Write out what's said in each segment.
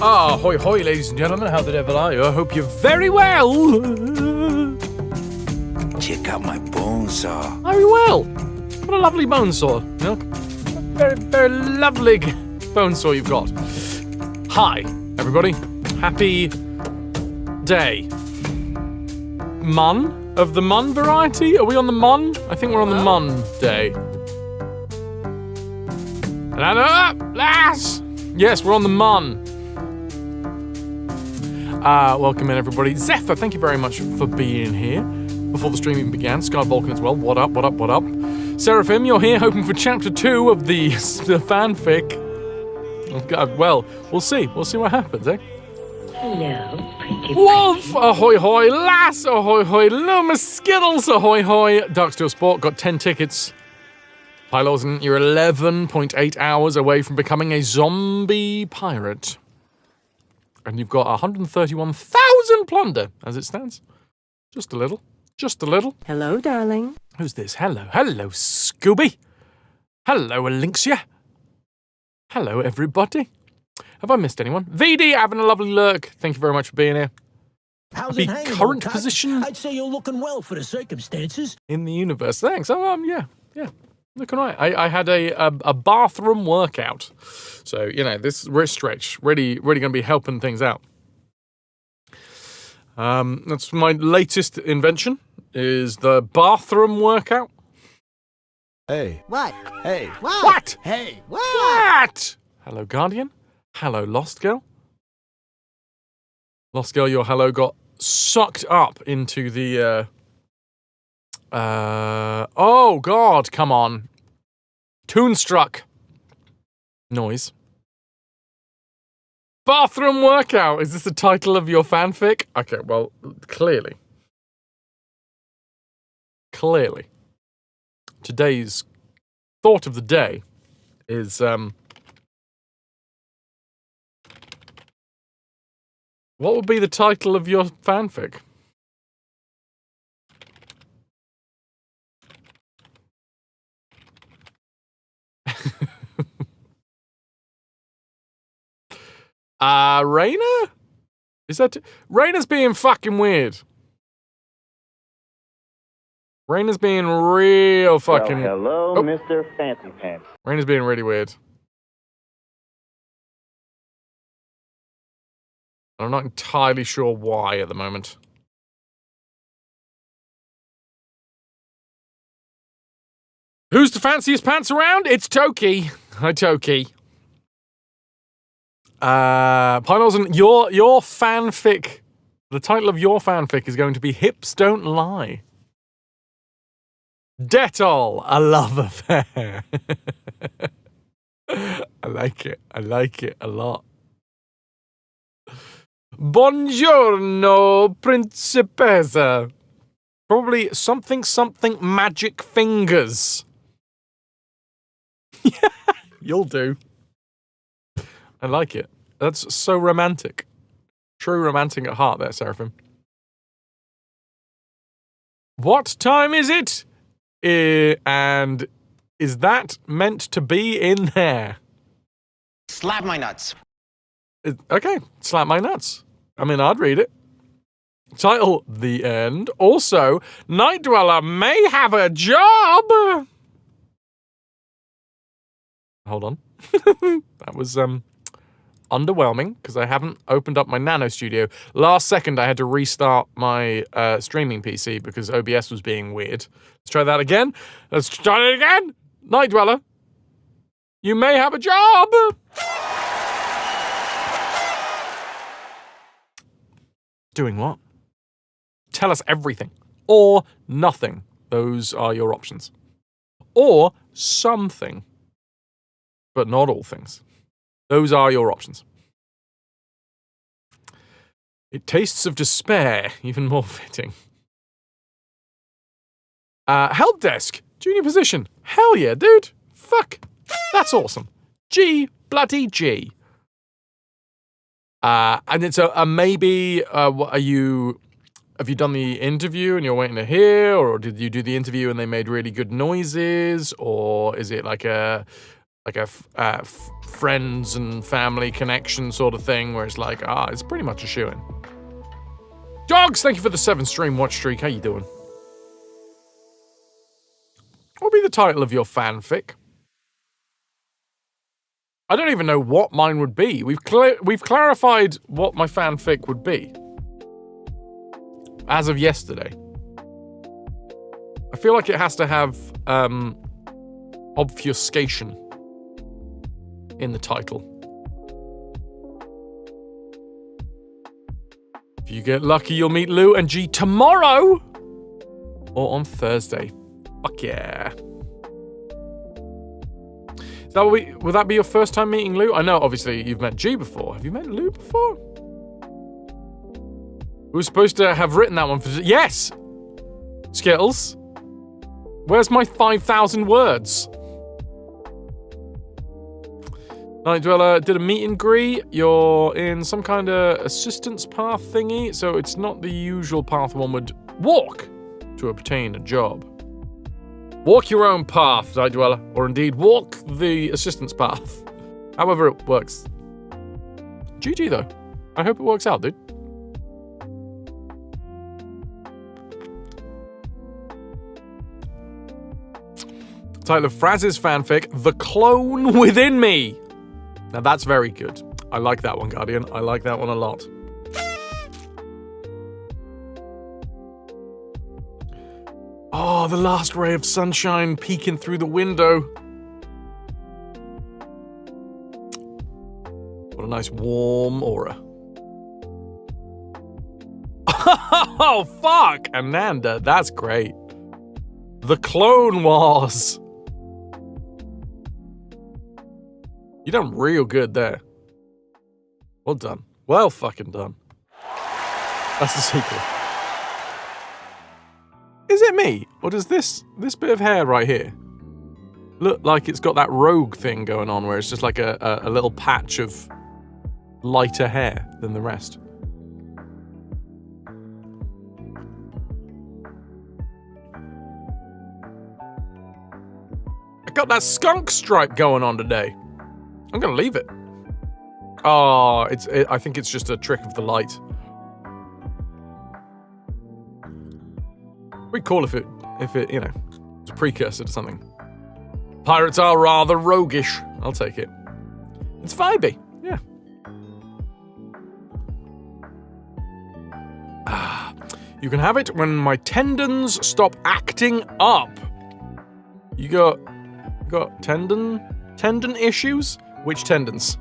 Hoy hoy, ladies and gentlemen, how the devil are you? I hope you're very well. Check out my bone saw. Very well. What a lovely bone saw. You know? Very, very lovely bone saw you've got. Hi, everybody. Happy day. Mun? Of the Mun variety? Are we on the Mun? I think we're on the Mun day. Stand up, lass! Yes, we're on the Mun. Welcome in, everybody. Zephyr, thank you very much for being here. Before the stream even began, Sky Vulcan as well. What up, what up, what up? Seraphim, you're here hoping for chapter 2 of the fanfic. Well, we'll see. We'll see what happens, eh? Hello, pretty Wolf, ahoy hoy, lass, ahoy hoy, Luma Skittles, ahoy hoy. Darksteel Sport got 10 tickets. Pylosen, you're 11.8 hours away from becoming a zombie pirate. And you've got 131,000 plunder, as it stands. Just a little. Just a little. Hello, darling. Who's this? Hello. Hello, Scooby. Hello, Elixia. Hello, everybody. Have I missed anyone? VD, having a lovely lurk. Thank you very much for being here. How's The it hanging, current old cut? position I'd say you're looking well for the circumstances. in the universe. Thanks. Oh, yeah. Looking right. I had a bathroom workout. So, you know, this wrist stretch really going to be helping things out. That's my latest invention, is the bathroom workout. Hey. What? Hey. What? Hey. What? Hello, Guardian. Hello, Lost Girl. Lost Girl, your hello got sucked up into the, oh, God, come on. Toonstruck. Noise. Bathroom workout. Is this the title of your fanfic? Okay, well, clearly. Today's thought of the day is, what would be the title of your fanfic? Raina? Is that... Raina's being fucking weird. Raina's being real fucking... Well, hello, Oh. Mr. Fancy Pants. Raina's being really weird. I'm not entirely sure why at the moment. Who's the fanciest pants around? It's Toki. Hi, Toki. Pynosen, your fanfic, the title of your fanfic is going to be Hips Don't Lie. Dettol, a love affair. I like it a lot. Buongiorno, Principessa. Probably something magic fingers. Yeah, you'll do. I like it. That's so romantic. True romantic at heart there, Seraphim. What time is it? And is that meant to be in there? Slap my nuts. Okay, slap my nuts. I mean, I'd read it. Title, The End. Also, Night Dweller may have a job. Hold on. That was, underwhelming, because I haven't opened up my Nano Studio. Last second, I had to restart my streaming PC because OBS was being weird. Let's try that again. Let's try it again. Night Dweller, you may have a job. Doing what? Tell us everything. Or nothing. Those are your options. Or something. But not all things. Those are your options. It tastes of despair, even more fitting. Help desk, junior position. Hell yeah, dude. Fuck. That's awesome. G, bloody G. And it's a maybe, what are you... Have you done the interview and you're waiting to hear? Or did you do the interview and they made really good noises? Or is it like a... like a friends and family connection sort of thing, where it's like, it's pretty much a shoo-in. Dogs, thank you for the 7-stream watch streak. How you doing? What would be the title of your fanfic? I don't even know what mine would be. We've clarified what my fanfic would be. As of yesterday. I feel like it has to have obfuscation in the title. If you get lucky, you'll meet Lou and G tomorrow or on Thursday. Fuck yeah. Is that would that be your first time meeting Lou? I know, obviously, you've met G before. Have you met Lou before? We were supposed to have written that one for... Yes! Skittles. Where's my 5,000 words? Night Dweller did a meet and greet. You're in some kind of assistance path thingy, so it's not the usual path one would walk to obtain a job. Walk your own path, Night Dweller, or indeed walk the assistance path. However it works. GG though. I hope it works out, dude. Title of Fraz's fanfic, The Clone Within Me. Now that's very good. I like that one, Guardian. I like that one a lot. Oh, the last ray of sunshine peeking through the window. What a nice warm aura. Oh, fuck! Ananda, that's great. The Clone Wars. You done real good there. Well done. Well fucking done. That's the sequel. Is it me? Or does this bit of hair right here look like it's got that rogue thing going on where it's just like a little patch of lighter hair than the rest? I got that skunk stripe going on today. I'm gonna leave it. Oh, I think it's just a trick of the light. Pretty cool if it, you know, it's a precursor to something. Pirates are rather roguish. I'll take it. It's vibey, yeah. You can have it when my tendons stop acting up. You got tendon issues? Which tendons?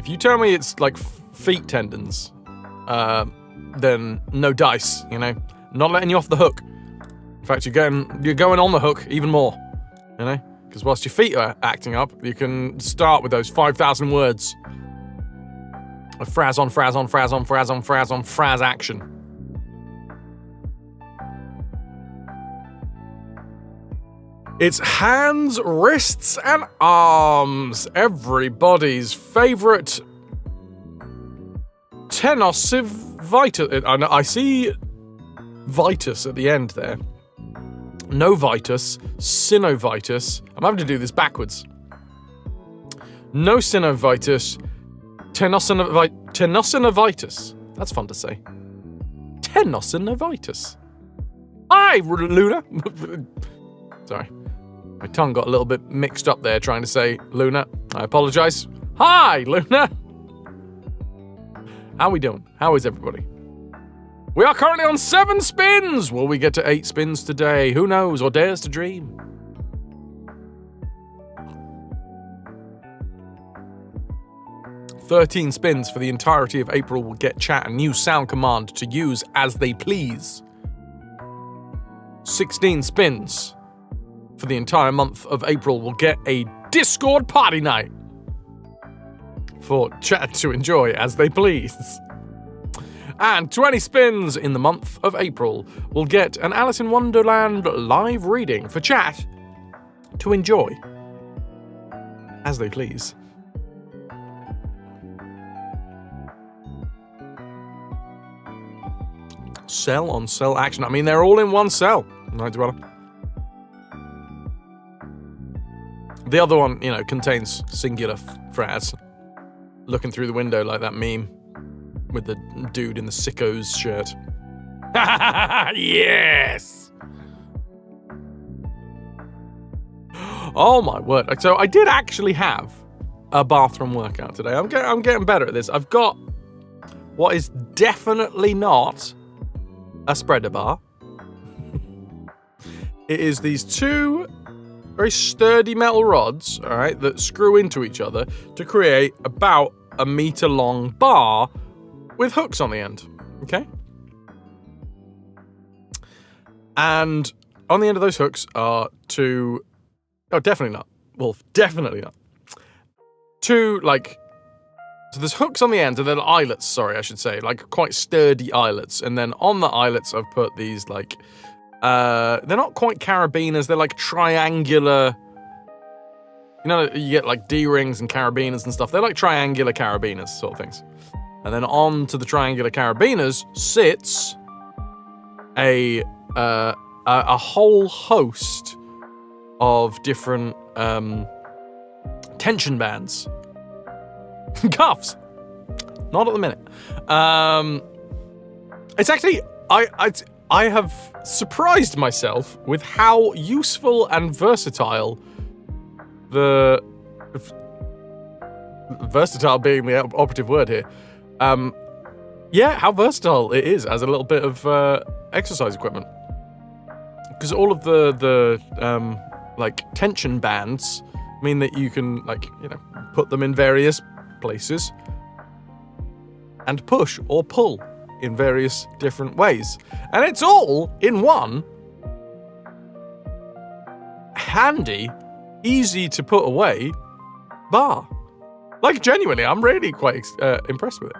If you tell me it's like feet tendons, then no dice, you know? Not letting you off the hook. In fact, you're going on the hook even more, you know? Because whilst your feet are acting up, you can start with those 5,000 words of fraz on fraz on fraz on fraz on fraz on fraz action. It's hands, wrists, and arms. Everybody's favorite tenosivitis. I see vitus at the end there. Novitus, synovitis. I'm having to do this backwards. No synovitis, tenosinovitis. That's fun to say. Tenosinovitis. Hi, Luna. Sorry. My tongue got a little bit mixed up there trying to say Luna. I apologize. Hi, Luna. How are we doing? How is everybody? We are currently on 7 spins. Will we get to 8 spins today? Who knows or dares to dream? "13 spins for the entirety of April will get chat a new sound command to use as they please. 16 spins for the entire month of April will get a Discord party night for chat to enjoy as they please. And 20 spins in the month of April will get an Alice in Wonderland live reading for chat to enjoy as they please. Cell on cell action. I mean, they're all in one cell. Night Dweller. The other one, contains singular frares. Looking through the window like that meme with the dude in the sicko's shirt. Yes! Oh my word. So I did actually have a bathroom workout today. I'm getting better at this. I've got what is definitely not a spreader bar. It is these two very sturdy metal rods, all right, that screw into each other to create about a meter long bar with hooks on the end, okay? And on the end of those hooks are two... Oh, definitely not. Well, definitely not. Two, so there's hooks on the end, and then eyelets, sorry, I should say, like quite sturdy eyelets. And then on the eyelets, I've put these, they're not quite carabiners, they're like triangular... you get like D-rings and carabiners and stuff. They're like triangular carabiners sort of things. And then on to the triangular carabiners sits a whole host of different tension bands. Cuffs. Not at the minute. It's actually... I have surprised myself with how useful and versatile versatile being the operative word here. How versatile it is as a little bit of exercise equipment. Because all of the tension bands mean that you can put them in various places and push or pull in various different ways. And it's all in one handy, easy to put away bar. Genuinely, I'm really quite impressed with it.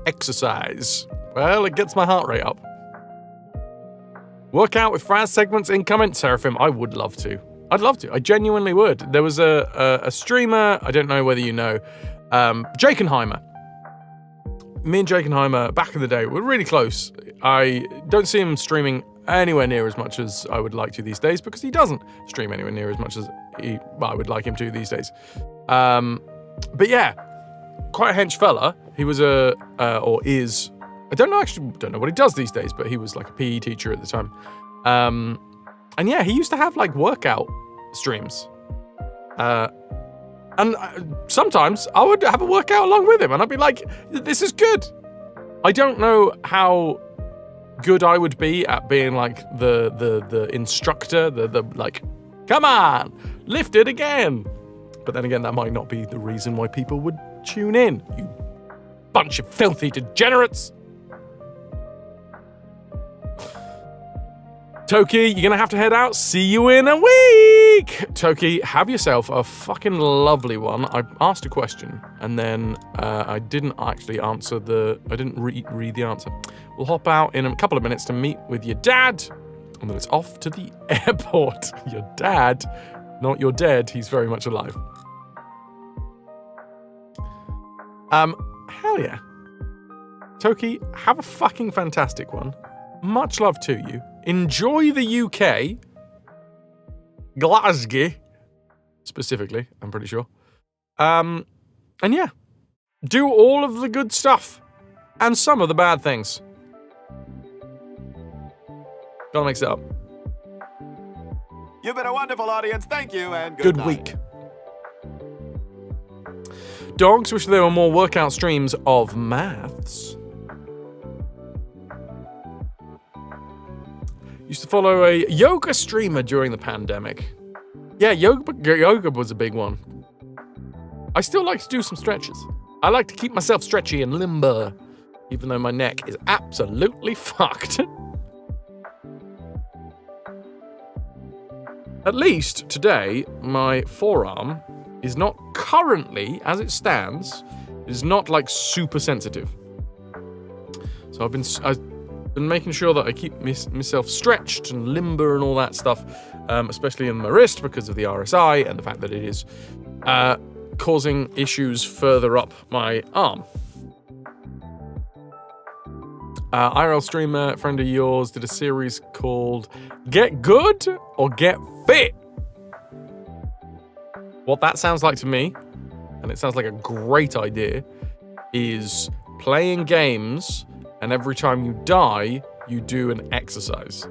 Exercise. Well, it gets my heart rate up. Workout with Fraz segments incoming. Seraphim, I would love to. I'd love to. I genuinely would. There was a streamer, I don't know whether you know, Jakenheimer. Me and Jakenheimer, back in the day, were really close. I don't see him anywhere near as much as I would like to these days, because he doesn't stream anywhere near as much as I would like him to these days. But yeah, quite a hench fella. He was or is, I don't know what he does these days, but he was like a PE teacher at the time. And yeah, he used to have workout streams. And sometimes I would have a workout along with him, and I'd be like, this is good. I don't know how good I would be at being the instructor, come on, lift it again. But then again, that might not be the reason why people would tune in. You bunch of filthy degenerates. Toki, you're going to have to head out. See you in a week. Toki, have yourself a fucking lovely one. I asked a question, and then I didn't actually answer I didn't read the answer. We'll hop out in a couple of minutes to meet with your dad, and then it's off to the airport. Your dad, not your dead. He's very much alive. Hell yeah. Toki, have a fucking fantastic one. Much love to you. Enjoy the UK. Glasgow, specifically, I'm pretty sure. And yeah, do all of the good stuff and some of the bad things. Gotta mix it up. You've been a wonderful audience. Thank you, and good night. Week. Dogs wish there were more workout streams of maths. Used to follow a yoga streamer during the pandemic. Yeah, yoga was a big one. I still like to do some stretches. I like to keep myself stretchy and limber, even though my neck is absolutely fucked. At least today, my forearm is not currently, as it stands, is not super sensitive. So I've been making sure that I keep myself stretched and limber and all that stuff, especially in my wrist because of the RSI and the fact that it is causing issues further up my arm. IRL streamer, friend of yours, did a series called Get Good or Get Fit. What that sounds like to me, and it sounds like a great idea, is playing games, and every time you die, you do an exercise.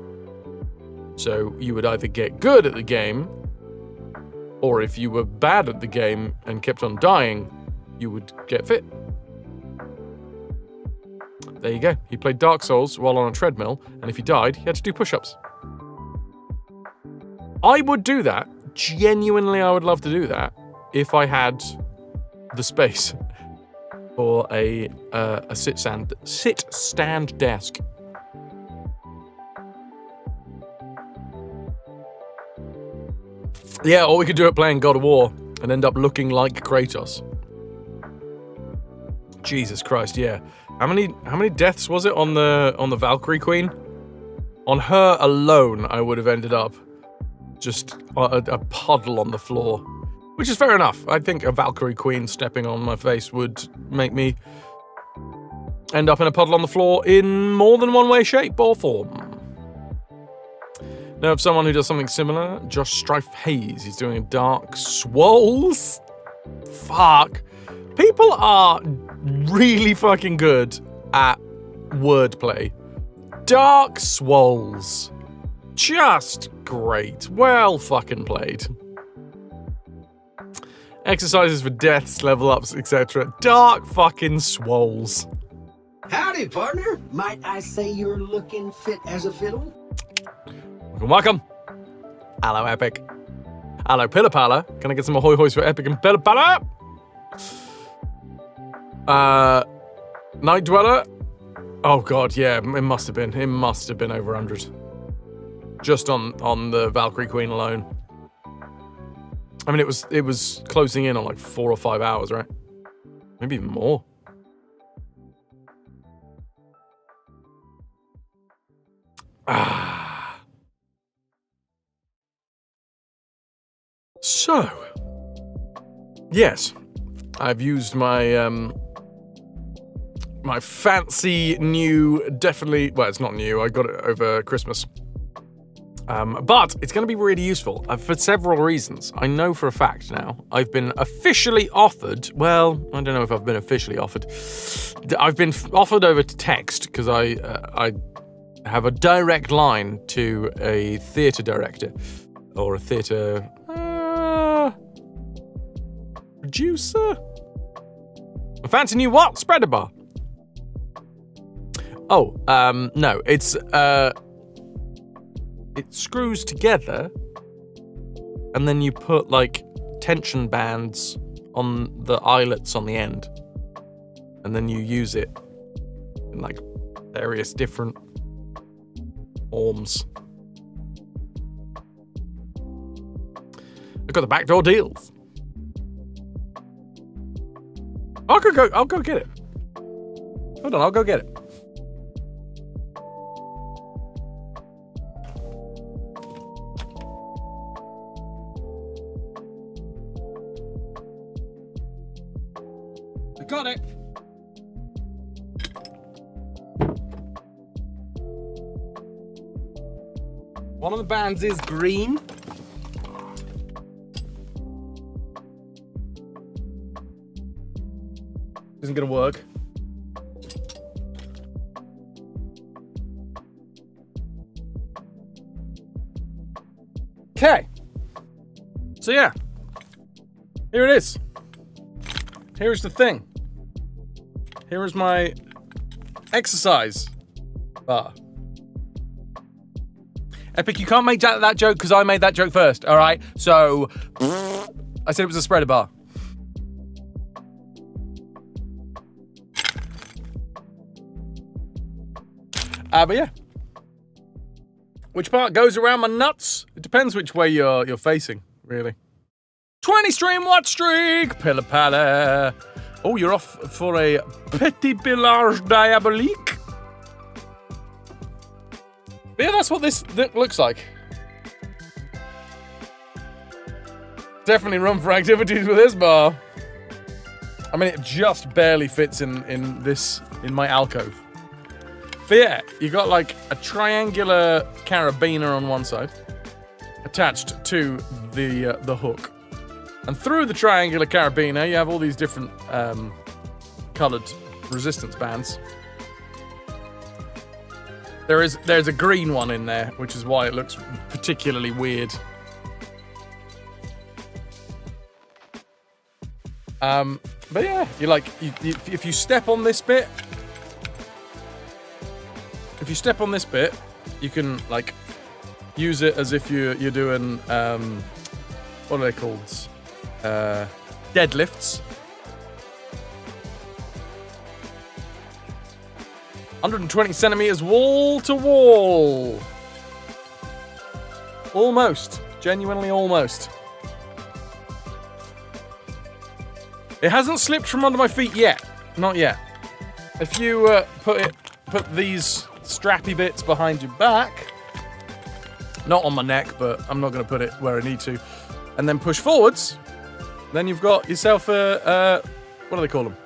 So you would either get good at the game, or if you were bad at the game and kept on dying, you would get fit. There you go. He played Dark Souls while on a treadmill, and if he died, he had to do push-ups. I would do that. Genuinely, I would love to do that if I had the space for a sit-stand desk. Yeah, or we could do it playing God of War and end up looking like Kratos. Jesus Christ, yeah. How many deaths was it on the Valkyrie Queen? On her alone, I would have ended up just a puddle on the floor, which is fair enough. I think a Valkyrie Queen stepping on my face would make me end up in a puddle on the floor in more than one way, shape, or form. Know of someone who does something similar? Josh Strife Hayes. He's doing a Dark Swolls. Fuck. People are really fucking good at wordplay. Dark Swolls. Just great. Well fucking played. Exercises for deaths, level ups, etc. Dark fucking Swolls. Howdy, partner. Might I say you're looking fit as a fiddle? Welcome. Hello, Epic. Hello, Pillar Pala. Can I get some ahoy hoys for Epic and Pillar Pala? Night Dweller. Oh god, yeah, it must have been. It must have been over 100. Just on the Valkyrie Queen alone. I mean, it was closing in on like 4 or 5 hours, right? Maybe even more. So, yes, I've used my my fancy new, definitely, well, it's not new, I got it over Christmas. But it's going to be really useful for several reasons. I know for a fact now, I've been officially offered, well, I don't know if I've been officially offered. I've been offered over to text because I have a direct line to a theatre director or a theatre producer. A fancy new what? Spreader bar. Oh, no, it's it screws together and then you put like tension bands on the eyelets on the end and then you use it in like various different forms. I've got the backdoor deals. I'll go get it. Hold on, I'll go get it. I got it. One of the bands is green. Isn't gonna work. Okay. So yeah. Here it is. Here's the thing. Here is my exercise bar. Epic, you can't make that joke because I made that joke first, all right? So, I said it was a spreader bar. But yeah. Which part goes around my nuts? It depends which way you're facing, really. 20 stream watch streak! Pillar Pala. Oh, you're off for a petit pillage diabolique. But yeah, that's what this looks like. Definitely room for activities with this bar. I mean, it just barely fits in my alcove. But yeah, you got like a triangular carabiner on one side, attached to the hook. And through the triangular carabiner, you have all these different coloured resistance bands. There's a green one in there, which is why it looks particularly weird. But yeah, if you step on this bit, you can like use it as if you're doing what are they called? Deadlifts. 120 centimeters wall to wall. Almost. Genuinely almost. It hasn't slipped from under my feet yet. Not yet. If you put these strappy bits behind your back, not on my neck, but I'm not going to put it where I need to, and then push forwards, then you've got yourself a what do they call them?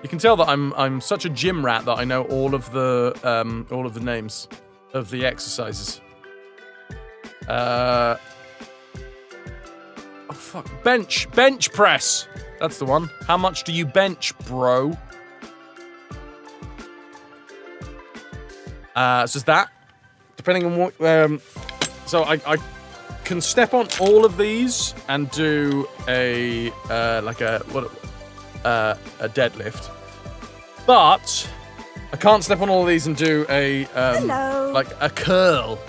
You can tell that I'm such a gym rat that I know all of the names of the exercises. Oh fuck! Bench press. That's the one. How much do you bench, bro? So it's that. Depending on what. So I can step on all of these and do a deadlift, but I can't step on all of these and do a like a curl.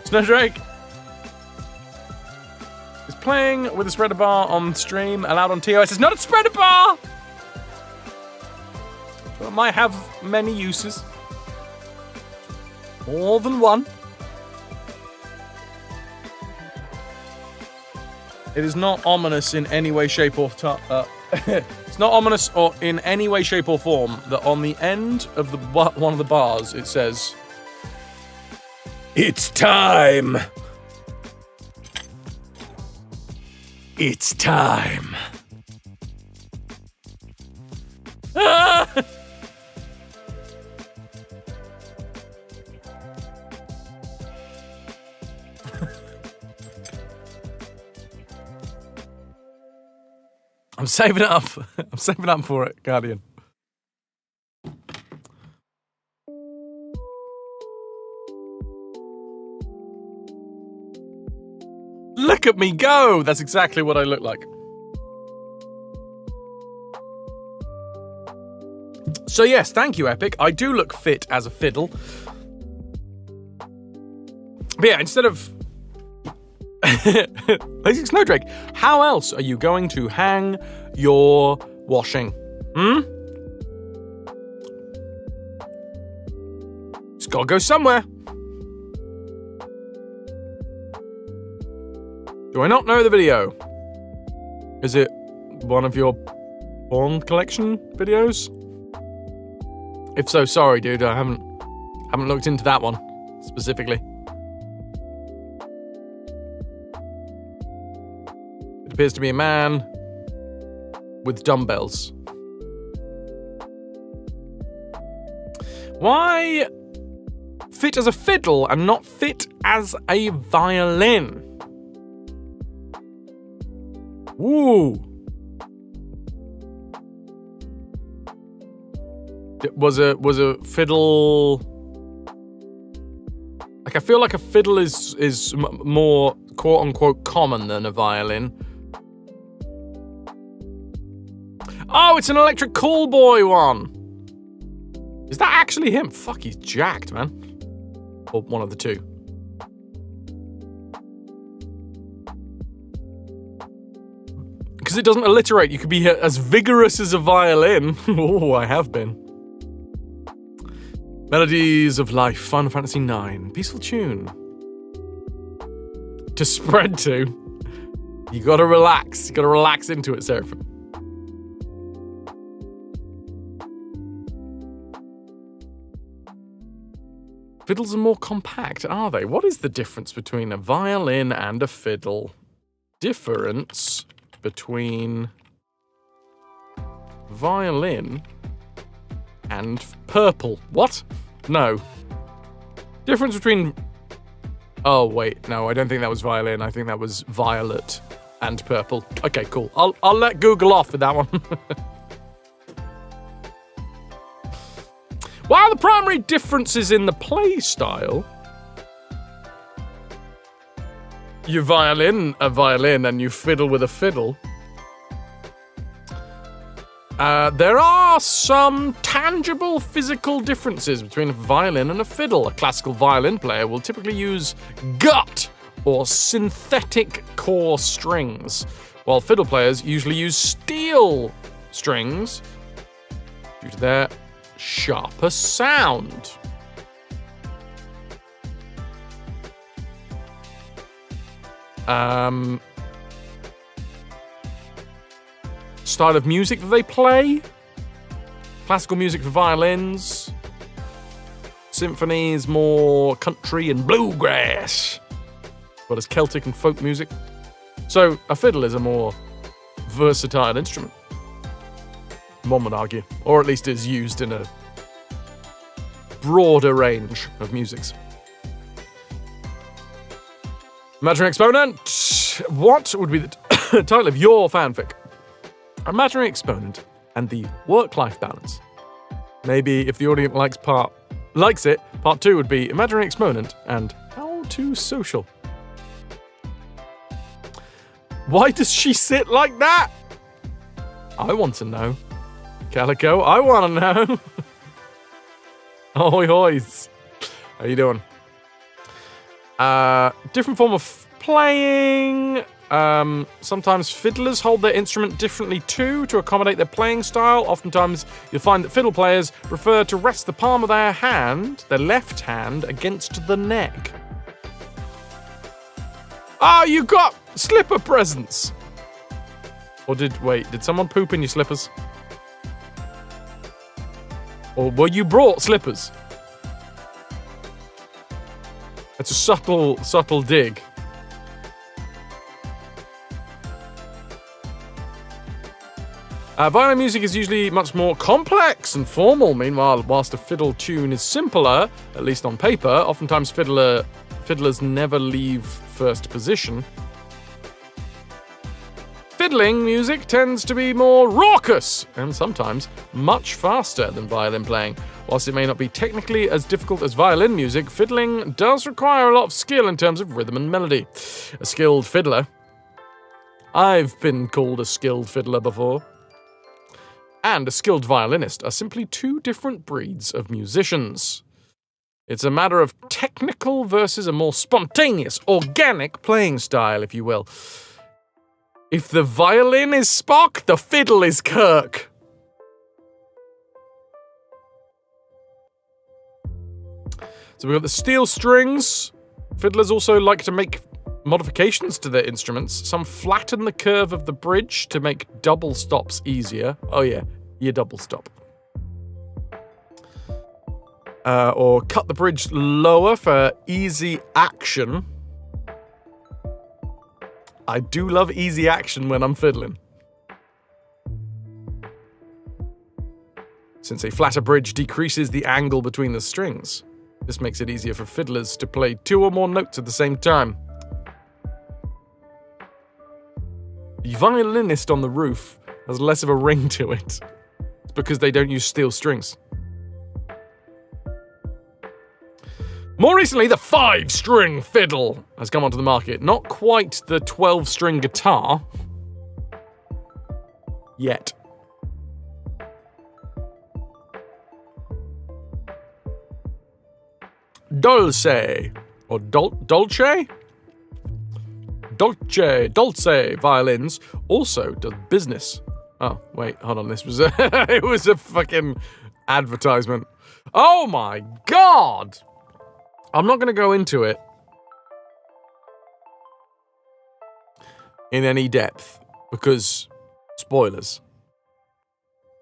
Snowdrake is playing with a spreader bar on stream, allowed on TOS. It's not a spreader bar, but it might have many uses, more than one. It is not ominous in any way, shape, or it's not ominous or in any way, shape, or form that on the end of the one of the bars it says, "It's time. It's time." I'm saving it up. I'm saving up for it, Guardian. Look at me go! That's exactly what I look like. So yes, thank you, Epic. I do look fit as a fiddle. But yeah, instead of... Lazy Snowdrake, how else are you going to hang your washing? It's gotta go somewhere. Do I not know the video? Is it one of your porn collection videos? If so, sorry, dude. I haven't looked into that one specifically. It appears to be a man with dumbbells. Why fit as a fiddle and not fit as a violin? Ooh. It was a fiddle. Like, I feel like a fiddle is more quote unquote common than a violin. Oh, it's an electric callboy one. Is that actually him? Fuck, he's jacked, man. Or one of the two. Because it doesn't alliterate. You could be as vigorous as a violin. Oh, I have been. Melodies of Life, Final Fantasy IX. Peaceful tune. To spread to. You gotta relax. You gotta relax into it, Seraphim. Fiddles are more compact, are they? What is the difference between a violin and a fiddle? Difference between violin and purple. What? No. Difference between... Oh, wait. No, I don't think that was violin. I think that was violet And purple. Okay, cool. I'll let Google off with that one. While the primary difference is in the play style, you violin a violin and you fiddle with a fiddle, there are some tangible physical differences between a violin and a fiddle. A classical violin player will typically use gut or synthetic core strings, while fiddle players usually use steel strings due to their sharper sound. Style of music that they play. Classical music for violins. Symphony is more country and bluegrass, but as Celtic and folk music. So a fiddle is a more versatile instrument, one would argue, or at least is used in a broader range of musics. Imaginary exponent. What would be the title of your fanfic? Imaginary exponent and the work-life balance. Maybe if the audience likes it, part 2 would be imaginary exponent and how to social. Why does she sit like that? I want to know. Calico, I want to know. Ahoy hoys. How you doing? Different form of playing. Sometimes fiddlers hold their instrument differently too to accommodate their playing style. Oftentimes, you'll find that fiddle players prefer to rest the palm of their left hand, against the neck. Ah, you got slipper presents! Or did someone poop in your slippers? Or were you brought slippers? It's a subtle dig. Violin music is usually much more complex and formal. Meanwhile, whilst a fiddle tune is simpler, at least on paper, oftentimes fiddlers never leave first position. Fiddling music tends to be more raucous and sometimes much faster than violin playing. Whilst it may not be technically as difficult as violin music, fiddling does require a lot of skill in terms of rhythm and melody. A skilled fiddler. I've been called a skilled fiddler before. And a skilled violinist are simply two different breeds of musicians. It's a matter of technical versus a more spontaneous, organic playing style, if you will. If the violin is Spock, the fiddle is Kirk. So we've got the steel strings. Fiddlers also like to make modifications to their instruments. Some flatten the curve of the bridge to make double stops easier. Oh yeah, you double stop. Or cut the bridge lower for easy action. I do love easy action when I'm fiddling. Since a flatter bridge decreases the angle between the strings. This makes it easier for fiddlers to play two or more notes at the same time. The violinist on the roof has less of a ring to it. It's because they don't use steel strings. More recently, the 5-string fiddle has come onto the market. Not quite the 12-string guitar. Yet. Dulce. Or Dolce? Dulce violins also does business. Oh, wait, hold on. This was it was a fucking advertisement. Oh my god! I'm not going to go into it in any depth because spoilers.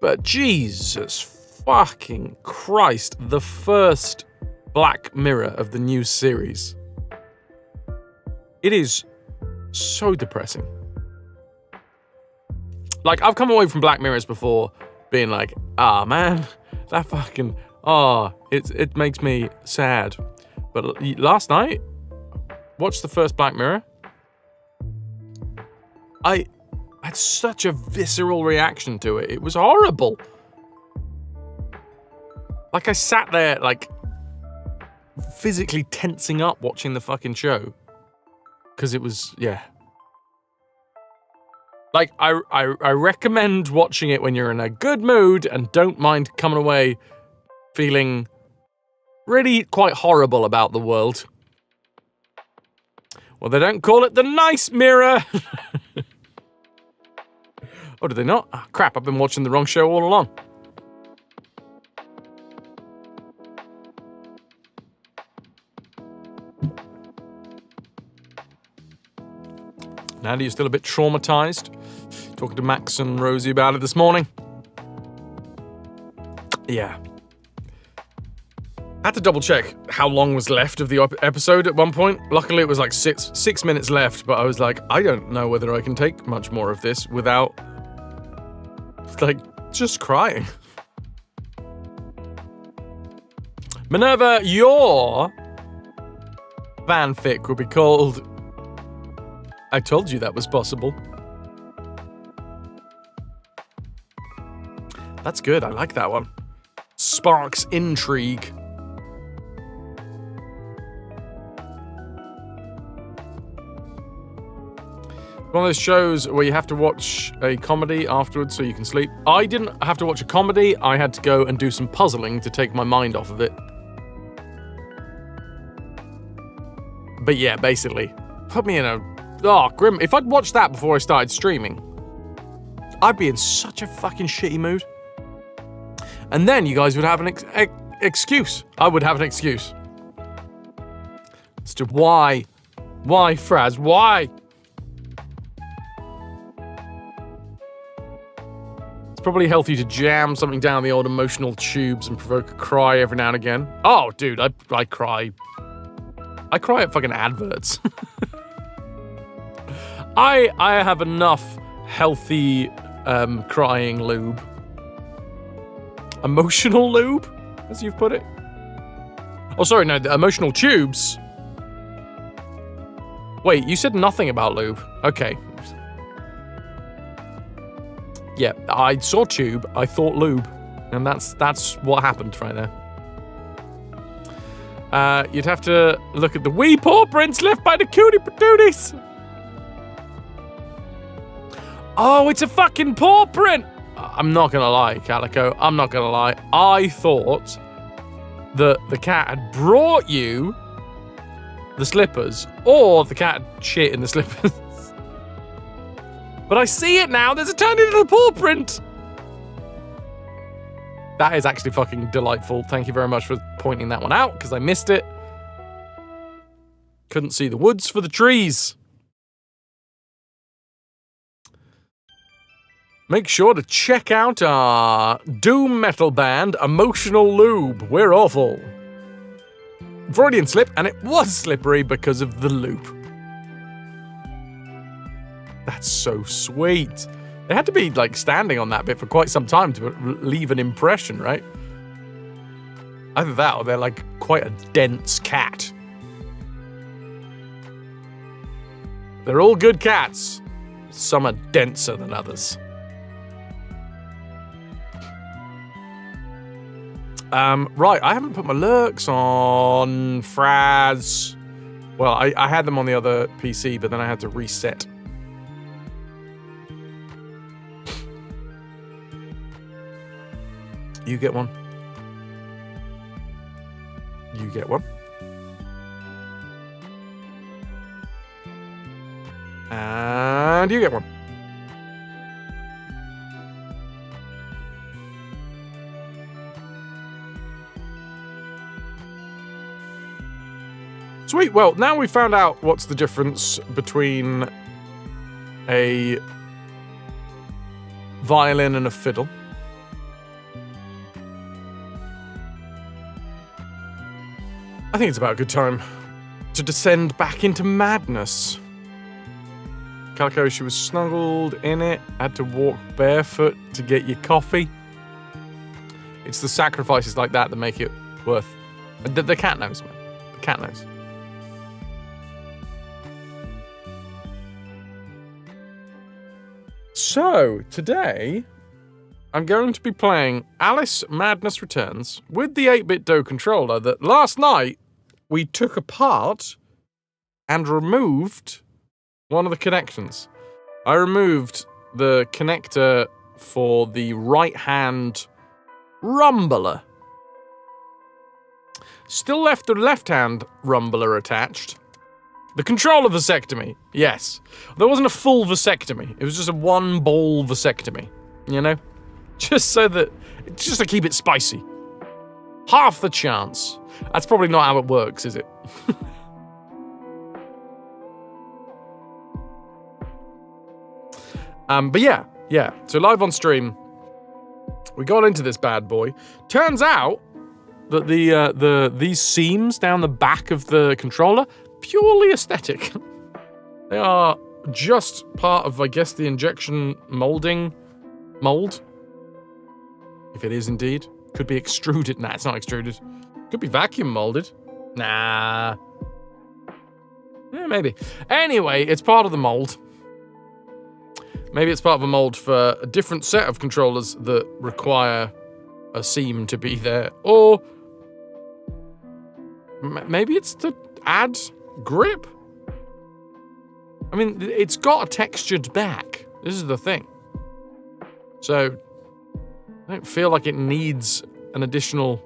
But Jesus fucking Christ, the first Black Mirror of the new series. It is so depressing. Like, I've come away from Black Mirrors before being like, man, that fucking, it makes me sad. But last night, watched the first Black Mirror. I had such a visceral reaction to it. It was horrible. Like, I sat there, like, physically tensing up watching the fucking show. Because it was, yeah. Like, I recommend watching it when you're in a good mood and don't mind coming away feeling really quite horrible about the world. Well, they don't call it the nice mirror. Oh, did they not? Oh, crap, I've been watching the wrong show all along. Andy, you're still a bit traumatized. Talking to Max and Rosie about it this morning. Yeah. I had to double check how long was left of the episode at one point. Luckily, it was like six minutes left, but I was like, I don't know whether I can take much more of this without, like, just crying. Minerva, your fanfic would be called I Told You That Was Possible. That's good, I like that one. Sparks intrigue. One of those shows where you have to watch a comedy afterwards so you can sleep. I didn't have to watch a comedy, I had to go and do some puzzling to take my mind off of it. But yeah, basically, put me in a... Oh, grim. If I'd watched that before I started streaming, I'd be in such a fucking shitty mood. And then you guys would have an excuse. I would have an excuse. As to why? Why, Fraz? Why? It's probably healthy to jam something down the old emotional tubes and provoke a cry every now and again. Oh, dude, I cry. I cry at fucking adverts. I have enough healthy crying lube. Emotional lube, as you've put it. Oh, sorry, no, the emotional tubes. Wait, you said nothing about lube. Okay. Yeah, I saw tube, I thought lube. And that's what happened right there. You'd have to look at the wee paw prints left by the cutie patooties. Oh, it's a fucking paw print! I'm not gonna lie, Calico. I'm not gonna lie. I thought that the cat had brought you the slippers, or the cat had shit in the slippers. But I see it now. There's a tiny little paw print. That is actually fucking delightful. Thank you very much for pointing that one out, because I missed it. Couldn't see the woods for the trees. Make sure to check out our doom metal band, Emotional Lube. We're awful. Freudian slip, and it was slippery because of the loop. That's so sweet. They had to be, like, standing on that bit for quite some time to leave an impression, right? Either that or they're, like, quite a dense cat. They're all good cats. Some are denser than others. Right, I haven't put my lurks on Fraz. Well, I had them on the other PC, but then I had to reset. You get one. You get one. And you get one. Sweet, well, now we found out what's the difference between a violin and a fiddle. I think it's about a good time to descend back into madness. Calico, she was snuggled in it, had to walk barefoot to get your coffee. It's the sacrifices like that that make it worth... The cat knows, man. The cat knows. So, today, I'm going to be playing Alice Madness Returns with the 8-bit Do controller that last night we took apart and removed one of the connections. I removed the connector for the right-hand rumbler. Still left the left-hand rumbler attached. The controller vasectomy, yes. There wasn't a full vasectomy. It was just a one-ball vasectomy, you know? Just to keep it spicy. Half the chance. That's probably not how it works, is it? But yeah. So live on stream, we got into this bad boy. Turns out that these seams down the back of the controller, purely aesthetic. They are just part of, I guess, the injection mold. If it is indeed. Could be extruded. Nah, it's not extruded. Could be vacuum molded. Nah. Yeah, maybe. Anyway, it's part of the mold. Maybe it's part of a mold for a different set of controllers that require a seam to be there. Or maybe it's to add grip. I mean, it's got a textured back. This is the thing. So I don't feel like it needs an additional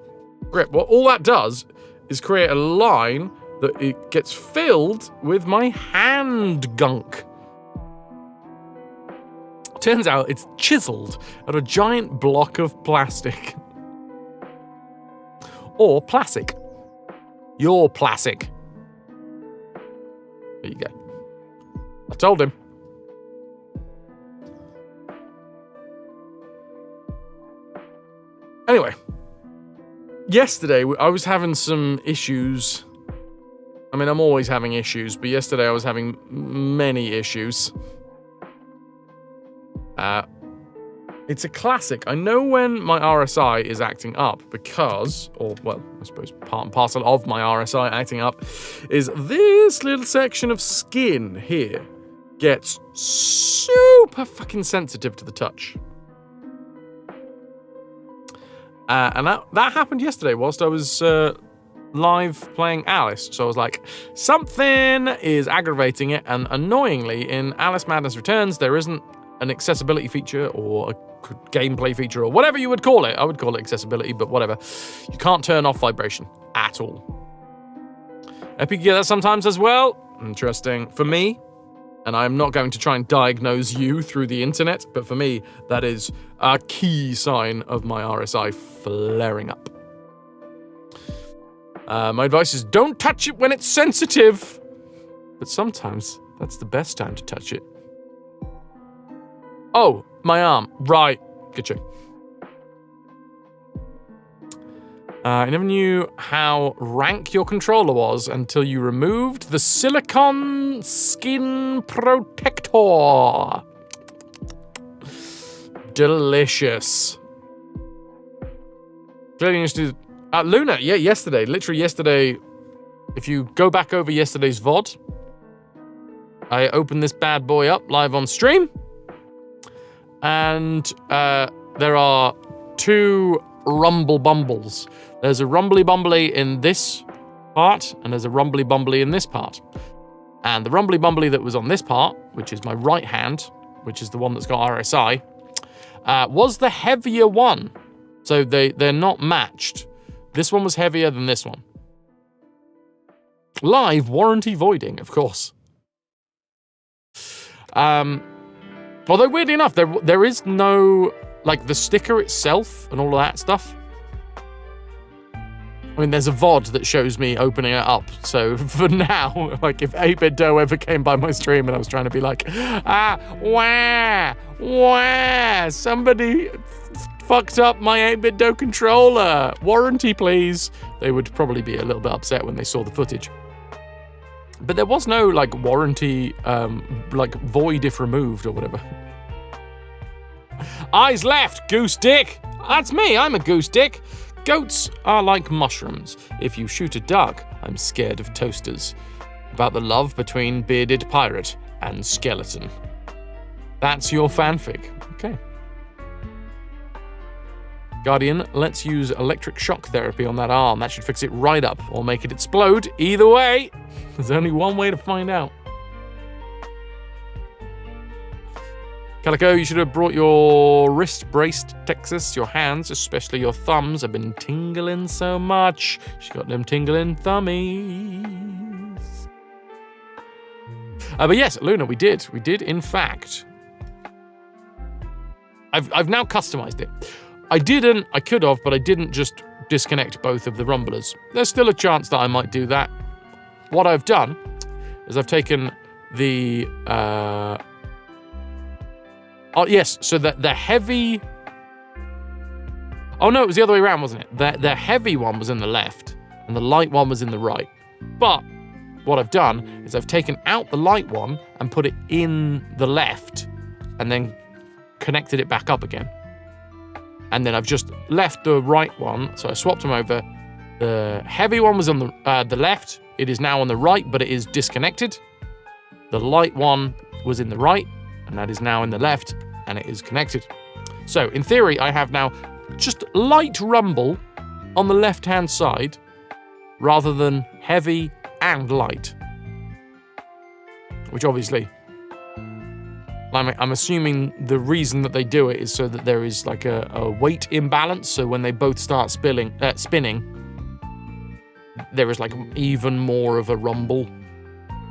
grip. Well, all that does is create a line that it gets filled with my hand gunk. Turns out it's chiseled out of a giant block of plastic. Or plastic. You're plastic. There you go. I told him. Anyway, yesterday I was having some issues. I mean, I'm always having issues, but yesterday I was having many issues. It's a classic. I know when my RSI is acting up because, I suppose part and parcel of my RSI acting up is this little section of skin here gets super fucking sensitive to the touch. And that happened yesterday whilst I was live playing Alice. So I was like, something is aggravating it, and annoyingly, in Alice Madness Returns, there isn't an accessibility feature or a gameplay feature or whatever you would call it. I would call it accessibility, but whatever. You can't turn off vibration at all. Epic get that sometimes as well. Interesting. For me, and I'm not going to try and diagnose you through the internet, but for me, that is a key sign of my RSI flaring up. My advice is don't touch it when it's sensitive, but sometimes that's the best time to touch it. Oh, my arm. Right. Gotcha. I never knew how rank your controller was until you removed the silicone skin protector. Delicious. Clearly used to Luna, yeah, yesterday. Literally yesterday. If you go back over yesterday's VOD, I opened this bad boy up live on stream. And there are two rumble bumbles. There's a rumbly bumbly in this part, and there's a rumbly bumbly in this part. And the rumbly bumbly that was on this part, which is my right hand, which is the one that's got RSI, was the heavier one. So they're not matched. This one was heavier than this one. Live warranty voiding, of course. Although weirdly enough, there is no, like, the sticker itself and all of that stuff. I mean, there's a VOD that shows me opening it up. So for now, like, if 8-bit Do ever came by my stream and I was trying to be like, somebody fucked up my 8-bit Do controller. Warranty, please. They would probably be a little bit upset when they saw the footage. But there was no, like, warranty, like, void if removed or whatever. Eyes left, goose dick. That's me, I'm a goose dick. Goats are like mushrooms. If you shoot a duck, I'm scared of toasters. About the love between bearded pirate and skeleton. That's your fanfic. Okay. Guardian, let's use electric shock therapy on that arm. That should fix it right up, or make it explode. Either way, there's only one way to find out. Calico, you should have brought your wrist brace to Texas. Your hands, especially your thumbs, have been tingling so much. She got them tingling thummies. But yes, Luna, we did. We did, in fact. I've now customized it. I could have, but I didn't just disconnect both of the rumblers. There's still a chance that I might do that. What I've done is I've taken the... so that the heavy... Oh no, it was the other way around, wasn't it? The heavy one was in the left, and the light one was in the right. But what I've done is I've taken out the light one and put it in the left, and then connected it back up again. And then I've just left the right one, so I swapped them over. The heavy one was on the left. It is now on the right, but it is disconnected. The light one was in the right, and that is now in the left, and it is connected. So, in theory, I have now just light rumble on the left-hand side, rather than heavy and light. Which obviously... I'm assuming the reason that they do it is so that there is like a weight imbalance. So when they both start spinning, there is like even more of a rumble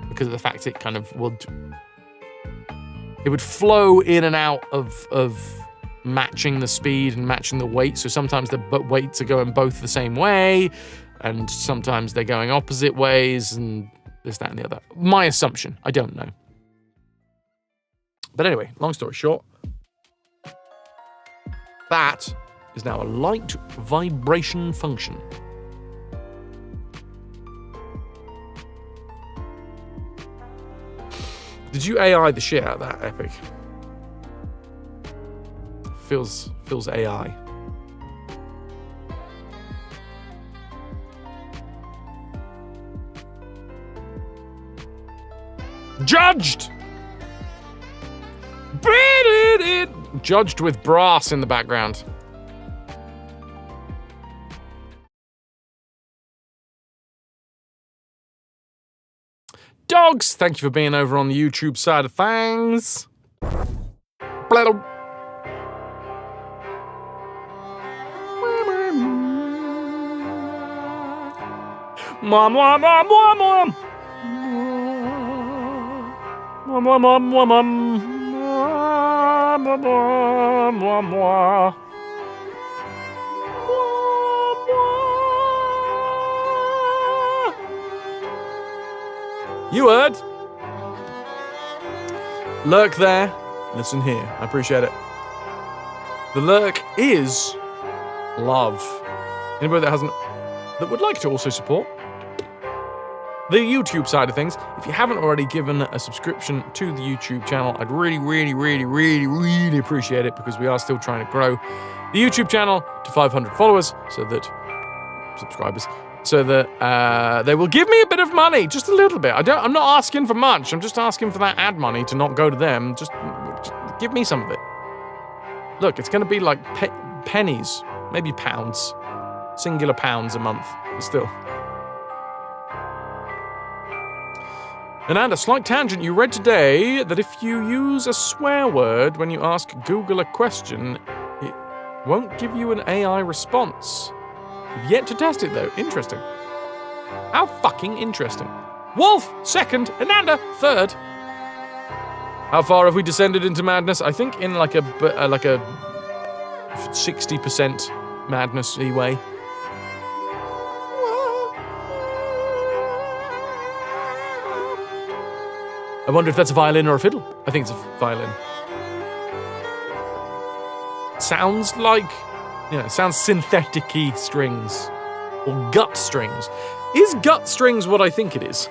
because of the fact it kind of would flow in and out of matching the speed and matching the weight. So sometimes the weights are going both the same way, and sometimes they're going opposite ways, and this, that, and the other. My assumption. I don't know. But anyway, long story short, that is now a light vibration function. Did you AI the shit out of that, Epic? Feels AI. Judged! Judged with brass in the background. Dogs, thank you for being over on the YouTube side of things. Blattle. Mom, mom, mom, mom, mom. Mom, mom, mom, mom, mom. You heard? Lurk there. Listen here. I appreciate it. The lurk is love. Anybody that would like to also support the YouTube side of things, if you haven't already given a subscription to the YouTube channel, I'd really, really, really, really, really appreciate it, because we are still trying to grow the YouTube channel to 500 followers, subscribers, so that they will give me a bit of money, just a little bit. I'm not asking for much. I'm just asking for that ad money to not go to them. Just give me some of it. Look, it's going to be like pennies, maybe pounds, singular pounds a month, but still. And a slight tangent, you read today that if you use a swear word when you ask Google a question, it won't give you an AI response. You've yet to test it, though. Interesting. How fucking interesting. Wolf, second. Ananda, third. How far have we descended into madness? I think in like a 60% madness-y way. I wonder if that's a violin or a fiddle. I think it's a violin. Sounds like, sounds synthetic-y strings. Or gut strings. Is gut strings what I think it is?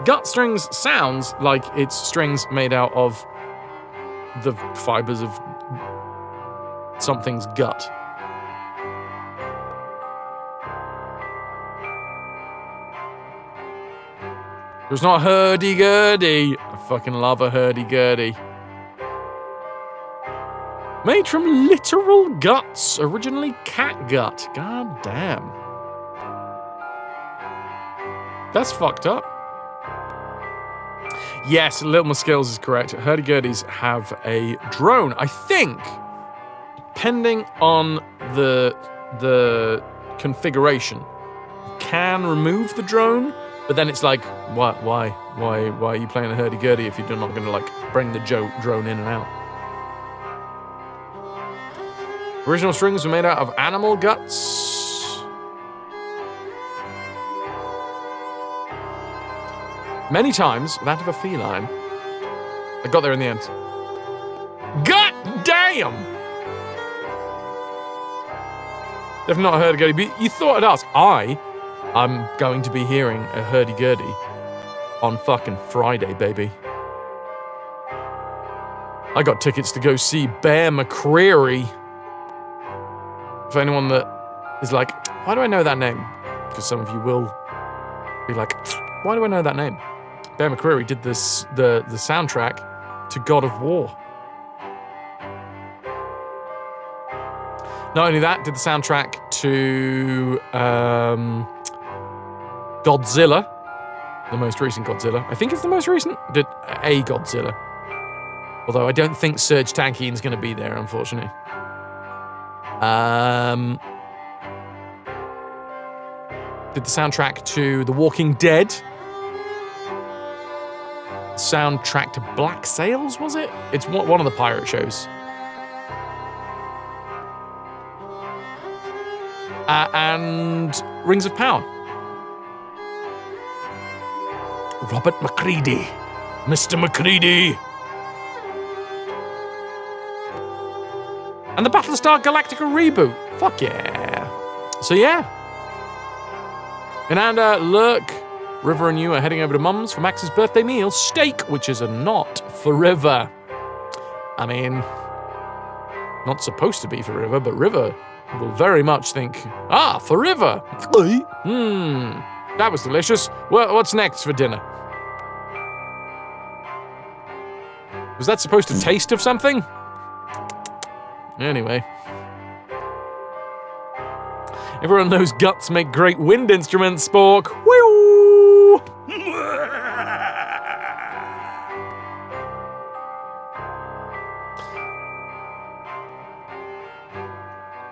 Gut strings sounds like it's strings made out of the fibers of something's gut. It's not hurdy-gurdy. I fucking love a hurdy-gurdy. Made from literal guts, originally cat gut. God damn. That's fucked up. Yes, Little Miss Skittles is correct. Hurdy-gurdies have a drone. I think, depending on the configuration, you can remove the drone, but then it's like, why are you playing a hurdy-gurdy if you're not going to like bring the drone in and out? Original strings were made out of animal guts. Many times that of a feline. I got there in the end. God damn! If not a hurdy-gurdy, but you thought I'd ask. I'm going to be hearing a hurdy-gurdy on fucking Friday, baby. I got tickets to go see Bear McCreary. For anyone that is like, why do I know that name? Because some of you will be like, why do I know that name? Bear McCreary did this the soundtrack to God of War. Not only that, did the soundtrack to Godzilla, the most recent Godzilla. I think it's the most recent. Did a Godzilla. Although I don't think Serge Tankian's going to be there, unfortunately. Did the soundtrack to The Walking Dead. Soundtrack to Black Sails, was it? It's one of the pirate shows. And Rings of Power. Robert McCready. Mr. McCready. And the Battlestar Galactica reboot. Fuck yeah. So yeah. And look, River and you are heading over to Mum's for Max's birthday meal, steak, which is a not for River. I mean, not supposed to be for River, but River will very much think, for River. That was delicious. What's next for dinner? Was that supposed to taste of something? Anyway. Everyone knows guts make great wind instruments, Spork. Woo!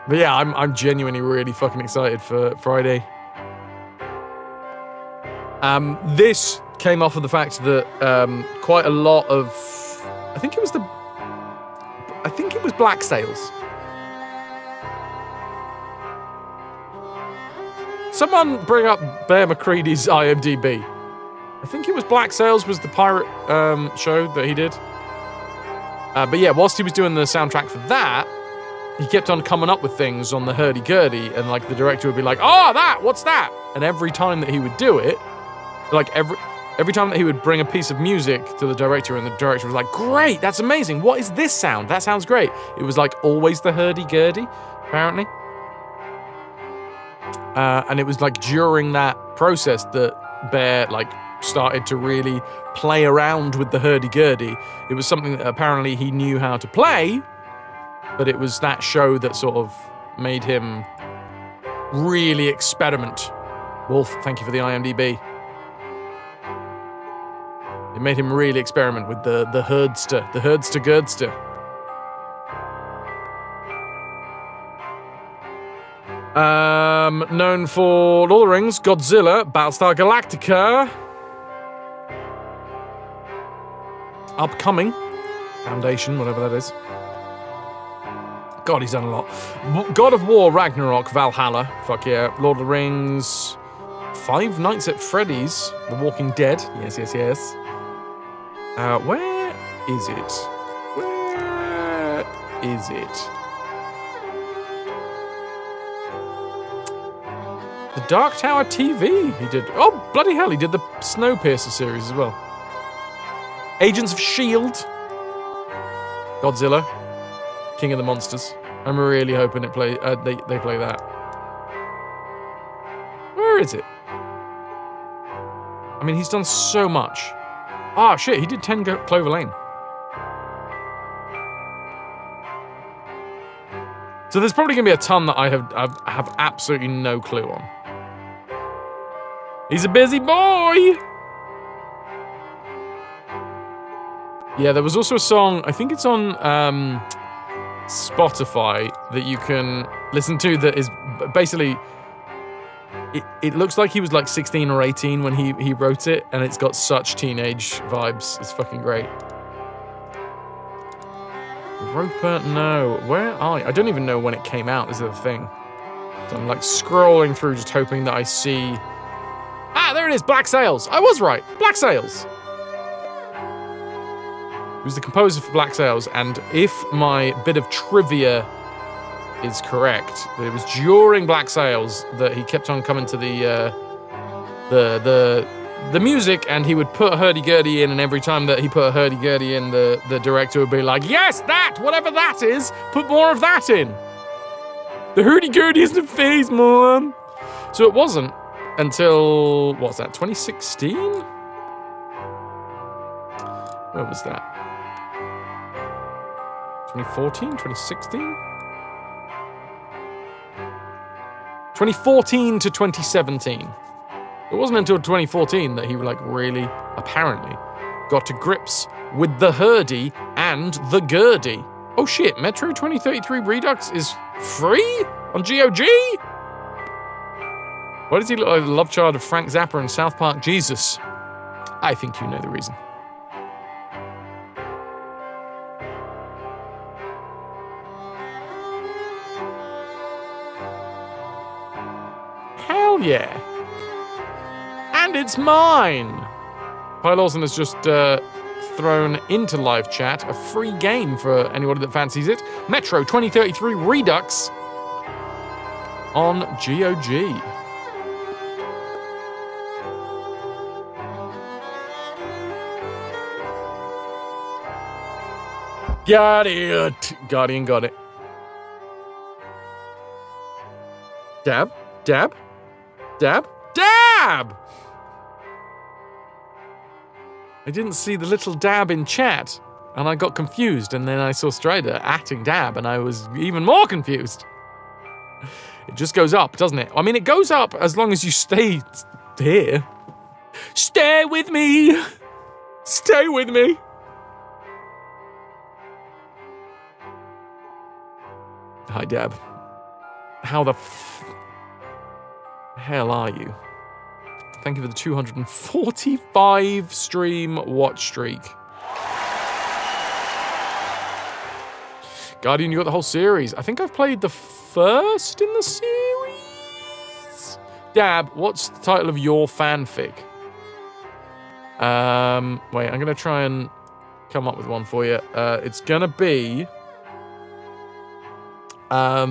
But yeah, I'm genuinely really fucking excited for Friday. This came off of the fact that quite a lot of, I think it was Black Sails. Someone bring up Bear McCready's IMDb. I think it was Black Sails was the pirate show that he did. But yeah, whilst he was doing the soundtrack for that, he kept on coming up with things on the hurdy-gurdy, and like the director would be like, what's that? And every time that he would do it, like every time that he would bring a piece of music to the director, and the director was like, great, that's amazing. What is this sound? That sounds great. It was like always the hurdy-gurdy, apparently. And it was like during that process that Bear like started to really play around with the hurdy-gurdy. It was something that apparently he knew how to play, but it was that show that sort of made him really experiment. Wolf, thank you for the IMDb. It made him really experiment with the herdster-gurdster. Known for Lord of the Rings, Godzilla, Battlestar Galactica. Upcoming. Foundation, whatever that is. God, he's done a lot. God of War, Ragnarok, Valhalla. Fuck yeah. Lord of the Rings. Five Nights at Freddy's. The Walking Dead. Yes. Where is it? Where is it? The Dark Tower TV. He did. Oh, bloody hell. He did the Snowpiercer series as well. Agents of S.H.I.E.L.D. Godzilla. King of the Monsters. I'm really hoping they play that. Where is it? I mean, he's done so much. Shit, he did 10 Clover Lane. So there's probably going to be a ton that I have absolutely no clue on. He's a busy boy! Yeah, there was also a song, I think it's on Spotify, that you can listen to that is basically... It looks like he was like 16 or 18 when he wrote it, and it's got such teenage vibes. It's fucking great. Roper, no. Where are you? I don't even know when it came out, is the thing. So I'm like scrolling through just hoping that I see... Ah, there it is, Black Sails. I was right, Black Sails. He was the composer for Black Sails, and if my bit of trivia is correct, that it was during Black Sails that he kept on coming to the music, and he would put a hurdy-gurdy in, and every time that he put a hurdy-gurdy in, the director would be like, yes, that, whatever that is, put more of that in. The hurdy-gurdy isn't a phase, man. So it wasn't until, what's that, 2016? Where was that? 2014, 2016? 2014 to 2017. It wasn't until 2014 that he really apparently got to grips with the hurdy and the gurdy. Oh shit, Metro 2033 Redux is free on GOG? Why does he look like the love child of Frank Zappa and South Park Jesus? I think you know the reason. Hell yeah. And it's mine! Pi Lawson has just thrown into live chat a free game for anyone that fancies it. Metro 2033 Redux on GOG. Got it! Guardian got it. Dab, dab, dab, dab! I didn't see the little dab in chat, and I got confused, and then I saw Strider acting dab, and I was even more confused. It just goes up, doesn't it? I mean, it goes up as long as you stay here. Stay with me! Stay with me! Hi, Dab. How the hell are you? Thank you for the 245 stream watch streak. Guardian, you got the whole series. I think I've played the first in the series. Dab, what's the title of your fanfic? Wait, I'm going to try and come up with one for you. It's going to be... I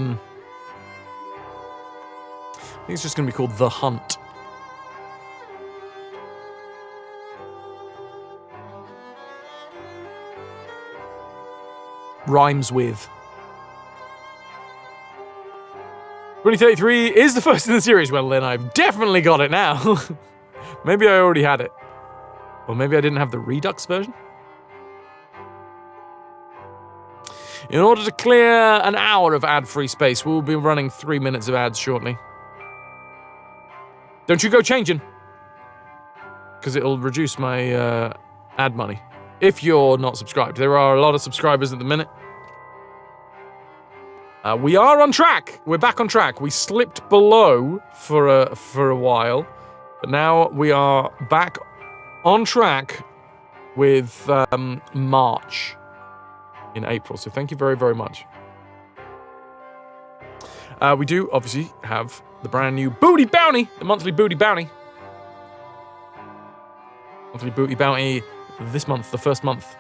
think it's just going to be called The Hunt. Rhymes with. 2033 is the first in the series. Well, then I've definitely got it now. Maybe I already had it. Or maybe I didn't have the Redux version. In order to clear an hour of ad-free space, we'll be running 3 minutes of ads shortly. Don't you go changing. Because it'll reduce my ad money. If you're not subscribed. There are a lot of subscribers at the minute. We are on track. We're back on track. We slipped below for a while. But now we are back on track with March. In April, so thank you very, very much. We do obviously have the brand new Booty Bounty, the monthly Booty Bounty. Monthly Booty Bounty this month, the first month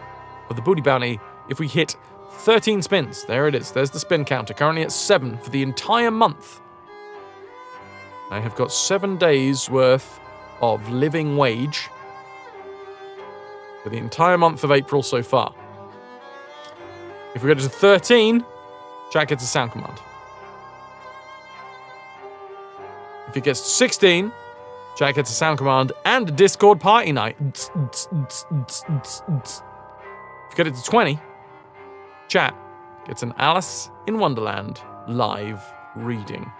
of the Booty Bounty. If we hit 13 spins, there it is. There's the spin counter, currently at 7 for the entire month. I have got 7 days worth of living wage for the entire month of April so far. If we go to 13, chat gets a sound command. If it gets to 16, chat gets a sound command and a Discord party night. If you get it to 20, chat gets an Alice in Wonderland live reading.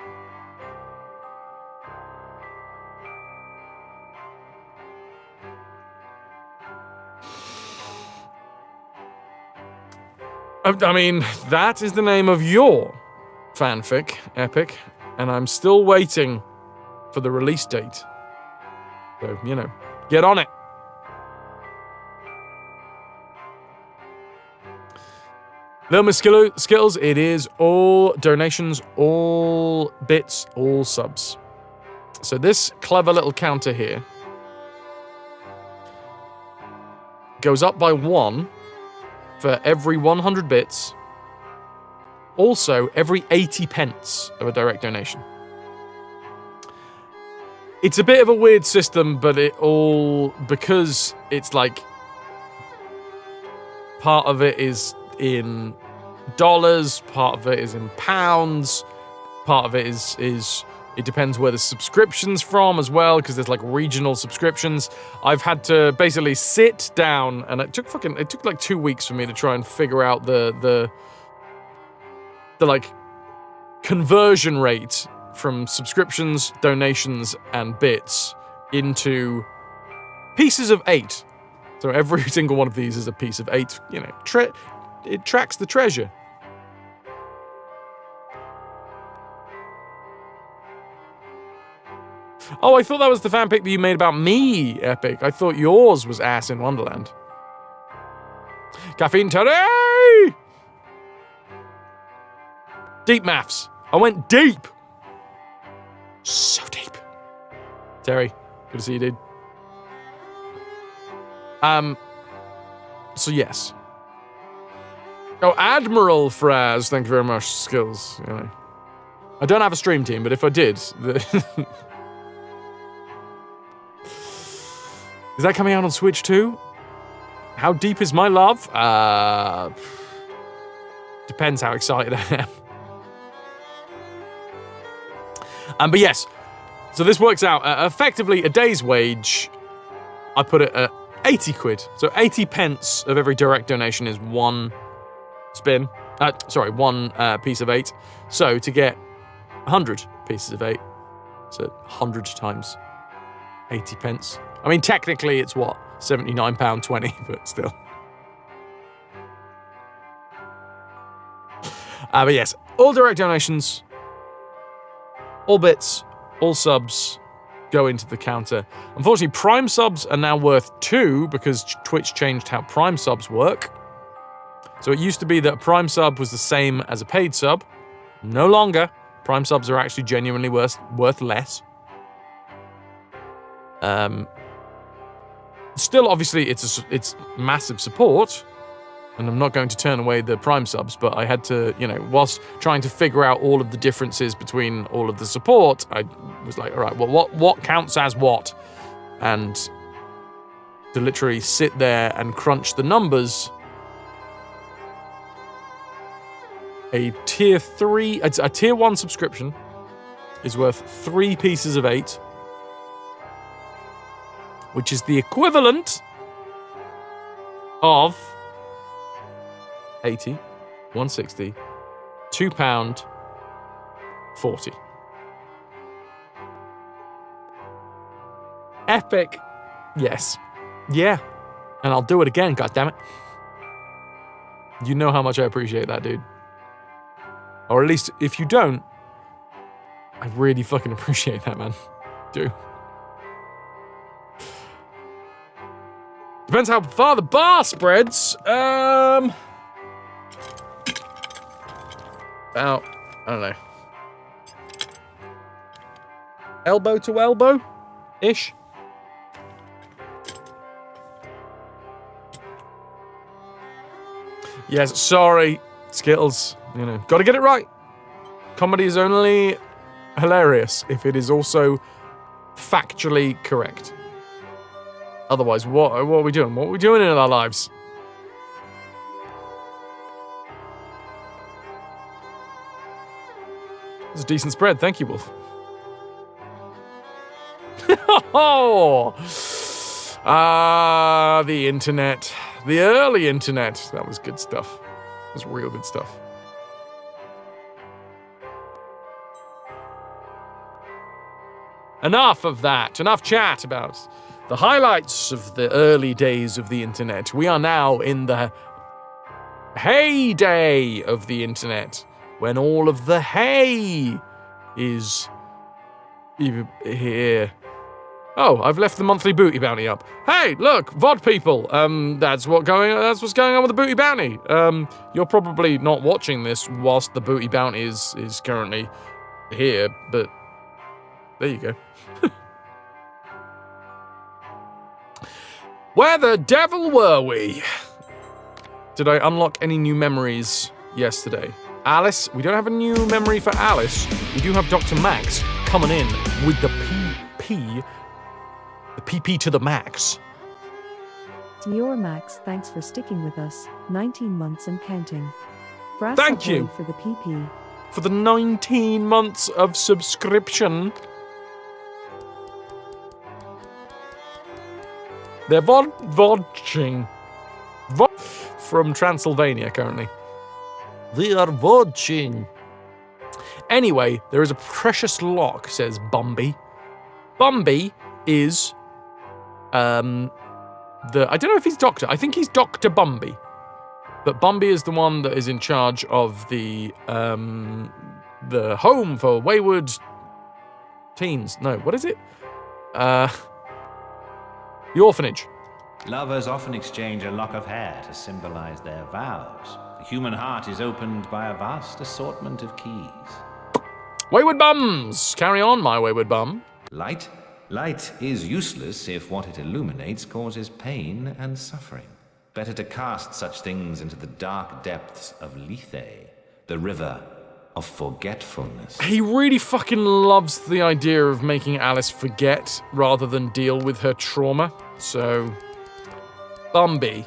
I mean, that is the name of your fanfic, Epic, and I'm still waiting for the release date. So, you know, get on it. Little Miss Skittles, it is all donations, all bits, all subs. So this clever little counter here goes up by 1 for every 100 bits. Also, every 80 pence of a direct donation. It's a bit of a weird system, but because it's like part of it is in dollars, part of it is in pounds, part of it is it depends where the subscription's from as well, because there's like regional subscriptions. I've had to basically sit down, and it took like 2 weeks for me to try and figure out the like conversion rate from subscriptions, donations, and bits into pieces of 8. So every single one of these is a piece of 8. You know, it tracks the treasure. Oh, I thought that was the fanfic that you made about me, Epic. I thought yours was Ass in Wonderland. Caffeine today! Deep maths. I went deep. So deep. Terry, good to see you, dude. So yes. Oh, Admiral Fraz, thank you very much, Skills. You know. I don't have a stream team, but if I did... Is that coming out on Switch too? How deep is my love? Depends how excited I am. But yes, so this works out effectively a day's wage. I put it at 80 quid. So 80 pence of every direct donation is one spin. One piece of 8. So to get 100 pieces of 8, so 100 times 80 pence. I mean, technically it's what? £79.20, but still. But yes, all direct donations, all bits, all subs go into the counter. Unfortunately, Prime subs are now worth 2 because Twitch changed how Prime subs work. So it used to be that a Prime sub was the same as a paid sub. No longer. Prime subs are actually genuinely worth less. Still, obviously, it's massive support, and I'm not going to turn away the Prime subs, but I had to, you know, whilst trying to figure out all of the differences between all of the support, I was like, all right, well, what counts as what? And to literally sit there and crunch the numbers, a tier 1 subscription is worth 3 pieces of 8, which is the equivalent of 80, 160, £2.40. Epic. Yes. Yeah. And I'll do it again, goddammit. You know how much I appreciate that, dude. Or at least, if you don't, I really fucking appreciate that, man. Do. Depends how far the bar spreads. About, I don't know. Elbow to elbow-ish. Yes, sorry, Skittles. You know, gotta get it right. Comedy is only hilarious if it is also factually correct. Otherwise, what are we doing? What are we doing in our lives? It's a decent spread. Thank you, Wolf. The internet. The early internet. That was good stuff. It was real good stuff. Enough of that. Enough chat about the highlights of the early days of the internet. We are now in the heyday of the internet, when all of the hay is here. Oh, I've left the monthly booty bounty up. Hey, look, VOD people. That's what's going on with the booty bounty. You're probably not watching this whilst the booty bounty is currently here, but there you go. Where the devil were we? Did I unlock any new memories yesterday? Alice, we don't have a new memory for Alice. We do have Dr. Max coming in with the PP to the max. Dear Max, thanks for sticking with us. 19 months and counting. Brass Thank ahoy you for the PP. for the 19 months of subscription. They're watching from Transylvania currently. They are watching. Anyway, there is a precious lock, says Bumby. Bumby is I don't know if he's Doctor. I think he's Dr. Bumby. But Bumby is the one that is in charge of the home for wayward teens. No, what is it? The orphanage. Lovers often exchange a lock of hair to symbolize their vows. The human heart is opened by a vast assortment of keys. Wayward bums! Carry on, my wayward bum. Light? Light is useless if what it illuminates causes pain and suffering. Better to cast such things into the dark depths of Lethe, the river of forgetfulness. He really fucking loves the idea of making Alice forget rather than deal with her trauma. So, Bumby.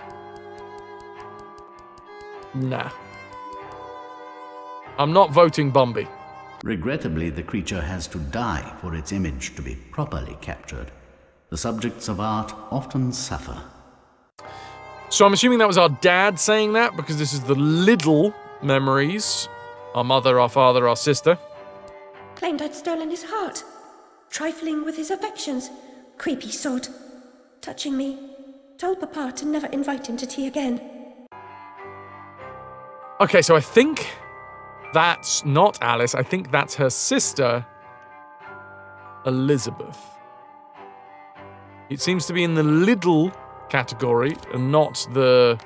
Nah. I'm not voting Bumby. Regrettably, the creature has to die for its image to be properly captured. The subjects of art often suffer. So I'm assuming that was our dad saying that, because this is the little memories. Our mother, our father, our sister. Claimed I'd stolen his heart. Trifling with his affections. Creepy sod. Touching me. Told Papa to never invite him to tea again. Okay, so I think that's not Alice. I think that's her sister, Elizabeth. It seems to be in the little category and not the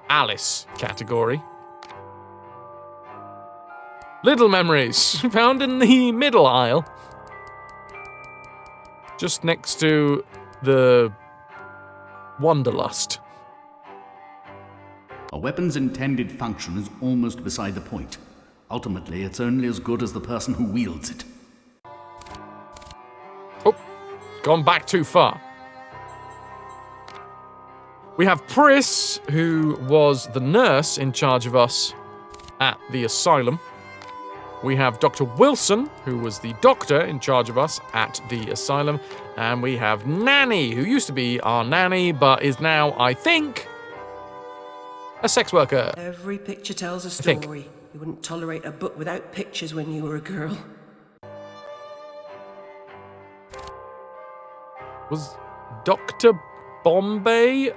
Alice category. Little memories found in the middle aisle. Just next to the Wanderlust. A weapon's intended function is almost beside the point. Ultimately, it's only as good as the person who wields it. Oh, gone back too far. We have Pris, who was the nurse in charge of us at the asylum. We have Dr. Wilson, who was the doctor in charge of us at the asylum. And we have Nanny, who used to be our nanny, but is now, I think, a sex worker. Every picture tells a story. You wouldn't tolerate a book without pictures when you were a girl. Was Dr. Bombay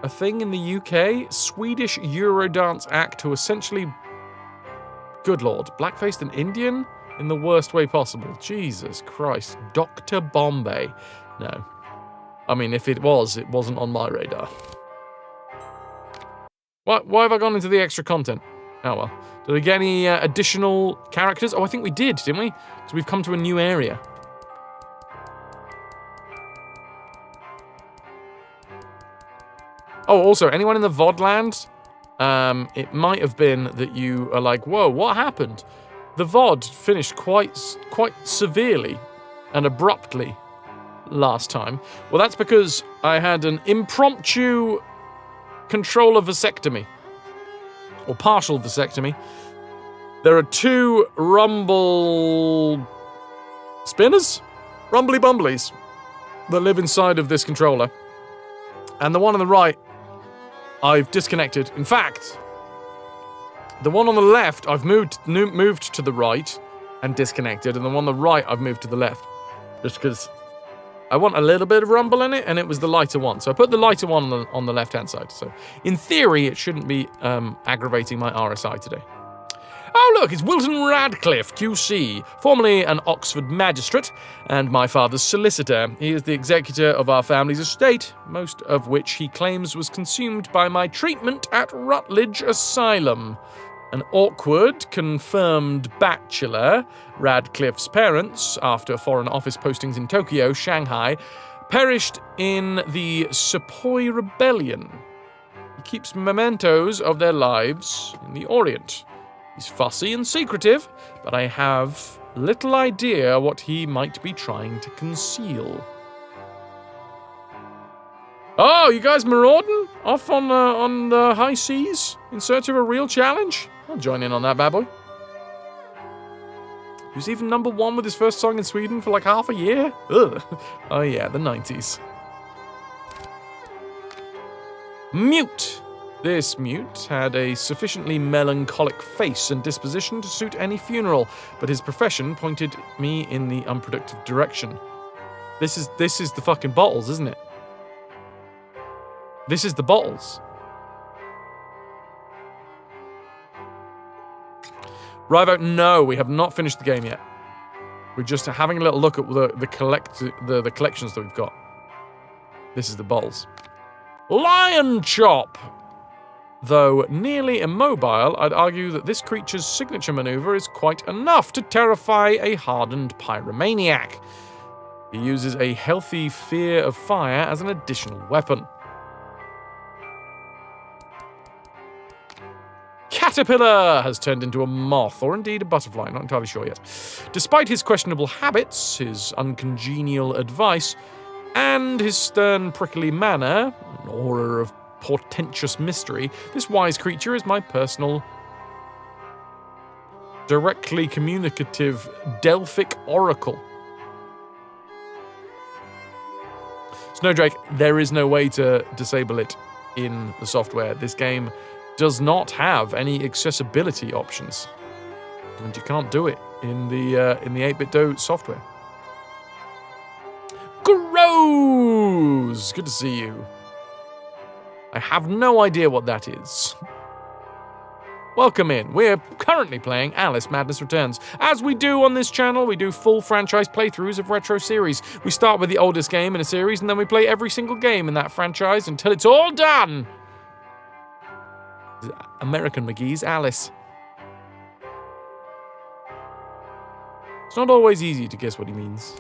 a thing in the UK? Swedish Eurodance act who essentially, good lord, blackfaced an Indian in the worst way possible. Jesus Christ. Dr. Bombay. No. I mean, if it wasn't on my radar. Why have I gone into the extra content? Oh well. Did we get any additional characters? Oh, I think we did, didn't we? So we've come to a new area. Oh, also, anyone in the VOD land? It might have been that you are like, whoa, what happened? The VOD finished quite severely and abruptly last time. Well, that's because I had an impromptu controller vasectomy. Or partial vasectomy. There are two rumble spinners? Rumbly bumblies that live inside of this controller. And the one on the right, I've disconnected. In fact, the one on the left, I've moved to the right and disconnected, and the one on the right, I've moved to the left. just because I want a little bit of rumble in it, and it was the lighter one. So I put the lighter one on the left-hand side. So in theory, it shouldn't be aggravating my RSI today. Oh, look, it's Wilton Radcliffe, QC, formerly an Oxford magistrate and my father's solicitor. He is the executor of our family's estate, most of which he claims was consumed by my treatment at Rutledge Asylum. An awkward, confirmed bachelor, Radcliffe's parents, after foreign office postings in Tokyo, Shanghai, perished in the Sepoy Rebellion. He keeps mementos of their lives in the Orient. He's fussy and secretive, but I have little idea what he might be trying to conceal. Oh, you guys marauding? Off on the high seas in search of a real challenge? I'll join in on that bad boy. He was even #1 with his first song in Sweden for like half a year. Ugh. Oh yeah, the 90s. Mute. This mute had a sufficiently melancholic face and disposition to suit any funeral, but his profession pointed me in the unproductive direction. This is the fucking bottles, isn't it? This is the bottles. Rivo, no, we have not finished the game yet. We're just having a little look at the collections that we've got. This is the bottles. Lion Chop! Though nearly immobile, I'd argue that this creature's signature maneuver is quite enough to terrify a hardened pyromaniac. He uses a healthy fear of fire as an additional weapon. Caterpillar has turned into a moth, or indeed a butterfly, not entirely sure yet. Despite his questionable habits, his uncongenial advice, and his stern, prickly manner, an aura of portentous mystery, this wise creature is my personal, directly communicative Delphic oracle. Snowdrake, there is no way to disable it in the software. This game does not have any accessibility options, and you can't do it in the 8BitDo software. Gross! Good to see you. I have no idea what that is. Welcome in. We're currently playing Alice Madness Returns. As we do on this channel, we do full franchise playthroughs of retro series. We start with the oldest game in a series, and then we play every single game in that franchise until it's all done. American McGee's Alice. It's not always easy to guess what he means.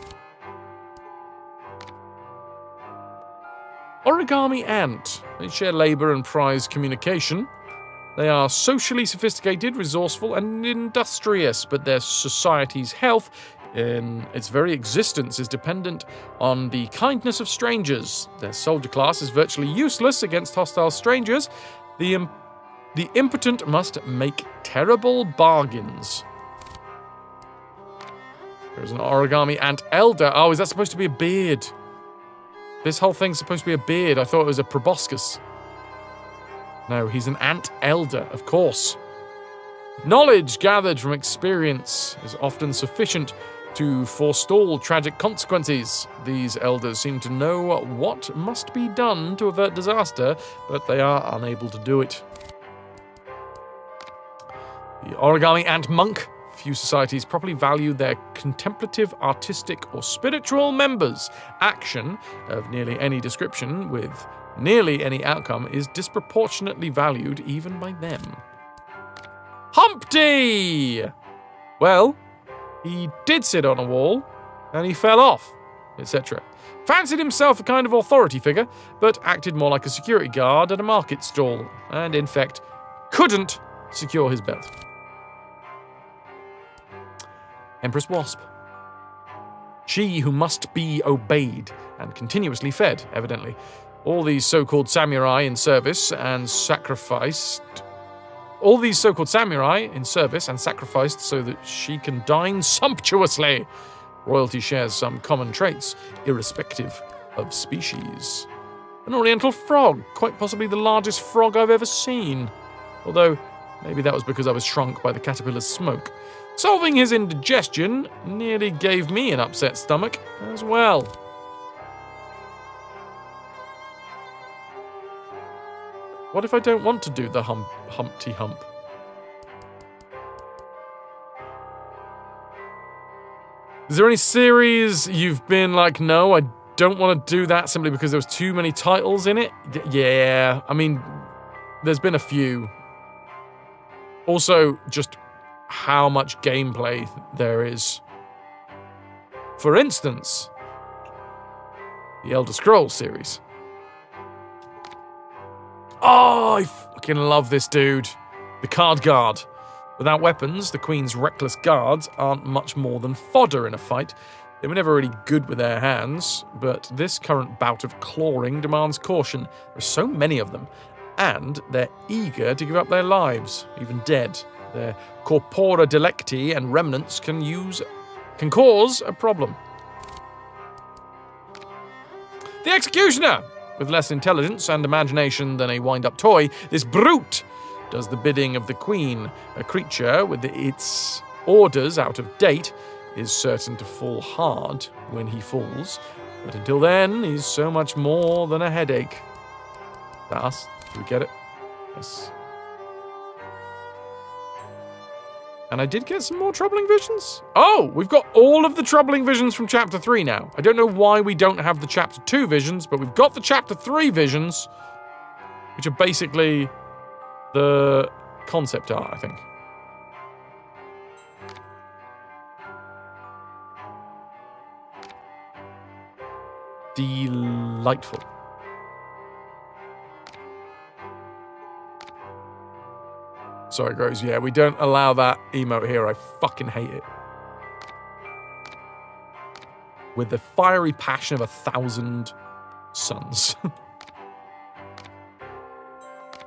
Origami Ant. They share labor and prize communication. They are socially sophisticated, resourceful, and industrious, but their society's health in its very existence is dependent on the kindness of strangers. Their soldier class is virtually useless against hostile strangers. The impotent must make terrible bargains. There's an Origami Ant Elder. Oh, is that supposed to be a beard? This whole thing's supposed to be a beard. I thought it was a proboscis. No, he's an ant elder, of course. Knowledge gathered from experience is often sufficient to forestall tragic consequences. These elders seem to know what must be done to avert disaster, but they are unable to do it. The Origami Ant Monk. Few societies properly value their contemplative, artistic, or spiritual members. Action of nearly any description with nearly any outcome is disproportionately valued even by them. Humpty! Well, he did sit on a wall, and he fell off, etc. Fancied himself a kind of authority figure, but acted more like a security guard at a market stall, and in fact, couldn't secure his belt. Empress Wasp. She who must be obeyed and continuously fed, evidently. All these so-called samurai in service and sacrificed so that she can dine sumptuously. Royalty shares some common traits, irrespective of species. An oriental frog, quite possibly the largest frog I've ever seen. Although, Maybe that was because I was shrunk by the caterpillar's smoke. Solving his indigestion nearly gave me an upset stomach as well. What if I don't want to do the Humpty Hump? Is there any series you've been like, no, I don't want to do that simply because there was too many titles in it? Yeah, I mean, there's been a few. Also, just how much gameplay there is. For instance, the Elder Scrolls series. Oh, I fucking love this dude. The Card Guard. Without weapons, the Queen's reckless guards aren't much more than fodder in a fight. They were never really good with their hands, but this current bout of clawing demands caution. There's so many of them, and they're eager to give up their lives, even dead. Their corpora delicti and remnants can cause a problem. The Executioner! With less intelligence and imagination than a wind-up toy, this brute does the bidding of the Queen. A creature with its orders out of date is certain to fall hard when he falls, but until then, he's so much more than a headache. Is that us? Do we get it? Yes. And I did get some more troubling visions. Oh, we've got all of the troubling visions from Chapter 3 now. I don't know why we don't have the Chapter 2 visions, but we've got the Chapter 3 visions, which are basically the concept art, I think. Delightful. Sorry, Grows. Yeah, we don't allow that emote here. I fucking hate it. With the fiery passion of 1,000 suns.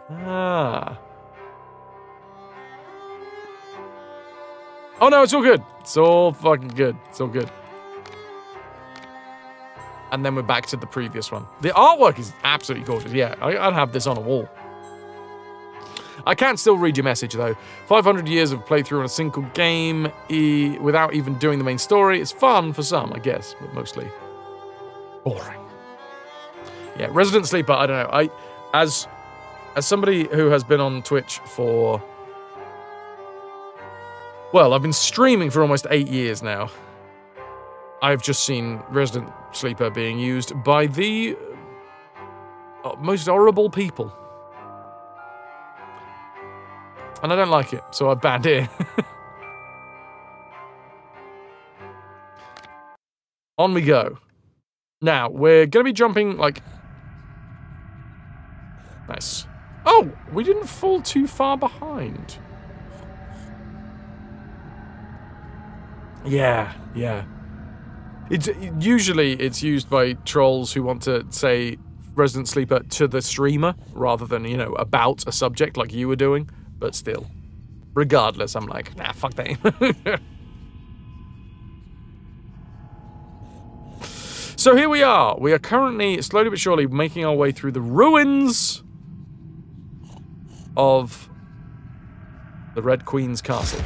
Ah. Oh no, it's all good. It's all fucking good. It's all good. And then we're back to the previous one. The artwork is absolutely gorgeous. Yeah, I'd have this on a wall. I can still read your message, though. 500 years of playthrough on a single game without even doing the main story. It's fun for some, I guess, but mostly boring. Yeah, Resident Sleeper, I don't know. As somebody who has been on Twitch for... Well, I've been streaming for almost 8 years now. I've just seen Resident Sleeper being used by the most horrible people. And I don't like it, so I've banned it. On we go. Now, we're going to be jumping, like... Nice. Oh, we didn't fall too far behind. Yeah. Usually it's used by trolls who want to say Resident Sleeper to the streamer, rather than, you know, about a subject like you were doing. But still, regardless, I'm like, nah, fuck that. So here we are. We are currently, slowly but surely, making our way through the ruins of the Red Queen's castle.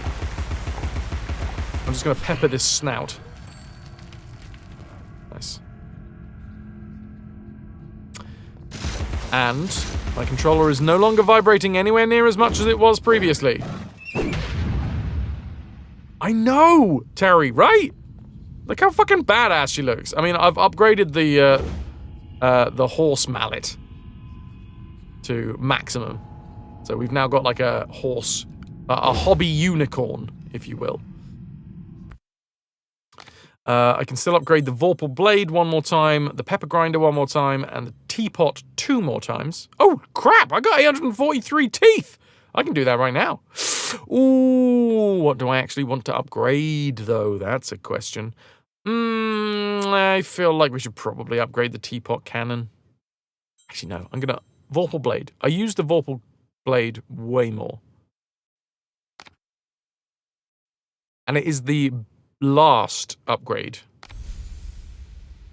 I'm just going to pepper this snout. Nice. And my controller is no longer vibrating anywhere near as much as it was previously. I know, Terry, right? Look how fucking badass she looks. I mean, I've upgraded the horse mallet to maximum. So we've now got like a horse, a hobby unicorn, if you will. I can still upgrade the Vorpal Blade one more time, the Pepper Grinder one more time, and the Teapot 2 more times. Oh, crap! I got 843 teeth! I can do that right now. Ooh, what do I actually want to upgrade, though? That's a question. I feel like we should probably upgrade the Teapot Cannon. Actually, no. I'm gonna... Vorpal Blade. I use the Vorpal Blade way more. And it is the last upgrade.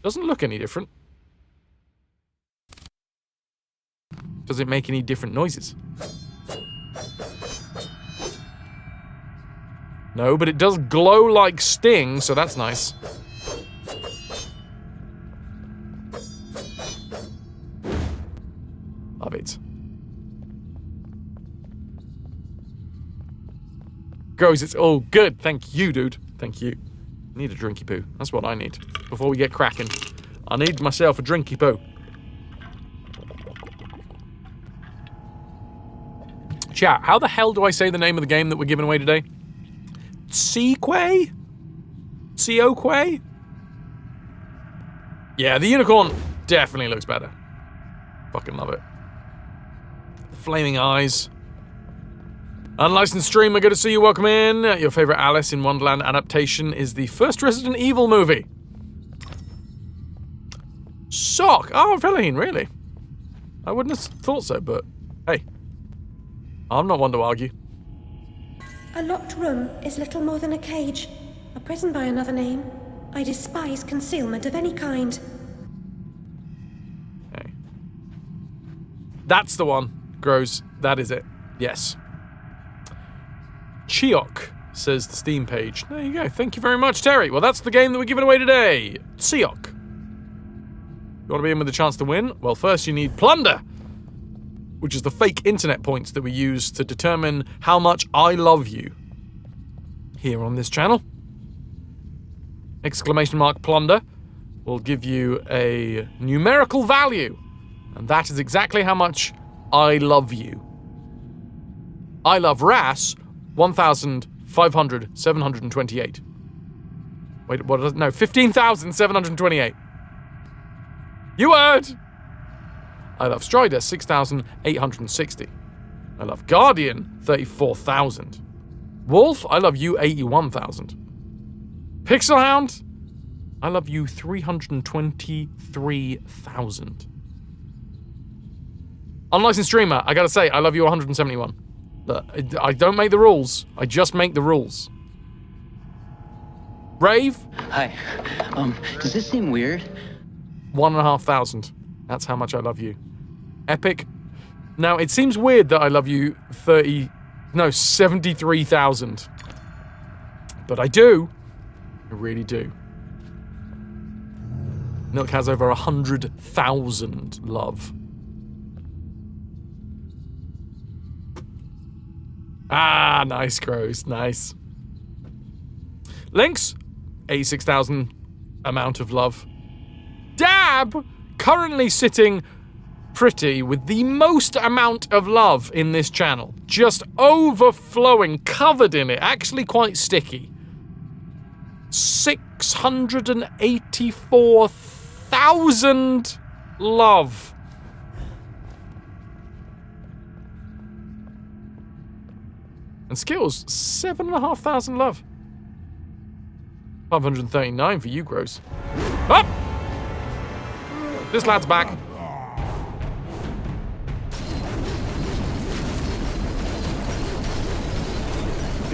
Doesn't look any different. Does it make any different noises? No, but it does glow like Sting, so that's nice. Love it. Grows, it's all good. Thank you, dude. Thank you. Need a drinky poo. That's what I need. Before we get cracking. I need myself a drinky poo. Chat, how the hell do I say the name of the game that we're giving away today? Sequay? Seoquay? Yeah, the unicorn definitely looks better. Fucking love it. The flaming eyes. Unlicensed streamer, good to see you. Welcome in. Your favorite Alice in Wonderland adaptation is the first Resident Evil movie. Sock. Oh, Fellahin, really? I wouldn't have thought so, but hey. I'm not one to argue. A locked room is little more than a cage. A prison by another name. I despise concealment of any kind. Okay. That's the one, Grows. That is it. Yes. Chiok, says the Steam page. There you go. Thank you very much, Terry. Well, that's the game that we're giving away today. Chiok. You want to be in with a chance to win? Well, first you need Plunder, which is the fake internet points that we use to determine how much I love you here on this channel. Exclamation mark Plunder will give you a numerical value, and that is exactly how much I love you. I love Ras 1,728. Wait, what is it? No, 15,728. You heard! I love Strider 6,860. I love Guardian 34,000. Wolf, I love you 81,000. Pixelhound, I love you 323,000. Unlicensed streamer, I gotta say, I love you 171. Look, I don't make the rules, I just make the rules. Brave? Hi. Does this seem weird? 1,500. That's how much I love you. Epic. Now, it seems weird that I love you 73,000. But I do. I really do. Milk has over 100,000 love. Ah, nice, Gross. Nice. Lynx, 86,000 amount of love. Dab, currently sitting pretty with the most amount of love in this channel. Just overflowing, covered in it, actually quite sticky. 684,000 love. And skills, 7,500 love. 539 for you, Gross. Up! This lad's back.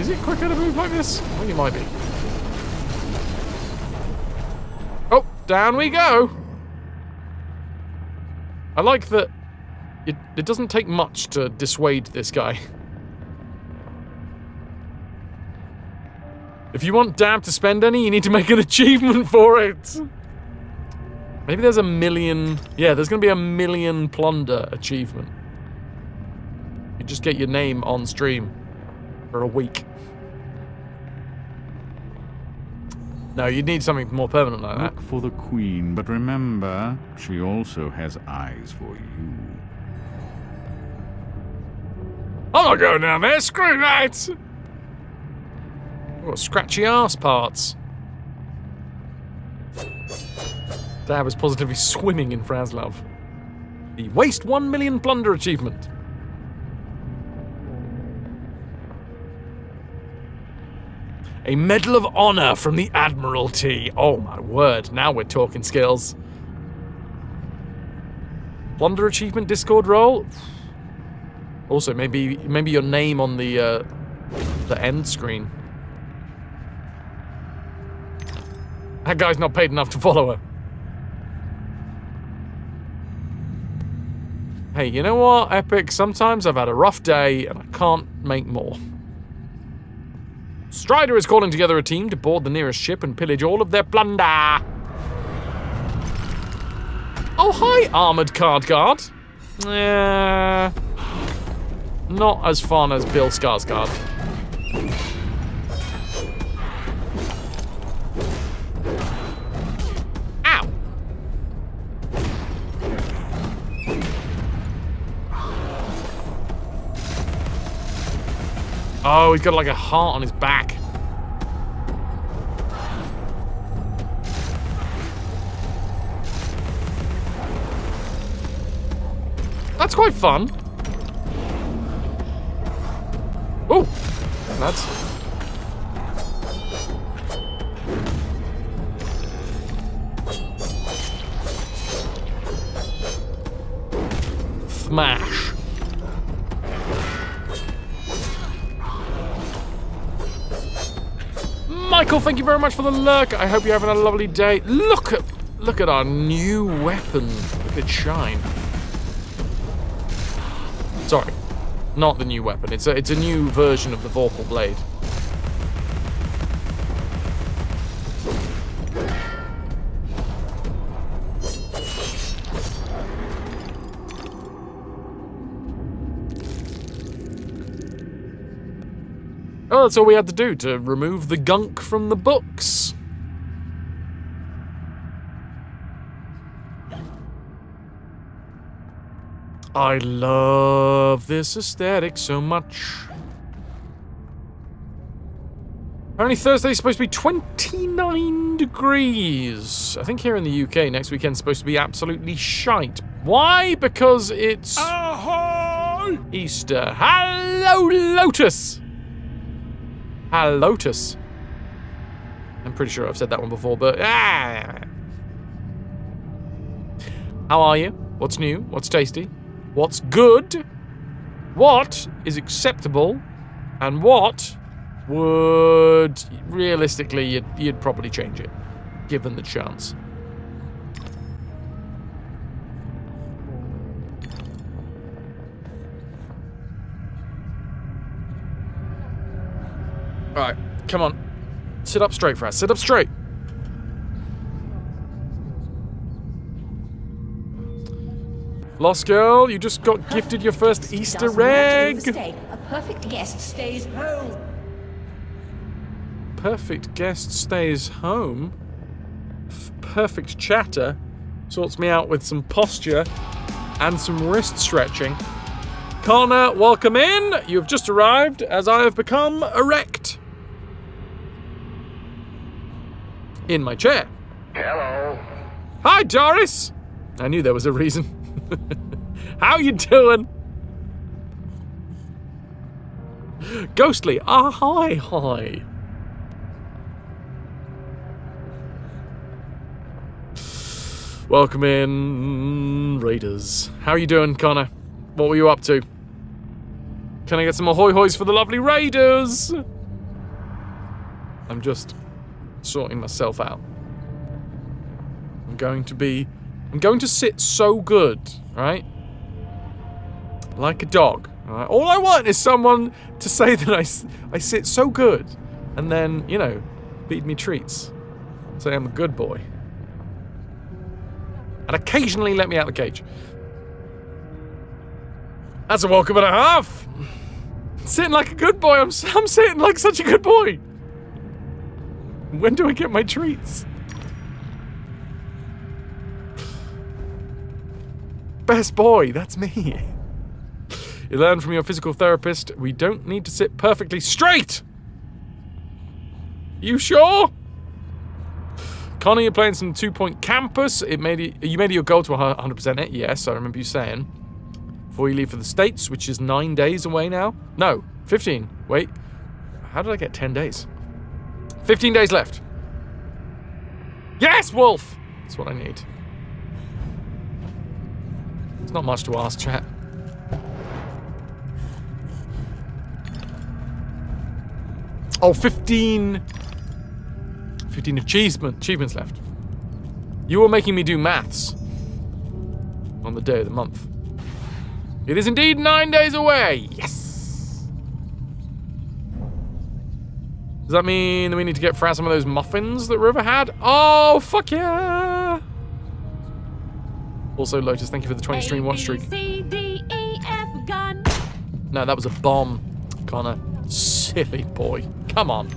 Is it quicker to move like this? I think it might be. Oh, down we go. I like that it doesn't take much to dissuade this guy. If you want Dab to spend any, you need to make an achievement for it. Maybe there's 1 million... Yeah, there's going to be 1 million plunder achievement. You just get your name on stream for a week. No, you'd need something more permanent like that. Look for the queen, but remember, she also has eyes for you. I'm not going down there, screw that! I've got scratchy ass parts. Dab is positively swimming in Fraslov. The Waste 1 million plunder achievement. A Medal of Honor from the Admiralty. Oh my word, now we're talking skills. Plunder achievement Discord role. Also, maybe your name on the end screen. That guy's not paid enough to follow her. Hey, you know what, Epic? Sometimes I've had a rough day and I can't make more. Strider is calling together a team to board the nearest ship and pillage all of their plunder. Oh, hi, Armoured Card Guard. Not as fun as Bill Skarsgård. Ow! Oh, he's got like a heart on his back. That's quite fun. Oh, that's... Smash. Michael, thank you very much for the lurk. I hope you're having a lovely day. Look at our new weapon. Look at it shine. Sorry, not the new weapon. It's a new version of the Vorpal blade. Oh, that's all we had to do to remove the gunk from the books. I love this aesthetic so much. Apparently Thursday's supposed to be 29 degrees. I think here in the UK next weekend's supposed to be absolutely shite. Why? Because it's... Easter. Hello, Lotus! Hello, Lotus. I'm pretty sure I've said that one before, but... How are you? What's new? What's tasty? What's good? What is acceptable? And what would, realistically, you'd probably change it, given the chance. Alright, come on. Sit up straight, Fraz. Sit up straight. Lost girl, you just got gifted your first Easter egg. A perfect guest stays home. Perfect guest stays home. Perfect chatter sorts me out with some posture and some wrist stretching. Connor, welcome in. You have just arrived as I have become erect. In my chair. Hello. Hi, Doris. I knew there was a reason. How you doing? Ghostly. Ah, hi. Welcome in, Raiders. How are you doing, Connor? What were you up to? Can I get some ahoy hoys for the lovely Raiders? I'm just sorting myself out. I'm going to sit so good, right? Like a dog. Right? All I want is someone to say that I sit so good, and then, you know, feed me treats. Say I'm a good boy. And occasionally let me out the cage. That's a welcome and a half. Sitting like a good boy. I'm sitting like such a good boy. When do I get my treats? Best boy, that's me. You learn from your physical therapist, we don't need to sit perfectly straight. You sure? Connor, you're playing some 2 Point Campus. You made it your goal to 100% it. Yes, I remember you saying. Before you leave for the States, which is 9 days away now. No, 15. Wait, how did I get 10 days? 15 days left. Yes, Wolf! That's what I need. It's not much to ask, chat. Oh, 15 achievements left. You were making me do maths on the day of the month. It is indeed 9 days away. Yes. Does that mean that we need to get Fraz some of those muffins that River had? Oh, fuck yeah! Also, Lotus, thank you for the 20 stream watch streak. gun. No, that was a bomb, Connor. Silly boy. Come on.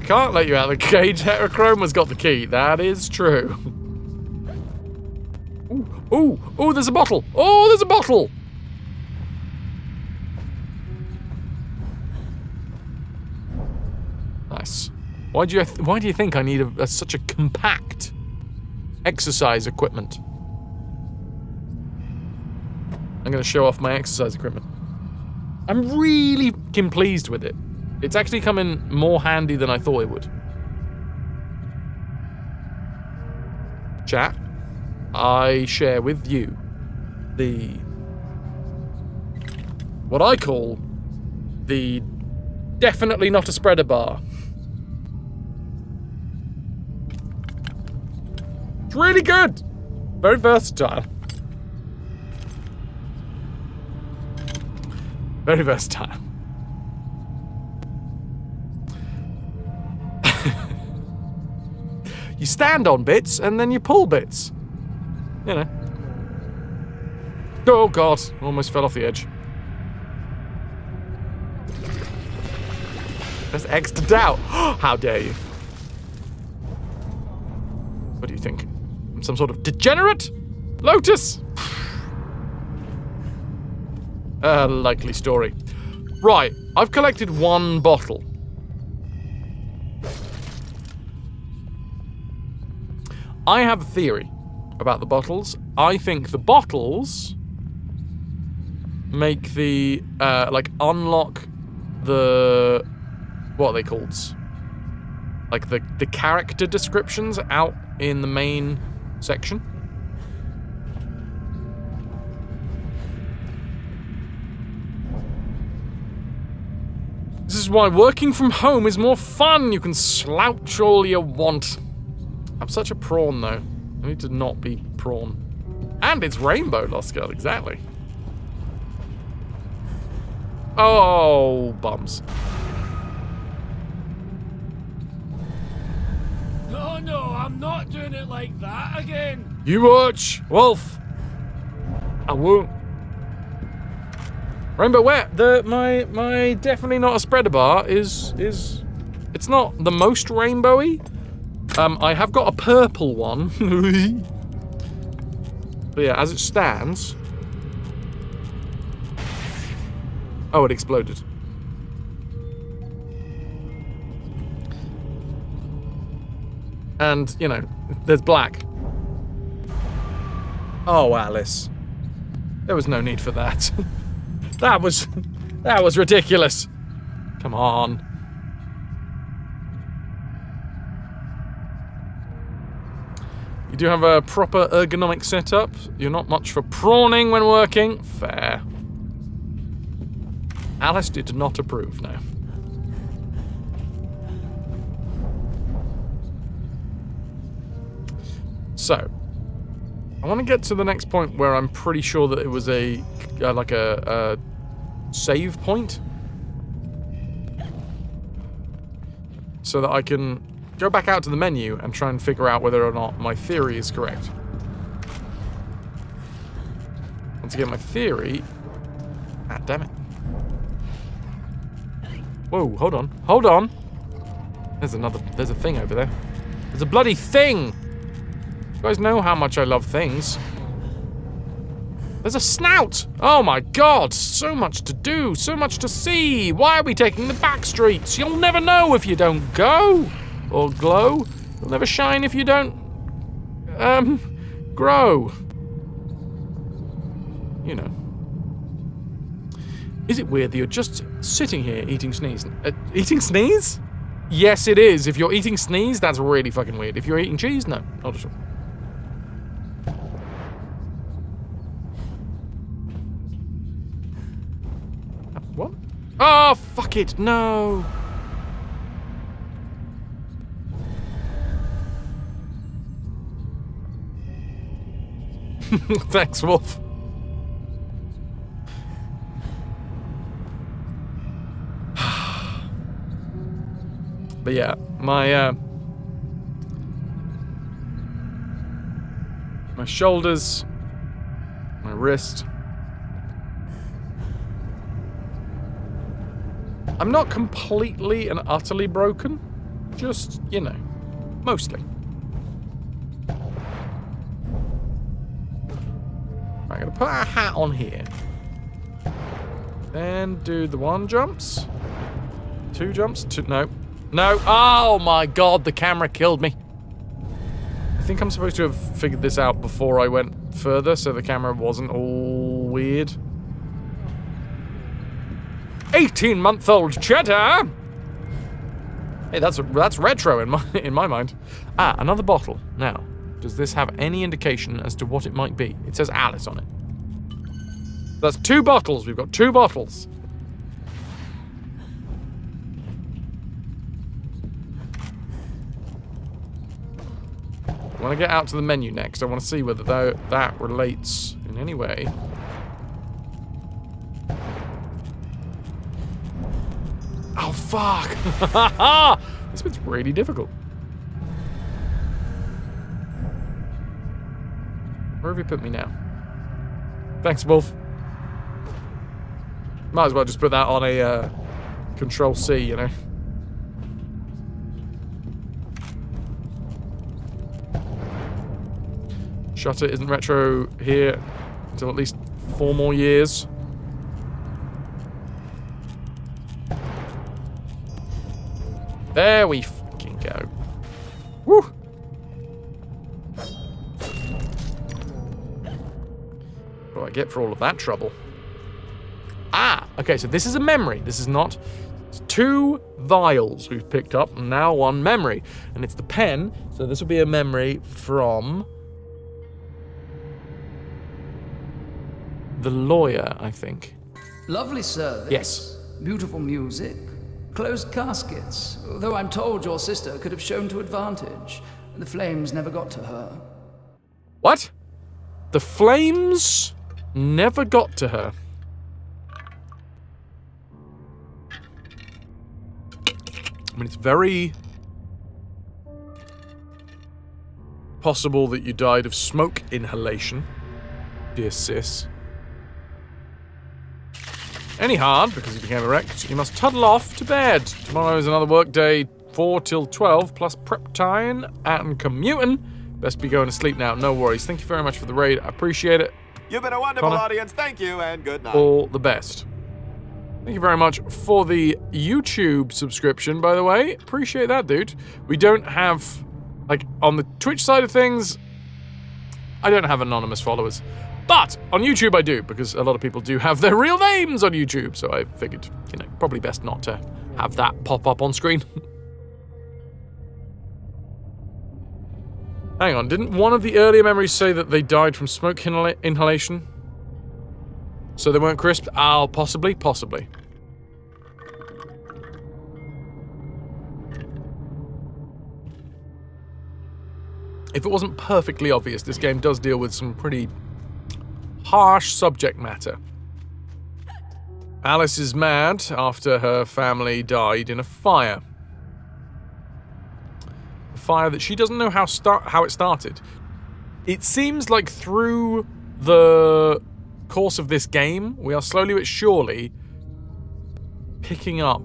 Can't let you out of the cage. Heterochroma's got the key. That is true. Ooh, ooh, there's a bottle. Oh, there's a bottle. Nice. Why do you think I need such a compact exercise equipment? I'm going to show off my exercise equipment. I'm really fucking pleased with it. It's actually come in more handy than I thought it would. Chat, I share with you what I call the definitely not a spreader bar. It's really good. Very versatile. Very versatile. You stand on bits and then you pull bits. You know. Oh god, almost fell off the edge. There's X to doubt. How dare you? What do you think? I'm some sort of degenerate? Lotus? Likely story. Right, I've collected one bottle. I have a theory about the bottles. I think the bottles make the, unlock the, what are they called? Like the character descriptions out in the main section. This is why working from home is more fun. You can slouch all you want. I'm such a prawn, though. I need to not be prawn. And it's rainbow, Lost Girl, exactly. Oh, bums. No, I'm not doing it like that again. You watch, Wolf. I won't. Rainbow, where? My definitely not a spreader bar is it's not the most rainbowy. I have got a purple one. But yeah, as it stands... Oh, it exploded. And, you know, there's black. Oh, Alice. There was no need for that. That was ridiculous. Come on. You do have a proper ergonomic setup. You're not much for prawning when working. Fair. Alice did not approve, no. So, I want to get to the next point where I'm pretty sure that it was a save point. So that I can go back out to the menu and try and figure out whether or not my theory is correct. Once again, my theory... Ah, damn it. Whoa, hold on. Hold on! There's a thing over there. There's a bloody thing! You guys know how much I love things. There's a snout! Oh my god! So much to do, so much to see! Why are we taking the back streets? You'll never know if you don't go! Or glow. You'll never shine if you don't... grow. You know. Is it weird that you're just sitting here eating sneeze? Eating sneeze? Yes, it is. If you're eating sneeze, that's really fucking weird. If you're eating cheese, no. Not at all. What? Oh, fuck it. No. Thanks, Wolf. But yeah, my shoulders, my wrist. I'm not completely and utterly broken, just, you know, mostly. I'm gonna put our hat on here. Then do the 1 jumps. 2 jumps, no. No, oh my god, the camera killed me. I think I'm supposed to have figured this out before I went further, so the camera wasn't all weird. 18-month-old cheddar! Hey, that's retro in my mind. Ah, another bottle. Now, does this have any indication as to what it might be? It says Alice on it. That's 2 bottles. We've got 2 bottles. I want to get out to the menu next. I want to see whether that relates in any way. Oh, fuck! This bit's really difficult. Where have you put me now? Thanks, Wolf. Might as well just put that on a Control C, you know. Shutter isn't retro here until at least 4 more years. There we fucking go. Woo! What do I get for all of that trouble? Ah! Okay, so this is a memory. This is not... It's 2 vials we've picked up, and now 1 memory. And it's the pen, so this will be a memory from... the lawyer, I think. Lovely service. Yes. Beautiful music. Closed caskets. Though I'm told your sister could have shown to advantage. The flames never got to her. What? The flames never got to her. I mean, it's very possible that you died of smoke inhalation, dear sis. Any hard, because you became erect, you must toddle off to bed. Tomorrow is another work day, 4 till 12, plus prep time and commuting. Best be going to sleep now, no worries. Thank you very much for the raid, I appreciate it. You've been a wonderful Connor, audience, thank you, and good night. all the best. Thank you very much for the YouTube subscription, by the way. Appreciate that, dude. We don't have, like, on the Twitch side of things, I don't have anonymous followers. But on YouTube I do, because a lot of people do have their real names on YouTube, so I figured, you know, probably best not to have that pop up on screen. Hang on, didn't one of the earlier memories say that they died from smoke inhalation? So they weren't crisp? Oh, possibly. If it wasn't perfectly obvious, this game does deal with some pretty harsh subject matter. Alice is mad after her family died in a fire. A fire that she doesn't know how it started. It seems like through the course of this game, we are slowly but surely picking up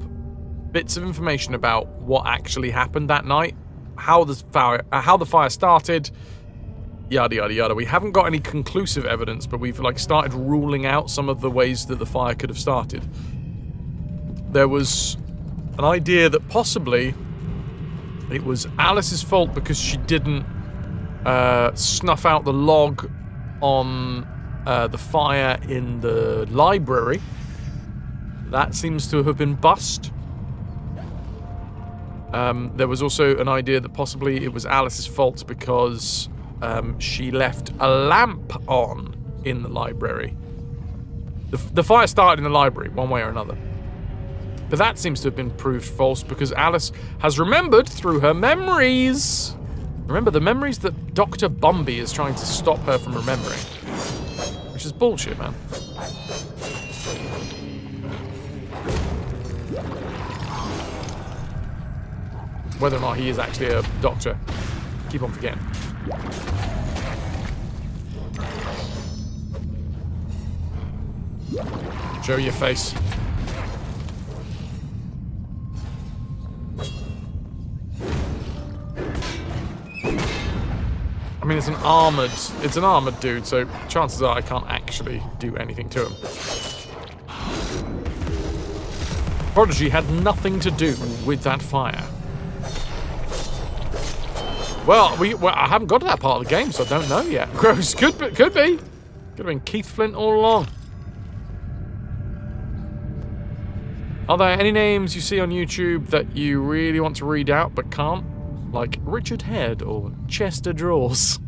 bits of information about what actually happened that night, how the fire started, yada yada yada. We haven't got any conclusive evidence, but we've like started ruling out some of the ways that the fire could have started. There was an idea that possibly it was Alice's fault because she didn't snuff out the log on the fire in the library. That seems to have been bust. There was also an idea that possibly it was Alice's fault because she left a lamp on in the library. The fire started in the library, one way or another. But that seems to have been proved false because Alice has remembered through her memories. Remember the memories that Dr. Bumby is trying to stop her from remembering. is bullshit, man. Whether or not he is actually a doctor. Keep on forgetting. Show your face. I mean, it's an armored dude, so chances are I can't actually do anything to him. Prodigy had nothing to do with that fire. Well, I haven't got to that part of the game, so I don't know yet. Gross, could be. Could have been Keith Flint all along. Are there any names you see on YouTube that you really want to read out but can't? Like Richard Head or Chester Drawers.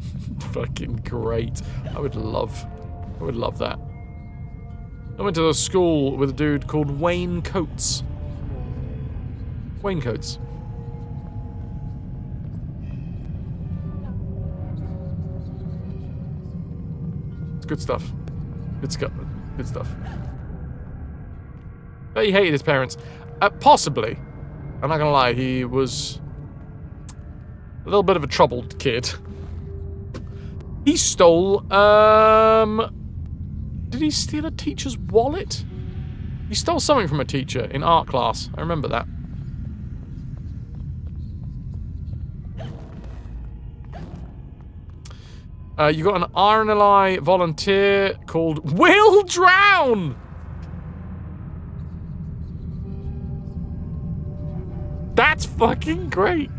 Fucking great. I would love that. I went to a school with a dude called Wayne Coates. Wayne Coates. It's good stuff. Good stuff. But he hated his parents. Possibly. I'm not gonna lie, he was a little bit of a troubled kid. He stole, did he steal a teacher's wallet? He stole something from a teacher in art class. I remember that. You got an RNLI volunteer called Will Drown! That's fucking great.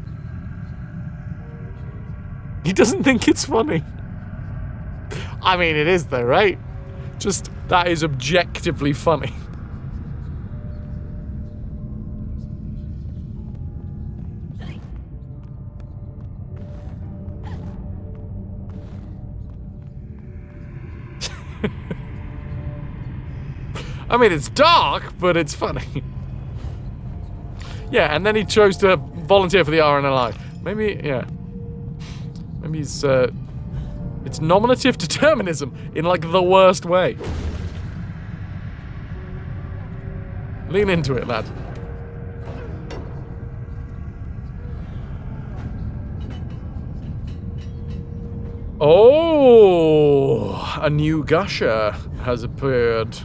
He doesn't think it's funny. I mean, it is though, right? Just, that is objectively funny. I mean, it's dark, but it's funny. Yeah, and then he chose to volunteer for the RNLI. Maybe, yeah. Maybe he's, it's nominative determinism in, like, the worst way. Lean into it, lad. Oh, a new gusher has appeared.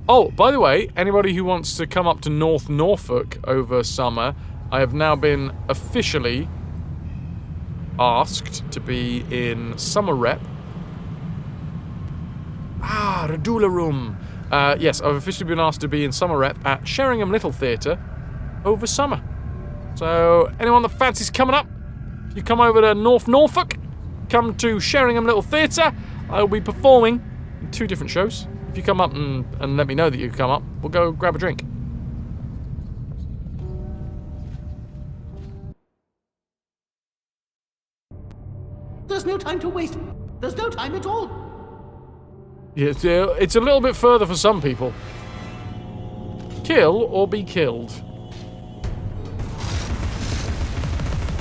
Oh, by the way, anybody who wants to come up to North Norfolk over summer, I have now been officially asked to be in summer rep. Ah, Radula Room. Yes, I've officially been asked to be in summer rep at Sheringham Little Theatre over summer. So, anyone that fancies coming up, if you come over to North Norfolk, come to Sheringham Little Theatre, I will be performing in 2 different shows. If you come up and let me know that you come up, we'll go grab a drink. There's no time to waste. There's no time at all. Yeah, it's a little bit further for some people. Kill or be killed.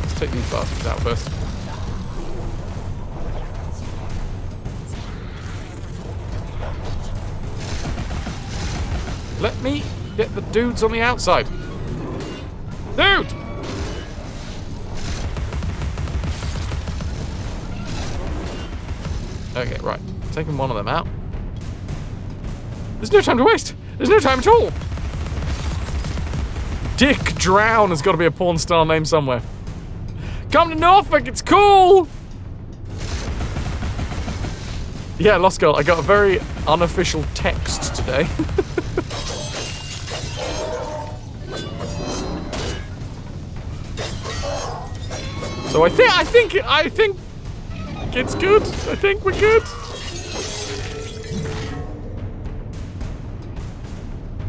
Let's take these bastards out first. Let me get the dudes on the outside. Dude! Okay, right. Taking one of them out. There's no time to waste. There's no time at all. Dick Drown has got to be a porn star name somewhere. Come to Norfolk, it's cool! Yeah, Lost Girl, I got a very unofficial text today. So I think it's good. I think we're good.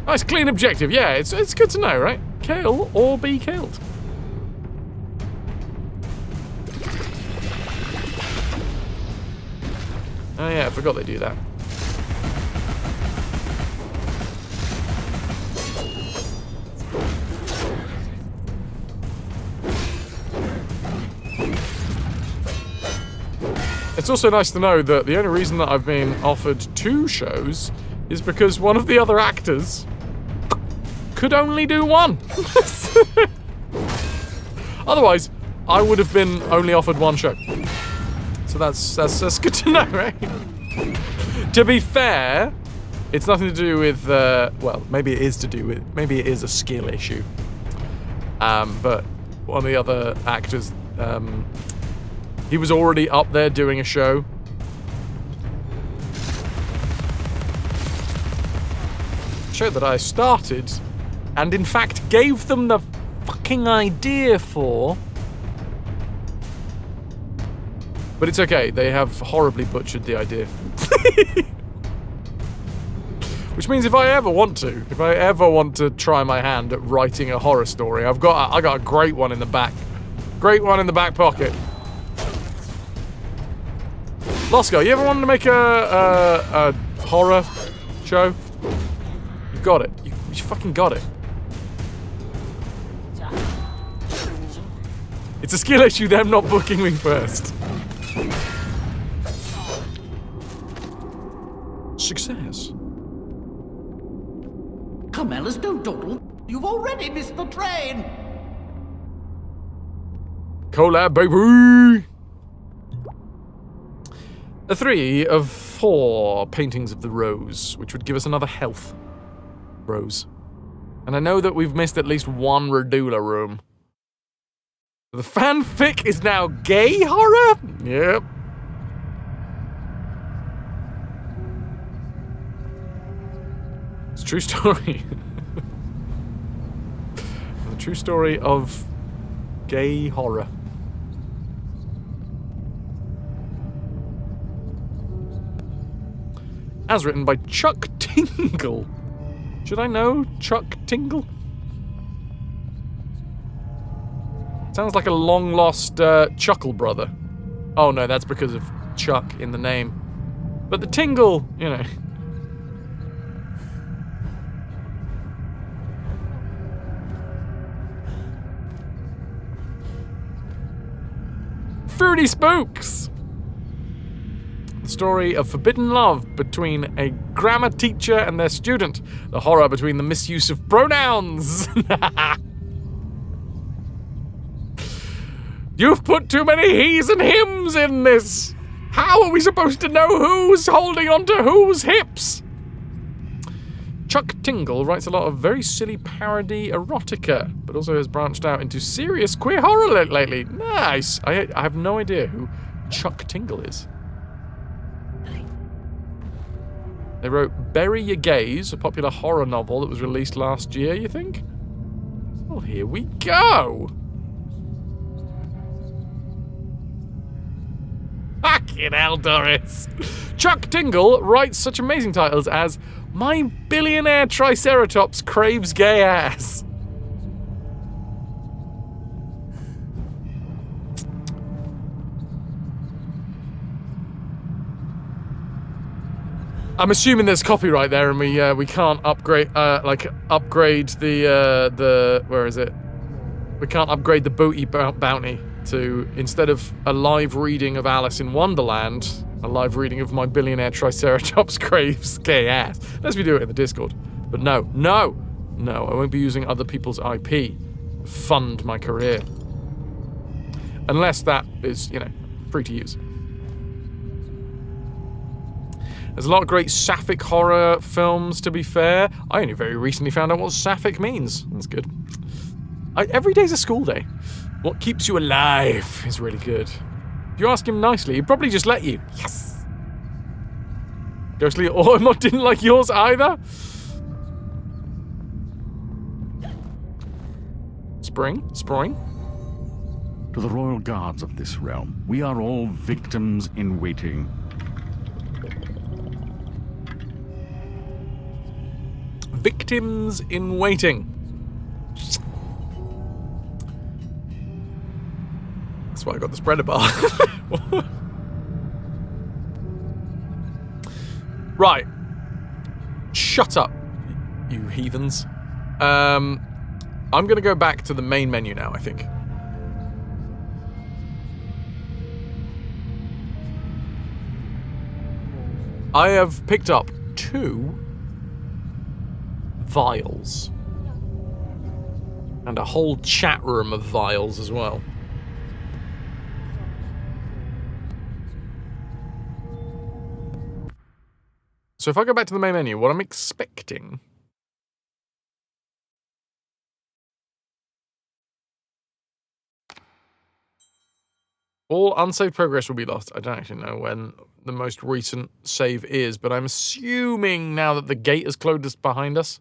Nice clean objective. Yeah, it's good to know, right? Kill or be killed. Oh yeah, I forgot they do that. It's also nice to know that the only reason that I've been offered 2 shows is because one of the other actors could only do 1. Otherwise, I would have been only offered 1 show. So that's good to know, right? To be fair, it's nothing to do with, well, maybe it is a skill issue. But one of the other actors, he was already up there doing a show. Show that I started, and in fact gave them the fucking idea for. But it's okay, they have horribly butchered the idea. Which means if I ever want to try my hand at writing a horror story, I got a great one in the back. Great one in the back pocket. Losco, you ever wanted to make a horror show? You got it. You fucking got it. It's a skill issue, them not booking me first. Success. Come, Alice, don't dawdle. You've already missed the train. Collab, baby! 3 of 4 paintings of the rose, which would give us another health rose. And I know that we've missed at least 1 Radula room. The fanfic is now gay horror? Yep. It's a true story. The true story of gay horror. As written by Chuck Tingle. Should I know Chuck Tingle? Sounds like a long-lost Chuckle brother. Oh no, that's because of Chuck in the name. But the Tingle, you know. Fruity Spooks! The story of forbidden love between a grammar teacher and their student. The horror between the misuse of pronouns. You've put too many he's and hims in this. How are we supposed to know who's holding onto whose hips? Chuck Tingle writes a lot of very silly parody erotica, but also has branched out into serious queer horror lately. Nice. I have no idea who Chuck Tingle is. They wrote Bury Your Gaze, a popular horror novel that was released last year, you think? Well, here we go! Fucking hell, Doris! Chuck Tingle writes such amazing titles as My Billionaire Triceratops Craves Gay Ass. I'm assuming there's copyright there, and we can't upgrade upgrade the where is it? We can't upgrade the booty bounty to, instead of a live reading of Alice in Wonderland, a live reading of My Billionaire Triceratops Craves Gay Ass. Unless we do it in the Discord. But no, I won't be using other people's IP to fund my career. Unless that is, you know, free to use. There's a lot of great sapphic horror films, to be fair. I only very recently found out what sapphic means. That's good. Every day's a school day. What keeps you alive is really good. If you ask him nicely, he'd probably just let you. Yes! Ghostly Ormond didn't like yours either? Spring? To the royal guards of this realm, we are all victims in waiting. Victims in waiting. That's why I got the spreader bar. Right. Shut up, you heathens. I'm gonna go back to the main menu now, I think. I have picked up 2 vials. And a whole chat room of vials as well. So if I go back to the main menu, what I'm expecting... All unsaved progress will be lost. I don't actually know when the most recent save is, but I'm assuming now that the gate has closed behind us,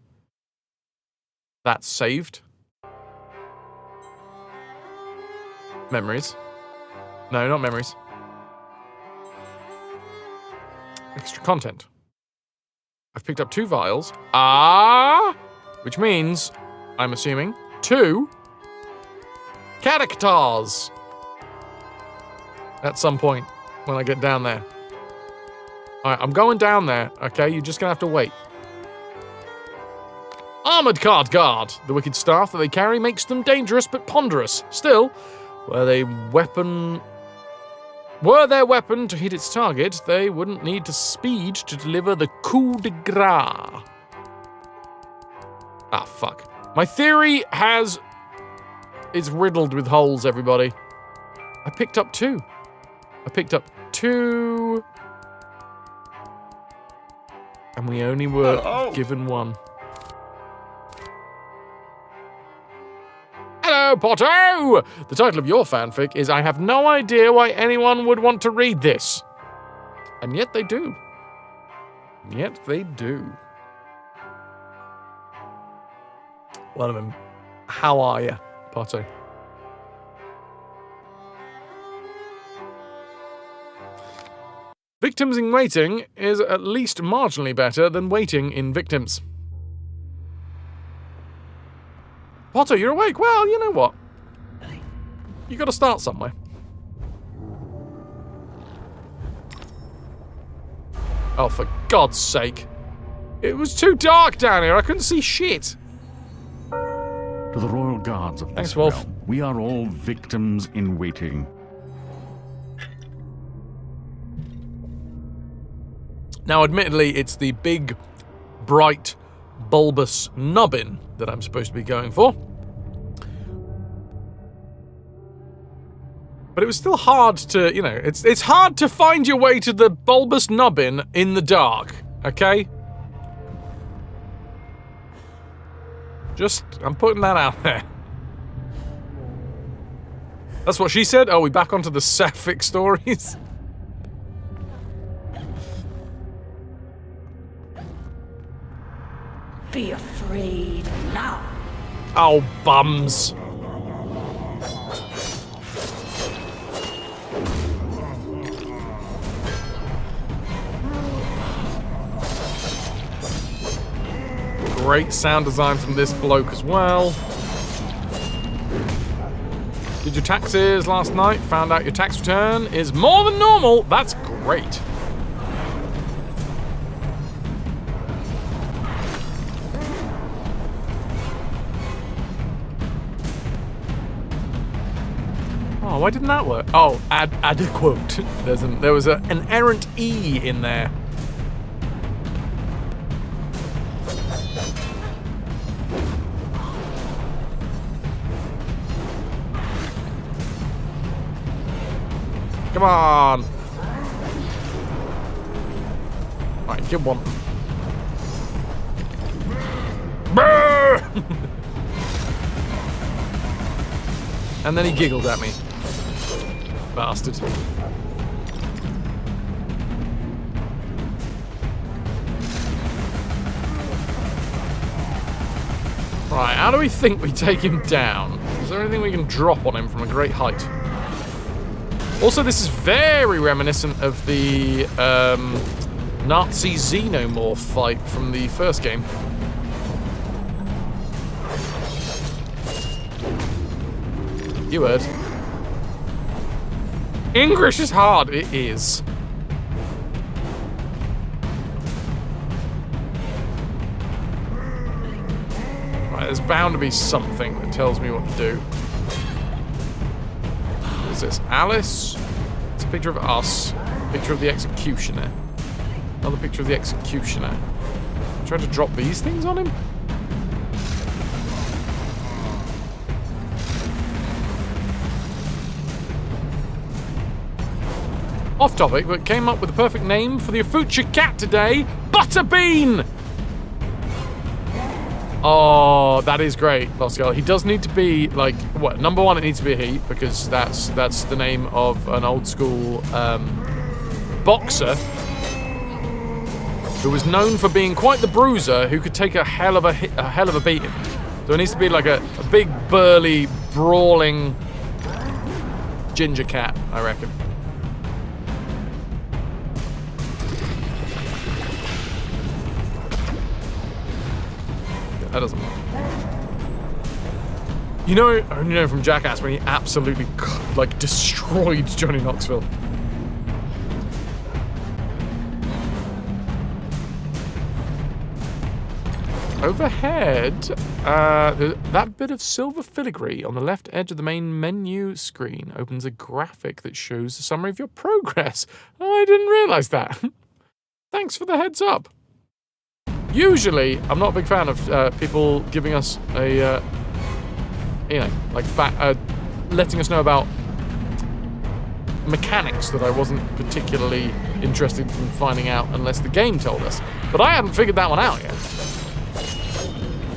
that's saved. Memories. No, not memories. Extra content. I've picked up 2 vials. Which means, I'm assuming, 2 characters. At some point, when I get down there. Alright, I'm going down there, okay? You're just gonna have to wait. Armored card guard. The wicked staff that they carry makes them dangerous but ponderous. Still, were their weapon to hit its target, they wouldn't need to speed to deliver the coup de grace. Ah, fuck. My theory is riddled with holes, everybody. I picked up 2. I picked up 2. And we only were given 1. Hello, Potto! The title of your fanfic is I have no idea why anyone would want to read this. And yet they do. And yet they do. One of them. How are you, Potto? Victims in Waiting is at least marginally better than Waiting in Victims. Potter, you're awake? Well, you know what? You gotta start somewhere. Oh, for God's sake. It was too dark down here. I couldn't see shit. To the royal guards of Thanks, this Wolf. realm, we are all victims in waiting. Now, admittedly, it's the big, bright, bulbous nubbin that I'm supposed to be going for. But it was still hard to, you know, it's hard to find your way to the bulbous nubbin in the dark, okay? I'm putting that out there. That's what she said? Oh, we back onto the sapphic stories? Be afraid now. Oh, bums. Great sound design from this bloke as well. Did your taxes last night? Found out your tax return is more than normal. That's great. Oh, why didn't that work? Oh, adequate. There was an errant E in there. Come on! Right, get one. And then he giggled at me. Bastard. Right, how do we think we take him down? Is there anything we can drop on him from a great height? Also, this is very reminiscent of the Nazi xenomorph fight from the first game. You heard. English is hard. It is. Right, there's bound to be something that tells me what to do. What is this? Alice? It's a picture of us. Picture of the executioner. Another picture of the executioner. Try to drop these things on him? Off topic, but came up with the perfect name for the Afucha cat today, Butterbean! Oh, that is great, Lost Girl. He does need to be, like, what, number one, it needs to be a he, because that's the name of an old school boxer who was known for being quite the bruiser who could take a hell of a beating. So it needs to be like a big, burly, brawling ginger cat, I reckon. That doesn't work. You know from Jackass when he absolutely, like, destroyed Johnny Knoxville. Overhead, that bit of silver filigree on the left edge of the main menu screen opens a graphic that shows a summary of your progress. Oh, I didn't realize that. Thanks for the heads up. Usually, I'm not a big fan of people giving us a, letting us know about mechanics that I wasn't particularly interested in finding out unless the game told us. But I hadn't figured that one out yet.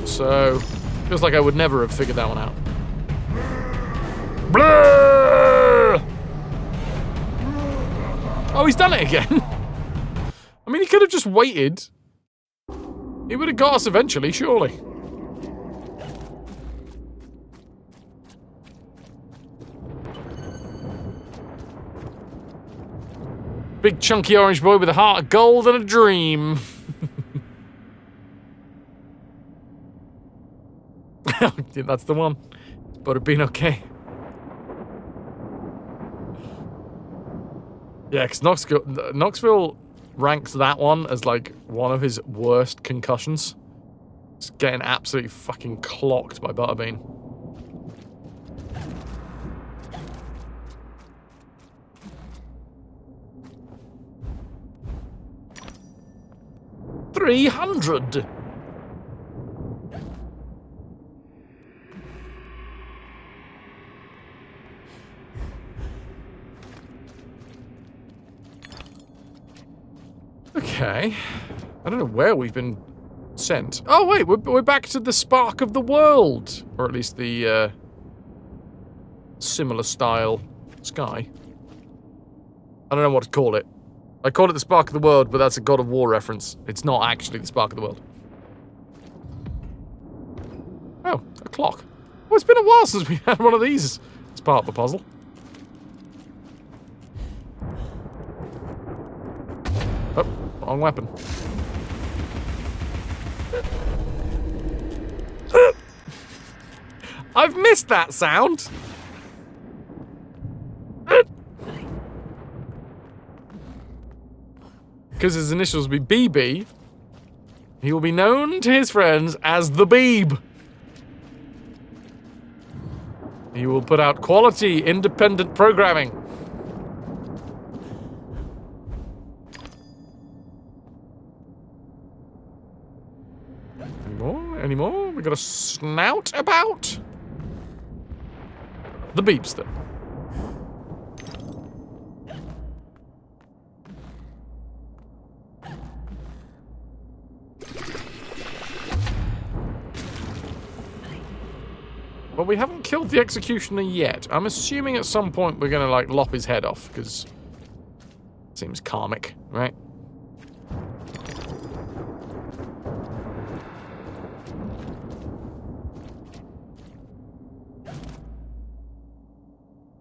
So, feels like I would never have figured that one out. Blur! Oh, he's done it again. I mean, he could have just waited. He would have got us eventually, surely. Big chunky orange boy with a heart of gold and a dream. Yeah, that's the one. But it been okay. Yeah, because Knoxville ranks that one as like one of his worst concussions. He's getting absolutely fucking clocked by Butterbean. $300. Okay. I don't know where we've been sent. Oh wait, we're back to the Spark of the World, or at least the similar style sky. I don't know what to call it. I call it the Spark of the World, but that's a God of War reference. It's not actually the Spark of the World. Oh, a clock. Well, it's been a while since we had one of these as part of the puzzle. Oh, wrong weapon. I've missed that sound. Because his initials will be BB, he will be known to his friends as the Beeb. He will put out quality, independent programming. Any more? We got a snout about? The Beepster. Well, we haven't killed the executioner yet. I'm assuming at some point we're gonna, like, lop his head off, because it seems karmic, right?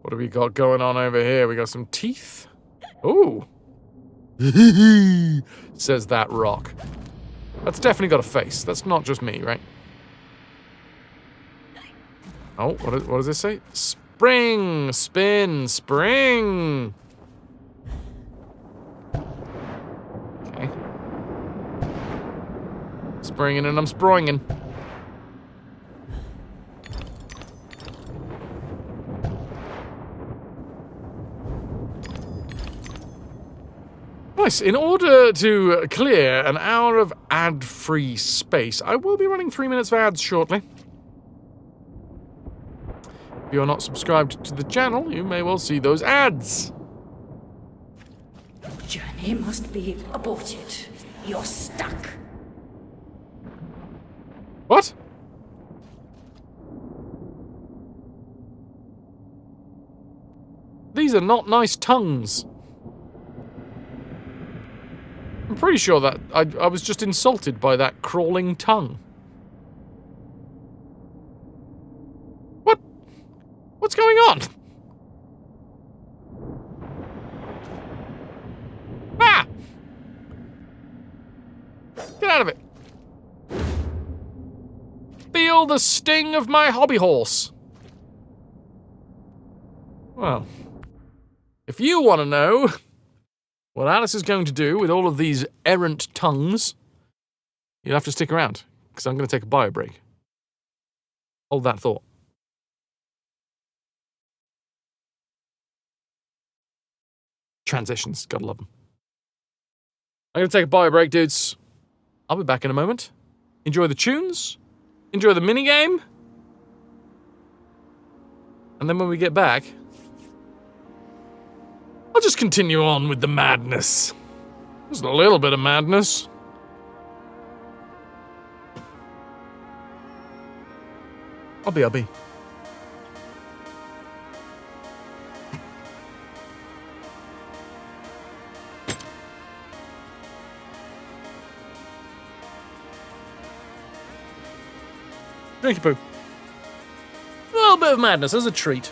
What have we got going on over here? We got some teeth. Ooh. Says that rock. That's definitely got a face. That's not just me, right? Oh, what does this say? Spring, spin, spring. Okay. Springing and I'm springing. Nice. In order to clear an hour of ad-free space, I will be running 3 minutes of ads shortly. If you're not subscribed to the channel, you may well see those ads. Journey must be aborted. You're stuck. What? These are not nice tongues. I'm pretty sure that I was just insulted by that crawling tongue. What? What's going on? Ah! Get out of it. Feel the sting of my hobby horse. Well, if you want to know what Alice is going to do with all of these errant tongues, you'll have to stick around, because I'm going to take a bio break. Hold that thought. Transitions, gotta love them. I'm going to take a bio break, dudes. I'll be back in a moment. Enjoy the tunes. Enjoy the minigame. And then when we get back, I'll just continue on with the madness. Just a little bit of madness. I'll be. Drink your poo. A little bit of madness as a treat.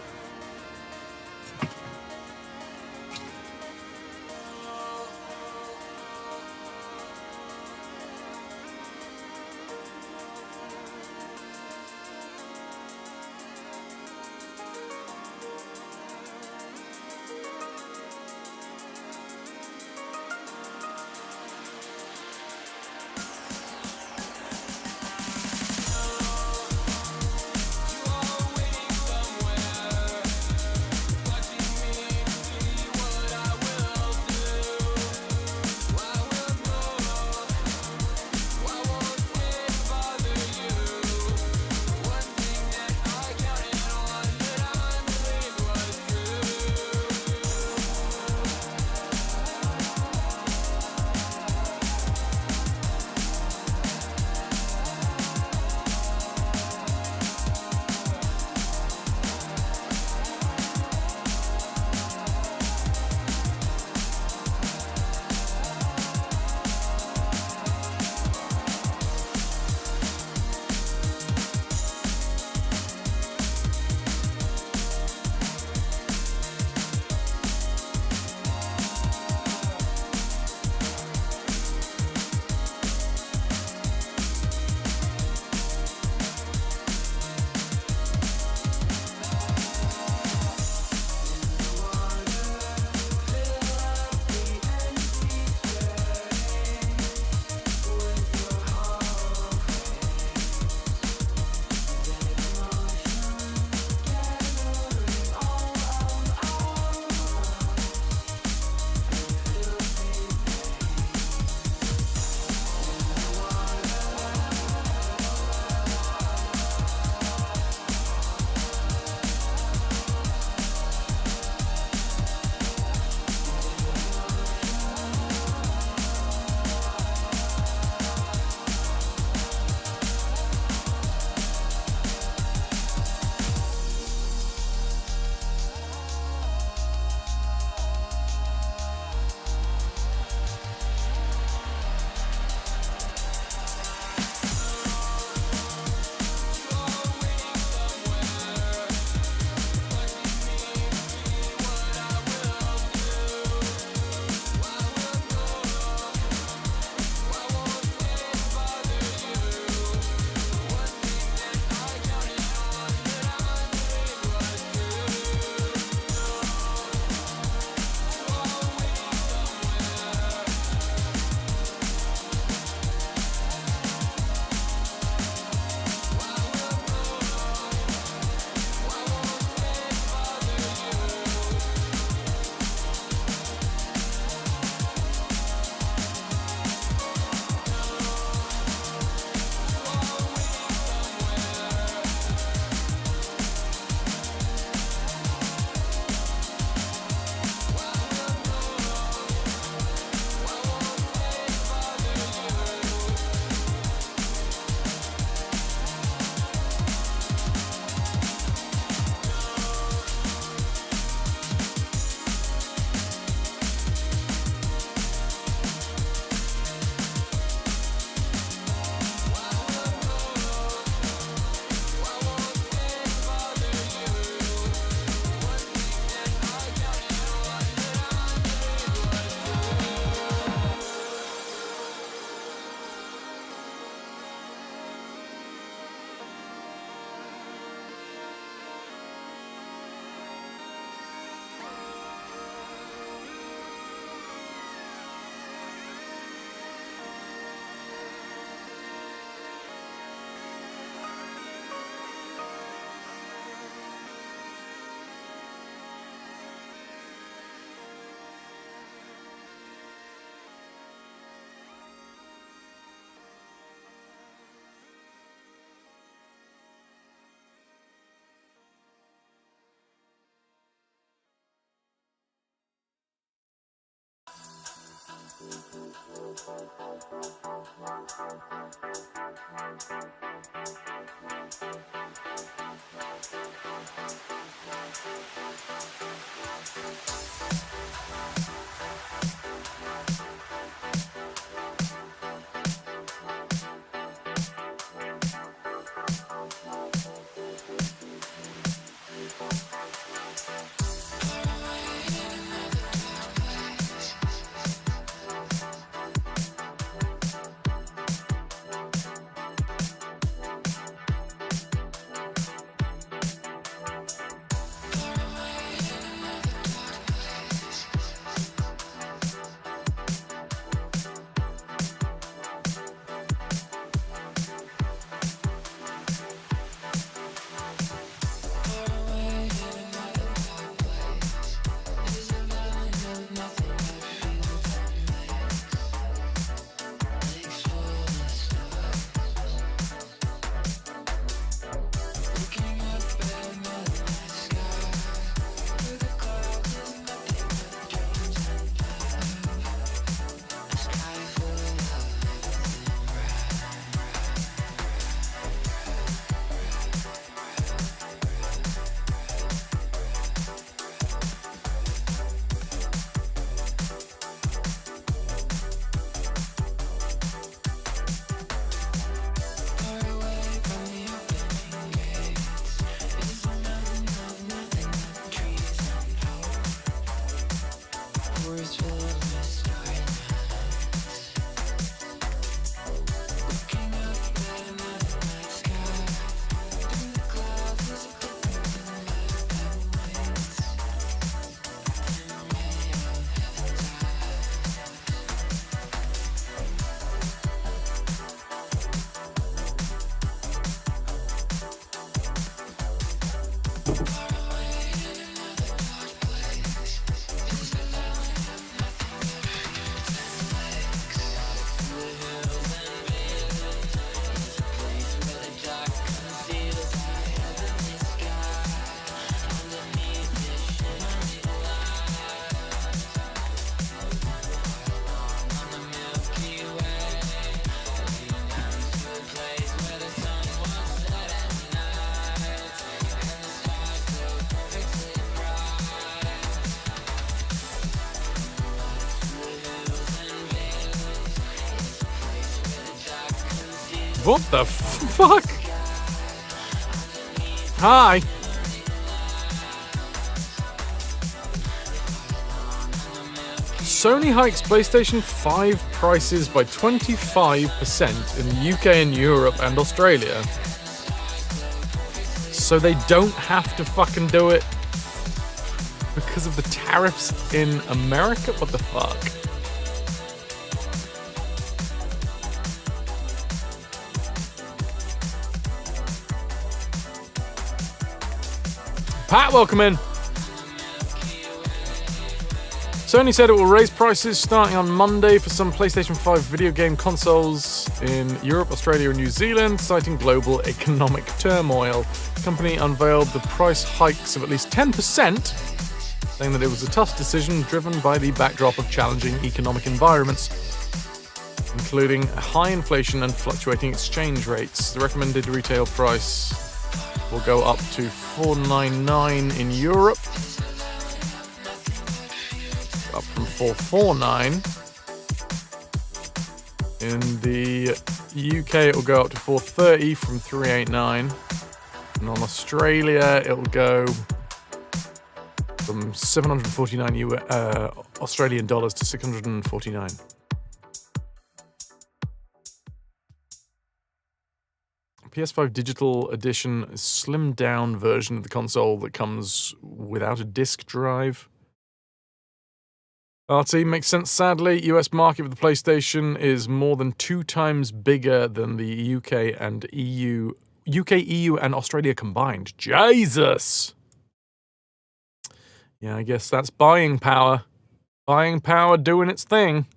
What the fuck? Hi. Sony hikes PlayStation 5 prices by 25% in the UK and Europe and Australia. So they don't have to fucking do it because of the tariffs in America? What the fuck? Pat, welcome in. Sony said it will raise prices starting on Monday for some PlayStation 5 video game consoles in Europe, Australia, and New Zealand, citing global economic turmoil. The company unveiled the price hikes of at least 10%, saying that it was a tough decision driven by the backdrop of challenging economic environments, including high inflation and fluctuating exchange rates. The recommended retail price will go up to $499 in Europe, up from $449. In the UK, it will go up to $430 from $389. And on Australia, it will go from 749 Australian dollars to 649. PS5 Digital Edition, a slimmed down version of the console that comes without a disk drive. RT makes sense, sadly. US market for the PlayStation is more than 2 times bigger than the UK, EU, and Australia combined. Jesus! Yeah, I guess that's buying power. Buying power doing its thing.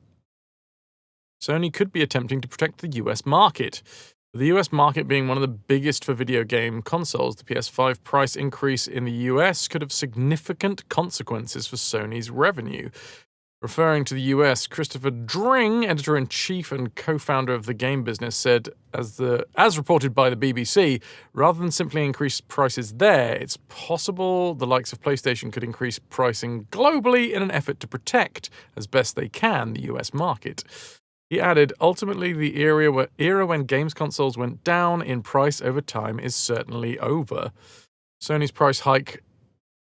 Sony could be attempting to protect the US market. The US market being one of the biggest for video game consoles, the PS5 price increase in the US could have significant consequences for Sony's revenue. Referring to the US, Christopher Dring, editor-in-chief and co-founder of the game business, said, as reported by the BBC, rather than simply increase prices there, it's possible the likes of PlayStation could increase pricing globally in an effort to protect, as best they can, the US market. He added, ultimately, the era when games consoles went down in price over time is certainly over. Sony's price hike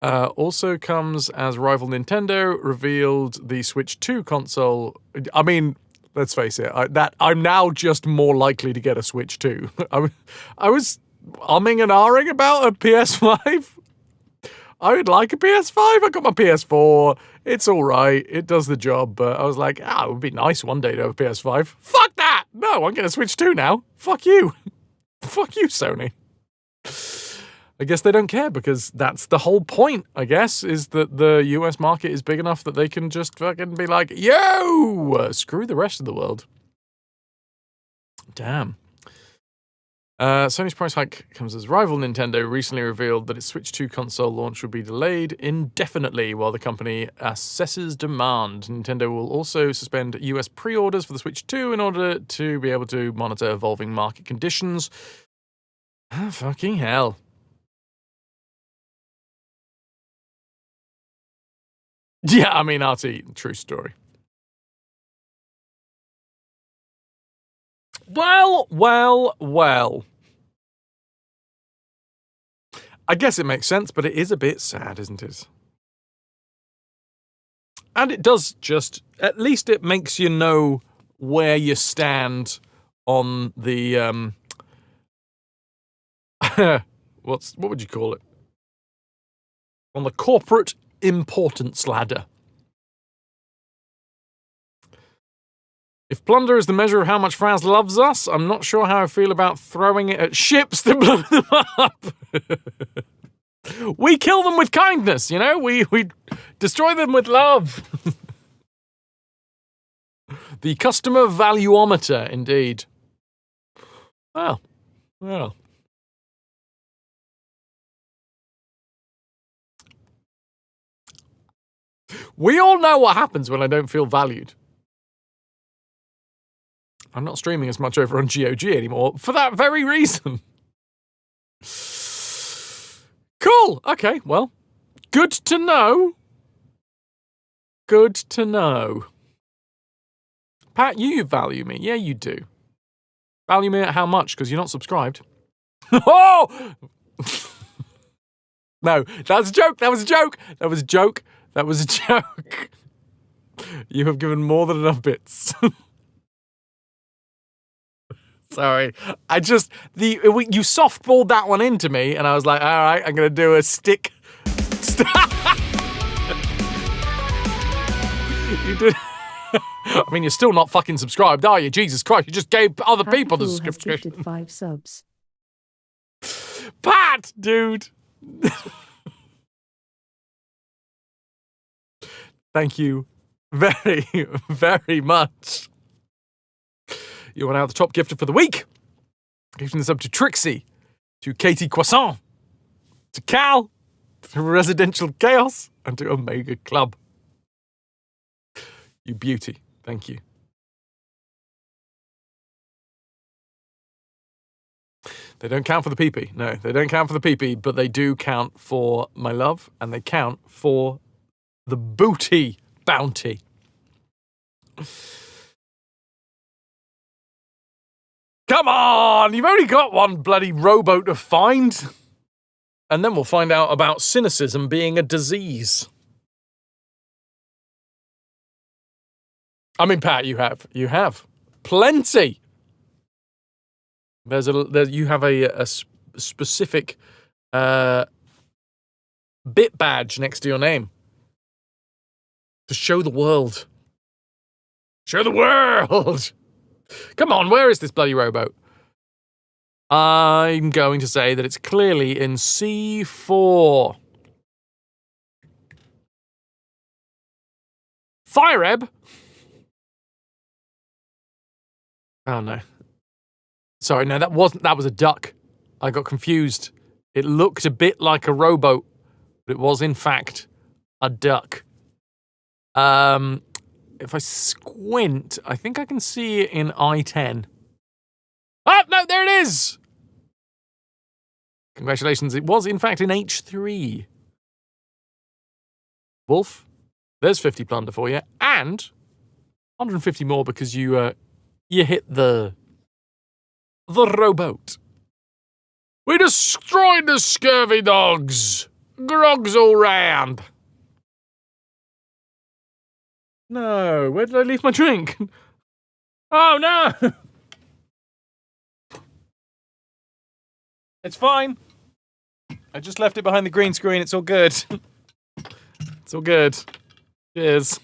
also comes as rival Nintendo revealed the Switch 2 console. I mean, let's face it, I'm now just more likely to get a Switch 2. I was umming and ahhing about a PS5. I would like a PS5. I got my PS4. It's all right. It does the job. But I was like, it would be nice one day to have a PS5. Fuck that! No, I'm getting a Switch 2 now. Fuck you. Fuck you, Sony. I guess they don't care because that's the whole point, I guess, is that the US market is big enough that they can just fucking be like, yo, screw the rest of the world. Damn. Sony's price hike comes as rival Nintendo recently revealed that its Switch 2 console launch will be delayed indefinitely while the company assesses demand. Nintendo will also suspend US pre-orders for the Switch 2 in order to be able to monitor evolving market conditions. Fucking hell. Yeah, I mean, RT, true story. Well. I guess it makes sense, but it is a bit sad, isn't it? And it does just, at least it makes you know where you stand on the, what would you call it? On the corporate importance ladder. If plunder is the measure of how much France loves us, I'm not sure how I feel about throwing it at ships to blow them up. We kill them with kindness, you know? We destroy them with love. The customer valuometer, indeed. Well. We all know what happens when I don't feel valued. I'm not streaming as much over on GOG anymore for that very reason. Cool. Okay, well, good to know. Good to know. Pat, you value me. Yeah, you do. Value me at how much? Because you're not subscribed. Oh! No, that was a joke. That was a joke. That was a joke. That was a joke. You have given more than enough bits. Sorry. You softballed that one into me, and I was like, all right, I'm going to do a stick. You did. I mean, you're still not fucking subscribed, are you? Jesus Christ, you just gave other people the subscription. 5 subs. Pat, dude. Thank you very, very much. You want out the top gifter for the week? Gifting this up to Trixie, to Katie Croissant, to Cal, to Residential Chaos, and to Omega Club. You beauty. Thank you. They don't count for the PP. No, they don't count for the PP, but they do count for my love, and they count for the booty bounty. Come on! You've only got one bloody rowboat to find. And then we'll find out about cynicism being a disease. I mean, Pat, you have plenty. You have a specific bit badge next to your name to show the world. Show the world. Come on, where is this bloody rowboat? I'm going to say that it's clearly in C4. Fire ebb. Oh no. Sorry, no, that was a duck. I got confused. It looked a bit like a rowboat, but it was in fact a duck. if I squint, I think I can see it in I-10. Oh, no, there it is! Congratulations, it was in fact in H3. Wolf, there's 50 plunder for you, and 150 more because you hit the rowboat. We destroyed the scurvy dogs! Grogs all round! No, where did I leave my drink? Oh no! It's fine. I just left it behind the green screen, it's all good. It's all good. Cheers.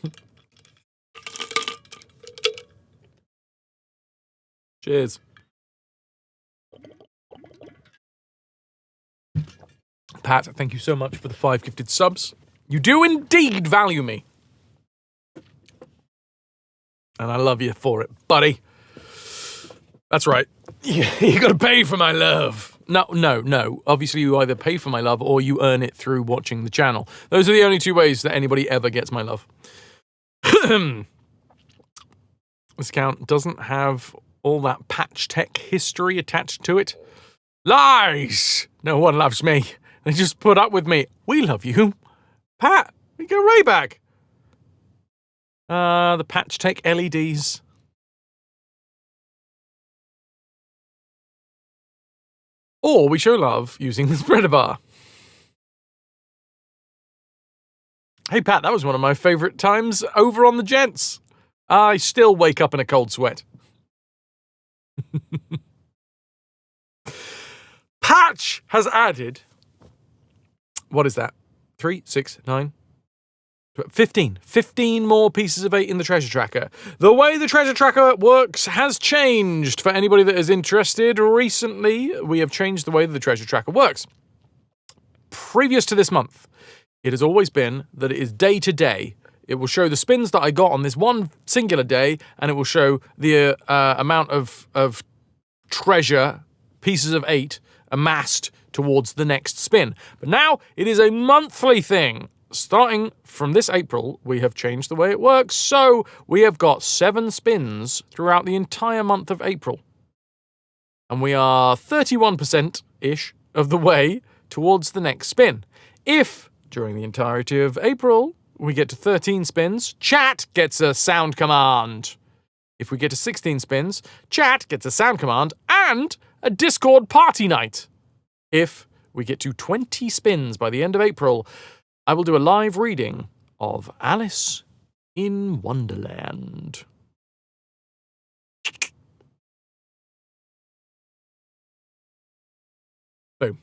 Cheers. Pat, thank you so much for the 5 gifted subs. You do indeed value me. And I love you for it, buddy. That's right. You gotta pay for my love. No. Obviously, you either pay for my love or you earn it through watching the channel. Those are the only two ways that anybody ever gets my love. This account doesn't have all that patch tech history attached to it. Lies! No one loves me. They just put up with me. We love you. Pat, we go right back. The patch tech LEDs. Or we show love using the spreader bar. Hey Pat, that was one of my favourite times over on the gents. I still wake up in a cold sweat. Patch has added... What is that? 3, 6, 9... 15. 15 more pieces of 8 in the treasure tracker. The way the treasure tracker works has changed. For anybody that is interested, recently we have changed the way that the treasure tracker works. Previous to this month, it has always been that it is day to day. It will show the spins that I got on this one singular day, and it will show the amount of treasure, pieces of 8, amassed towards the next spin. But now it is a monthly thing. Starting from this April, we have changed the way it works, so we have got 7 spins throughout the entire month of April. And we are 31%-ish of the way towards the next spin. If, during the entirety of April, we get to 13 spins, chat gets a sound command. If we get to 16 spins, chat gets a sound command and a Discord party night. If we get to 20 spins by the end of April, I will do a live reading of Alice in Wonderland. Boom.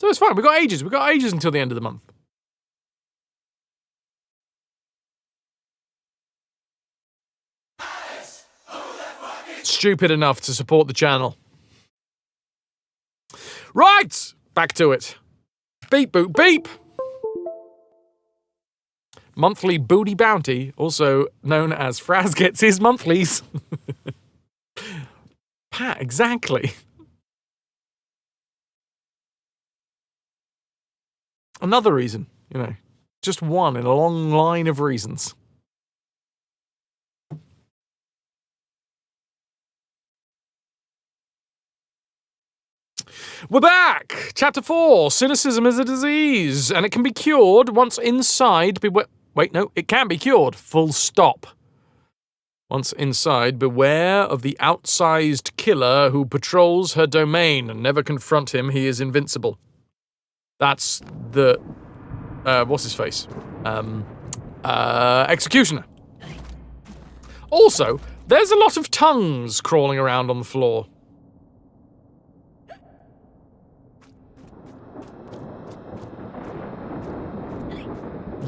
So it's fine. We've got ages. We've got ages until the end of the month. Alice, who the fuck is... Stupid enough to support the channel. Right! Back to it. Beep, boop, beep! Monthly booty bounty, also known as Fraz gets his monthlies. Pat, exactly. Another reason, just one in a long line of reasons. We're back! Chapter 4, Cynicism is a disease, and it can be cured once inside... Wait, no, it can be cured. Full stop. Once inside, beware of the outsized killer who patrols her domain, and never confront him, he is invincible. That's the... what's his face? Executioner. Also, there's a lot of tongues crawling around on the floor.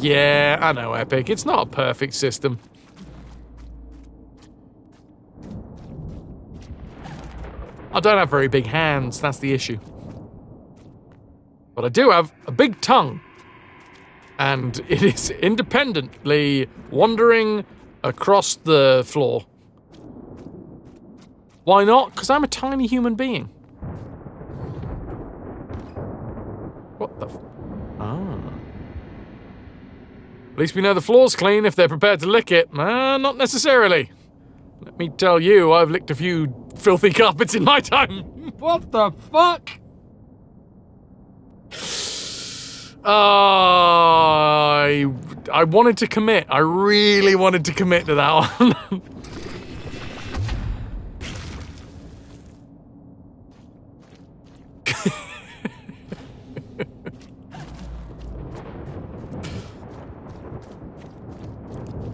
Yeah, I know, Epic. It's not a perfect system. I don't have very big hands, that's the issue. But I do have a big tongue. And it is independently wandering across the floor. Why not? Because I'm a tiny human being. What the f... Ah. At least we know the floor's clean if they're prepared to lick it. Not necessarily. Let me tell you, I've licked a few filthy carpets in my time. What the fuck? I wanted to commit. I really wanted to commit to that one.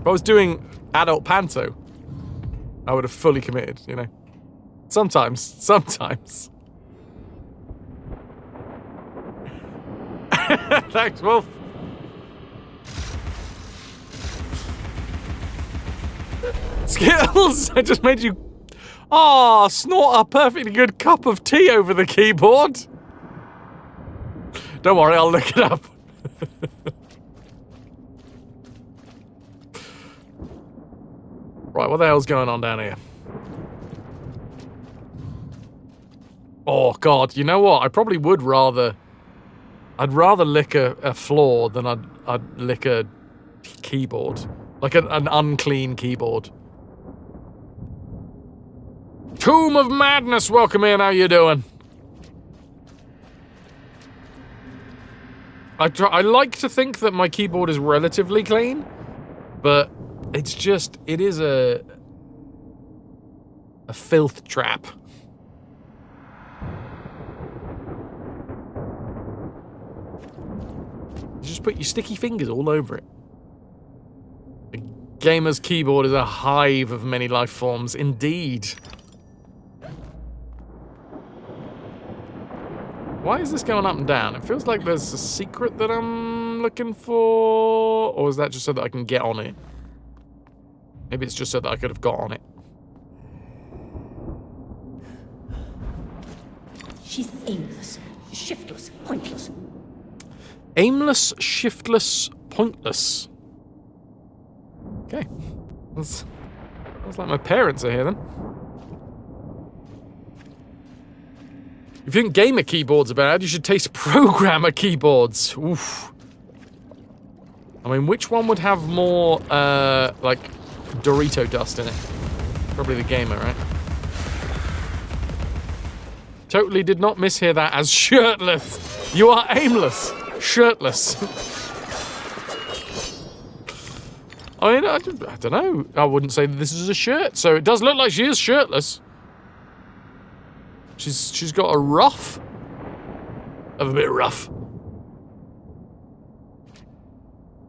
If I was doing adult panto, I would have fully committed, you know. Sometimes. Thanks, Wolf. Skittles, I just made you... snort a perfectly good cup of tea over the keyboard. Don't worry, I'll look it up. Right, what the hell's going on down here? Oh, God, you know what? I probably would rather... I'd rather lick a floor than I'd lick a keyboard. Like an unclean keyboard. Tomb of Madness, welcome in, how you doing? I like to think that my keyboard is relatively clean, but it's just, it is a filth trap. You just put your sticky fingers all over it. A gamer's keyboard is a hive of many life forms, indeed. Why is this going up and down? It feels like there's a secret that I'm looking for, or is that just so that I can get on it? Maybe it's just so that I could have got on it. She's aimless, shiftless, pointless. Aimless, shiftless, pointless. Okay. Sounds like my parents are here then. If you think gamer keyboards are bad, you should taste programmer keyboards. Oof. I mean, which one would have more, like, Dorito dust in it? Probably the gamer, right? Totally did not mishear that as shirtless. You are aimless. Shirtless. I mean, I don't know. I wouldn't say that this is a shirt, so it does look like she is shirtless. She's got a ruff. Of a bit rough.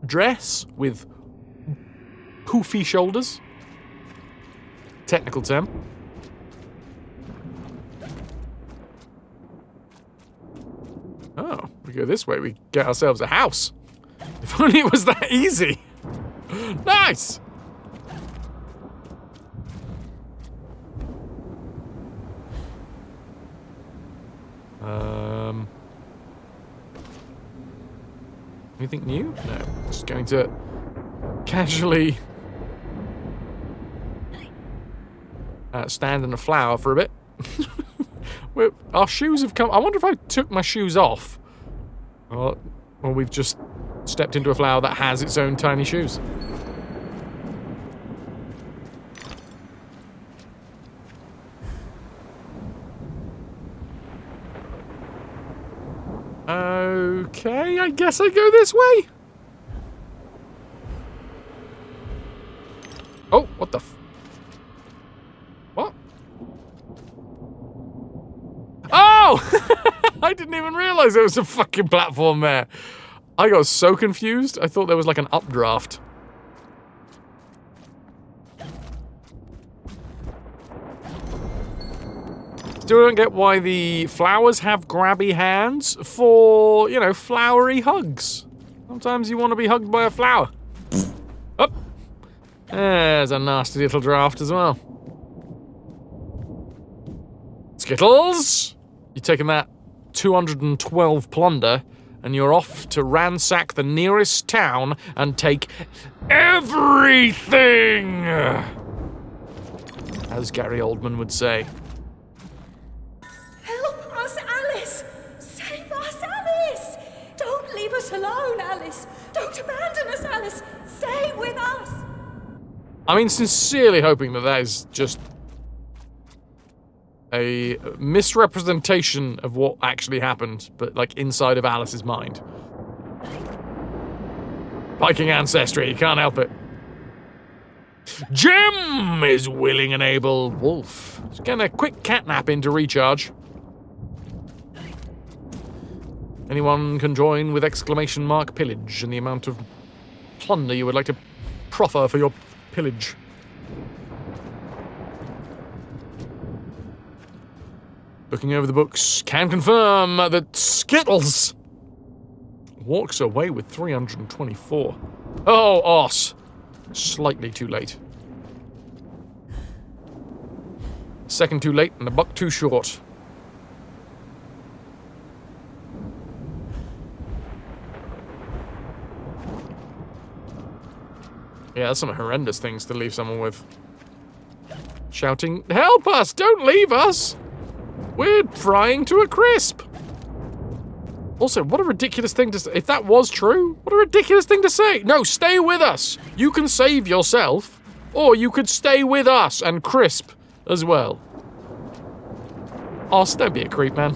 Dress with poofy shoulders. Technical term. Oh, we go this way, we get ourselves a house. If only it was that easy. Nice! Anything new? No. Just going to casually stand in a flower for a bit. Our shoes have come. I wonder if I took my shoes off. Or we've just stepped into a flower that has its own tiny shoes. Okay, I guess I go this way. Oh, what the f... What? Oh! I didn't even realize there was a fucking platform there. I got so confused. I thought there was like an updraft. Still don't get why the flowers have grabby hands for, you know, flowery hugs. Sometimes you want to be hugged by a flower. Up. There's a nasty little draft as well. Skittles! You're taking that 212 plunder, and you're off to ransack the nearest town and take everything! As Gary Oldman would say. Help us, Alice! Save us, Alice! Don't leave us alone, Alice. Don't abandon us, Alice. Stay with us. I mean, sincerely hoping that is just a misrepresentation of what actually happened, but like inside of Alice's mind. Viking ancestry, you can't help it. Jim is willing and able. Wolf. Just getting a quick catnap in to recharge. Anyone can join with exclamation mark pillage and the amount of plunder you would like to proffer for your pillage. Looking over the books, can confirm that Skittles walks away with 324. Oh, Os. Slightly too late. Second too late and a buck too short. Yeah, that's some horrendous things to leave someone with. Shouting, "Help us! Don't leave us! We're frying to a crisp!" Also, what a ridiculous thing to say. If that was true, what a ridiculous thing to say. No, stay with us. You can save yourself, or you could stay with us and crisp as well. Oh, don't be a creep, man.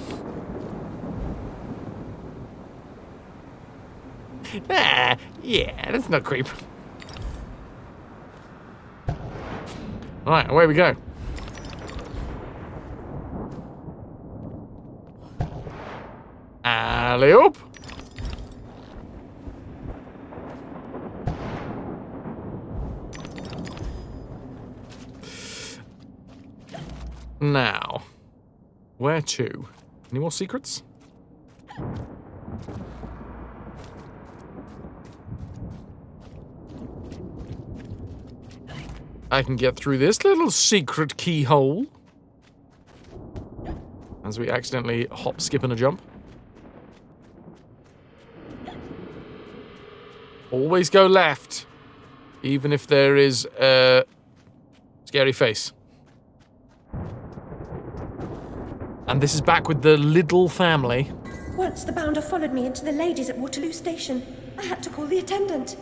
Nah, yeah, that's not creep. Alright, away we go. Alley-oop. Now, where to? Any more secrets? I can get through this little secret keyhole. As we accidentally hop, skip, and a jump. Always go left, even if there is a scary face. And this is back with the Liddle family. Once the bounder followed me into the ladies at Waterloo Station. I had to call the attendant.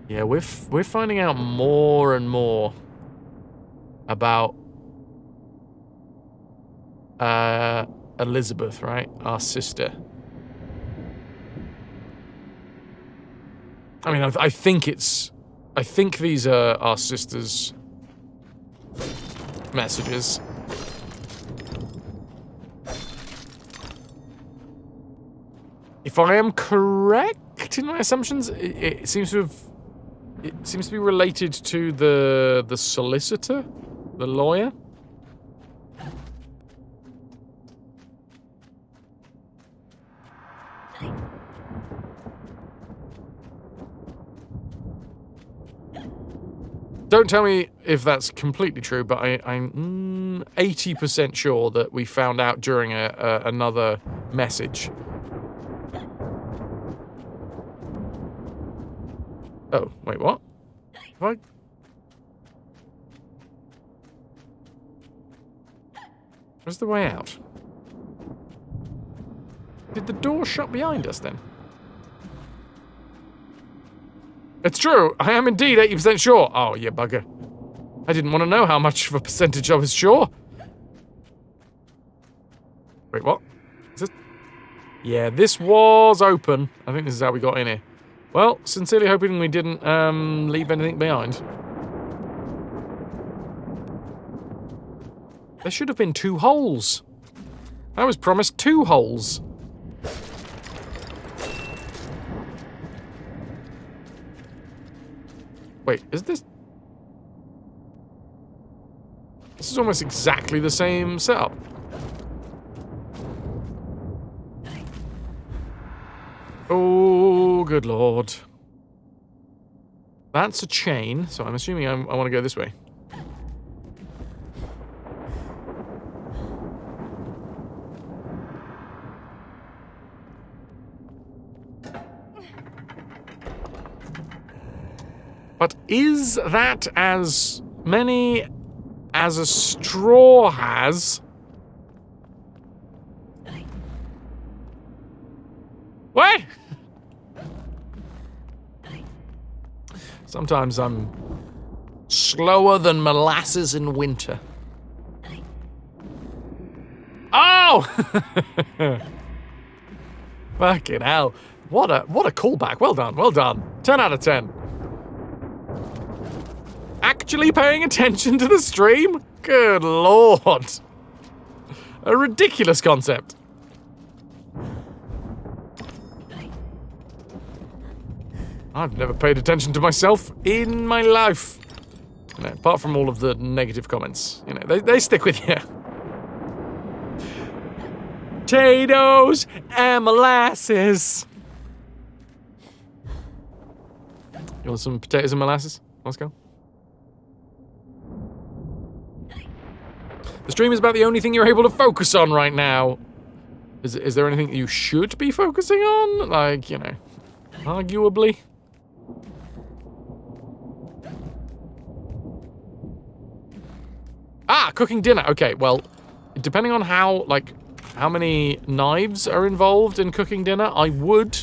Yeah, we're finding out more and more about Elizabeth, right? Our sister. I mean, I think these are our sister's messages. If I am correct in my assumptions, it seems to be related to the solicitor, the lawyer. Don't tell me if that's completely true, but I'm 80% sure that we found out during another message. Oh, wait, what? Have I... Where's the way out? Did the door shut behind us then? It's true, I am indeed 80% sure. Oh, you bugger. I didn't want to know how much of a percentage I was sure. Wait, what? Is this... Yeah, this was open. I think this is how we got in here. Well, sincerely hoping we didn't leave anything behind. There should have been 2 holes. I was promised 2 holes. Wait, is this... This is almost exactly the same setup. Oh, good lord. That's a chain, so I'm assuming I want to go this way. But is that as many as a straw has? What? Sometimes I'm slower than molasses in winter. Oh! Fucking hell. What a callback. Well done, well done. 10 out of 10. Actually paying attention to the stream? Good lord. A ridiculous concept. I've never paid attention to myself in my life. You know, apart from all of the negative comments. You know, they stick with you. Potatoes and molasses. You want some potatoes and molasses? Let's go. The stream is about the only thing you're able to focus on right now. Is there anything you should be focusing on? Like, you know, arguably. Ah, cooking dinner. Okay, well, depending on how many knives are involved in cooking dinner, I would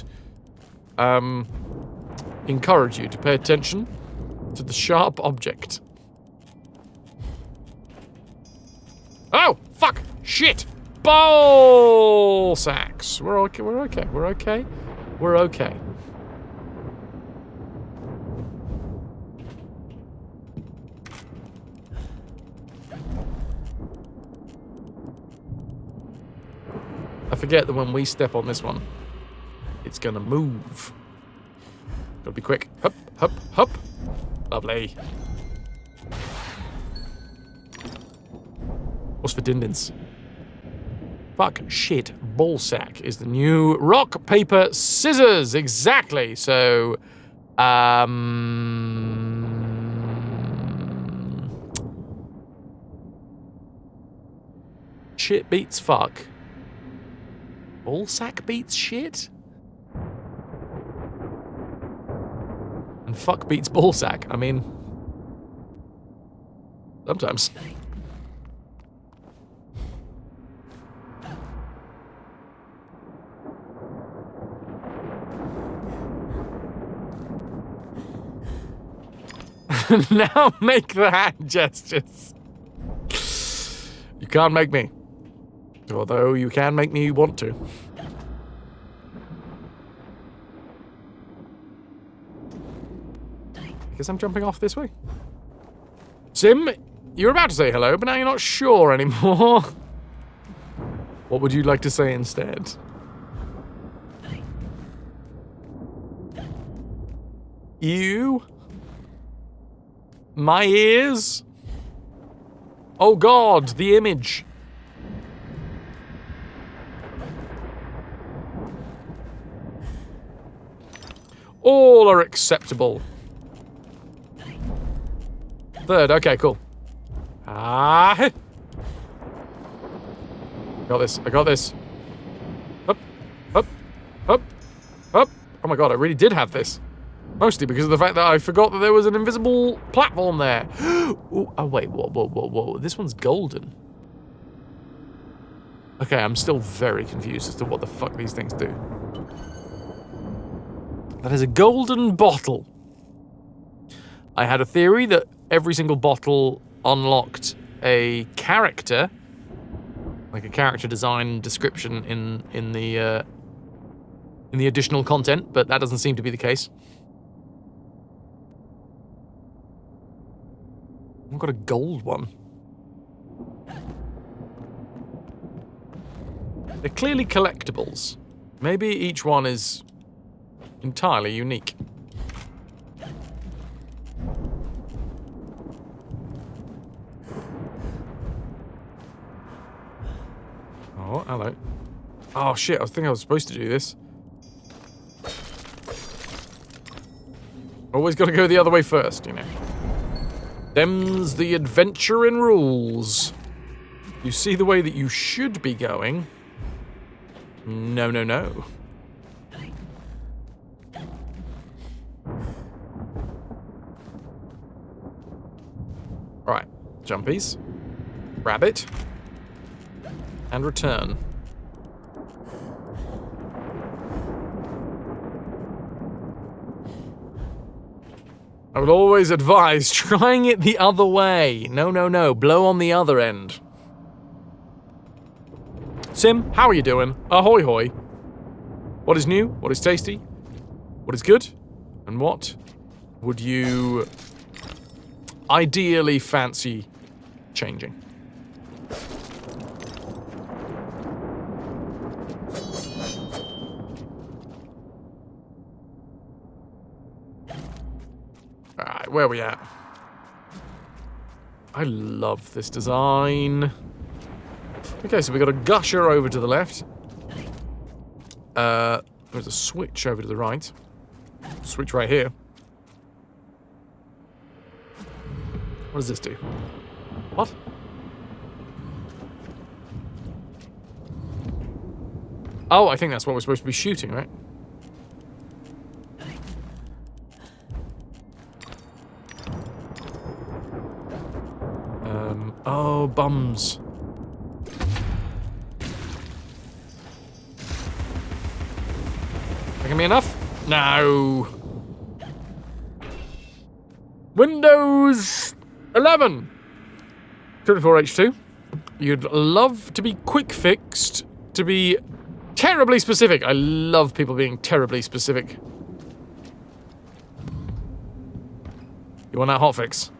encourage you to pay attention to the sharp object. Oh, fuck, shit, ball sacks. We're okay, we're okay, we're okay, we're okay. I forget that when we step on this one, it's gonna move. Gotta be quick. Hup, hup, hup. Lovely. What's for dindins? Fuck, shit, ballsack is the new rock, paper, scissors. Exactly. So, shit beats fuck. Ballsack beats shit? And fuck beats ballsack. I mean, sometimes. Now make the hand gestures. You can't make me. Although you can make me want to. Guess I'm jumping off this way. Sim, you're about to say hello, but now you're not sure anymore. What would you like to say instead? You? My ears? Oh God, the image. All are acceptable. Third, okay, cool. Ah. Got this, I got this. Up, up, up, up. Oh my God, I really did have this. Mostly because of the fact that I forgot that there was an invisible platform there. Ooh, oh wait, whoa. This one's golden. Okay, I'm still very confused as to what the fuck these things do. That is a golden bottle. I had a theory that every single bottle unlocked a character, like a character design description in the additional content, but that doesn't seem to be the case. I've got a gold one. They're clearly collectibles. Maybe each one is entirely unique. Oh, hello. Oh shit, I think I was supposed to do this. Always gotta go the other way first, you know. Them's the adventuring rules. You see the way that you should be going. No, no, no. Alright, jumpies. Rabbit. And return. I would always advise trying it the other way. No, no, no. Blow on the other end. Sim, how are you doing? Ahoy hoy. What is new? What is tasty? What is good? And what would you ideally fancy changing? Alright, where are we at? I love this design. Okay, so we got a gusher over to the left. There's a switch over to the right. Switch right here. What does this do? What? Oh, I think that's what we're supposed to be shooting, right? Oh, bums. Taking me enough? No. Windows 11. 24H2. You'd love to be quick fixed, to be terribly specific. I love people being terribly specific. You want that hot fix?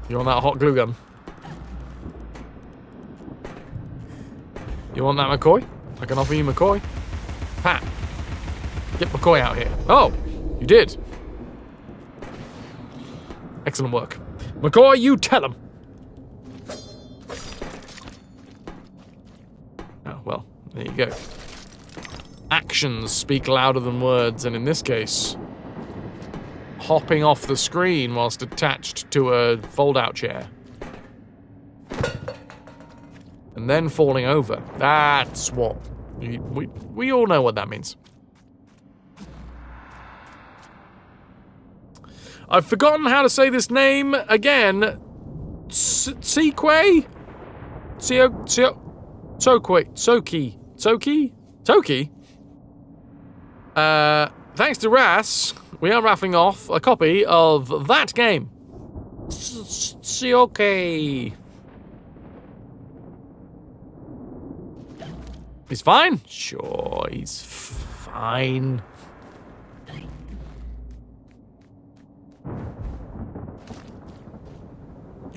You want that hot glue gun? You want that McCoy? I can offer you McCoy. Pat, get McCoy out here. Oh, you did. Excellent work. McCoy, you tell him. Oh, well, there you go. Actions speak louder than words, and in this case, hopping off the screen whilst attached to a fold-out chair. And then falling over. That's what... We all know what that means. I've forgotten how to say this name again. Sequay? Toki? Thanks to Ras, we are raffling off a copy of that game. Seoke. He's fine? Sure, he's fine.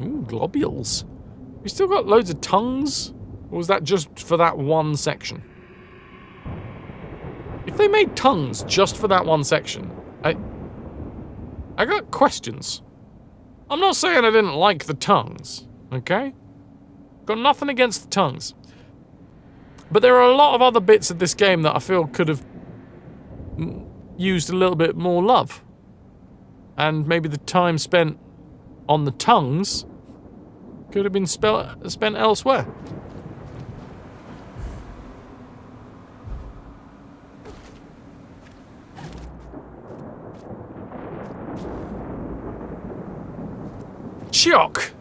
Ooh, globules. We still got loads of tongues? Or was that just for that one section? If they made tongues just for that one section, I got questions. I'm not saying I didn't like the tongues, okay? Got nothing against the tongues. But there are a lot of other bits of this game that I feel could have used a little bit more love. And maybe the time spent on the tongues could have been spent elsewhere. Chiok.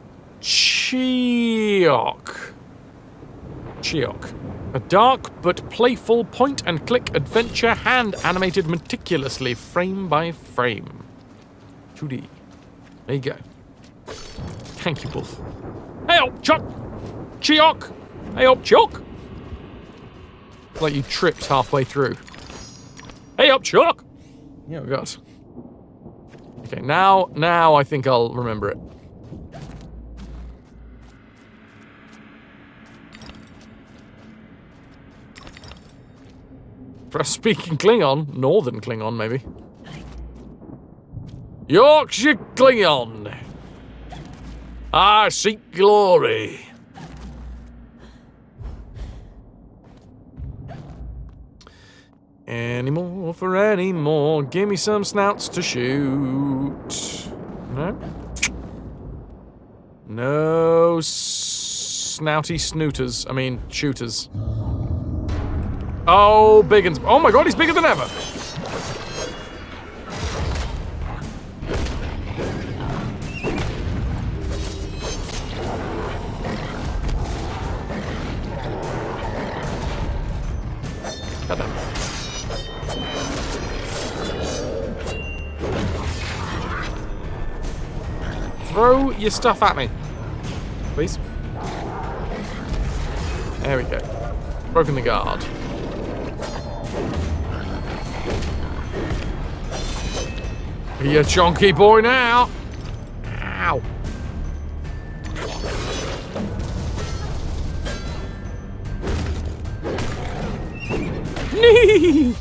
A dark but playful point-and-click adventure, hand-animated meticulously, frame by frame. 2D. There you go. Thank you, Wolf. Hey up, Chuck! Chiok! Hey up, Chuck! Like you tripped halfway through. Hey up, Chuck! Yeah, we got. Okay, now I think I'll remember it. For us speaking Klingon, Northern Klingon, maybe. Yorkshire Klingon. I seek glory. Any more for any more. Give me some snouts to shoot. No? No snouty snooters. I mean, shooters. Oh, Biggins. Oh my god, he's bigger than ever. Throw your stuff at me. Please. There we go. Broken the guard. You chonky boy now. Ow. Nee.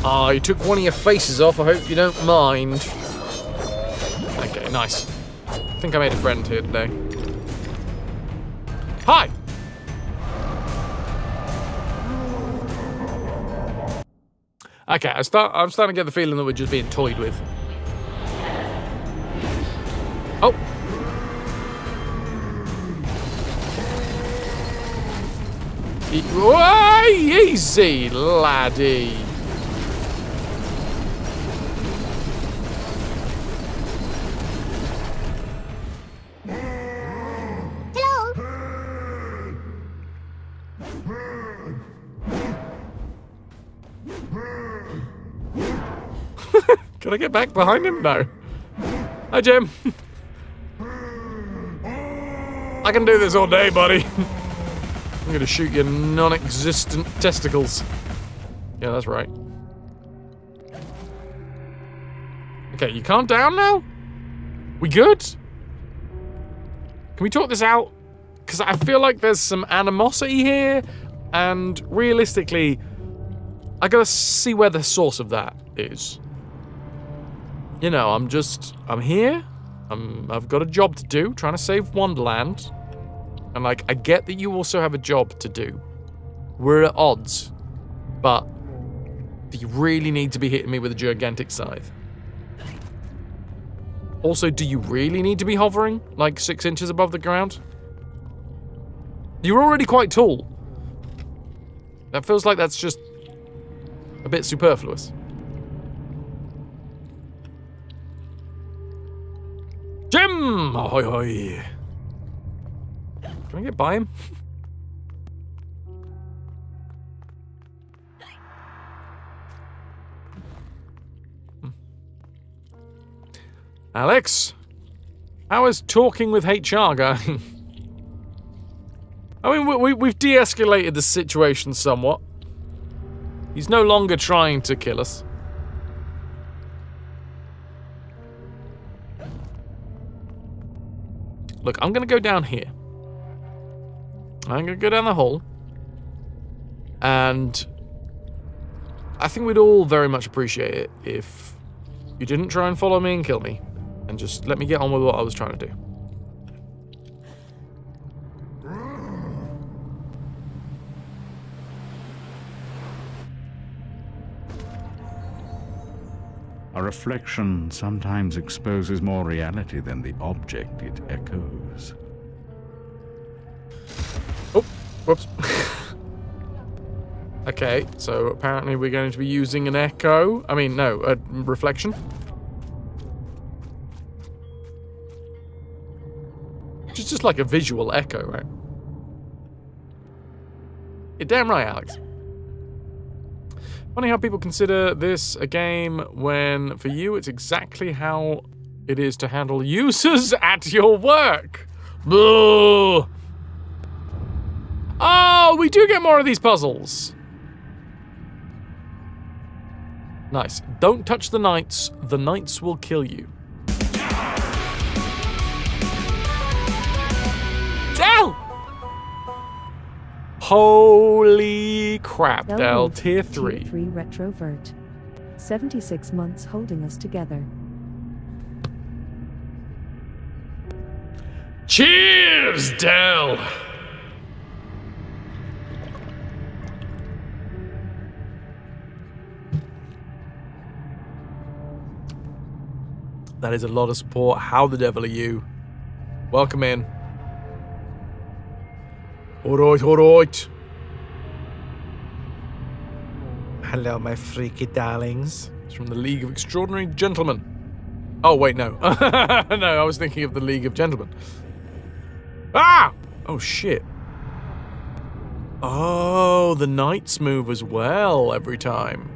Oh, you took one of your faces off. I hope you don't mind. Okay, nice. I think I made a friend here today. Hi! Okay, I'm starting to get the feeling that we're just being toyed with. Oh! Easy, laddie. Can I get back behind him? No. Hi, Jim. I can do this all day, buddy. I'm gonna shoot your non-existent testicles. Yeah, that's right. Okay, you calm down now? We good? Can we talk this out? Because I feel like there's some animosity here, and realistically, I gotta see where the source of that is. You know, I'm here. I've got a job to do, trying to save Wonderland. And, like, I get that you also have a job to do. We're at odds. But do you really need to be hitting me with a gigantic scythe? Also, do you really need to be hovering, like, 6 inches above the ground? You're already quite tall. That feels like that's just a bit superfluous. Jim! Ahoy, hoy. Can I get by him? Alex, how is talking with HR going? I mean, we've de-escalated the situation somewhat. He's no longer trying to kill us. Look, I'm going to go down here. I'm going to go down the hall. And I think we'd all very much appreciate it if you didn't try and follow me and kill me. And just let me get on with what I was trying to do. A reflection sometimes exposes more reality than the object it echoes. Oh, whoops. Okay, so apparently we're going to be using an echo. I mean, no, a reflection. Which is just like a visual echo, right? You're damn right, Alex. Funny how people consider this a game when, for you, it's exactly how it is to handle users at your work. Boo! Oh, we do get more of these puzzles. Nice. Don't touch the knights. The knights will kill you. Del! Holy crap, Del. Tier 3. Tier 3 RetroVert. 76 months holding us together. Cheers, Del! That is a lot of support. How the devil are you? Welcome in. Alright, alright. Hello, my freaky darlings. It's from the League of Extraordinary Gentlemen. Oh, wait, no. No, I was thinking of the League of Gentlemen. Ah! Oh, shit. Oh, the knights move as well every time.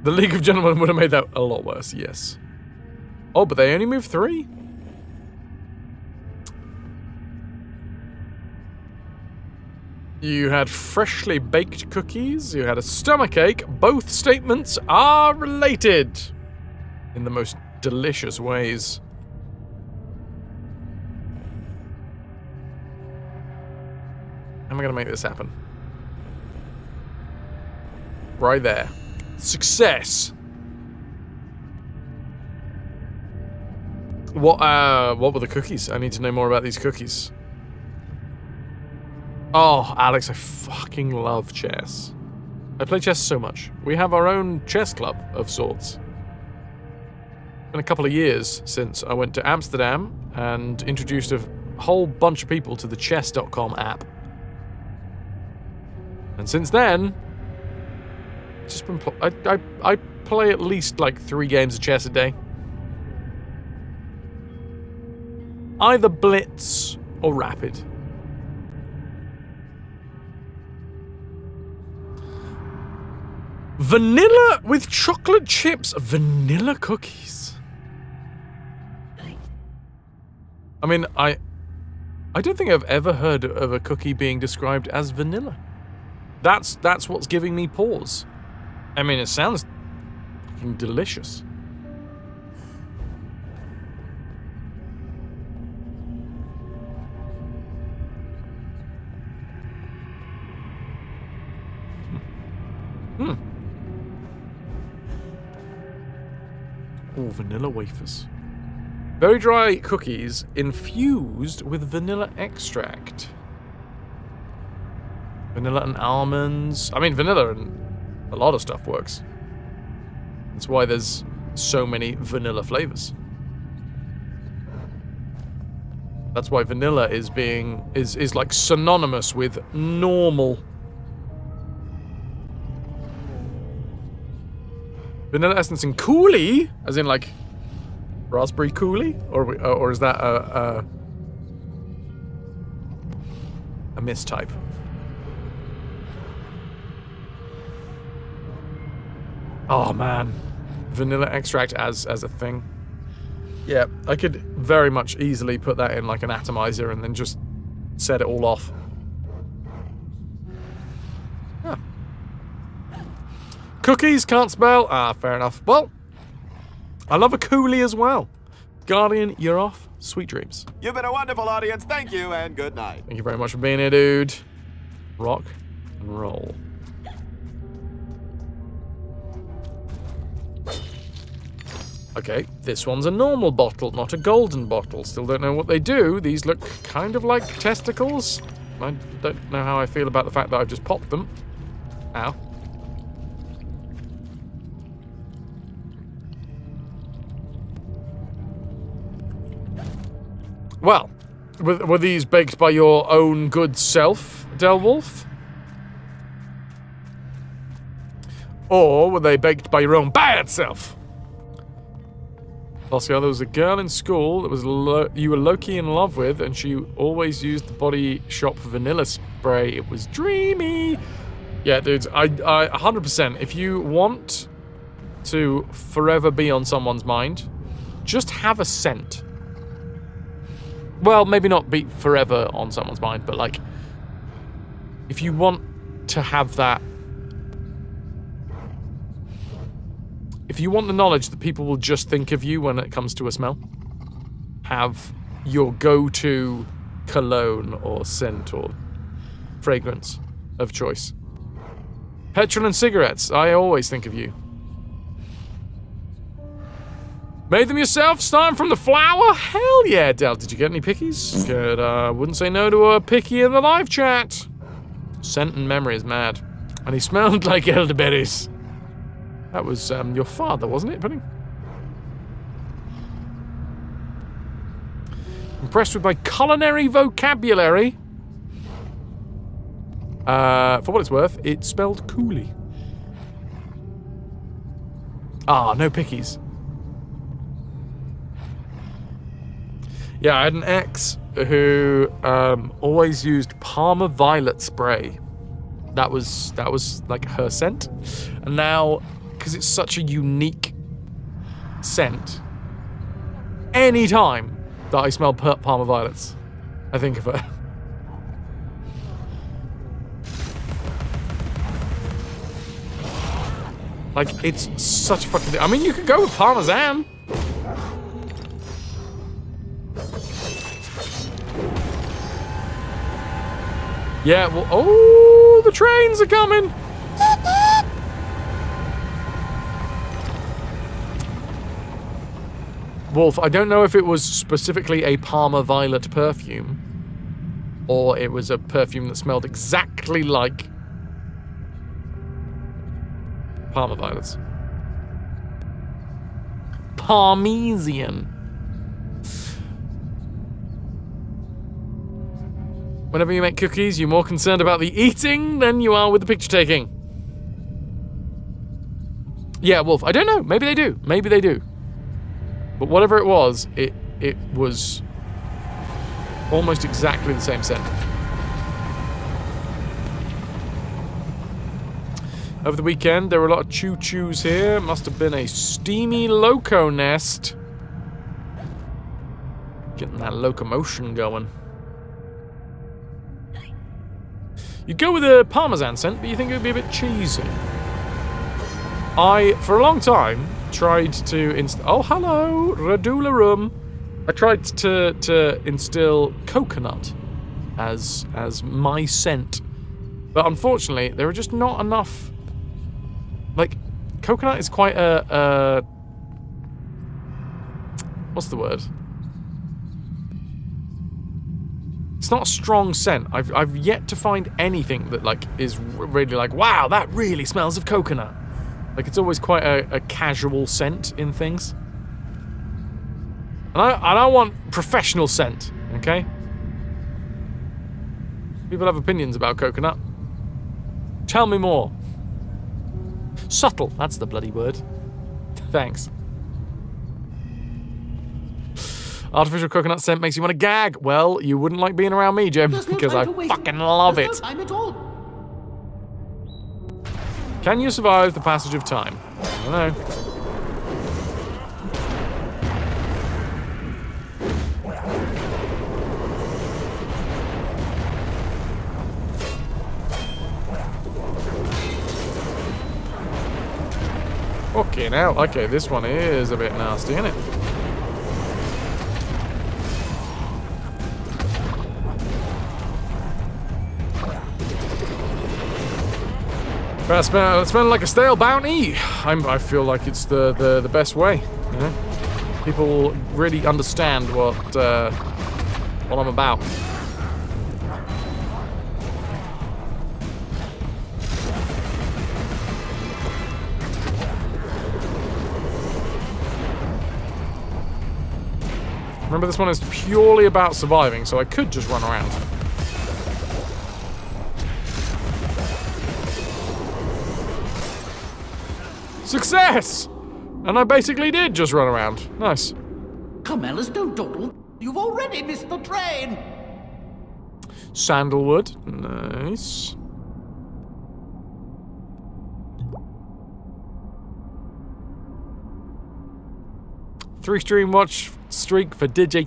The League of Gentlemen would have made that a lot worse, yes. Oh, but they only moved 3? You had freshly baked cookies, you had a stomachache. Both statements are related in the most delicious ways. How am I going to make this happen? Right there. Success! What were the cookies? I need to know more about these cookies. Oh, Alex, I fucking love chess. I play chess so much. We have our own chess club of sorts. It's been a couple of years since I went to Amsterdam and introduced a whole bunch of people to the chess.com app. And since then, it's just been I play at least like 3 games of chess a day. Either blitz or rapid. Vanilla with chocolate chips. Vanilla cookies. I mean, I don't think I've ever heard of a cookie being described as vanilla. That's what's giving me pause. I mean, it sounds fucking delicious. Oh, vanilla wafers. Very dry cookies infused with vanilla extract. Vanilla and almonds. I mean, vanilla and a lot of stuff works. That's why there's so many vanilla flavors. That's why vanilla is like synonymous with normal. Vanilla essence and coulis, as in like raspberry coulis, or is that a mistype? Oh man, vanilla extract as a thing. Yeah, I could very much easily put that in like an atomizer and then just set it all off. Huh. Cookies, can't spell. Ah, fair enough. Well, I love a coulis as well. Guardian, you're off. Sweet dreams. You've been a wonderful audience. Thank you and good night. Thank you very much for being here, dude. Rock and roll. Okay, this one's a normal bottle, not a golden bottle. Still don't know what they do. These look kind of like testicles. I don't know how I feel about the fact that I've just popped them. Ow. Well, were these baked by your own good self, Delwolf? Or were they baked by your own bad self? Oscar, there was a girl in school that was you were low-key in love with, and she always used the Body Shop vanilla spray. It was dreamy. Yeah, dudes, I 100%. If you want to forever be on someone's mind, just have a scent. Well, maybe not be forever on someone's mind, but like, if you want to have that, if you want the knowledge that people will just think of you when it comes to a smell, have your go-to cologne or scent or fragrance of choice. Petrol and cigarettes, I always think of you. Made them yourself, starting from the flour? Hell yeah, Del. Did you get any pickies? Good, wouldn't say no to a picky in the live chat. Scent and memory is mad. And he smelled like elderberries. That was your father, wasn't it, Pudding? Impressed with my culinary vocabulary. For what it's worth, it spelled coolie. Ah, no pickies. Yeah, I had an ex who always used Parma Violet spray. That was like her scent. And now because it's such a unique scent, any time that I smell Parma violets, I think of her. Like, it's such a fucking... I mean, you could go with Parmesan. Yeah, well... Oh, the trains are coming! Wolf, I don't know if it was specifically a Parma Violet perfume, or it was a perfume that smelled exactly like Parma Violets. Parmesan. Whenever you make cookies, you're more concerned about the eating than you are with the picture taking. Yeah, Wolf, I don't know. Maybe they do. Maybe they do. But whatever it was almost exactly the same scent. Over the weekend, there were a lot of choo-choos here. Must have been a steamy loco nest. Getting that locomotion going. You'd go with a Parmesan scent, but you think it would be a bit cheesy. I, for a long time, tried to oh, hello, Radula Room. I tried to instill coconut as my scent, but unfortunately, there are just not enough. Like, coconut is quite a what's the word? It's not a strong scent. I've yet to find anything that like is really like, wow, that really smells of coconut. Like, it's always quite a casual scent in things. And I want professional scent, okay? People have opinions about coconut. Tell me more. Subtle, that's the bloody word. Thanks. Artificial coconut scent makes you want to gag. Well, you wouldn't like being around me, Jim, because I fucking love it. No time at all. Can you survive the passage of time? I don't know. Okay, now, okay, this one is a bit nasty, isn't it? That smell like a stale bounty. I feel like it's the best way. You know? People really understand what I'm about. Remember, this one is purely about surviving, so I could just run around. Success! And I basically did just run around. Nice. Come, Alice, don't dawdle. You've already missed the train. Sandalwood. Nice. Three-stream watch streak for Digi.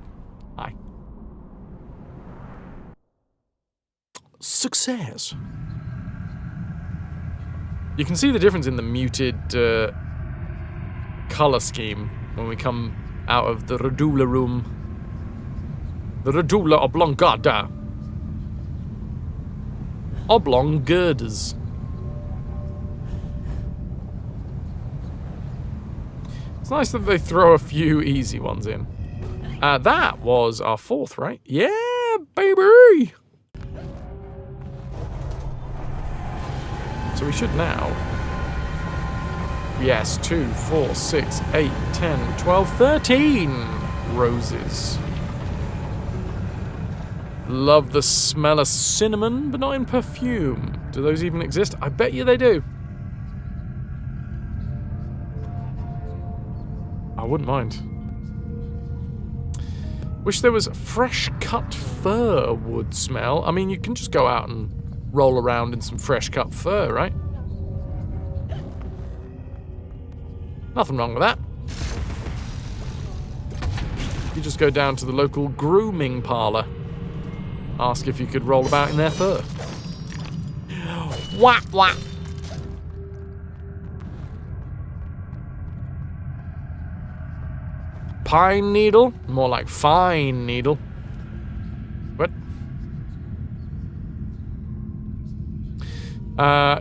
Hi. Success. You can see the difference in the muted color scheme when we come out of the Radula room. The Radula oblongata. Oblong girders. It's nice that they throw a few easy ones in. That was our fourth, right? Yeah, baby! So we should now... Yes, 2, 4, 6, 8, 10, 12, 13 roses. Love the smell of cinnamon, but not in perfume. Do those even exist? I bet you they do. I wouldn't mind. Wish there was fresh cut fir would smell. I mean, you can just go out and roll around in some fresh cut fir, right? Nothing wrong with that. You just go down to the local grooming parlour. Ask if you could roll about in their fur. Whap, whap. Pine needle? More like fine needle. What?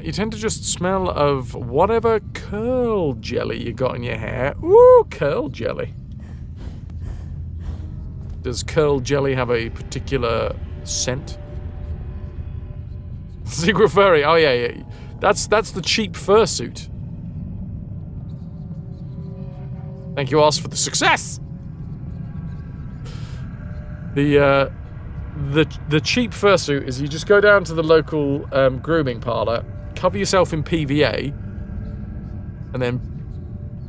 You tend to just smell of whatever curl jelly you got in your hair. Ooh, curl jelly. Does curl jelly have a particular scent? Secret furry. Oh yeah. That's the cheap fursuit. Thank you, Oz, for the success. The cheap fursuit is you just go down to the local grooming parlour, cover yourself in PVA, and then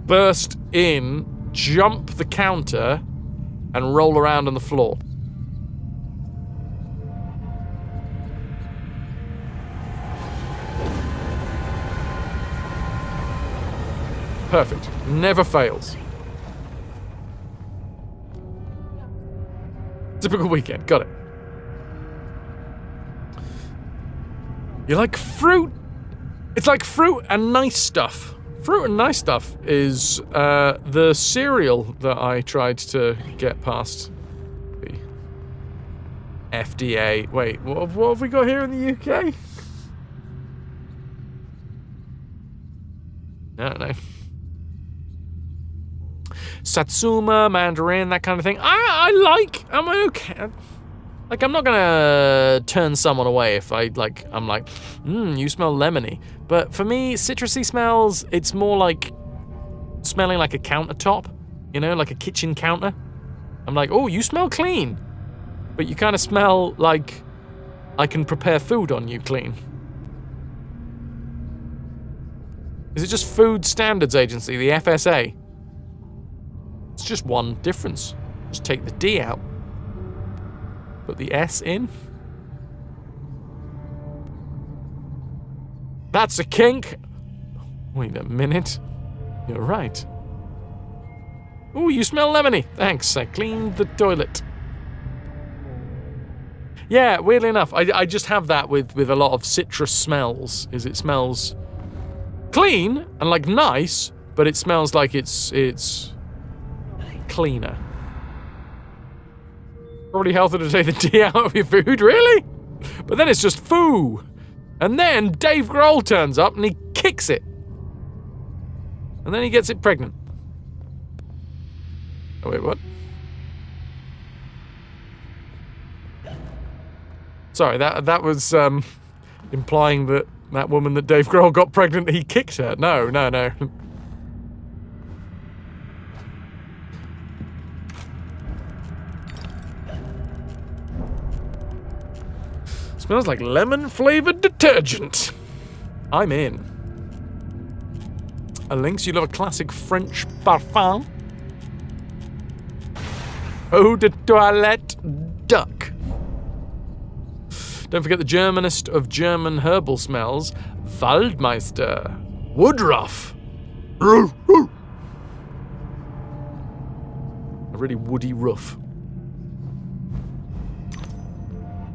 burst in, jump the counter, and roll around on the floor. Perfect. Never fails. Typical weekend. Got it. You like fruit? It's like fruit and nice stuff. Fruit and nice stuff is the cereal that I tried to get past the FDA. Wait, what have we got here in the UK? I don't know. Satsuma, mandarin, that kind of thing. I'm okay. Like, I'm not gonna turn someone away if I'm like, you smell lemony. But for me, citrusy smells, it's more like smelling like a countertop, you know, like a kitchen counter. I'm like, oh, you smell clean. But you kind of smell like I can prepare food on you clean. Is it just Food Standards Agency, the FSA? It's just one difference. Just take the D out. Put the S in. That's a kink. Wait a minute. You're right. Ooh, you smell lemony. Thanks, I cleaned the toilet. Yeah, weirdly enough, I just have that with a lot of citrus smells, is it smells clean and like nice, but it smells like it's cleaner. Probably healthier to take the D out of your food, really? But then it's just foo. And then Dave Grohl turns up and he kicks it. And then he gets it pregnant. Oh, wait, what? Sorry, that was implying that woman that Dave Grohl got pregnant, he kicked her. No. Smells like lemon-flavored detergent. I'm in. Lynx, you love a classic French parfum. Eau de toilette duck. Don't forget the Germanist of German herbal smells, Waldmeister. Woodruff. A really woody ruff.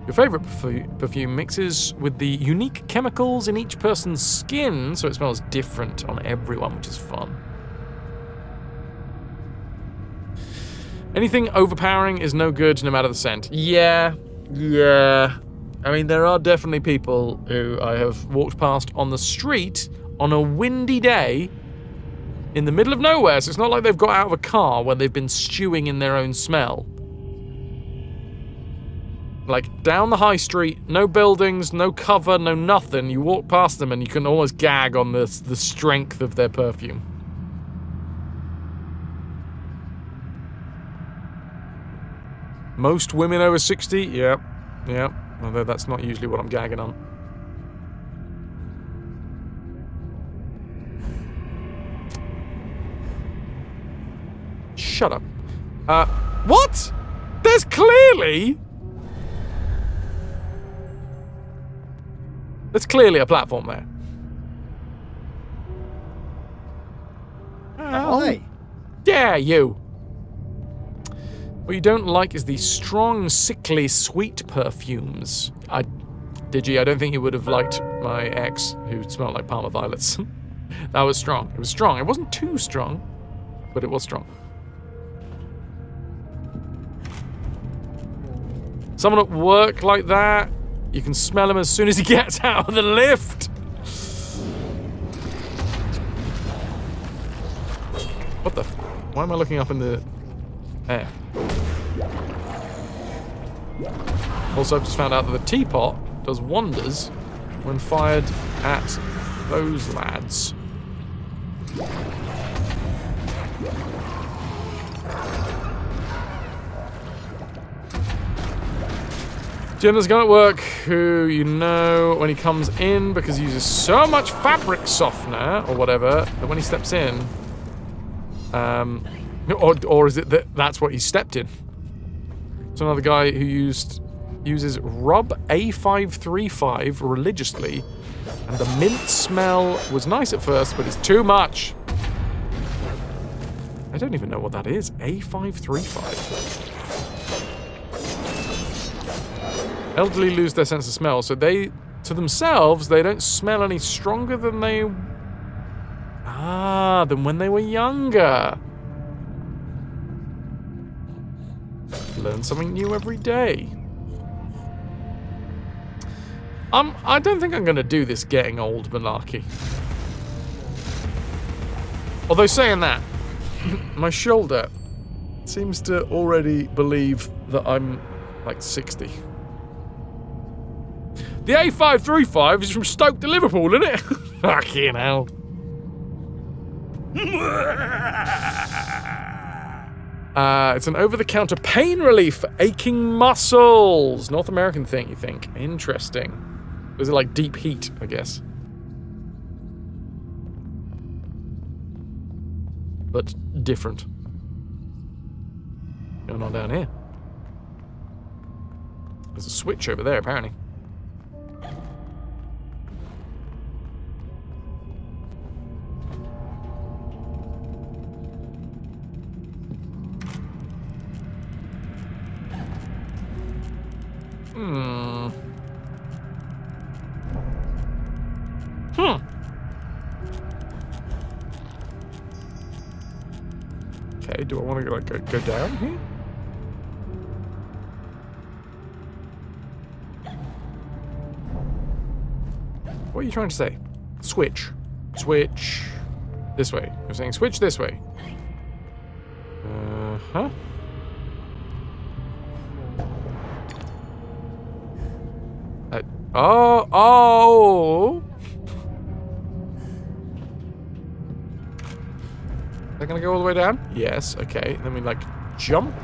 Your favourite perfume mixes with the unique chemicals in each person's skin, so it smells different on everyone, which is fun. Anything overpowering is no good, no matter the scent. Yeah. I mean, there are definitely people who I have walked past on the street on a windy day in the middle of nowhere, so it's not like they've got out of a car where they've been stewing in their own smell. Like, down the high street, no buildings, no cover, no nothing. You walk past them and you can almost gag on the strength of their perfume. Most women over 60? Yep. Although that's not usually what I'm gagging on. Shut up. What? There's clearly a platform there. How dare you? What you don't like is the strong, sickly, sweet perfumes. Digi, I don't think you would have liked my ex, who smelled like Parma violets. That was strong. It was strong. It wasn't too strong, but it was strong. Someone at work like that, you can smell him as soon as he gets out of the lift. What the? Why am I looking up in the air? Also, I've just found out that the teapot does wonders when fired at those lads. Jim's guy at work, who you know when he comes in because he uses so much fabric softener or whatever that when he steps in, or is it that that's what he stepped in? It's another guy who uses Rub A535 religiously, and the mint smell was nice at first, but it's too much. I don't even know what that is. A535. Elderly lose their sense of smell, so they, to themselves, they don't smell any stronger than than when they were younger. Learn something new every day. I don't think I'm going to do this getting old malarkey. Although saying that, my shoulder seems to already believe that I'm like 60. The A535 is from Stoke to Liverpool, isn't it? Fucking hell. It's an over-the-counter pain relief for aching muscles. North American thing, you think? Interesting. Is it like deep heat, I guess? But different. Going on down here. There's a switch over there, apparently. Okay, do I want to go down here? What are you trying to say? Switch. Switch. This way. You're saying switch this way. Huh? Oh! They're gonna go all the way down? Yes, okay. Then we, like, jump.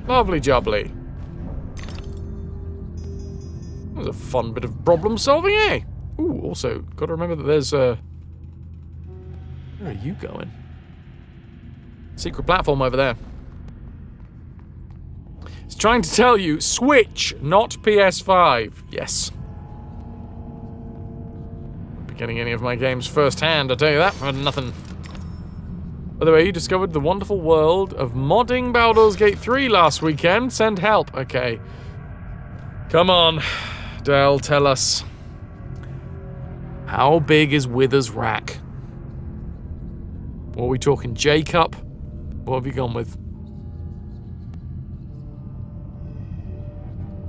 Lovely jubbly. That was a fun bit of problem solving, eh? Ooh, also, gotta remember that there's where are you going? Secret platform over there. It's trying to tell you, Switch, not PS5. Yes. Won't be getting any of my games firsthand, I'll tell you that for nothing. By the way, you discovered the wonderful world of modding Baldur's Gate 3 last weekend. Send help. Okay. Come on, Dell, tell us. How big is Wither's Rack? What are we talking, J-Cup? What have you gone with?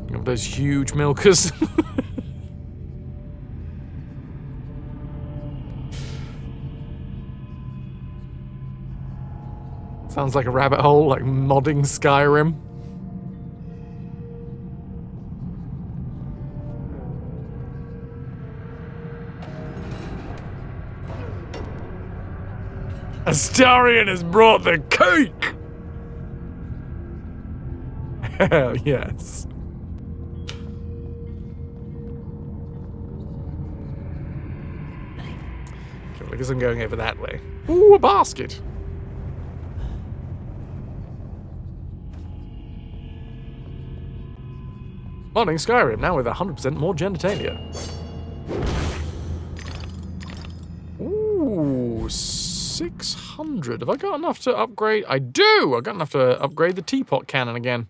You know, those huge milkers. Sounds like a rabbit hole, like modding Skyrim. Astarion has brought the cake! Hell yes. Okay, well, I guess I'm going over that way. Ooh, a basket! Modding Skyrim, now with 100% more genitalia. 600. Have I got enough to upgrade? I do! I've got enough to upgrade the teapot cannon again.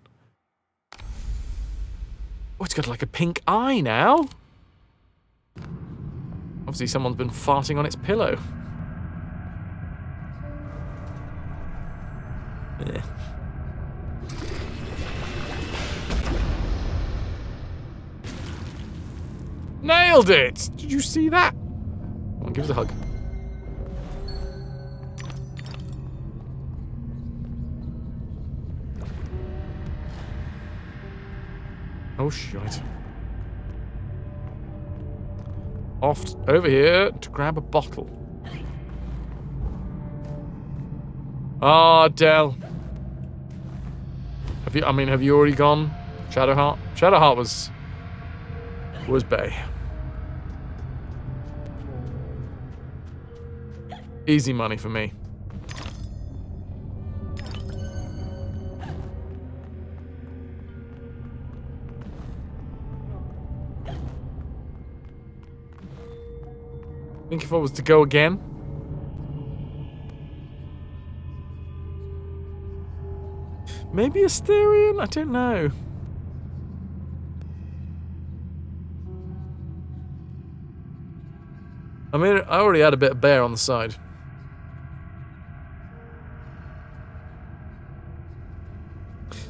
Oh, it's got like a pink eye now. Obviously someone's been farting on its pillow. Yeah. Nailed it! Did you see that? Come on, give us a hug. Oh, shite. Off over here to grab a bottle. Ah, Del. Have you already gone? Shadowheart? Shadowheart was Bay. Easy money for me. I think if I was to go again. Maybe Asterion? I don't know. I mean, I already had a bit of bear on the side.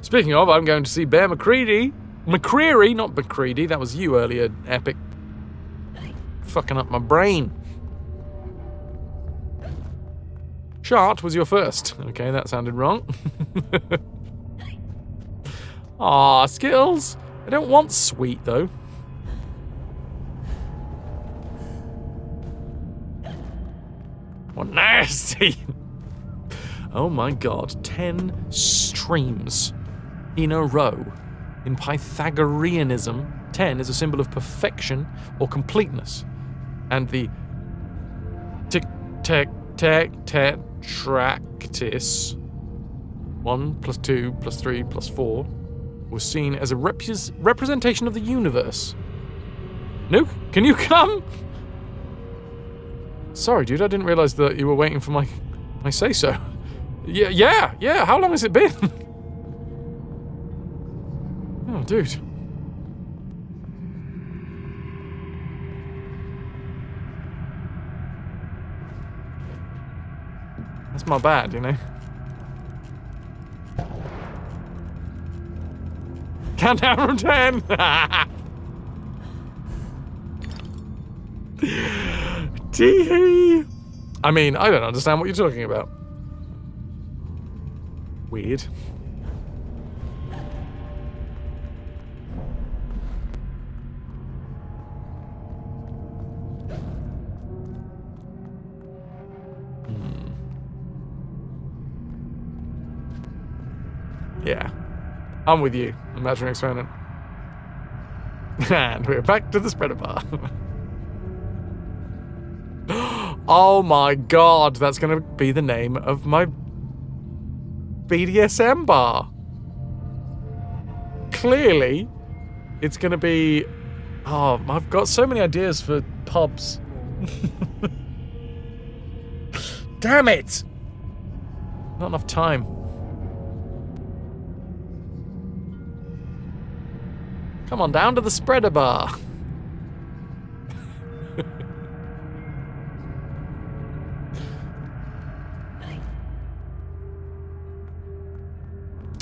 Speaking of, I'm going to see Bear McCready. McCreary, not McCready. That was you earlier, Epic. Fucking up my brain. Shart was your first. Okay, that sounded wrong. Aw, Skittles. I don't want sweet, though. What nasty. Oh my god. 10 streams in a row. In Pythagoreanism, 10 is a symbol of perfection or completeness. And the tetractys, 1 plus 2 plus 3 plus 4, was seen as a representation of the universe. Nuke, can you come? Sorry, dude, I didn't realize that you were waiting for my say-so. Yeah, how long has it been? Oh, dude. That's my bad, you know. Countdown from 10! Tee-hee! I mean, I don't understand what you're talking about. Weird. Yeah. I'm with you. Imagine an experiment. And we're back to the spreader bar. Oh my god, that's gonna be the name of my BDSM bar. Clearly, it's gonna be... Oh, I've got so many ideas for pubs. Damn it! Not enough time. Come on, down to the spreader bar.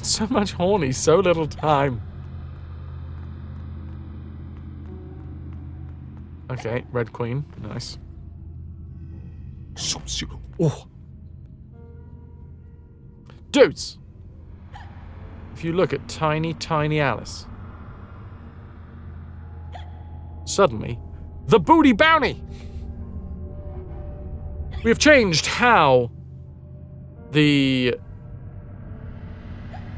So much horny, so little time. Okay, Red Queen, nice. Oh. Dudes! If you look at tiny, tiny Alice, suddenly, the booty bounty! We have changed how the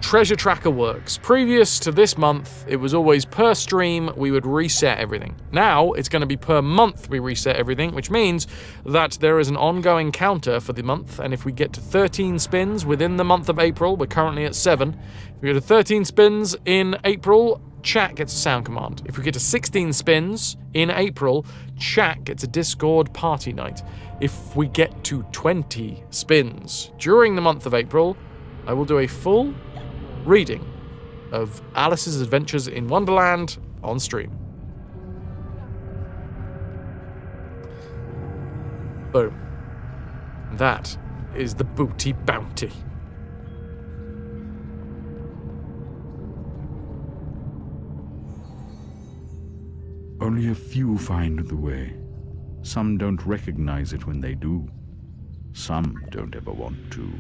treasure tracker works. Previous to this month, it was always per stream, we would reset everything. Now, it's going to be per month we reset everything, which means that there is an ongoing counter for the month, and if we get to 13 spins within the month of April, we're currently at 7, if we go to 13 spins in April, chat gets a sound command. If we get to 16 spins in April, chat gets a Discord party night. If we get to 20 spins during the month of April, I will do a full reading of Alice's Adventures in Wonderland on stream. Boom. That is the booty bounty. Only a few find the way. Some don't recognize it when they do. Some don't ever want to.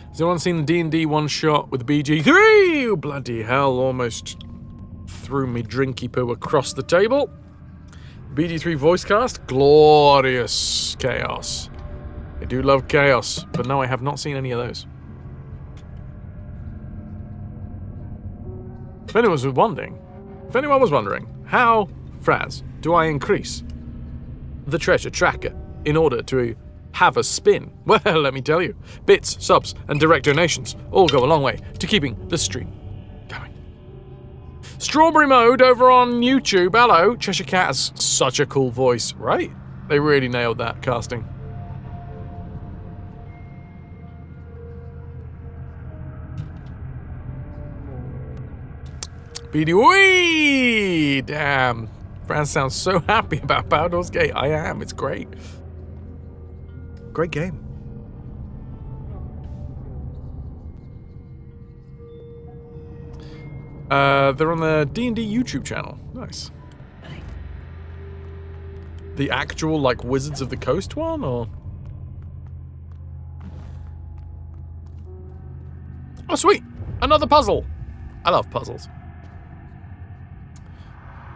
Has anyone seen the D&D one-shot with BG3? Bloody hell, almost threw me drinky poo across the table. BG3 voice cast, glorious chaos. I do love chaos, but no, I have not seen any of those. If anyone was wondering, how, Fraz, do I increase the treasure tracker in order to have a spin? Well, let me tell you, bits, subs, and direct donations all go a long way to keeping the stream going. Strawberry Mode over on YouTube. Hello, Cheshire Cat has such a cool voice, right? They really nailed that casting. BD-wee! Damn. Fran sounds so happy about Baldur's Gate. I am. It's great. Great game. They're on the D&D YouTube channel. Nice. The actual, like, Wizards of the Coast one, or? Oh, sweet! Another puzzle! I love puzzles.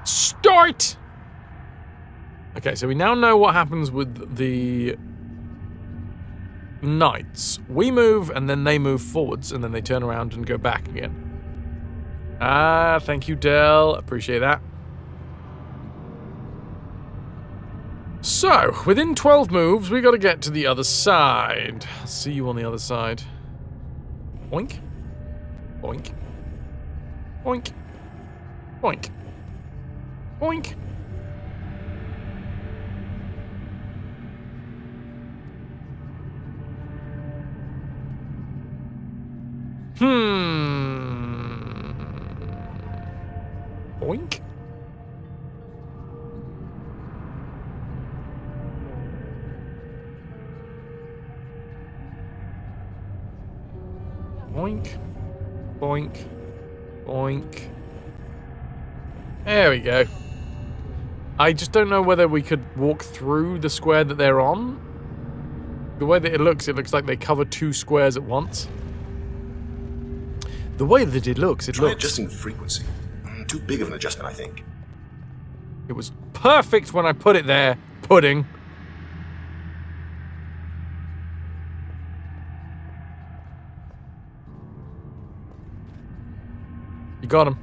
Start! Okay, so we now know what happens with the knights. We move, and then they move forwards, and then they turn around and go back again. Ah, thank you, Del. Appreciate that. So, within 12 moves, we got to get to the other side. I'll see you on the other side. Oink. Oink. Oink. Oink. Oink. Oink. Boink. Boink. Boink. There we go. I just don't know whether we could walk through the square that they're on. The way that it looks like they cover two squares at once. The way that it looks, Try adjusting frequency. Too big of an adjustment, I think. It was perfect when I put it there, pudding. You got him.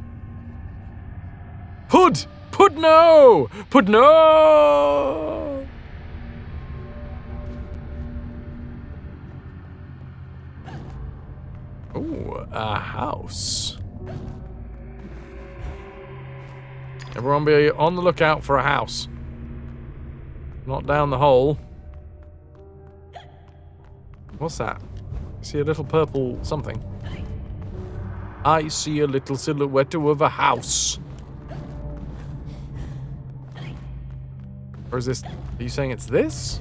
Pud! Pud no! Pud no! Ooh, a house. Everyone be on the lookout for a house. Not down the hole. What's that? See a little purple something. I see a little silhouette of a house. Or is this... Are you saying it's this?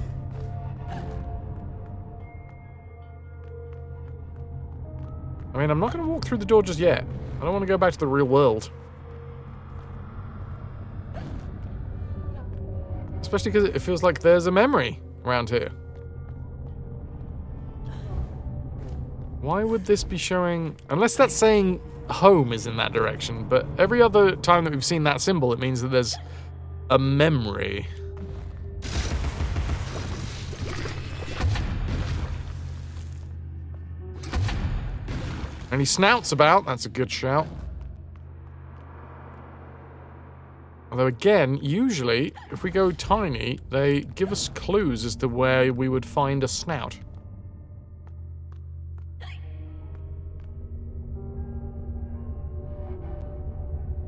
I mean, I'm not going to walk through the door just yet. I don't want to go back to the real world. Especially because it feels like there's a memory around here. Why would this be showing... Unless that's saying home is in that direction, but every other time that we've seen that symbol, it means that there's a memory. Any snouts about? That's a good shout. Although again, usually, if we go tiny, they give us clues as to where we would find a snout.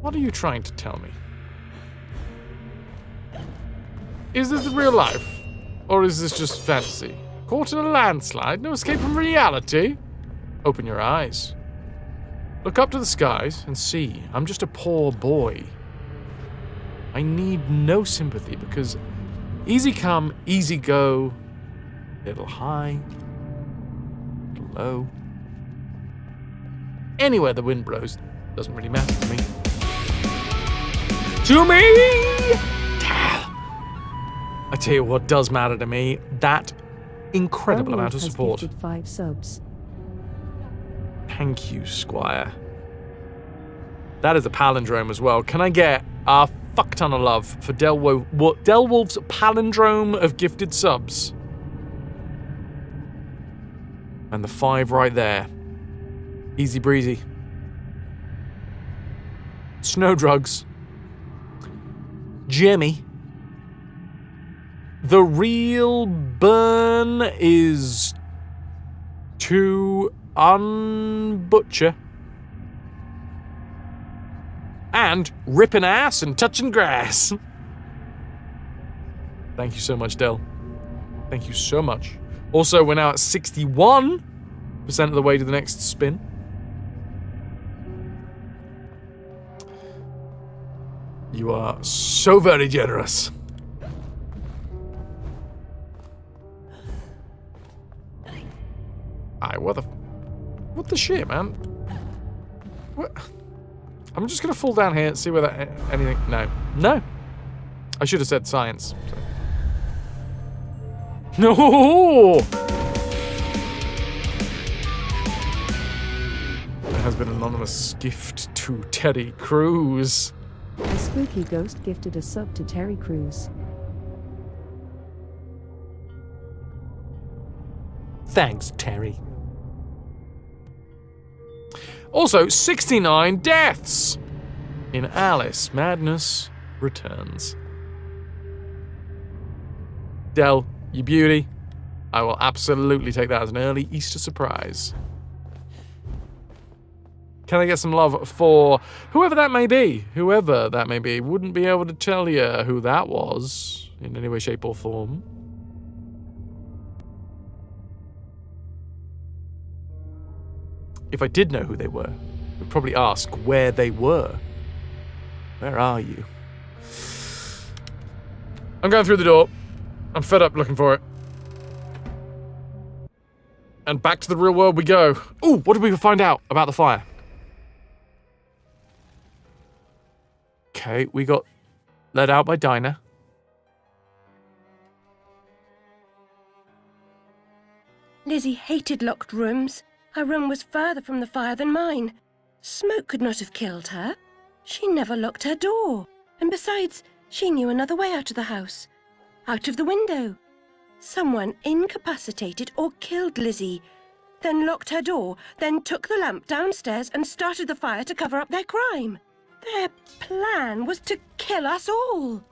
What are you trying to tell me? Is this real life? Or is this just fantasy? Caught in a landslide? No escape from reality? Open your eyes. Look up to the skies and see. I'm just a poor boy. I need no sympathy because easy come, easy go. Little high, little low. Anywhere the wind blows doesn't really matter to me. To me! I tell you what does matter to me, that incredible amount of support. Has gifted 5 subs. Thank you, Squire. That is a palindrome as well. Can I get a fuck ton of love for Delwolf's palindrome of gifted subs? And the 5 right there. Easy breezy. Snow drugs. Jimmy. The real burn is to unbutcher and ripping ass and touching grass. Thank you so much, Del. Thank you so much. Also, we're now at 61% of the way to the next spin. You are so very generous. Aye, what the shit, man? What? I'm just gonna fall down here and see whether anything. No. I should have said science. So. No. There has been an anonymous gift to Terry Crews. A spooky ghost gifted a sub to Terry Crews. Thanks, Terry. Also, 69 deaths in Alice Madness Returns. Del, you beauty. I will absolutely take that as an early Easter surprise. Can I get some love for whoever that may be? Whoever that may be. Wouldn't be able to tell you who that was in any way, shape, or form. If I did know who they were, I'd probably ask where they were. Where are you? I'm going through the door. I'm fed up looking for it. And back to the real world we go. Ooh, what did we find out about the fire? Okay, we got let out by Dinah. Lizzie hated locked rooms. Her room was further from the fire than mine. Smoke could not have killed her. She never locked her door. And besides, she knew another way out of the house. Out of the window. Someone incapacitated or killed Lizzie, then locked her door, then took the lamp downstairs and started the fire to cover up their crime. Their plan was to kill us all.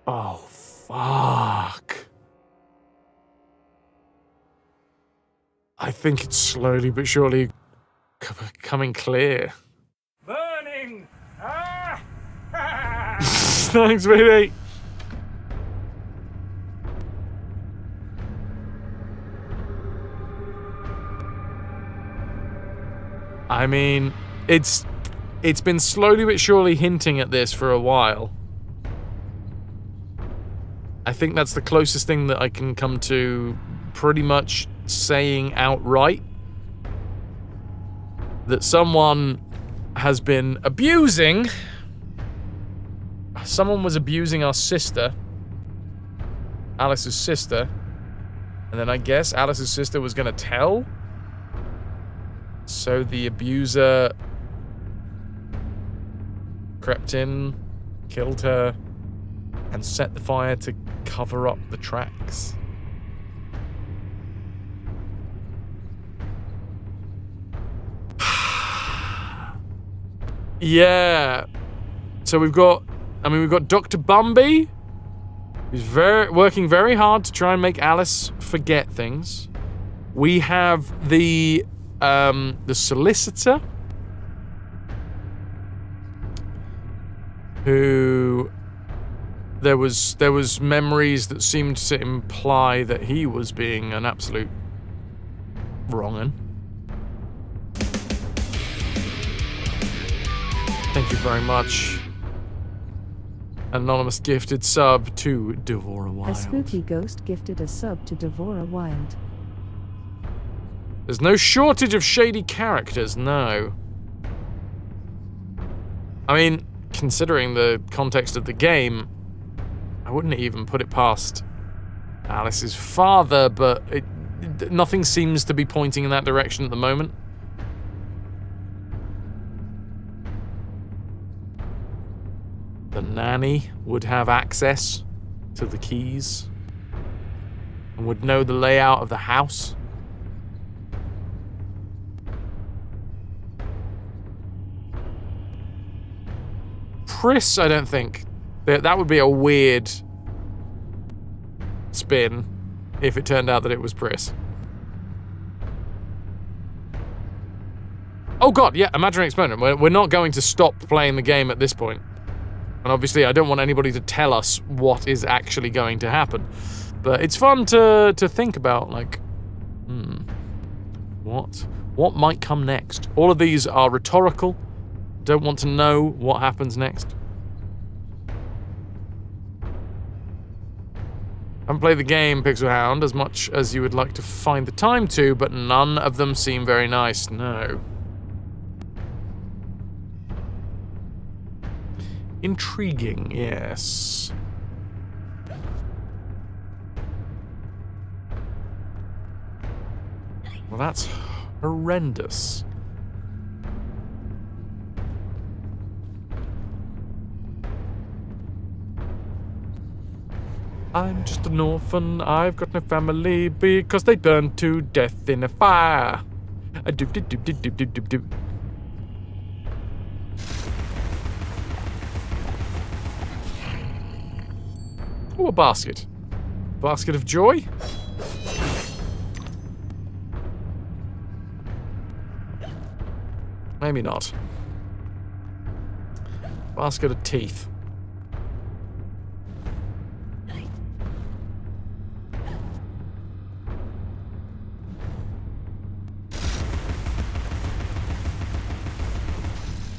Oh, fuck. I think it's slowly but surely coming clear. Burning! Ah! Thanks, baby. I mean, it's been slowly but surely hinting at this for a while. I think that's the closest thing that I can come to pretty much saying outright that someone has been abusing. Someone was abusing our sister, Alice's sister, and then I guess Alice's sister was gonna tell. So the abuser crept in, killed her, and set the fire to cover up the tracks. Yeah. So we've got Dr. Bumby, who's working very hard to try and make Alice forget things. We have the solicitor, who there was memories that seemed to imply that he was being an absolute wrong'un. Thank you very much. Anonymous gifted sub to Devora Wild. A spooky ghost gifted a sub to Devora Wild. There's no shortage of shady characters, no. I mean, considering the context of the game, I wouldn't even put it past Alice's father, but nothing seems to be pointing in that direction at the moment. The nanny would have access to the keys and would know the layout of the house. Pris, I don't think. That would be a weird spin if it turned out that it was Pris. Oh god, yeah, Imaginary Experiment. We're not going to stop playing the game at this point. And obviously I don't want anybody to tell us what is actually going to happen. But it's fun to think about, like, what might come next? All of these are rhetorical. Don't want to know what happens next. I haven't played the game, Pixelhound, as much as you would like to find the time to, but none of them seem very nice, no. Intriguing, yes. Well, that's horrendous. I'm just an orphan, I've got no family because they burned to death in a fire. A doop doop doop doop doop doop doop. Oh, a basket. Basket of joy? Maybe not. Basket of teeth.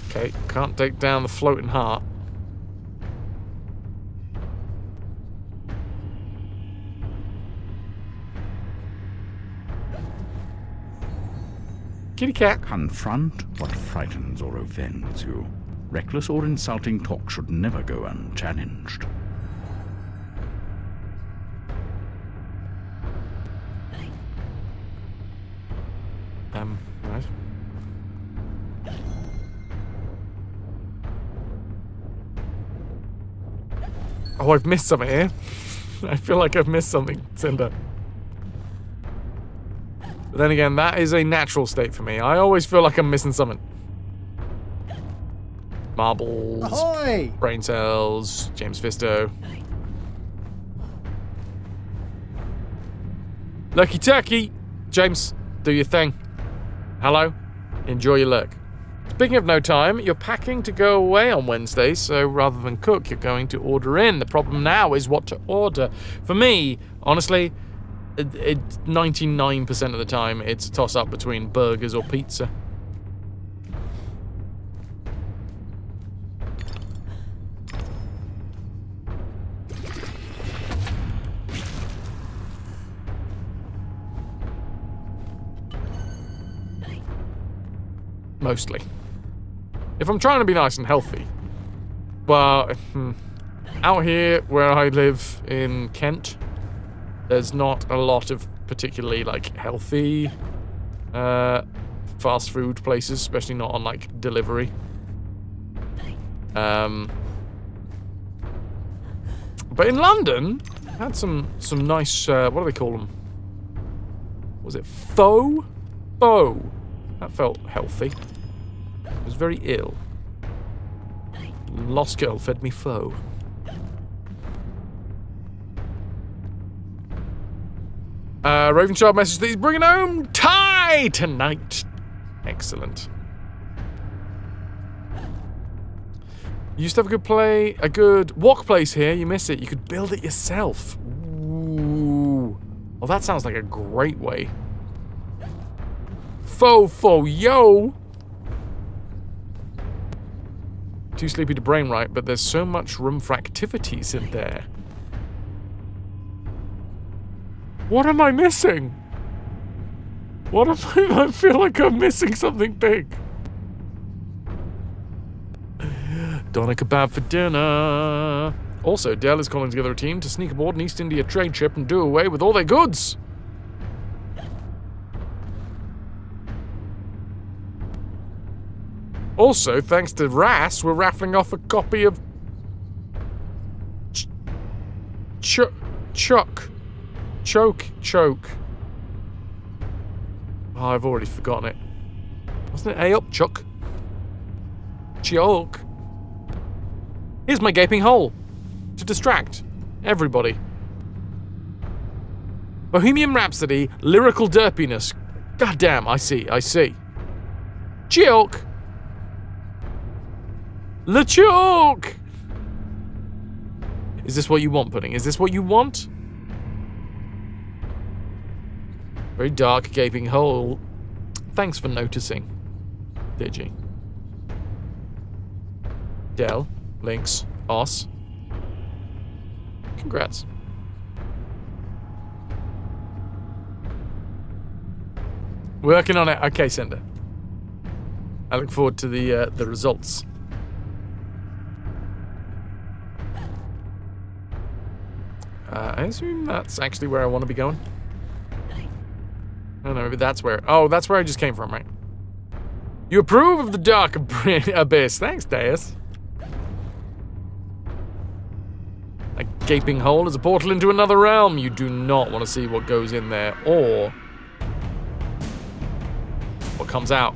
Okay, can't take down the floating heart. Kitty cat. Confront what frightens or offends you. Reckless or insulting talk should never go unchallenged. Right. Oh, I've missed something here. I feel like I've missed something, Cinder. But then again, that is a natural state for me. I always feel like I'm missing something. Marbles, Ahoy! Brain cells, James Fisto. Lucky turkey! James, do your thing. Hello? Enjoy your lurk. Speaking of no time, you're packing to go away on Wednesday, so rather than cook, you're going to order in. The problem now is what to order. For me, honestly, 99% of the time, it's a toss-up between burgers or pizza. Mostly. If I'm trying to be nice and healthy, well, out here where I live in Kent, there's not a lot of particularly, like, healthy fast food places, especially not on, like, delivery. But in London, I had some nice, what do they call them? Was it pho? Pho. That felt healthy. I was very ill. Lost girl fed me pho. Ravenchild message that he's bringing home Thai tonight. Excellent. You used to have a good walk place here. You miss it. You could build it yourself. Ooh. Well, that sounds like a great way. Yo. Too sleepy to brain right, but there's so much room for activities in there. What am I missing? I feel like I'm missing something big. Doner kebab for dinner. Also, Dell is calling together a team to sneak aboard an East India trade ship and do away with all their goods. Also, thanks to Ras, we're raffling off a copy of Choke. Oh, I've already forgotten it. Wasn't it A up, Chuck? Choke. Here's my gaping hole. To distract everybody. Bohemian Rhapsody, lyrical derpiness. God damn, I see. Choke. LeChoke! Is this what you want, Pudding? Is this what you want? Very dark, gaping hole. Thanks for noticing, Digi. Dell, Lynx, Os. Congrats. Working on it. Okay, Sender. I look forward to the results. I assume that's actually where I want to be going. I don't know, maybe that's where... Oh, that's where I just came from, right? You approve of the dark abyss. Thanks, Deus. A gaping hole is a portal into another realm. You do not want to see what goes in there, or what comes out.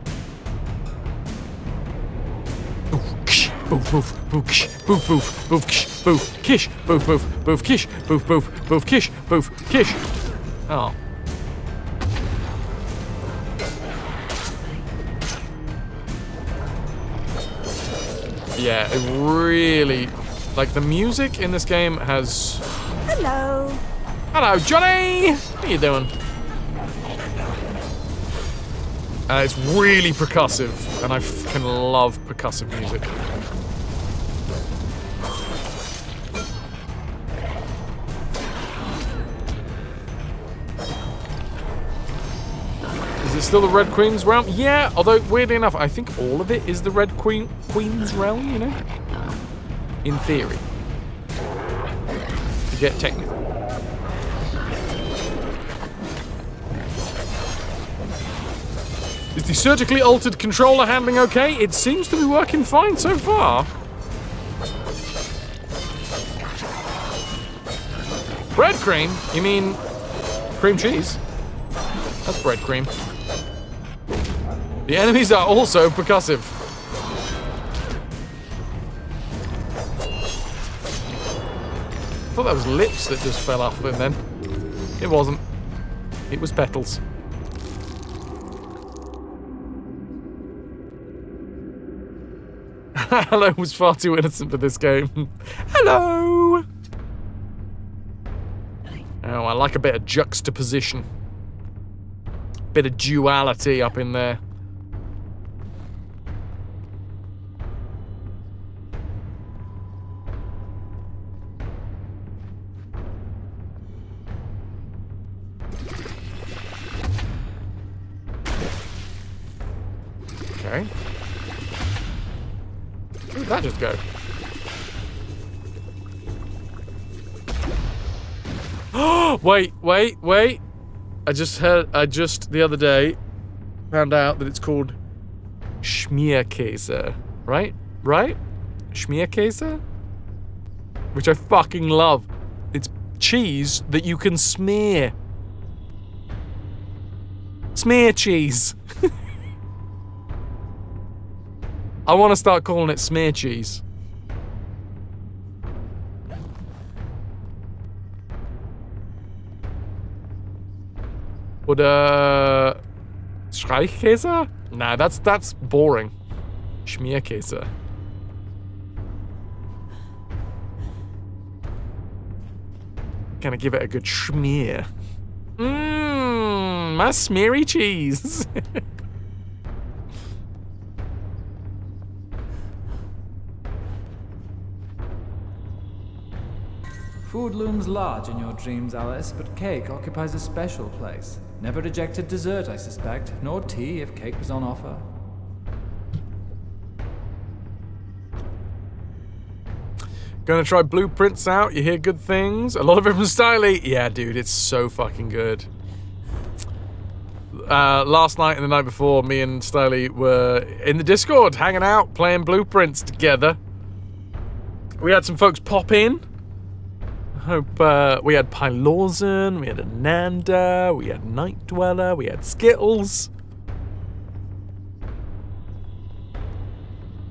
Boof, boof, boof, boof, boof, boof, boof, kish, boof, boof, boof, kish, boof, boof, boof, kish, boof, kish. Oh. Yeah, it really... Like, the music in this game has... Hello. Hello, Johnny! How you doing? It's really percussive, and I fucking love percussive music. Is it still the Red Queen's realm? Yeah, although, weirdly enough, I think all of it is the Red Queen's realm, you know? In theory. To get technical. Is the surgically altered controller handling okay? It seems to be working fine so far. Bread cream? You mean cream cheese? That's bread cream. The enemies are also percussive. I thought that was lips that just fell off and then. It wasn't. It was petals. Hello was far too innocent for this game. Hello! Oh, I like a bit of juxtaposition. Bit of duality up in there. Okay. Where did that just go? Wait. I just the other day found out that it's called Schmierkäse. Right? Schmierkäse? Which I fucking love. It's cheese that you can smear. Smear cheese. I want to start calling it smear cheese. Oder Streichkäse? Nah, that's boring. Schmierkäse. Gonna give it a good schmear. Mmm, my smeary cheese. Food looms large in your dreams, Alice, but cake occupies a special place. Never rejected dessert, I suspect, nor tea if cake was on offer. Gonna try Blueprints out, you hear good things. A lot of it from Styly. Yeah, dude, it's so fucking good. Last night and the night before, me and Styly were in the Discord, hanging out, playing Blueprints together. We had some folks pop in. I hope, we had Pylorzen, we had Ananda, we had Night Dweller, we had Skittles.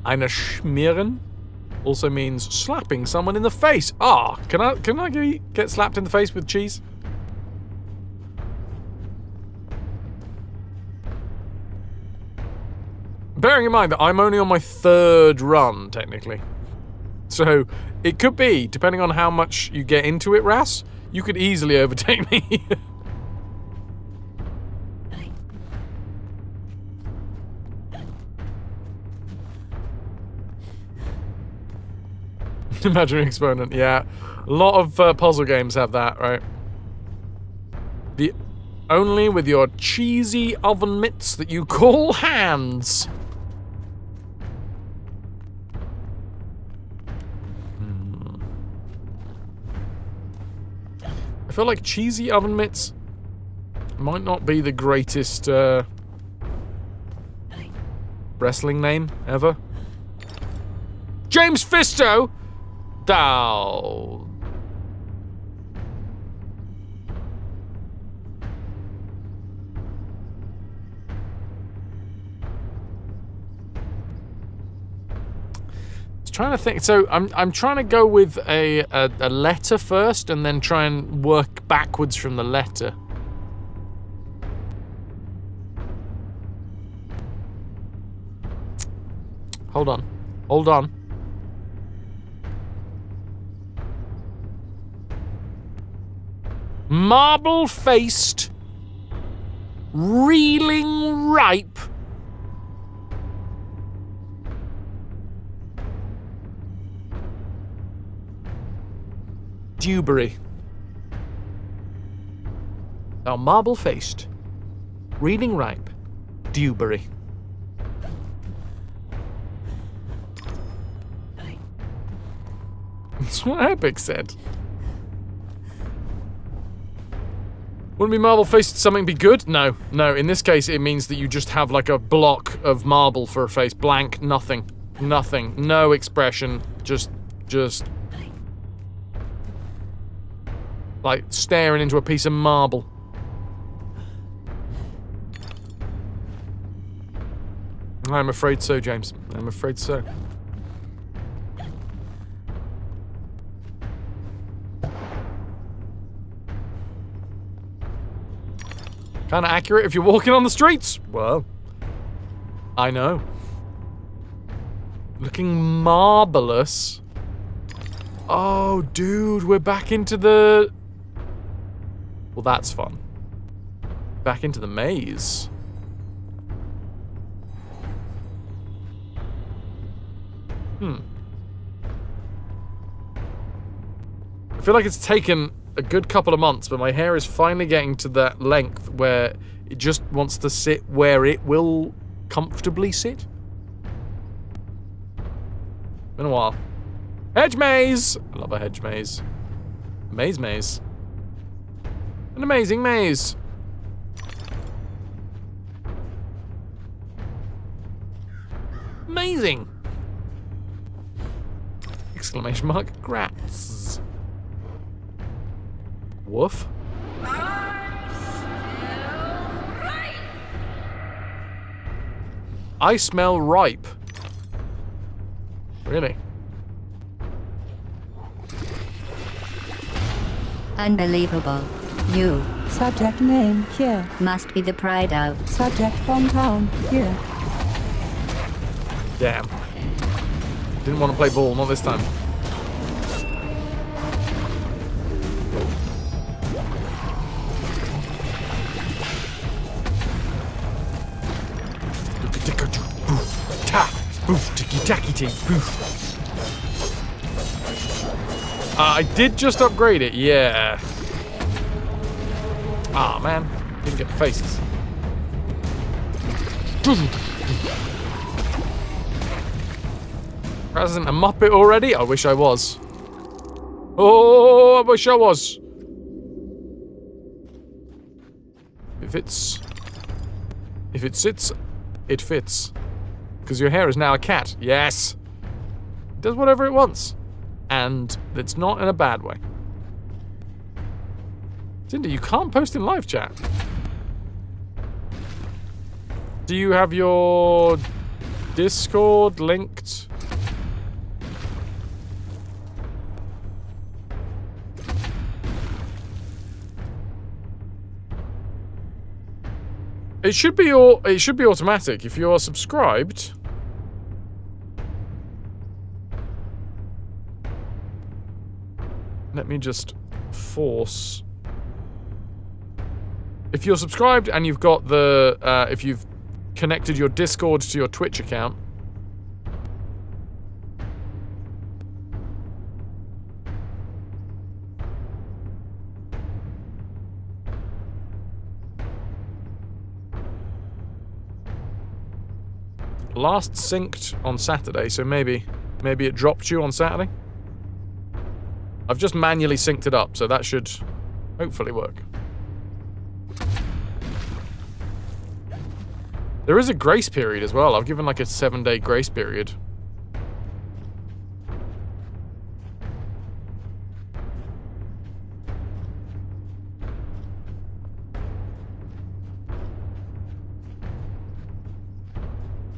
Eine Schmieren also means slapping someone in the face. Ah, can I get slapped in the face with cheese? Bearing in mind that I'm only on my 3rd run, technically. So, it could be, depending on how much you get into it, Ras, you could easily overtake me. Imaginary exponent, yeah. A lot of puzzle games have that, right? Only with your cheesy oven mitts that you call hands. I feel like cheesy oven mitts might not be the greatest wrestling name ever. James Fisto! Dow. Trying to think. So I'm trying to go with a letter first, and then try and work backwards from the letter. Hold on. Hold on. Marble-faced, reeling ripe. Dewberry. Now, marble-faced, reeling ripe, Dewberry. That's what Epic said. Wouldn't be marble-faced something be good? No. No, in this case it means that you just have like a block of marble for a face. Blank, nothing. Nothing. No expression. Just like staring into a piece of marble. I'm afraid so, James. I'm afraid so. Kind of accurate if you're walking on the streets. Well, I know. Looking marvelous. Oh, dude, we're back into the... Well, that's fun. Back into the maze. I feel like it's taken a good couple of months, but my hair is finally getting to that length where it just wants to sit where it will comfortably sit. Been a while. Hedge maze! I love a hedge maze. Maze. An amazing maze. Amazing! Exclamation mark. Grats. Woof. I smell ripe. Really? Unbelievable. You. Subject name here. Must be the pride of. Subject hometown here. Damn. Didn't want to play ball, not this time. Boof, ticky-tacky-tee, boof. I did just upgrade it, yeah. Ah, man. Didn't get the faces. Present a Muppet already? I wish I was. Oh, I wish I was. If it sits, it fits. Because your hair is now a cat. Yes. It does whatever it wants. And it's not in a bad way. Cindy, you can't post in live chat. Do you have your Discord linked? It should be automatic if you're subscribed. Let me just force. If you're subscribed and you've got the if you've connected your Discord to your Twitch account. Last synced on Saturday, so maybe it dropped you on Saturday. I've just manually synced it up, so that should hopefully work. There is a grace period as well. I've given like a 7-day grace period.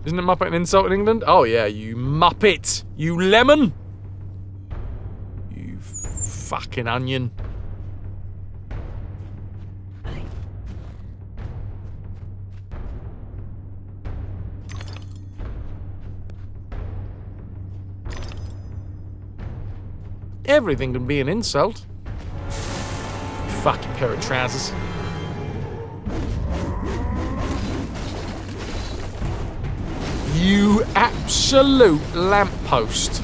Isn't a Muppet an insult in England? Oh yeah, you Muppet! You lemon! You fucking onion. Everything can be an insult. Fucking pair of trousers. You absolute lamppost.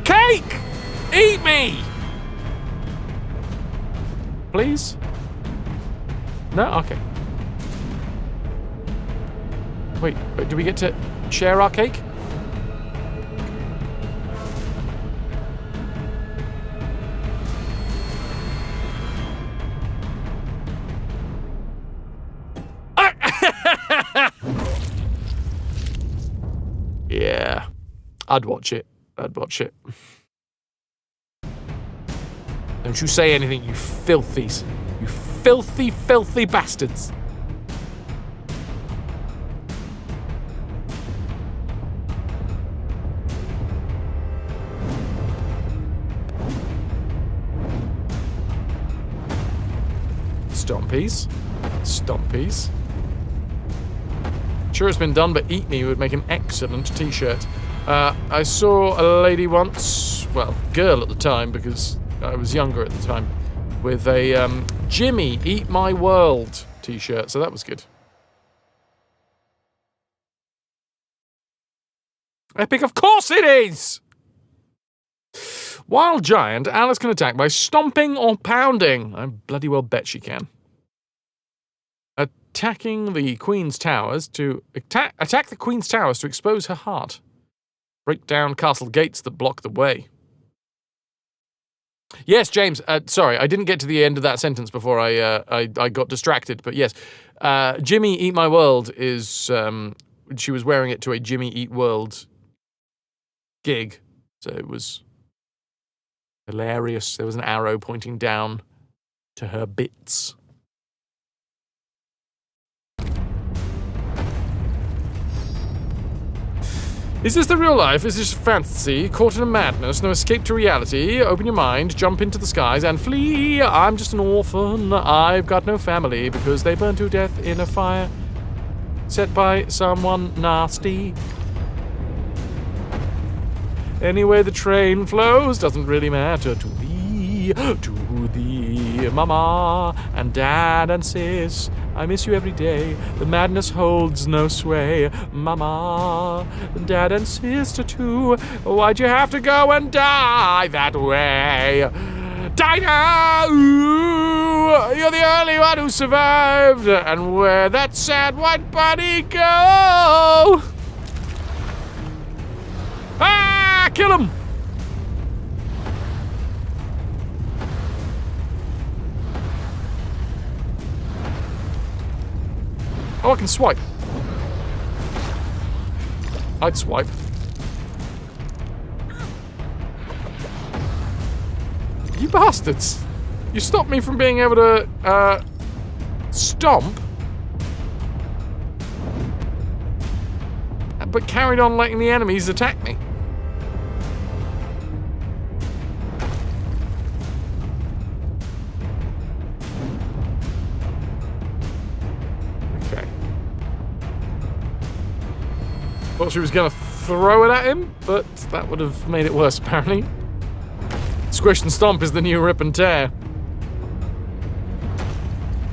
Cake! Eat me! Please? No? Okay. Wait, do we get to share our cake? Yeah, I'd watch it. I'd watch it. Don't you say anything, you filthies. You filthy, filthy bastards. Stompies. Stompies. Sure it's been done, but Eat Me would make an excellent t-shirt. I saw a lady once, well, girl at the time, because I was younger at the time, with a Jimmy Eat My World t-shirt, so that was good. Epic, of course it is! Wild giant, Alice can attack by stomping or pounding. I bloody well bet she can. Attacking the Queen's Towers to attack the Queen's Towers to expose her heart. Break down castle gates that block the way. Yes, James. Sorry, I didn't get to the end of that sentence before I got distracted. But yes, Jimmy Eat My World is. She was wearing it to a Jimmy Eat World gig, so it was hilarious. There was an arrow pointing down to her bits. Is this the real life? Is this fantasy? Caught in a madness? No escape to reality? Open your mind, jump into the skies, and flee! I'm just an orphan. I've got no family because they burned to death in a fire set by someone nasty. Anyway, the train flows doesn't really matter to thee, to thee. Mama and Dad and Sis, I miss you every day. The madness holds no sway. Mama and Dad and Sister too. Why'd you have to go and die that way? Dinah, ooh, you're the only one who survived. And where'd that sad white bunny go? Ah, kill him! Oh, I can swipe. I'd swipe. You bastards! You stopped me from being able to, stomp. But carried on letting the enemies attack me. Okay. Thought she was gonna throw it at him, but that would have made it worse, apparently. Squish and Stomp is the new Rip and Tear.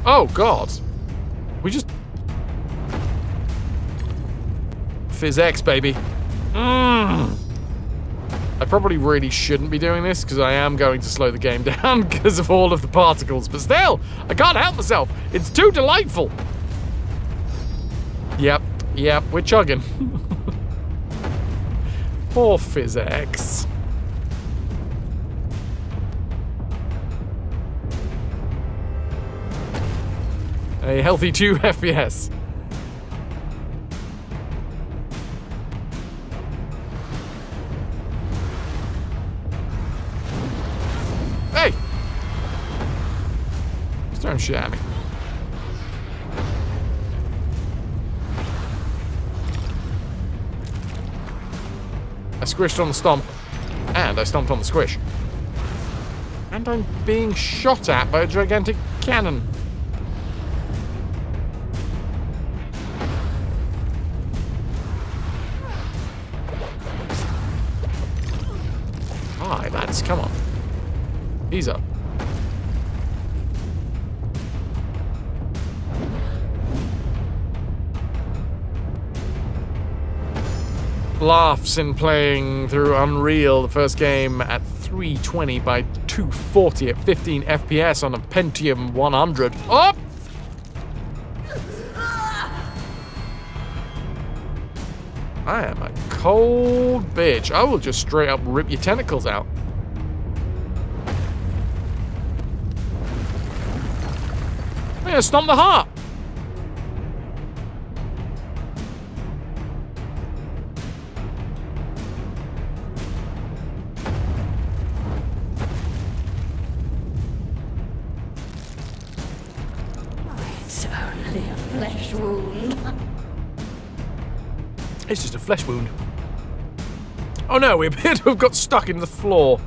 Oh, God. We just... Fizz X, baby. I probably really shouldn't be doing this, because I am going to slow the game down because of all of the particles. But still, I can't help myself. It's too delightful. Yep, we're chugging. Poor Fizz X. A healthy 2 FPS. Hey! He's throwing shit at me. I squished on the stomp, and I stomped on the squish. And I'm being shot at by a gigantic cannon. Hi, lads, come on. Ease up. Laughs in playing through Unreal, the first game at 320 by 240 at 15 FPS on a Pentium 100. Oh! I am a cold bitch. I will just straight up rip your tentacles out. I'm gonna stomp the heart. It's only a flesh wound. It's just a flesh wound. Oh no, we appear to have got stuck in the floor.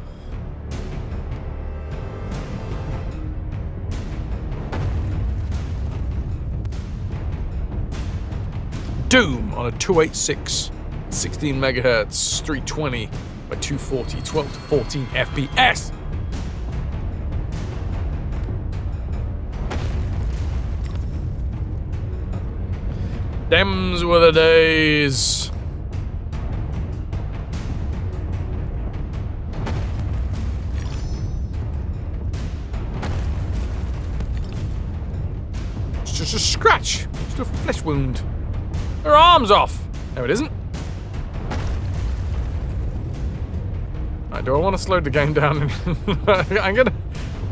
Doom on a 286, 16 megahertz, 320 by 240, 12 to 14 FPS. Dems were the days. It's just a scratch. Just a flesh wound. Her arm's off. No, it isn't. Right, do I want to slow the game down? I'm gonna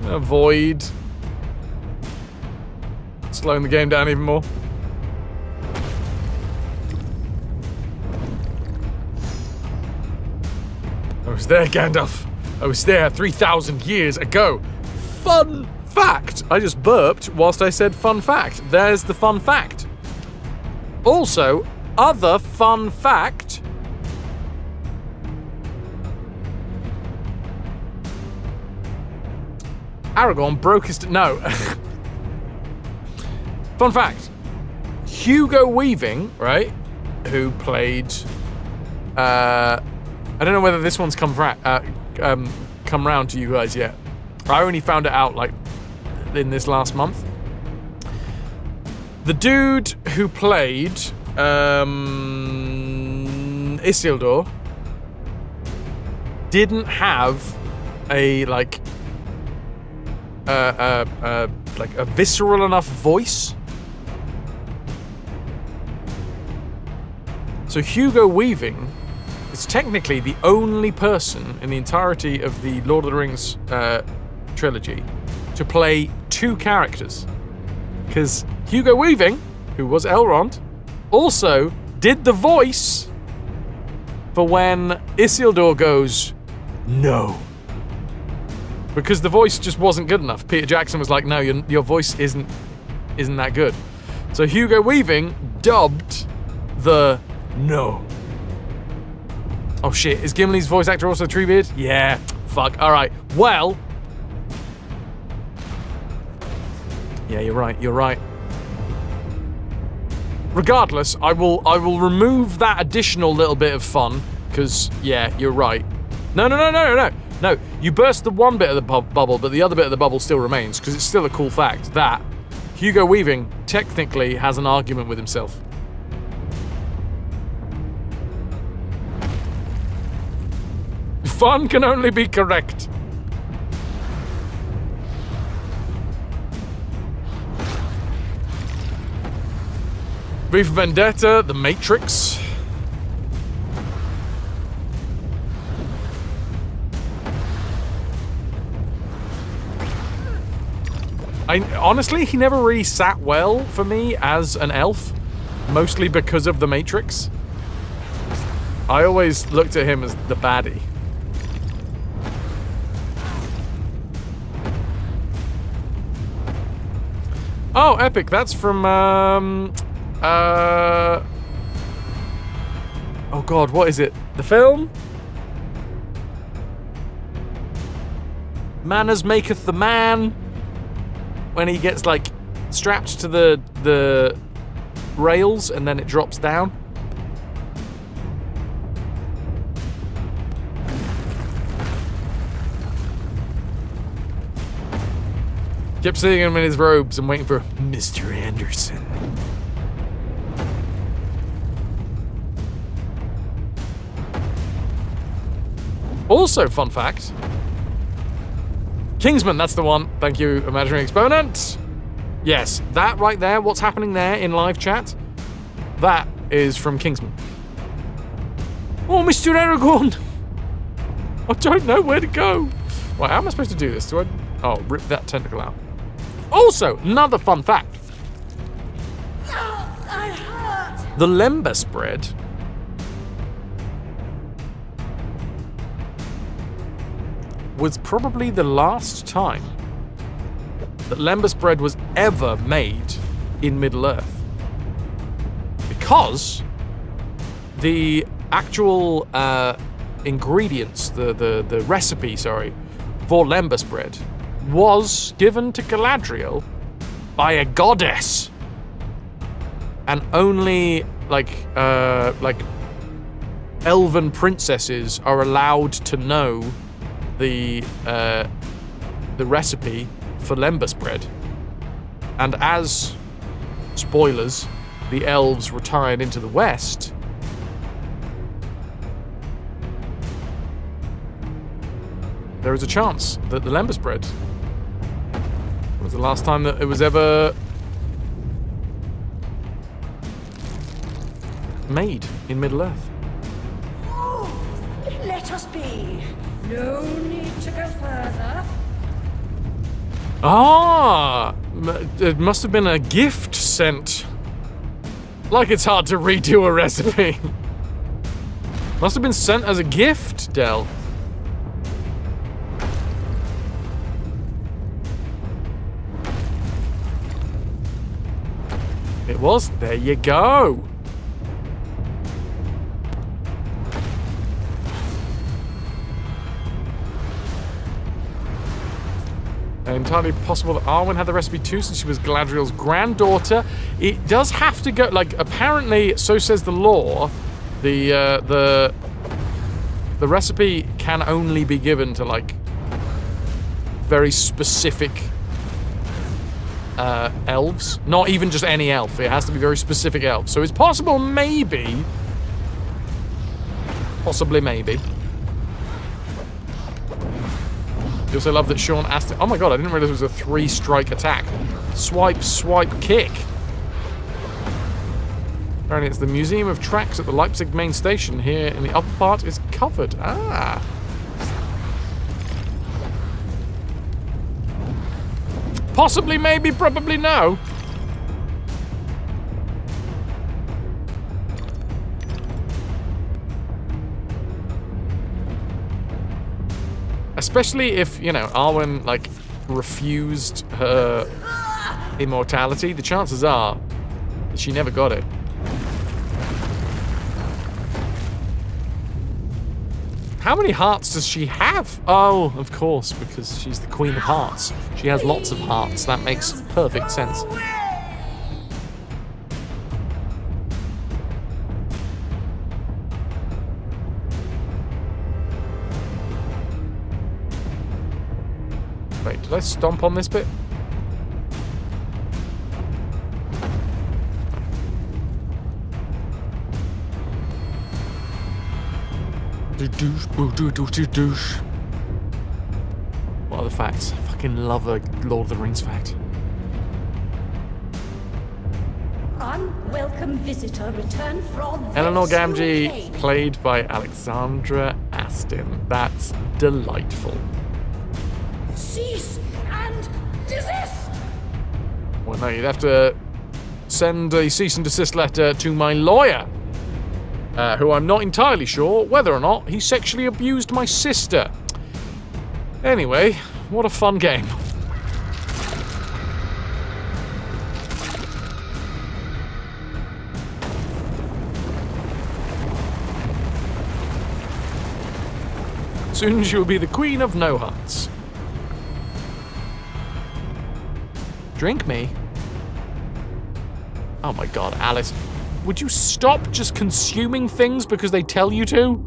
avoid slowing the game down even more. I was there, Gandalf. I was there 3,000 years ago. Fun fact! I just burped whilst I said fun fact. There's the fun fact. Also, other fun fact. Aragorn broke his... No. Fun fact. Hugo Weaving, right, who played... I don't know whether this one's come round to you guys yet. I only found it out, like, in this last month. The dude who played Isildur didn't have a visceral enough voice. So Hugo Weaving is technically the only person in the entirety of the Lord of the Rings trilogy to play two characters. Because Hugo Weaving, who was Elrond, also did the voice for when Isildur goes, no. Because the voice just wasn't good enough. Peter Jackson was like, no, your voice isn't that good. So Hugo Weaving dubbed the no. Oh shit, is Gimli's voice actor also Treebeard? Yeah, fuck, alright. Well, yeah, you're right. Regardless, I will remove that additional little bit of fun, because, yeah, you're right. No, you burst the one bit of the bubble, but the other bit of the bubble still remains, because it's still a cool fact that Hugo Weaving technically has an argument with himself. Fun can only be correct. V for Vendetta, The Matrix. Honestly, he never really sat well for me as an elf, mostly because of The Matrix. I always looked at him as the baddie. Oh, epic. That's from, oh god, what is it? The film? Manners maketh the man. When he gets, like, strapped to the rails and then it drops down. Kept seeing him in his robes and waiting for Mr. Anderson. Also, fun fact. Kingsman, that's the one. Thank you, Imaginary Exponent. Yes, that right there, what's happening there in live chat, that is from Kingsman. Oh, Mr. Aragorn! I don't know where to go. Well, how am I supposed to do this? Do I... Oh, rip that tentacle out. Also, another fun fact. The Lembas bread was probably the last time that Lembas bread was ever made in Middle-earth. Because the actual ingredients, the recipe, for Lembas bread was given to Galadriel by a goddess. And only, like elven princesses are allowed to know the recipe for Lembas bread. And as, spoilers, the elves retired into the west, there is a chance that the Lembas bread was the last time that it was ever made in Middle-earth. Let us be. No need to go further. Ah! It must have been a gift sent. Like it's hard to redo a recipe. Must have been sent as a gift, Del. It was. There you go. Entirely possible that Arwen had the recipe too, since she was Galadriel's granddaughter. It does have to go, like, apparently, so says the law, the recipe can only be given to, like, very specific elves. Not even just any elf. It has to be very specific elves. So it's possible, maybe. Possibly, maybe. You also love that Sean asked it. Oh my god, I didn't realize it was a 3-strike attack. Swipe, swipe, kick. Apparently it's the Museum of Tracks at the Leipzig main station. Here in the upper part is covered. Ah. Possibly, maybe, probably no. Especially if, you know, Arwen, like, refused her immortality, the chances are that she never got it. How many hearts does she have? Oh, of course, because she's the Queen of Hearts. She has lots of hearts. That makes perfect sense. Wait, did I stomp on this bit? Douche. What are the facts? I fucking love a Lord of the Rings fact. Unwelcome visitor returned from Eleanor whence you Gamgee, came. played by Alexandra Astin. That's delightful. Cease and desist. Well, no, you'd have to send a cease and desist letter to my lawyer, who I'm not entirely sure whether or not he sexually abused my sister. Anyway, what a fun game. Soon she will be the Queen of No Hearts. Drink me? Oh my god, Alice. Would you stop just consuming things because they tell you to?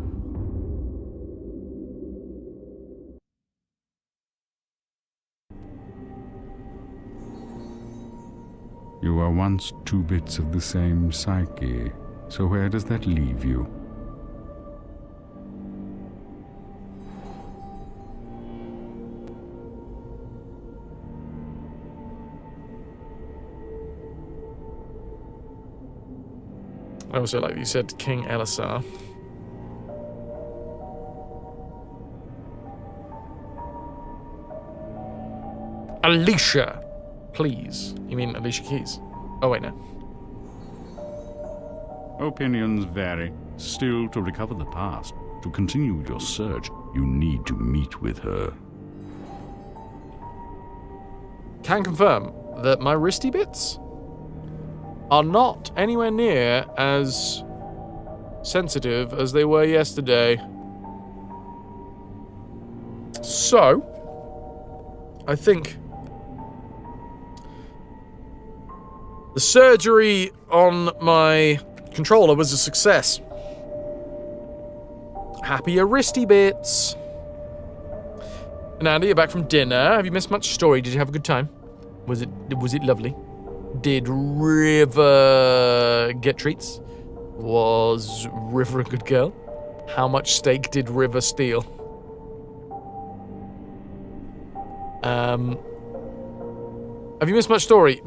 You were once 2 bits of the same psyche, so where does that leave you? I also like that you said King Elisar. Alicia, please. You mean Alicia Keys? Oh, wait, no. Opinions vary. Still, to recover the past, to continue your search, you need to meet with her. Can confirm that my wristy bits are not anywhere near as sensitive as they were yesterday. So, I think the surgery on my controller was a success. Happier wristy bits. And Andy, you're back from dinner. Have you missed much story? Did you have a good time? Was it lovely? Did River get treats? Was River a good girl? How much steak did River steal? Have you missed much story?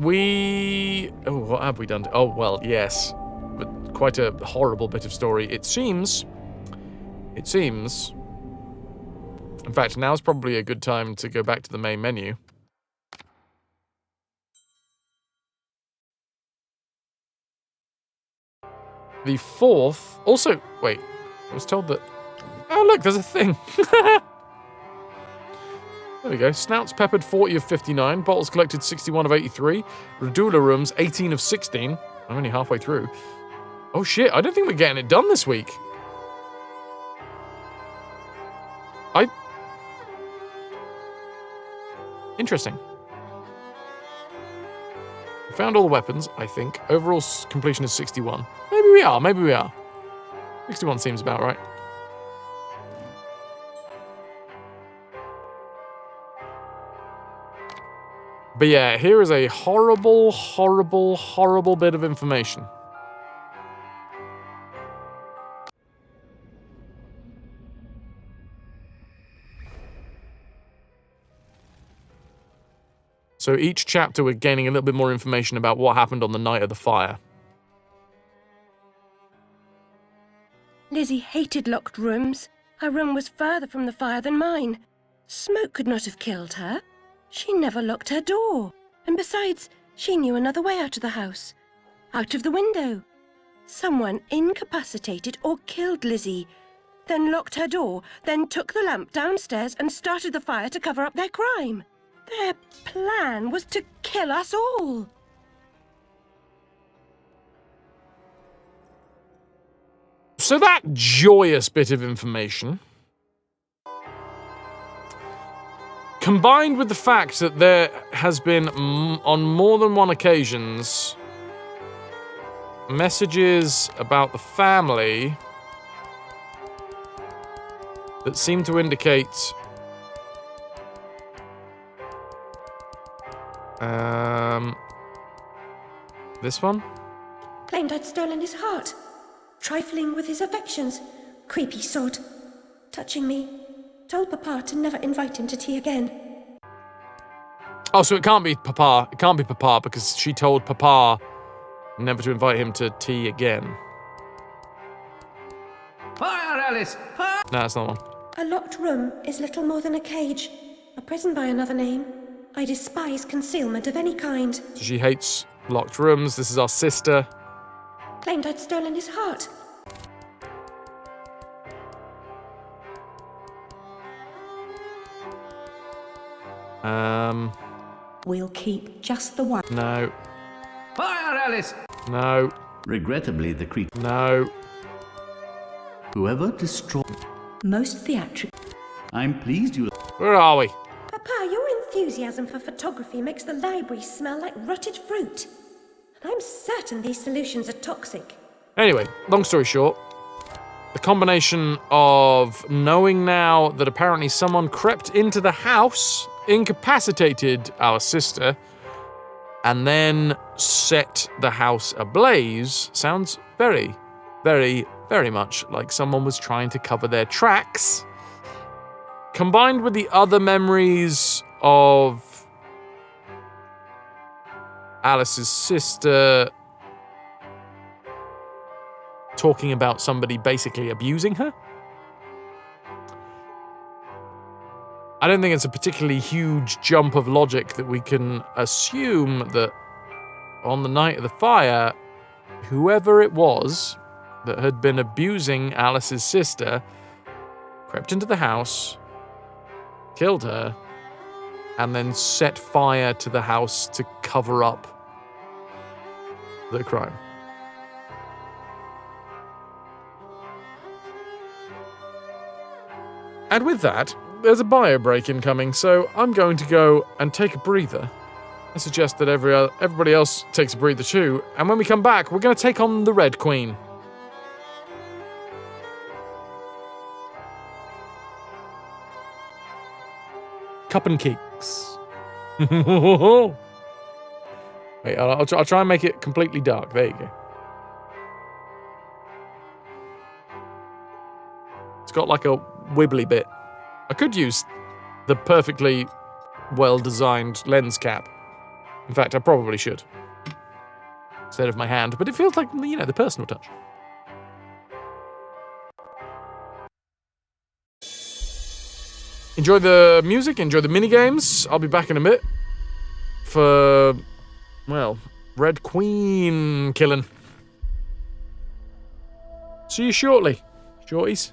Oh, what have we done? Oh, well, yes. But quite a horrible bit of story. It seems. In fact, now's probably a good time to go back to the main menu. The 4th... Also, wait. I was told that... Oh, look, there's a thing. There we go. Snouts peppered 40 of 59. Bottles collected 61 of 83. Radula rooms 18 of 16. I'm only halfway through. Oh, shit. I don't think we're getting it done this week. Interesting. We found all the weapons, I think. Overall completion is 61. Maybe we are. 61 seems about right. But yeah, here is a horrible, horrible, horrible bit of information. So each chapter we're gaining a little bit more information about what happened on the night of the fire. Lizzie hated locked rooms. Her room was further from the fire than mine. Smoke could not have killed her. She never locked her door. And besides, she knew another way out of the house. Out of the window. Someone incapacitated or killed Lizzie, then locked her door, then took the lamp downstairs and started the fire to cover up their crime. Their plan was to kill us all. So that joyous bit of information, combined with the fact that there has been, on more than one occasions, messages about the family that seem to indicate this one? Claimed I'd stolen his heart. Trifling with his affections. Creepy sod. Touching me. Told Papa to never invite him to tea again. Oh, so it can't be Papa. It can't be Papa because she told Papa never to invite him to tea again. Fire, Alice! Fire! No, that's not one. A locked room is little more than a cage. A prison by another name. I despise concealment of any kind. So she hates locked rooms. This is our sister. Claimed I'd stolen his heart. We'll keep just the one. No. Fire, Alice! No. Regrettably, the creature... No. Whoever destroyed... Most theatrical. I'm pleased you... Where are we? Papa, your enthusiasm for photography makes the library smell like rotted fruit. And I'm certain these solutions are toxic. Anyway, long story short, the combination of knowing now that apparently someone crept into the house, incapacitated our sister, and then set the house ablaze sounds very, very, very much like someone was trying to cover their tracks. Combined with the other memories of Alice's sister talking about somebody basically abusing her. I don't think it's a particularly huge jump of logic that we can assume that on the night of the fire, whoever it was that had been abusing Alice's sister crept into the house, killed her, and then set fire to the house to cover up the crime. And with that, there's a bio break incoming, so I'm going to go and take a breather. I suggest that everybody else takes a breather too, and when we come back, we're going to take on the Red Queen. Cup and cakes. Wait, I'll try and make it completely dark. There you go. It's got like a wibbly bit. I could use the perfectly well-designed lens cap. In fact, I probably should. Instead of my hand, but it feels like, you know, the personal touch. Enjoy the music, enjoy the mini-games. I'll be back in a bit for, well, Red Queen killing. See you shortly, shorties.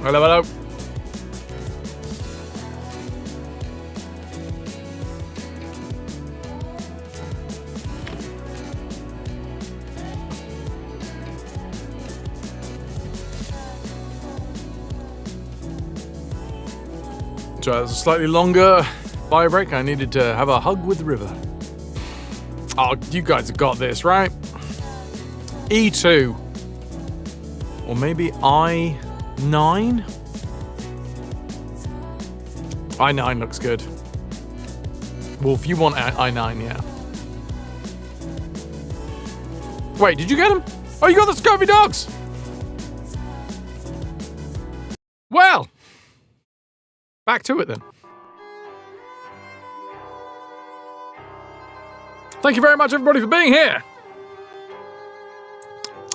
Hello, hello. So it was a slightly longer bio break. I needed to have a hug with the river. Oh, you guys have got this, right? E2. Or maybe I9? I9 looks good. Wolf, you want I9, yeah. Wait, did you get him? Oh, you got the Scurvy Dogs! Well, back to it then. Thank you very much, everybody, for being here.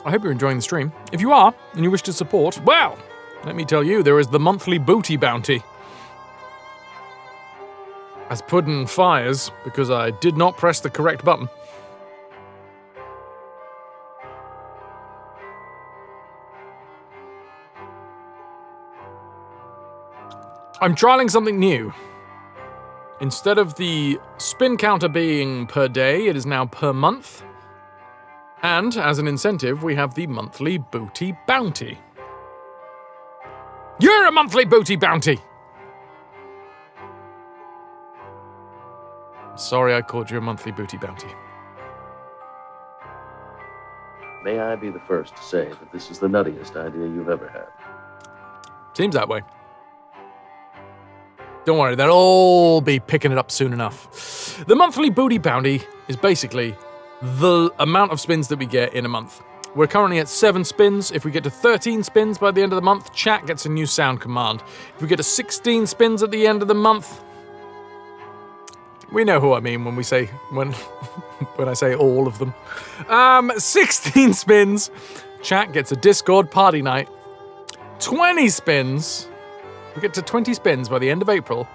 I hope you're enjoying the stream. If you are, and you wish to support, well, let me tell you, there is the monthly booty bounty. As Puddin fires, because I did not press the correct button. I'm trialing something new. Instead of the spin counter being per day, it is now per month. And, as an incentive, we have the monthly booty bounty. You're a monthly booty bounty! Sorry I called you a monthly booty bounty. May I be the first to say that this is the nuttiest idea you've ever had. Seems that way. Don't worry, they'll all be picking it up soon enough. The monthly booty bounty is basically the amount of spins that we get in a month. We're currently at 7 spins. If we get to 13 spins by the end of the month, chat gets a new sound command. If we get to 16 spins at the end of the month, we know who I mean when we say when I say all of them. 16 spins, chat gets a Discord party night. 20 spins. We get to 20 spins by the end of April.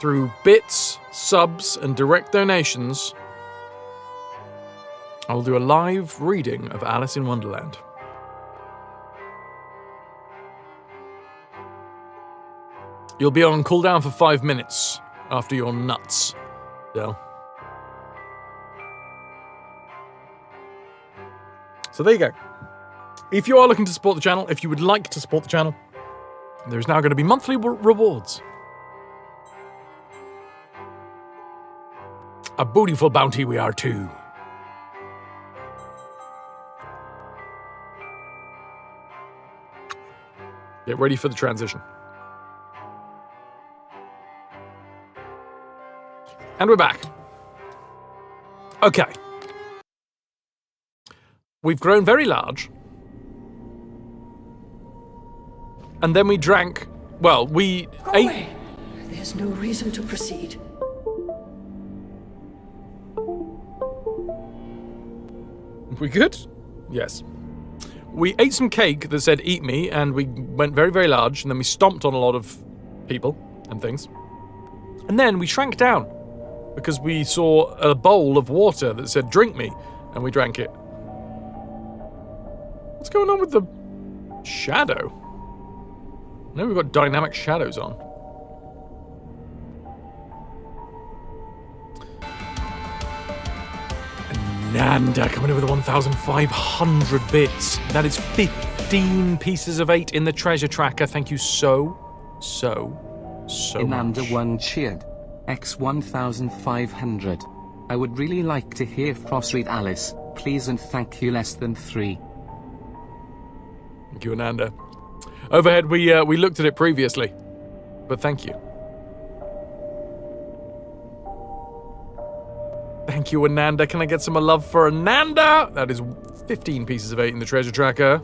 Through bits, subs, and direct donations, I'll do a live reading of Alice in Wonderland. You'll be on cooldown for 5 minutes after your nuts, Del. So there you go. If you are looking to support the channel, if you would like to support the channel, there's now going to be monthly rewards. A bootiful bounty we are too. Get ready for the transition. And we're back. Okay. We've grown very large. And then we drank, well, we ate... Away. There's no reason to proceed. We good? Yes. We ate some cake that said eat me, and we went very, very large, and then we stomped on a lot of people and things. And then we shrank down, because we saw a bowl of water that said drink me, and we drank it. What's going on with the shadow? No, we've got dynamic shadows on. Nanda coming in with 1,500 bits. That is 15 pieces of 8 in the treasure tracker. Thank you so much. Inanda 1 cheered. X 1,500. I would really like to hear Frost read Alice, please, and thank you less than 3. Thank you, Ananda. Overhead, we looked at it previously, but thank you. Thank you, Ananda. Can I get some love for Ananda? That is 15 pieces of 8 in the treasure tracker.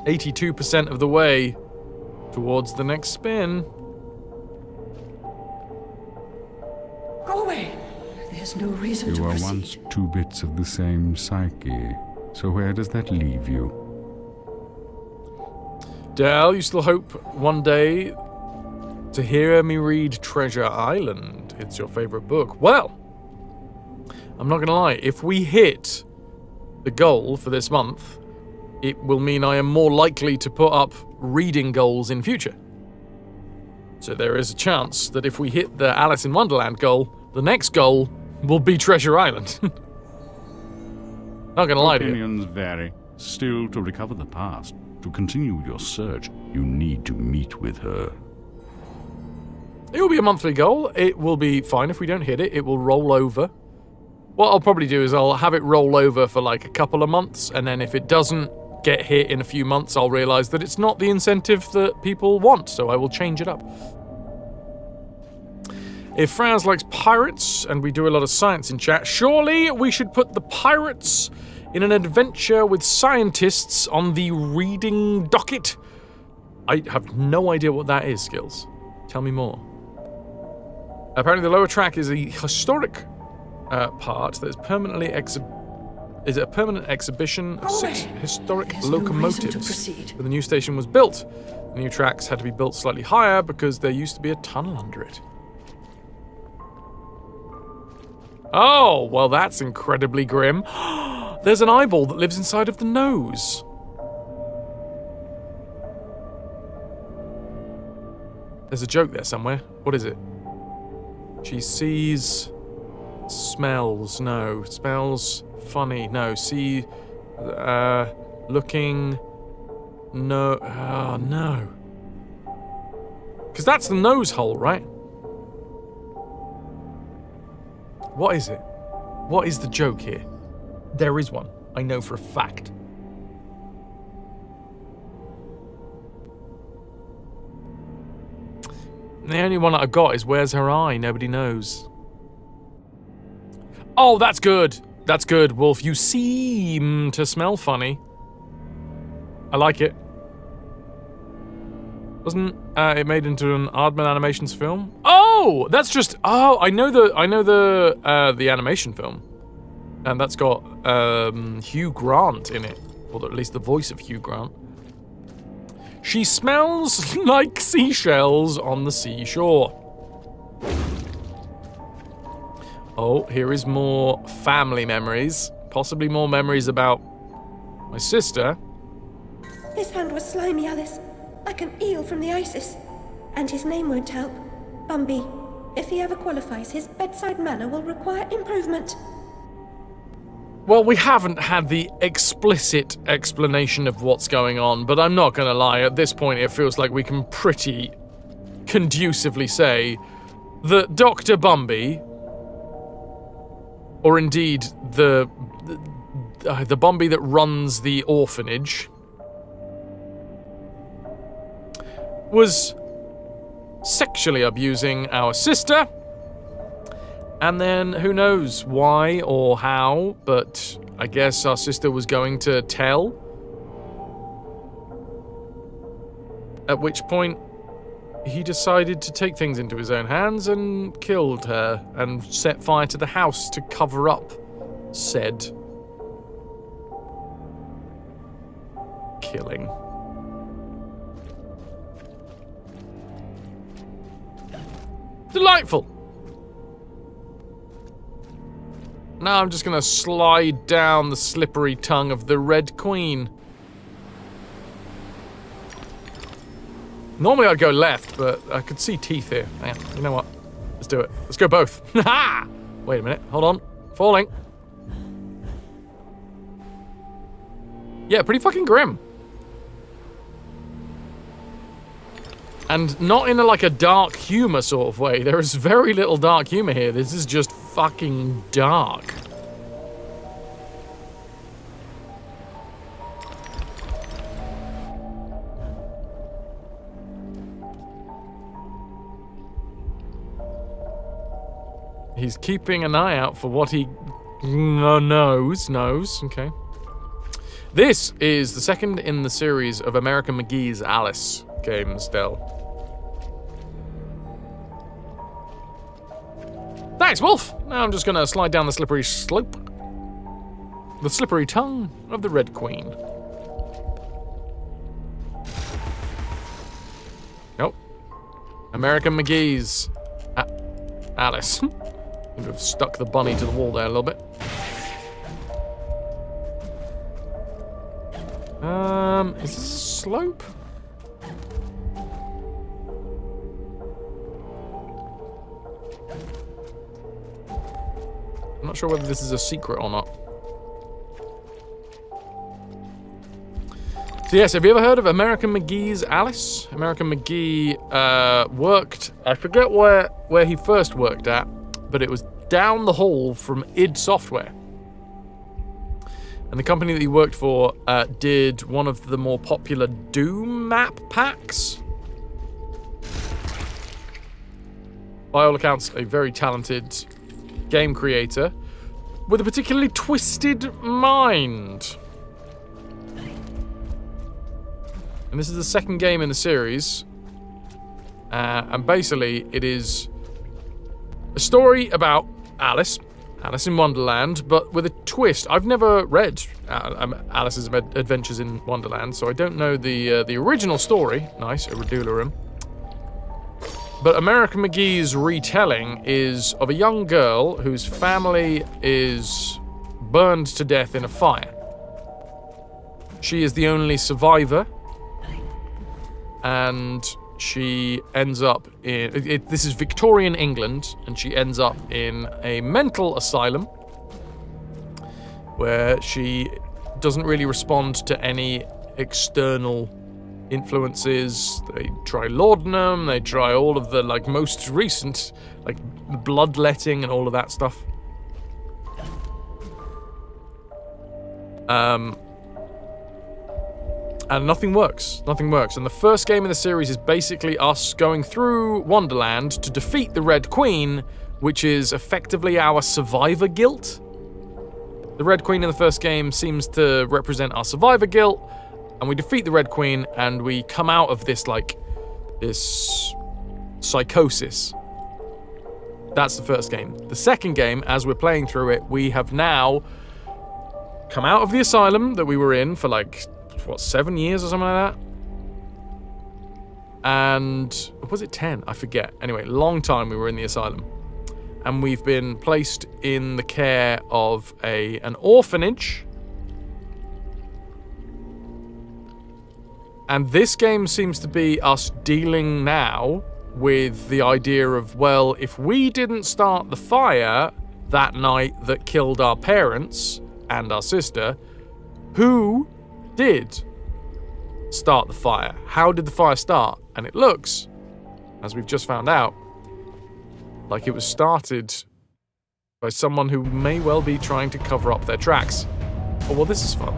82% of the way towards the next spin. Go away. There's no reason to You were proceed. once 2 bits of the same psyche. So where does that leave you? Del, you still hope one day to hear me read Treasure Island? It's your favorite book. Well, I'm not going to lie. If we hit the goal for this month, it will mean I am more likely to put up reading goals in future. So there is a chance that if we hit the Alice in Wonderland goal, the next goal will be Treasure Island. Not gonna lie to you. Opinions vary. Still, to recover the past, to continue your search, you need to meet with her. It will be a monthly goal. It will be fine if we don't hit it. It will roll over. What I'll probably do is I'll have it roll over for like a couple of months, and then if it doesn't get hit in a few months, I'll realise that it's not the incentive that people want, so I will change it up. If Franz likes pirates, and we do a lot of science in chat, surely we should put the pirates in an adventure with scientists on the reading docket. I have no idea what that is, Skills. Tell me more. Apparently the lower track is a historic part that is permanently is a permanent exhibition of 6 historic locomotives. When the new station was built, the new tracks had to be built slightly higher because there used to be a tunnel under it. Oh, well that's incredibly grim. There's an eyeball that lives inside of the nose. There's a joke there somewhere. What is it? She sees... Smells. No. Smells funny. No. See... looking... No. Oh, no. Because that's the nose hole, right? What is it? What is the joke here? There is one. I know for a fact. The only one that I've got is where's her eye? Nobody knows. Oh, that's good. That's good, Wolf. You seem to smell funny. I like it. Wasn't it made into an Aardman Animations film? Oh, that's just. Oh, I know the animation film, and that's got Hugh Grant in it, or at least the voice of Hugh Grant. She smells like seashells on the seashore. Oh, here is more family memories. Possibly more memories about my sister. His hand was slimy, Alice, like an eel from the Isis. And his name won't help. Bumby. If he ever qualifies, his bedside manner will require improvement. Well, we haven't had the explicit explanation of what's going on, but I'm not gonna lie, at this point it feels like we can pretty conducively say that Dr. Bumby, or indeed the Bumby that runs the orphanage, was sexually abusing our sister. And then, who knows why or how, but I guess our sister was going to tell. At which point, he decided to take things into his own hands and killed her and set fire to the house to cover up said killing. Delightful! Now I'm just gonna slide down the slippery tongue of the Red Queen. Normally I'd go left, but I could see teeth here. Man, you know what? Let's do it. Let's go both. Ha! Wait a minute. Hold on. Falling. Yeah, pretty fucking grim. And not in like a dark humor sort of way. There is very little dark humor here. This is just fucking dark. He's keeping an eye out for what he knows. Okay. This is the second in the series of American McGee's Alice games, Del. Thanks, Wolf! Now I'm just gonna slide down the slippery slope. The slippery tongue of the Red Queen. Nope. American McGee's Alice. Seem to have stuck the bunny to the wall there a little bit. Is this a slope? not sure whether this is a secret or not. So yes, have you ever heard of American McGee's Alice? American McGee worked, I forget where he first worked at, but it was down the hall from id Software. And the company that he worked for did one of the more popular Doom map packs. By all accounts, a very talented game creator with a particularly twisted mind. And this is the second game in the series. And basically, it is a story about Alice in Wonderland, but with a twist. I've never read Alice's Adventures in Wonderland, so I don't know the original story. Nice, a Redularum. But American McGee's retelling is of a young girl whose family is burned to death in a fire. She is the only survivor, and she ends up in... this is Victorian England, and she ends up in a mental asylum where she doesn't really respond to any external influences. They try laudanum, they try all of the, like, most recent, like, bloodletting and all of that stuff. And nothing works. Nothing works. And the first game in the series is basically us going through Wonderland to defeat the Red Queen, which is effectively our survivor guilt. The Red Queen in the first game seems to represent our survivor guilt, and we defeat the Red Queen, and we come out of this, like, this psychosis. That's the first game. The second game, as we're playing through it, we have now come out of the asylum that we were in for, like, what, 7 years or something like that? And was it 10? I forget. Anyway, long time we were in the asylum. And we've been placed in the care of an orphanage. And this game seems to be us dealing now with the idea of, well, if we didn't start the fire that night that killed our parents and our sister, who did start the fire? How did the fire start? And it looks, as we've just found out, like it was started by someone who may well be trying to cover up their tracks. Oh, well, this is fun.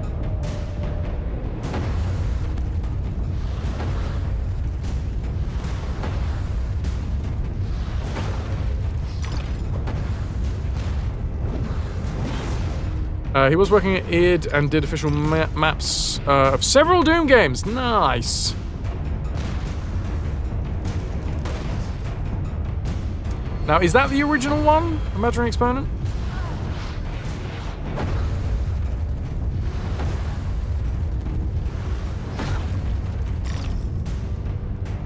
He was working at id and did official maps of several Doom games. Nice. Now, is that the original one? Imaginary Exponent?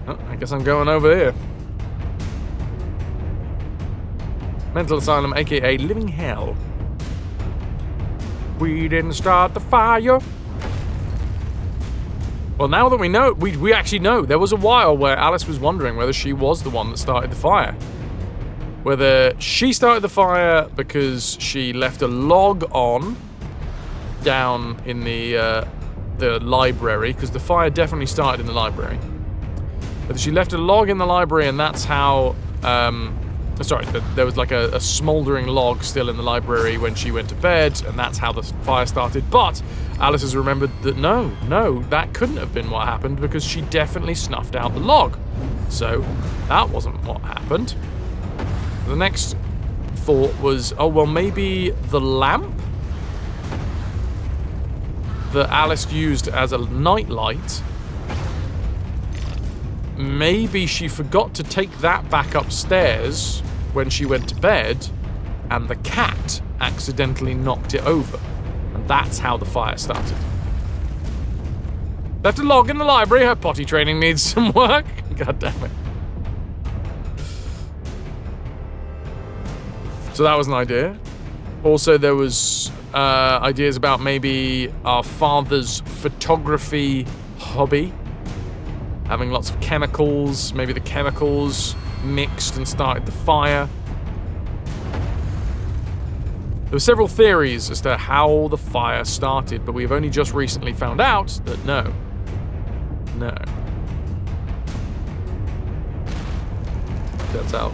Oh, I guess I'm going over here. Mental Asylum, aka Living Hell. We didn't start the fire. Well, now that we know, we actually know. There was a while where Alice was wondering whether she was the one that started the fire. Whether she started the fire because she left a log on down in the library, because the fire definitely started in the library. Whether she left a log in the library and that's how... sorry, there was like a smouldering log still in the library when she went to bed, and that's how the fire started. But Alice has remembered that no, that couldn't have been what happened, because she definitely snuffed out the log. So that wasn't what happened. The next thought was, oh, well, maybe the lamp that Alice used as a nightlight, maybe she forgot to take that back upstairs when she went to bed, and the cat accidentally knocked it over. And that's how the fire started. Left a log in the library. Her potty training needs some work. God damn it. So that was an idea. Also, there was ideas about maybe our father's photography hobby. Having lots of chemicals. Maybe the chemicals mixed and started the fire. There are several theories as to how the fire started, but we've only just recently found out that no. Turns out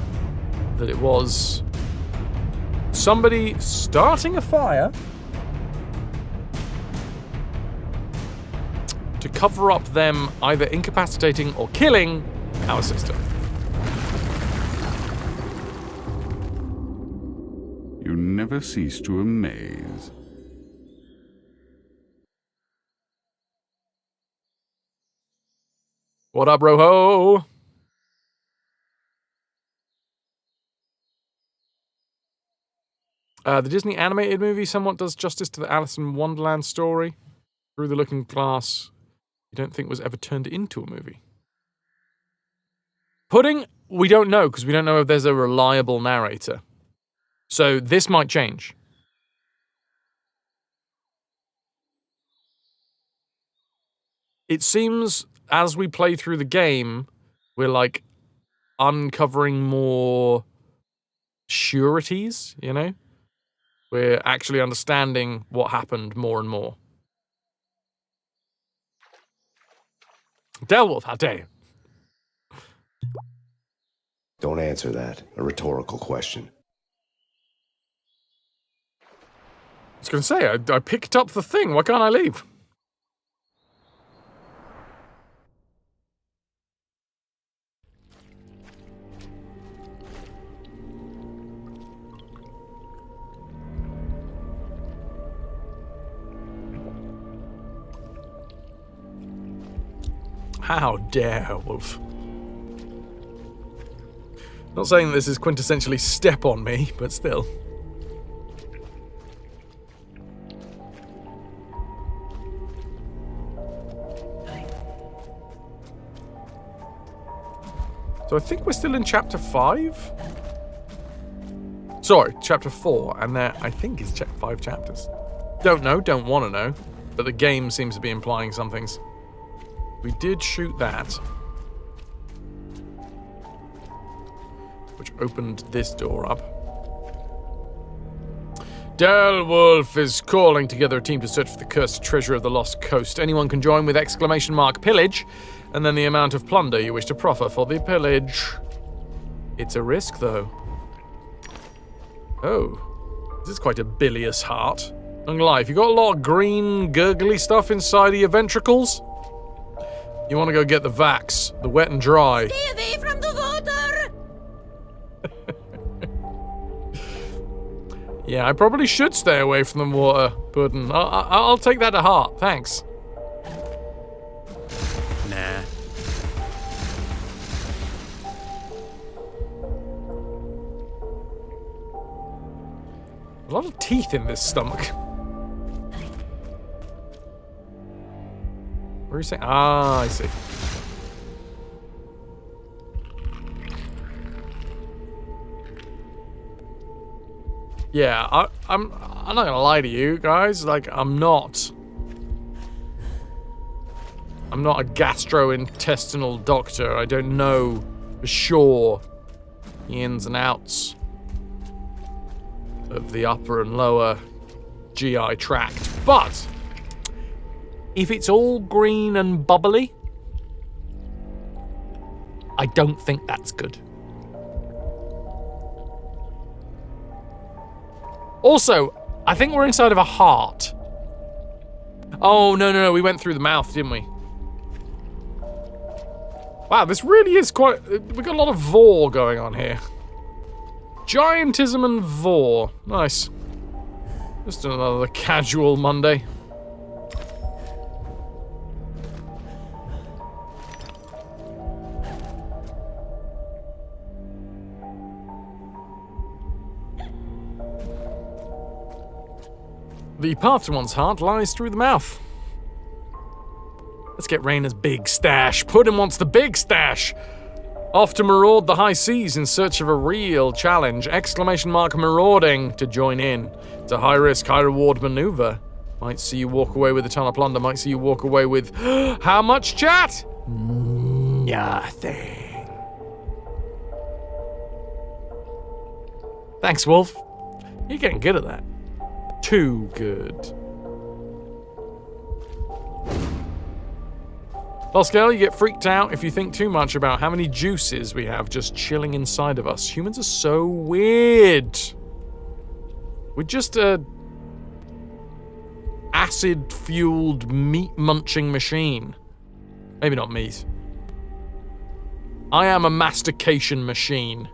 that it was somebody starting a fire to cover up them either incapacitating or killing our sister. You never cease to amaze. What up, Roho? The Disney animated movie somewhat does justice to the Alice in Wonderland story. Through the Looking Glass, you don't think was ever turned into a movie. Pudding, we don't know, because we don't know if there's a reliable narrator. So this might change. It seems, as we play through the game, we're, like, uncovering more sureties, you know? We're actually understanding what happened more and more. Delwolf, how dare you? Don't answer that. A rhetorical question. I was going to say, I picked up the thing. Why can't I leave? How dare, Wolf. Not saying this is quintessentially step on me, but still. So I think we're still in chapter 5? Sorry, chapter 4, and there I think is 5 chapters. Don't know, don't want to know, but the game seems to be implying some things. We did shoot that, which opened this door up. Delwolf is calling together a team to search for the cursed treasure of the Lost Coast. Anyone can join with !pillage, and then the amount of plunder you wish to proffer for the pillage. It's a risk, though. Oh, this is quite a bilious heart. Not gonna lie, if you got a lot of green, gurgly stuff inside of your ventricles, you want to go get the Vax, the wet and dry. Stay away from the water! Yeah, I probably should stay away from the water, Puddin'. I'll take that to heart, thanks. Nah. A lot of teeth in this stomach. What are you saying? Ah, I see. Yeah, I'm not gonna lie to you guys. Like, I'm not a gastrointestinal doctor. I don't know for sure the ins and outs of the upper and lower GI tract, but if it's all green and bubbly, I don't think that's good. Also, I think we're inside of a heart. Oh, no, we went through the mouth, didn't we? Wow, this really is quite... We've got a lot of vor going on here. Giantism and vor. Nice. Just another casual Monday. The path to one's heart lies through the mouth. Let's get Rayna's big stash. Puddin' wants the big stash. Off to maraud the high seas in search of a real challenge. ! Marauding to join in. It's a high-risk, high-reward maneuver. Might see you walk away with a ton of plunder. Might see you walk away with... How much, chat? Nothing. Thanks, Wolf. You're getting good at that. too good. Loscale, you get freaked out if you think too much about how many juices we have just chilling inside of us. Humans are so weird. We're just a acid-fueled meat-munching machine. Maybe not meat. I am a mastication machine.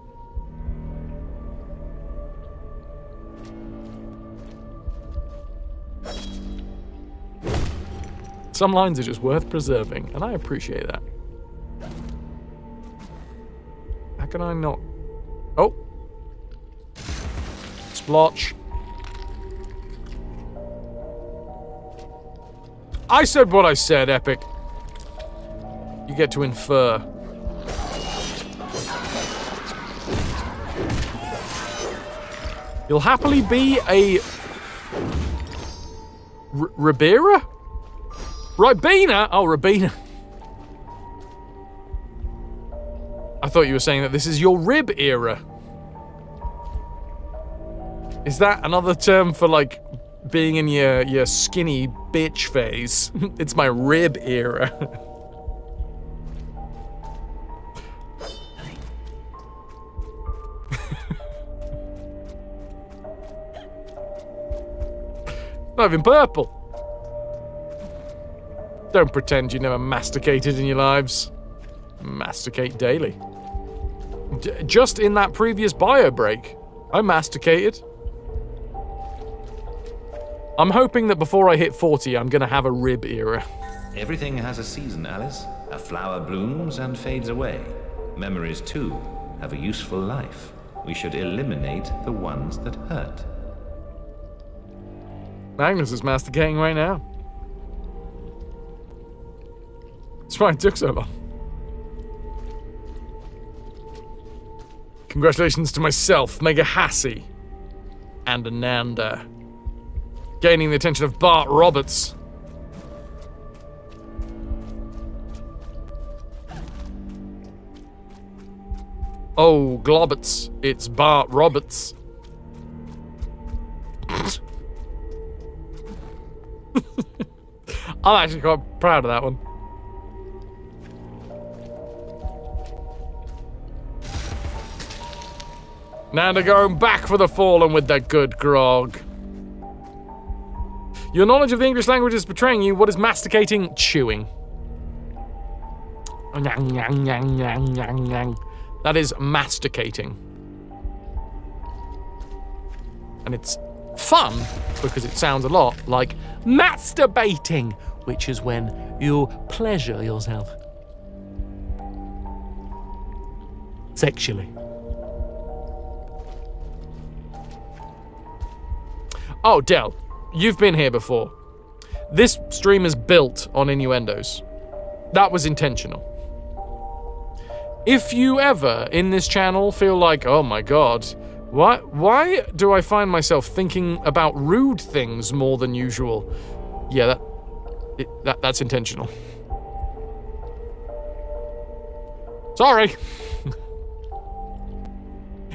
Some lines are just worth preserving, and I appreciate that. How can I not? Oh. Splotch. I said what I said, Epic. You get to infer. You'll happily be a... Ribera? Ribena? Oh, Ribena. I thought you were saying that this is your rib era. Is that another term for, like, being in your skinny bitch phase? It's my rib era. Not even purple. Don't pretend you never masticated in your lives. Masticate daily. Just in that previous bio break, I masticated. I'm hoping that before I hit 40, I'm gonna have a rib era. Everything has a season, Alice. A flower blooms and fades away. Memories, too, have a useful life. We should eliminate the ones that hurt. Magnus is masticating right now. That's why it took so long. Congratulations to myself, Mega Hassie, and Ananda. Gaining the attention of Bart Roberts. Oh, Globbits, it's Bart Roberts. I'm actually quite proud of that one. Nanda going back for the fallen with that good grog. Your knowledge of the English language is betraying you. What is masticating? Chewing. That is masticating. And it's fun because it sounds a lot like masturbating, which is when you pleasure yourself sexually. Oh, Del, you've been here before. This stream is built on innuendos. That was intentional. If you ever, in this channel, feel like, oh my god, why do I find myself thinking about rude things more than usual? Yeah, that's intentional. Sorry.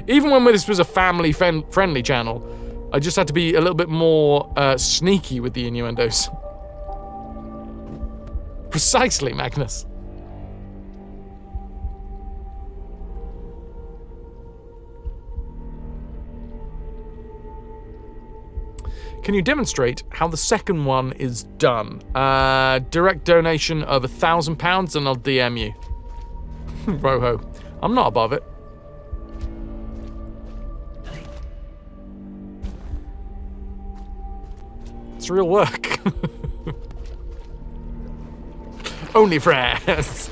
Even when this was a family-friendly channel, I just had to be a little bit more sneaky with the innuendos. Precisely, Magnus. Can you demonstrate how the second one is done? Direct donation of £1,000 and I'll DM you. Roho. I'm not above it. It's real work. Only friends.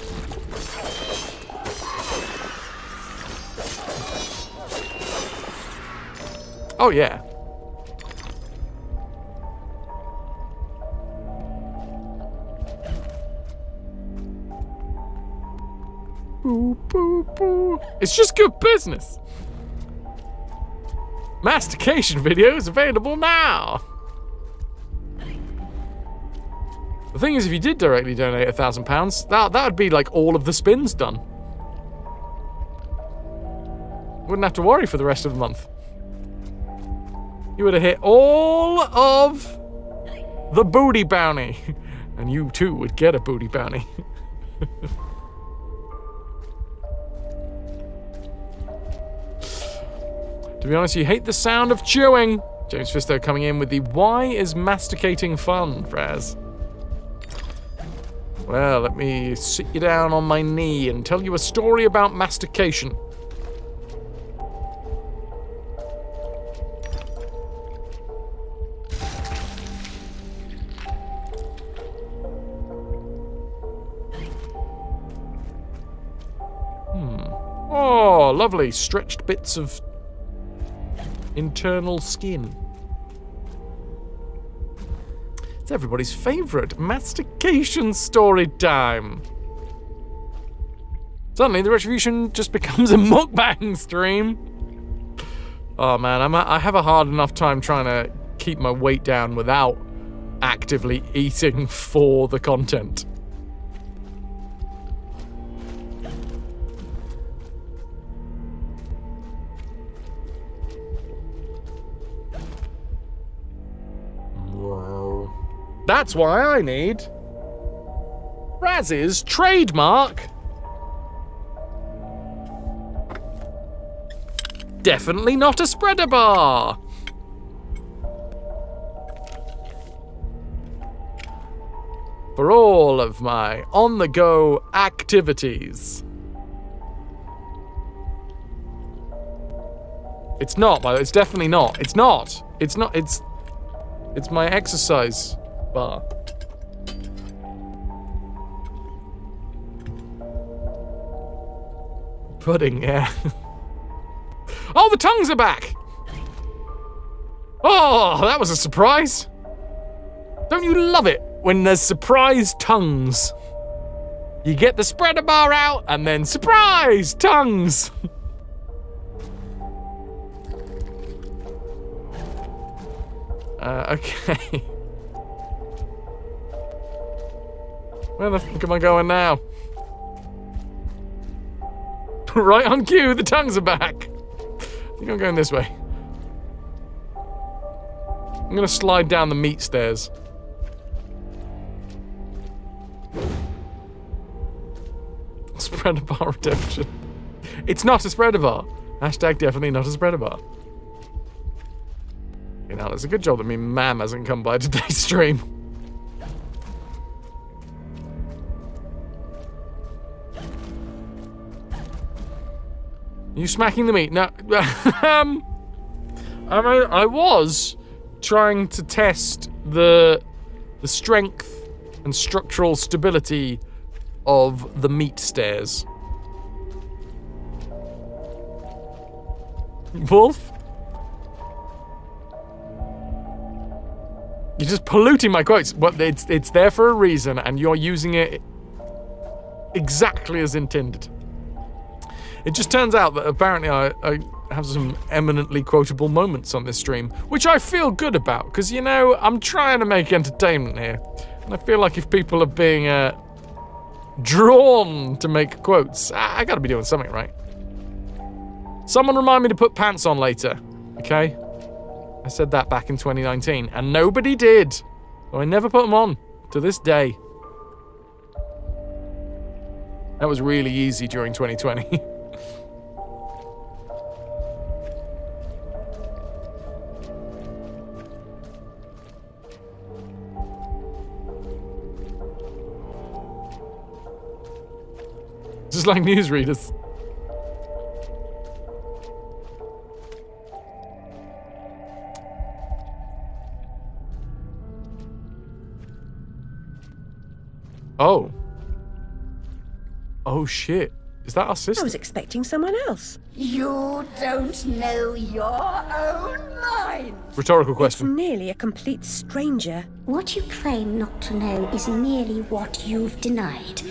Oh yeah. Boo, boo, boo. It's just good business. Mastication video is available now. The thing is, if you did directly donate £1,000, that would be like all of the spins done. Wouldn't have to worry for the rest of the month. You would have hit all of the booty bounty. And you too would get a booty bounty. To be honest, you hate the sound of chewing. James Fisto coming in with the why is masticating fun, Fraz? Well, let me sit you down on my knee and tell you a story about mastication. Oh, lovely. Stretched bits of internal skin. It's everybody's favourite mastication story time. Suddenly, the RetroVution just becomes a mukbang stream. Oh man, I have a hard enough time trying to keep my weight down without actively eating for the content. That's why I need Raz's trademark. Definitely not a spreader bar. For all of my on-the-go activities. It's not, by the way. It's definitely not. It's not. It's not. It's my exercise bar. Pudding, yeah. Oh, the tongues are back! Oh, that was a surprise. Don't you love it when there's surprise tongues? You get the spreader bar out and then surprise tongues. Okay. Where the fuck am I going now? Right on cue, the tongues are back. I think I'm going this way. I'm gonna slide down the meat stairs. Spreader bar redemption. It's not a spreader bar. Hashtag definitely not a spreader bar. You know, it's a good job that me Mam hasn't come by today's stream. You smacking the meat? No. I mean, I was trying to test the strength and structural stability of the meat stairs. Wolf? You're just polluting my quotes. Well, it's there for a reason, and you're using it exactly as intended. It just turns out that apparently I have some eminently quotable moments on this stream, which I feel good about, because, you know, I'm trying to make entertainment here. And I feel like if people are being drawn to make quotes, I gotta be doing something right. Someone remind me to put pants on later, okay? I said that back in 2019, and nobody did. So I never put them on, to this day. That was really easy during 2020. Just like newsreaders. Oh. Oh shit. Is that our sister? I was expecting someone else. You don't know your own mind. Rhetorical question. It's nearly a complete stranger. What you claim not to know is merely what you've denied.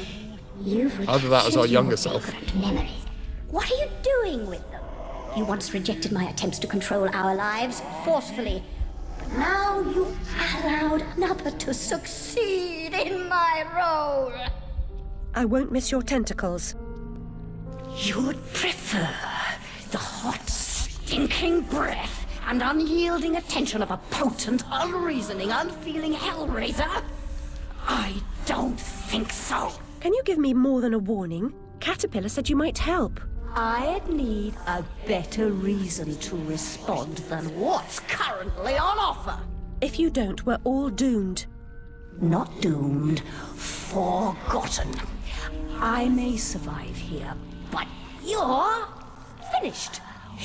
You've Either that was our younger self. Memories. What are you doing with them? You once rejected my attempts to control our lives forcefully. But now you've allowed another to succeed in my role. I won't miss your tentacles. You'd prefer the hot, stinking breath and unyielding attention of a potent, unreasoning, unfeeling hellraiser? I don't think so. Can you give me more than a warning? Caterpillar said you might help. I'd need a better reason to respond than what's currently on offer. If you don't, we're all doomed. Not doomed, forgotten. I may survive here, but you're finished.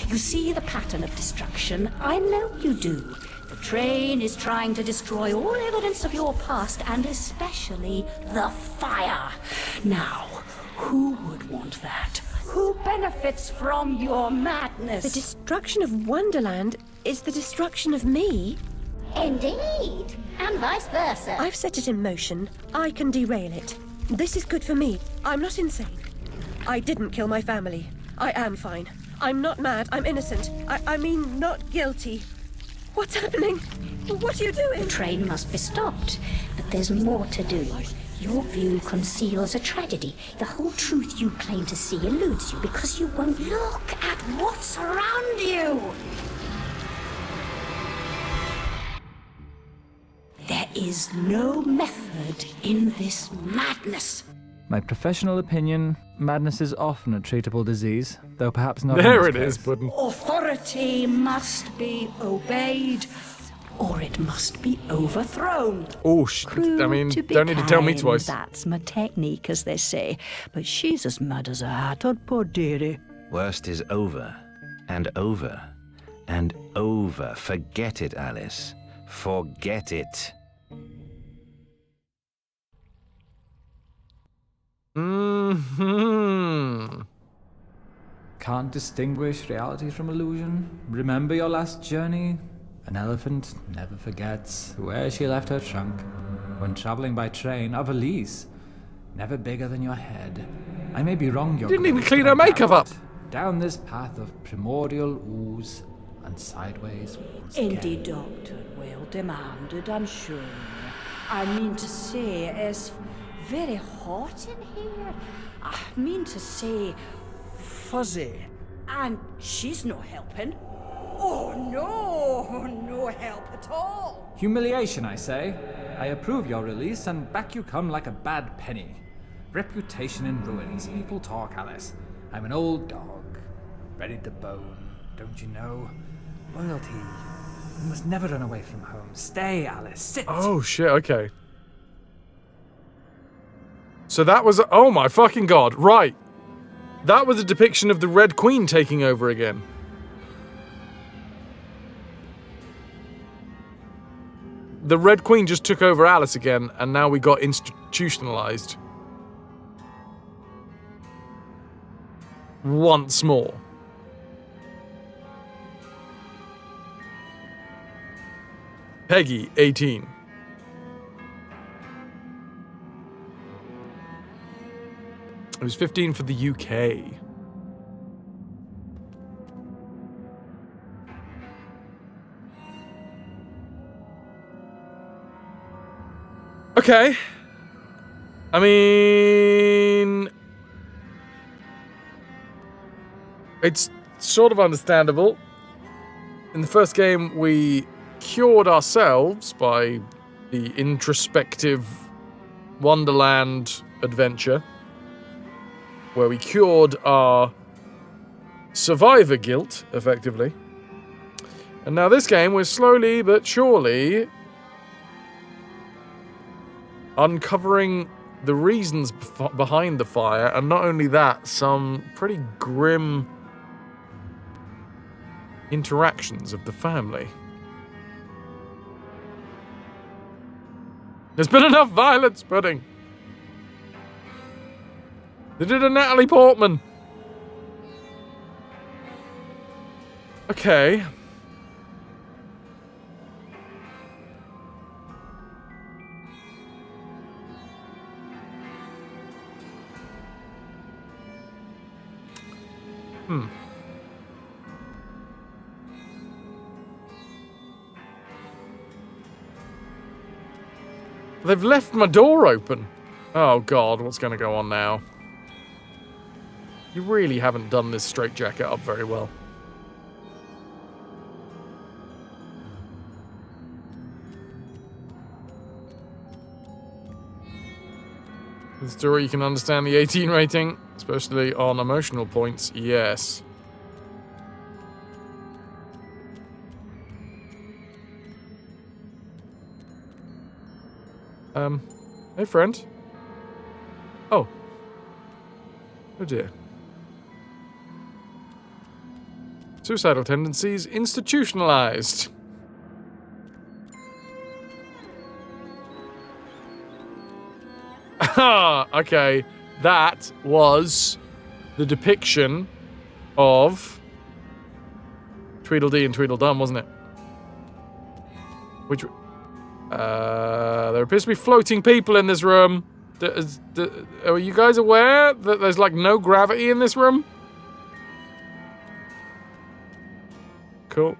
You see the pattern of destruction. I know you do. The train is trying to destroy all evidence of your past, and especially the fire. Now, who would want that? Who benefits from your madness? The destruction of Wonderland is the destruction of me. Indeed, and vice versa. I've set it in motion. I can derail it. This is good for me. I'm not insane. I didn't kill my family. I am fine. I'm not mad. I'm innocent. I mean, not guilty. What's happening? What are you doing? The train must be stopped, but there's more to do. Your view conceals a tragedy. The whole truth you claim to see eludes you because you won't look at what's around you. There is no method in this madness. My professional opinion, madness is often a treatable disease, though perhaps not. There it is, Puddin'. Authority must be obeyed, or it must be overthrown. Oh, I mean, don't need to tell me twice. That's my technique, as they say. But she's as mad as a hatter, poor dearie. Worst is over, and over, and over. Forget it, Alice. Forget it. Can't distinguish reality from illusion? Remember your last journey? An elephant never forgets where she left her trunk. When traveling by train, a valise, never bigger than your head. I may be wrong, your Didn't even grace, clean but her I makeup doubt up. it. Down this path of primordial ooze and sideways once again. Indeed, Doctor, well demanded, I'm sure. I mean to say, it's very hot in here. I mean to say, fuzzy. And she's no helping. Oh, no help at all. Humiliation, I say. I approve your release, and back you come like a bad penny. Reputation in ruins. People talk, Alice. I'm an old dog, ready to bone. Don't you know? Loyalty. You must never run away from home. Stay, Alice. Sit. Oh, shit, okay. So that was... Oh, my fucking God. Right. That was a depiction of the Red Queen taking over again. The Red Queen just took over Alice again, and now we got institutionalized. Once more. Peggy, 18. It was 15 for the UK. Okay. I mean... It's sort of understandable. In the first game, we cured ourselves by the introspective Wonderland adventure, where we cured our survivor guilt, effectively. And now this game, we're slowly but surely uncovering the reasons behind the fire, and not only that, some pretty grim interactions of the family. There's been enough violence, Pudding. They did a Natalie Portman. Okay. They've left my door open. Oh God, what's going to go on now? You really haven't done this straitjacket up very well. The story, you can understand the 18 rating, especially on emotional points. Yes. Hey, friend. Oh. Oh, dear. Suicidal tendencies institutionalized. Okay, that was the depiction of Tweedledee and Tweedledum, wasn't it? Which, there appears to be floating people in this room. Are you guys aware that there's like no gravity in this room? Cool.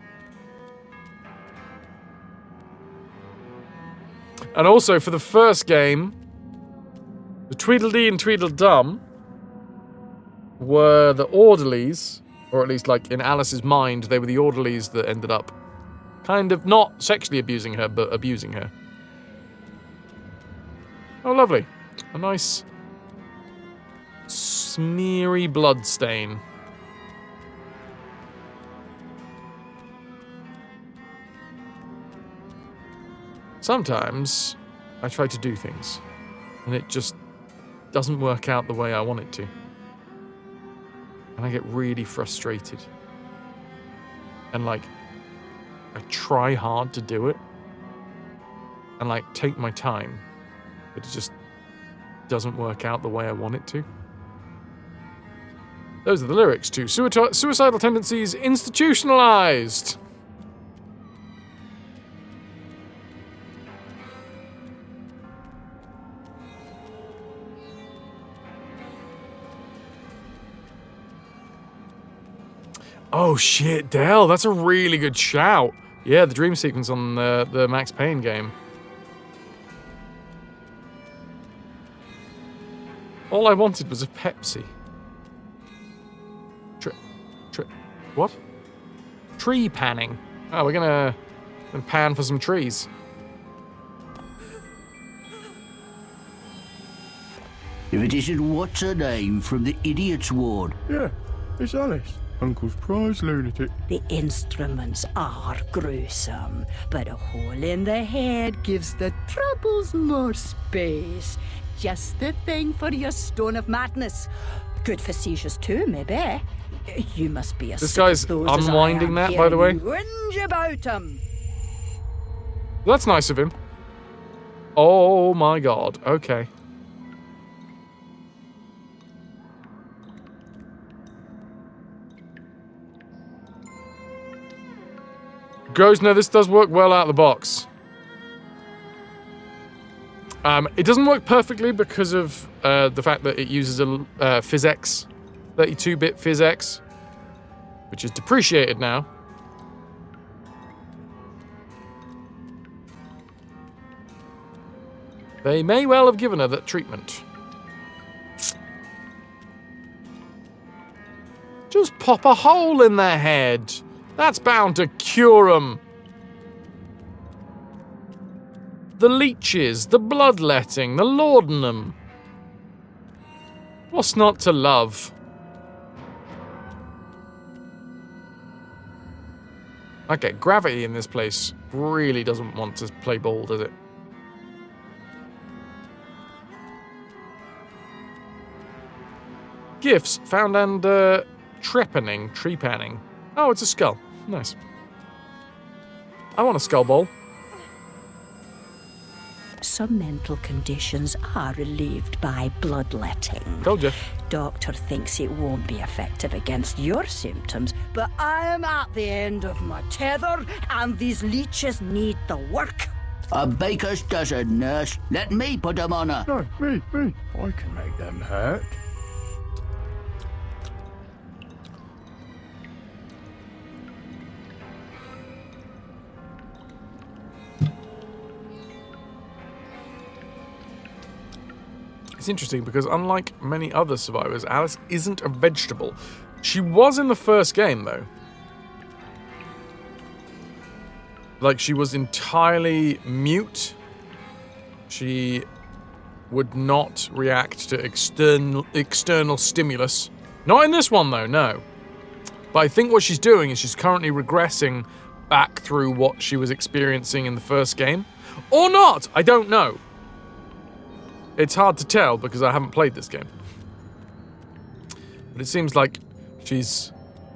And also for the first game, the Tweedledee and Tweedledum were the orderlies, or at least like in Alice's mind, they were the orderlies that ended up kind of not sexually abusing her, but abusing her. Oh, lovely. A nice smeary blood stain. Sometimes I try to do things, and it just doesn't work out the way I want it to. And I get really frustrated. And like, I try hard to do it, and like take my time, but it just doesn't work out the way I want it to. Those are the lyrics to Suicidal Tendencies Institutionalized. Oh shit, Dell, that's a really good shout. Yeah, the dream sequence on the Max Payne game. All I wanted was a Pepsi. What? Tree panning. Oh, we're gonna pan for some trees. If it isn't what's her name from the Idiot's Ward. Yeah, it's Alice, Uncle's prize lunatic. The instruments are gruesome, but a hole in the head gives the troubles more space. Just the thing for your stone of madness. Good for seizures too, maybe. You must be as This sick of guy's those as I unwinding am that, by the way. hearing you whinge about 'em. That's nice of him. Oh my god, okay. Goes, no, this does work well out of the box. It doesn't work perfectly because of the fact that it uses a PhysX, 32-bit PhysX, which is depreciated now. They may well have given her that treatment. Just pop a hole in their head. That's bound to cure them. The leeches, the bloodletting, the laudanum. What's not to love? Okay, gravity in this place really doesn't want to play ball, does it? Gifts found under trepanning. Oh, it's a skull. Nice. I want a skull bowl. Some mental conditions are relieved by bloodletting. Told you. Doctor thinks it won't be effective against your symptoms, but I am at the end of my tether, and these leeches need the work. A baker's dozen, nurse. Let me put them on her. No, me. I can make them hurt. It's interesting because unlike many other survivors, Alice isn't a vegetable. She was in the first game, though. Like, she was entirely mute. She would not react to external stimulus. Not in this one, though, no. But I think what she's doing is she's currently regressing back through what she was experiencing in the first game. Or not! I don't know. It's hard to tell because I haven't played this game. But it seems like she's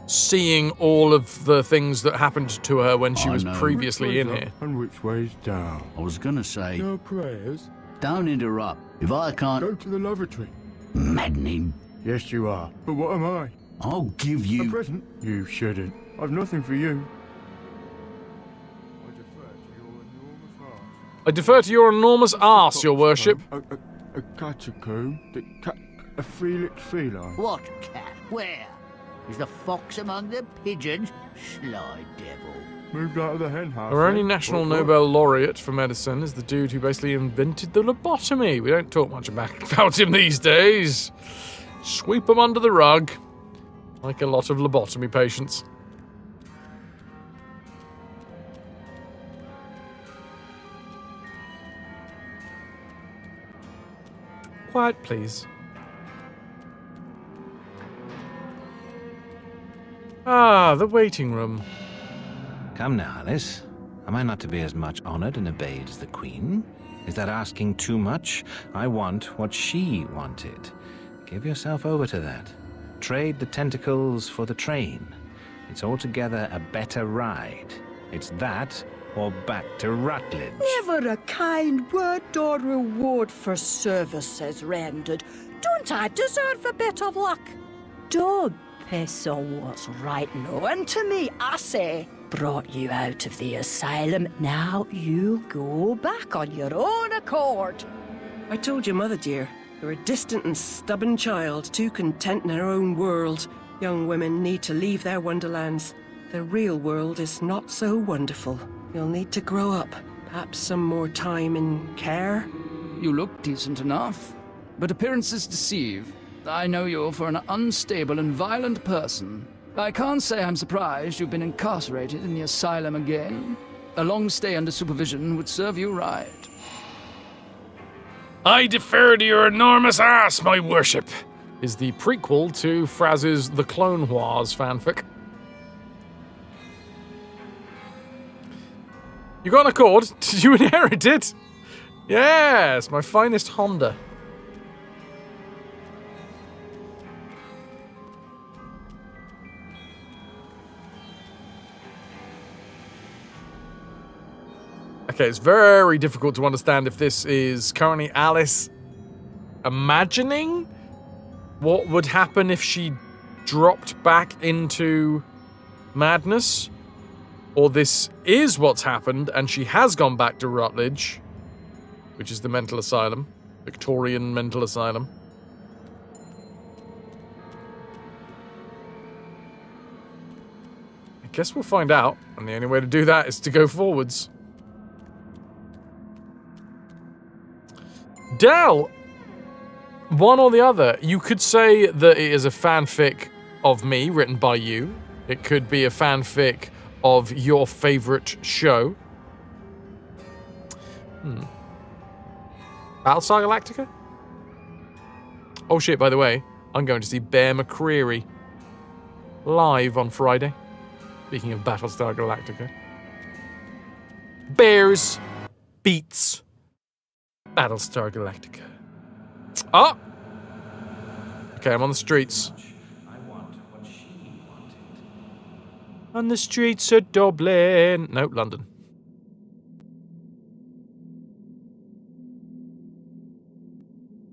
seeing all of the things that happened to her when she was previously in here. And which way's down? I was gonna say, No prayers. don't interrupt. If I can't... Go to the lavatory. Maddening. Yes, you are. But what am I? I'll give A you... present? You shouldn't. I've nothing for you. I defer to your enormous arse, your worship. A catacomb? A free-licked feline? What cat? Where? Is the fox among the pigeons? Sly devil. Moved out of the hen house. Our only National Nobel laureate for medicine is the dude who basically invented the lobotomy. We don't talk much about him these days. Sweep him under the rug, like a lot of lobotomy patients. Quiet, please. Ah, the waiting room. Come now, Alice. Am I not to be as much honored and obeyed as the Queen? Is that asking too much? I want what she wanted. Give yourself over to that. Trade the tentacles for the train. It's altogether a better ride. It's that or back to Rutledge. Never a kind word or reward for services rendered. Don't I deserve a bit of luck? Don't piss on what's right known to me, I say. Brought you out of the asylum, now you go back on your own accord. I told your mother, dear, you're a distant and stubborn child, too content in her own world. Young women need to leave their wonderlands. The real world is not so wonderful. You'll need to grow up. Perhaps some more time in care. You look decent enough, but appearances deceive. I know you for an unstable and violent person. I can't say I'm surprised you've been incarcerated in the asylum again. A long stay under supervision would serve you right. I defer to your enormous ass, my worship, is the prequel to Fraz's The Clone Wars fanfic. You got an Accord? Did you inherit it? Yes, my finest Honda. Okay, it's very difficult to understand if this is currently Alice imagining what would happen if she dropped back into madness, or this is what's happened and she has gone back to Rutledge, which is the mental asylum, Victorian mental asylum. I guess we'll find out, and the only way to do that is to go forwards. Del, one or the other. You could say that it is a fanfic of me, written by you. It could be a fanfic of your favorite show. Battlestar Galactica? Oh shit, by the way, I'm going to see Bear McCreary live on Friday. Speaking of Battlestar Galactica. Bears beats Battlestar Galactica. Oh! Okay, I'm on the streets. On the streets of Dublin. No, London.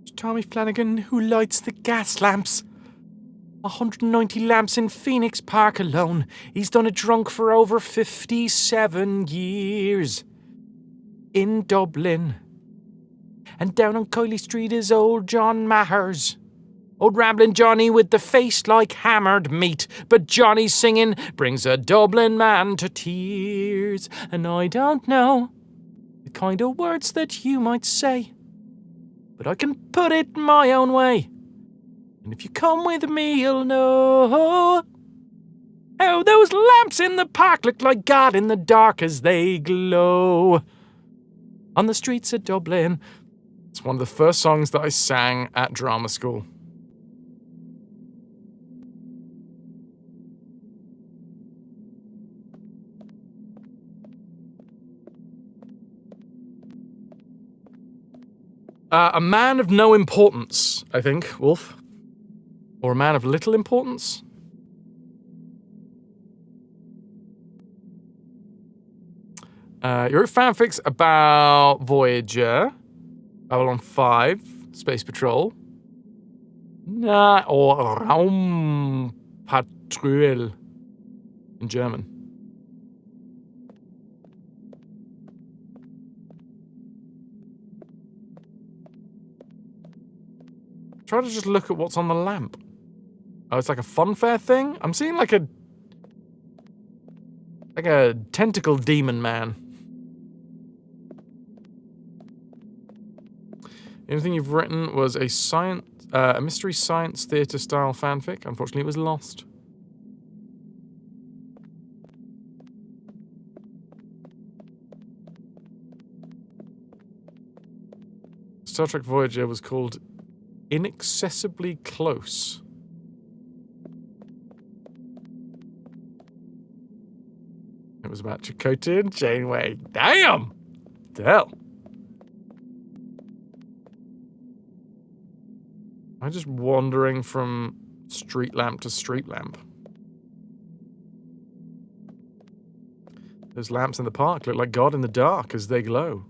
It's Tommy Flanagan who lights the gas lamps. 190 lamps in Phoenix Park alone. He's done it drunk for over 57 years. In Dublin. And down on Kiley Street is old John Mahers. Old Ramblin' Johnny with the face like hammered meat. But Johnny's singing brings a Dublin man to tears. And I don't know the kind of words that you might say, but I can put it my own way. And if you come with me, you'll know how those lamps in the park look like God in the dark as they glow. On the streets of Dublin, It's one of the first songs that I sang at drama school. A man of no importance, I think, Wolf. Or a man of little importance? You wrote fanfics about Voyager, Babylon 5, Space Patrol, or Raumpatrouille in German. Try to just look at what's on the lamp. Oh, it's like a funfair thing? I'm seeing like a tentacle demon man. The only thing you've written was a mystery science theatre style fanfic. Unfortunately, it was lost. Star Trek Voyager was called Inaccessibly Close. It was about Chakotay and Janeway. Damn! The hell? I'm just wandering from street lamp to street lamp. Those lamps in the park look like God in the dark as they glow.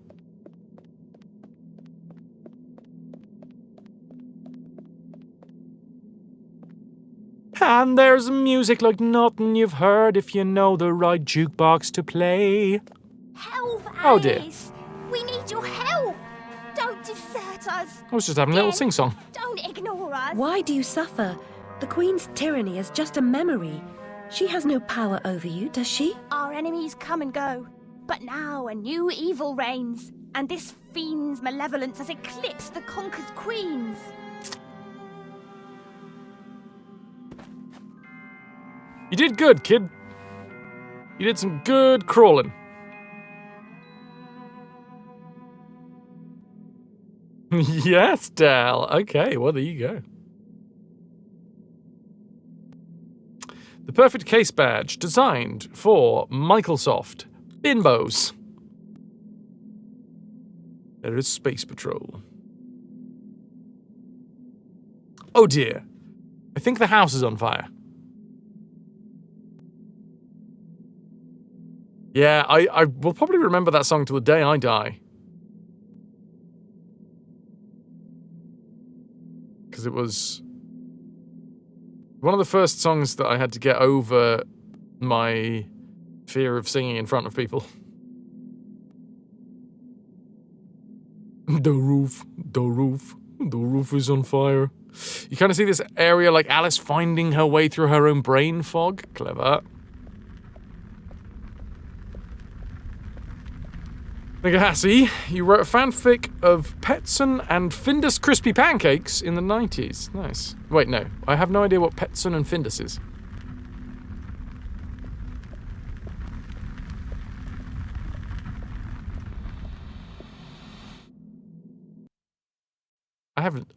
And there's music like nothing you've heard if you know the right jukebox to play. Help, Alice! Oh dear. We need your help! Don't desert us! I was just having a little sing-song. Don't ignore us! Why do you suffer? The Queen's tyranny is just a memory. She has no power over you, does she? Our enemies come and go, but now a new evil reigns, and this fiend's malevolence has eclipsed the conquered queens. You did good, kid. You did some good crawling. Yes, Dal. Okay, well, there you go. The perfect case badge designed for Microsoft bimbos. There is Space Patrol. Oh dear. I think the house is on fire. Yeah, I will probably remember that song till the day I die. Because it was one of the first songs that I had to get over my fear of singing in front of people. The roof is on fire. You kind of see this area like Alice finding her way through her own brain fog. Clever. Nagahasi, you wrote a fanfic of Petson and Findus crispy pancakes in the 90s. Nice. Wait, no. I have no idea what Petson and Findus is.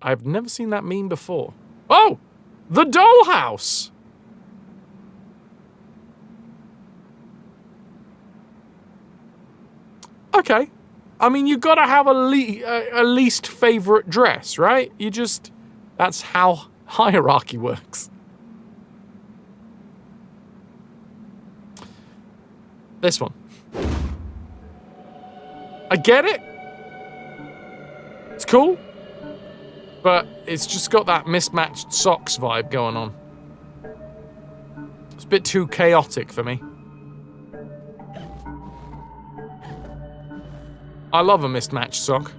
I've never seen that meme before. Oh! The dollhouse! Okay. I mean, you gotta have a least favorite dress, right? That's how hierarchy works. This one. I get it. It's cool. But it's just got that mismatched socks vibe going on. It's a bit too chaotic for me. I love a mismatched sock.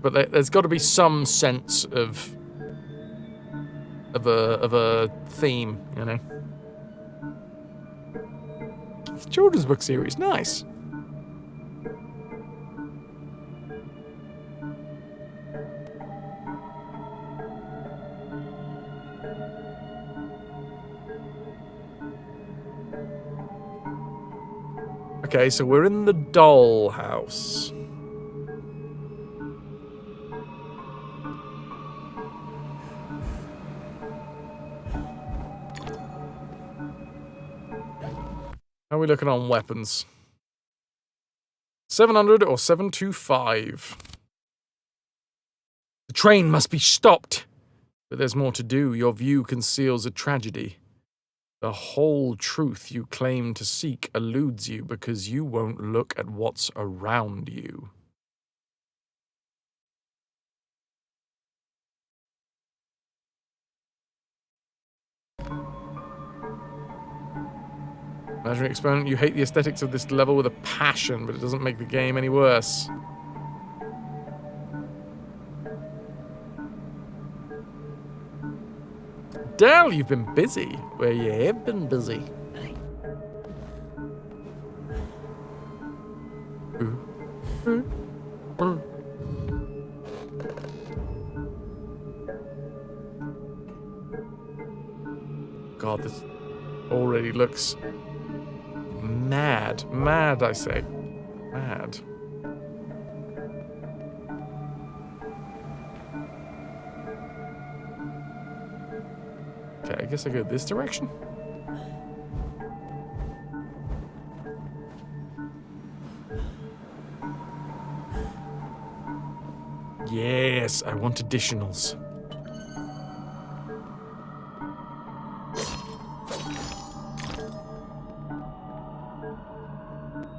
But there's got to be some sense of a theme, you know. It's a children's book series, nice. Okay, so we're in the dollhouse. How are we looking on weapons? 700 or 725? The train must be stopped. But there's more to do. Your view conceals a tragedy. The whole truth you claim to seek eludes you because you won't look at what's around you. Imaginary exponent, you hate the aesthetics of this level with a passion, but it doesn't make the game any worse. Dell, you've been busy. Well, you have been busy. God, this already looks mad. Mad, I say. Mad. Okay, I guess I go this direction. Yes, I want additionals.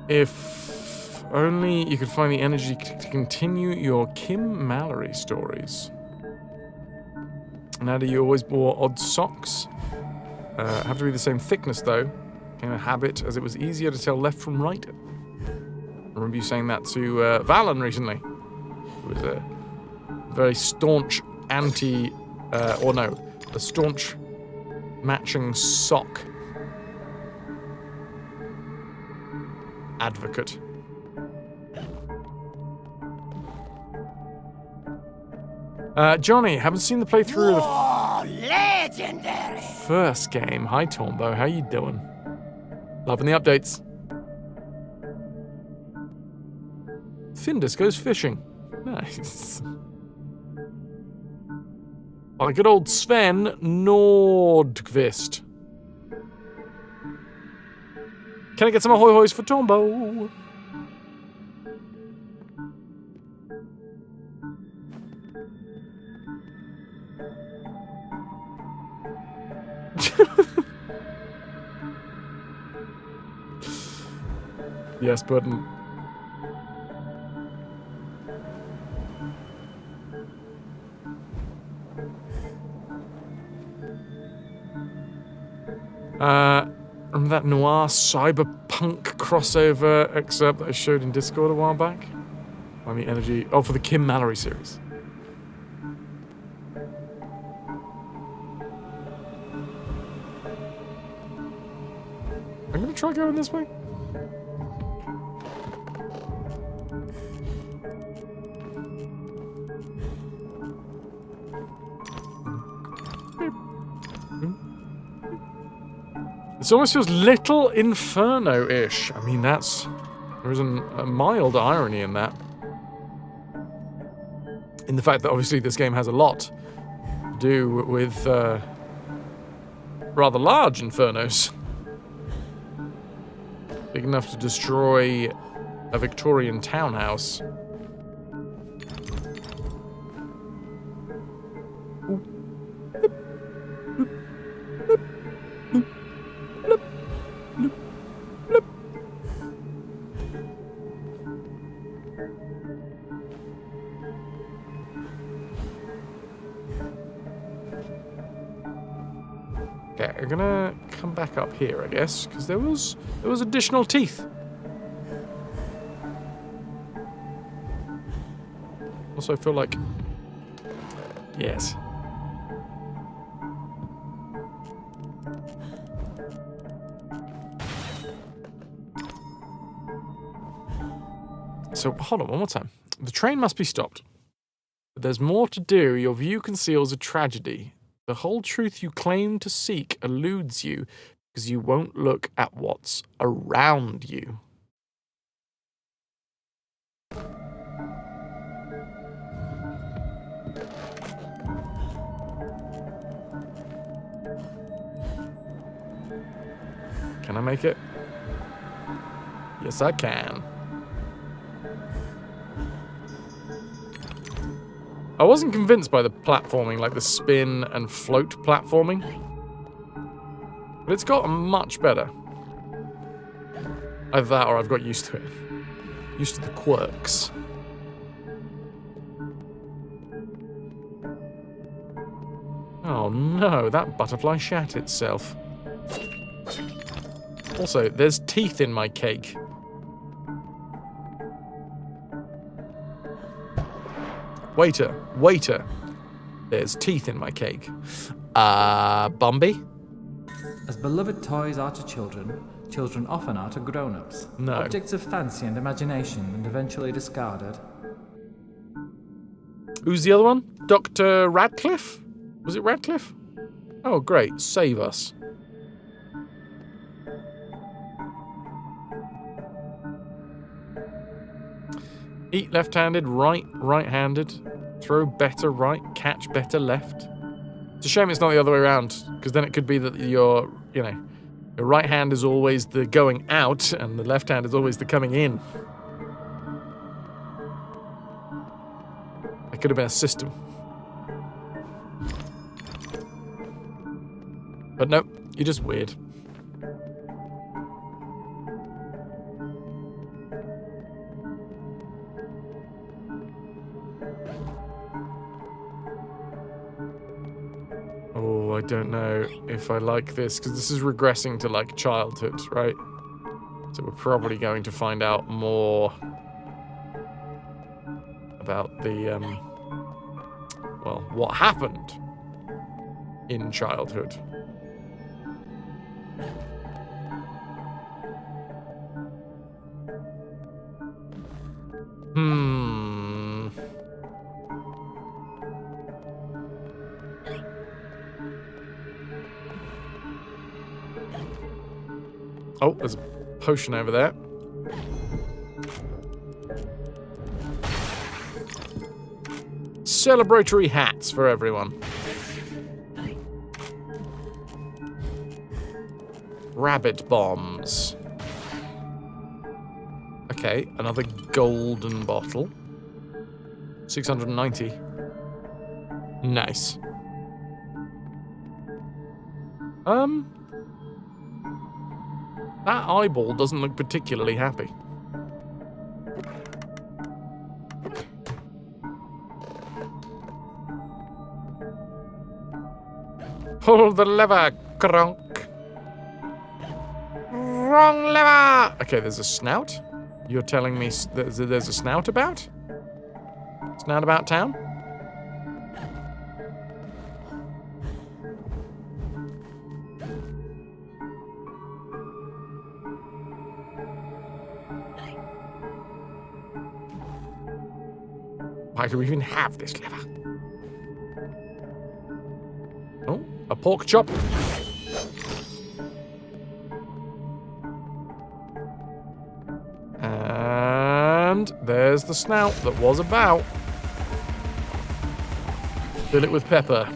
If only you could find the energy to continue your Kim Mallory stories. Now, do you always wore odd socks? Have to be the same thickness, though. Became a habit, as it was easier to tell left from right. I remember you saying that to Valen recently. Who was a very staunch a staunch matching sock advocate. Johnny, haven't seen the playthrough of the legendary! first game. Hi, Tombo, how you doing? Loving the updates. Findus goes fishing. Nice. Oh, good old Sven Nordqvist. Can I get some ahoy hoys for Tombo? Yes button. Remember that noir cyberpunk crossover excerpt that I showed in Discord a while back? I mean, energy. Oh, for the Kim Mallory series. I'm gonna try going this way. This almost feels Little Inferno-ish. I mean, there is a mild irony in that. In the fact that obviously this game has a lot to do with rather large infernos. Big enough to destroy a Victorian townhouse. Okay, I'm gonna come back up here, I guess, because there was additional teeth. Also, I feel like yes. So hold on, one more time. The train must be stopped. But there's more to do. Your view conceals a tragedy. The whole truth you claim to seek eludes you because you won't look at what's around you. Can I make it? Yes, I can. I wasn't convinced by the platforming, like the spin and float platforming. But it's gotten much better. Either that or I've got used to it. Used to the quirks. Oh no, that butterfly shat itself. Also, there's teeth in my cake. Waiter, waiter. There's teeth in my cake. Bumby? As beloved toys are to children, children often are to grown-ups. No. Objects of fancy and imagination, and eventually discarded. Who's the other one? Dr. Radcliffe? Was it Radcliffe? Oh, great. Save us. Eat left-handed, right-handed. Throw better right, catch better left. It's a shame it's not the other way around, because then it could be that your right hand is always the going out, and the left hand is always the coming in. That could have been a system. But no, you're just weird. Oh, I don't know if I like this, because this is regressing to, like, childhood, right? So we're probably going to find out more about the, well, what happened in childhood. Oh, there's a potion over there. Celebratory hats for everyone. Rabbit bombs. Okay, another golden bottle. 690. Nice. That eyeball doesn't look particularly happy. Pull the lever, Kronk. Wrong lever! Okay, there's a snout. You're telling me there's a snout about? Snout about town? Why do we even have this lever? Oh, a pork chop. And there's the snout that was about. Fill it with pepper.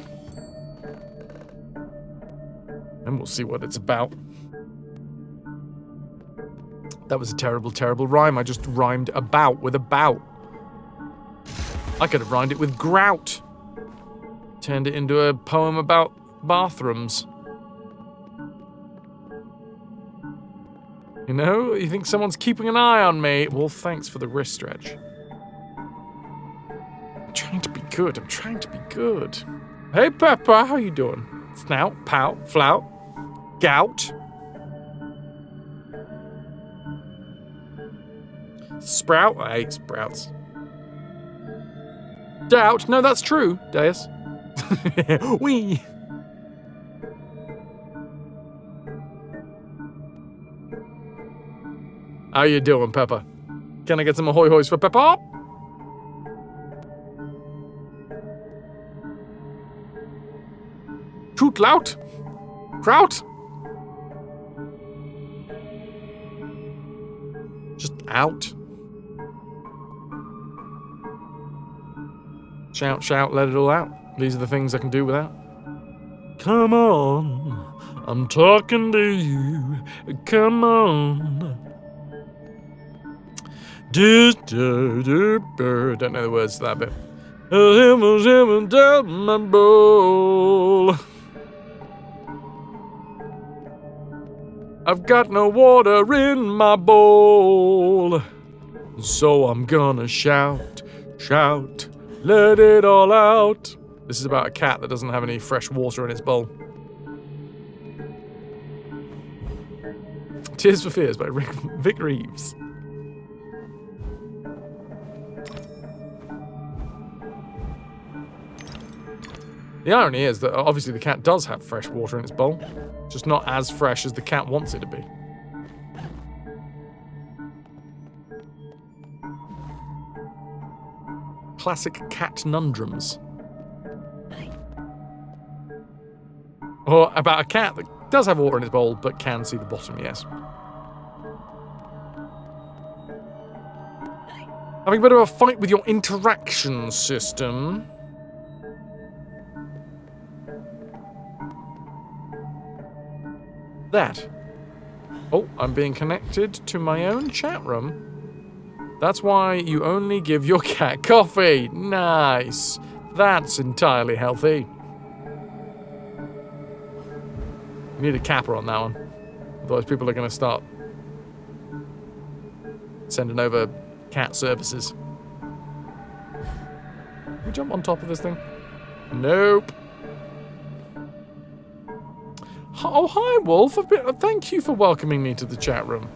And we'll see what it's about. That was a terrible, terrible rhyme. I just rhymed about with about. I could have rhymed it with grout. Turned it into a poem about bathrooms. You know, you think someone's keeping an eye on me? Well, thanks for the wrist stretch. I'm trying to be good. I'm trying to be good. Hey, Pepper, how you doing? Snout, pout, flout, gout. Sprout? I hate sprouts. Doubt? No, that's true, Deus. Wee. How you doing, Pepper? Can I get some ahoy hoys for Pepper? Toot lout? Kraut? Just out. Shout, shout, let it all out. These are the things I can do without. Come on, I'm talking to you. Come on. Don't know the words to that bit. My bowl. I've got no water in my bowl, so I'm gonna shout, shout, let it all out. This is about a cat that doesn't have any fresh water in its bowl. Tears for Fears by Vic Reeves. The irony is that obviously the cat does have fresh water in its bowl, just not as fresh as the cat wants it to be. Classic cat conundrums. Or about a cat that does have water in its bowl but can see the bottom, yes. Having a bit of a fight with your interaction system. That. Oh, I'm being connected to my own chat room. That's why you only give your cat coffee. Nice. That's entirely healthy. You need a capper on that one. Otherwise people are going to start sending over cat services. Can we jump on top of this thing? Nope. Oh, hi, Wolf. Thank you for welcoming me to the chat room.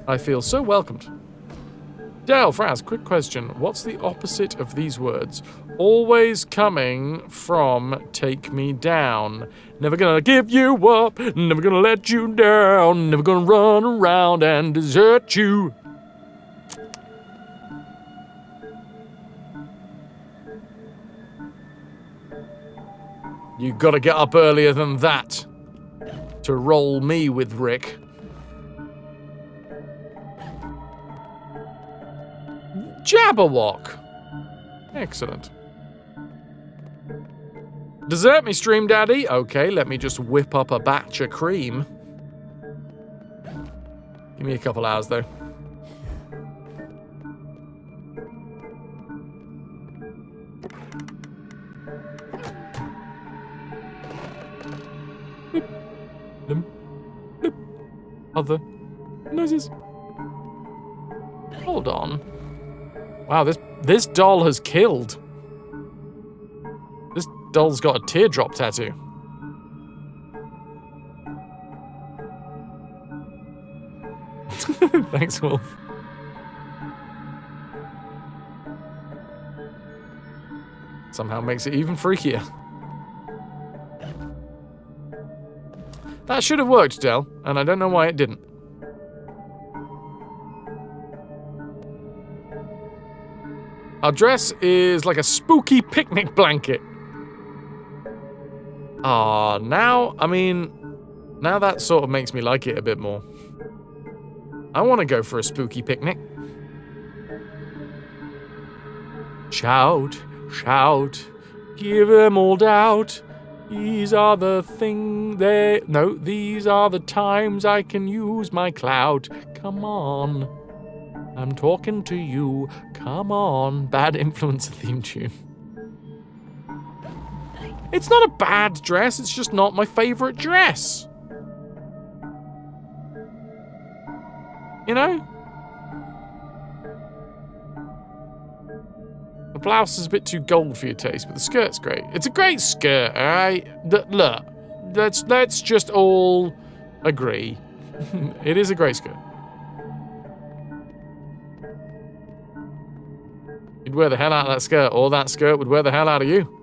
I feel so welcomed. Dale, Fraz, quick question. What's the opposite of these words? Always coming from take me down. Never gonna give you up. Never gonna let you down. Never gonna run around and desert you. You gotta get up earlier than that to roll me with Rick. Jabberwock. Excellent. Desert me, Stream Daddy. Okay, let me just whip up a batch of cream. Give me a couple hours, though. Other noises. Hold on. Wow, this doll has killed. This doll's got a teardrop tattoo. Thanks, Wolf. Somehow makes it even freakier. That should have worked, Del, and I don't know why it didn't. Our dress is like a spooky picnic blanket. Ah, now that sort of makes me like it a bit more. I want to go for a spooky picnic. Shout, shout, give them all doubt. These are the these are the times I can use my clout. Come on. I'm talking to you. Come on. Bad Influencer theme tune. It's not a bad dress, it's just not my favorite dress. You know? The blouse is a bit too gold for your taste, but the skirt's great. It's a great skirt, alright? Look, let's just all agree. It is a great skirt. You'd wear the hell out of that skirt, or that skirt would wear the hell out of you.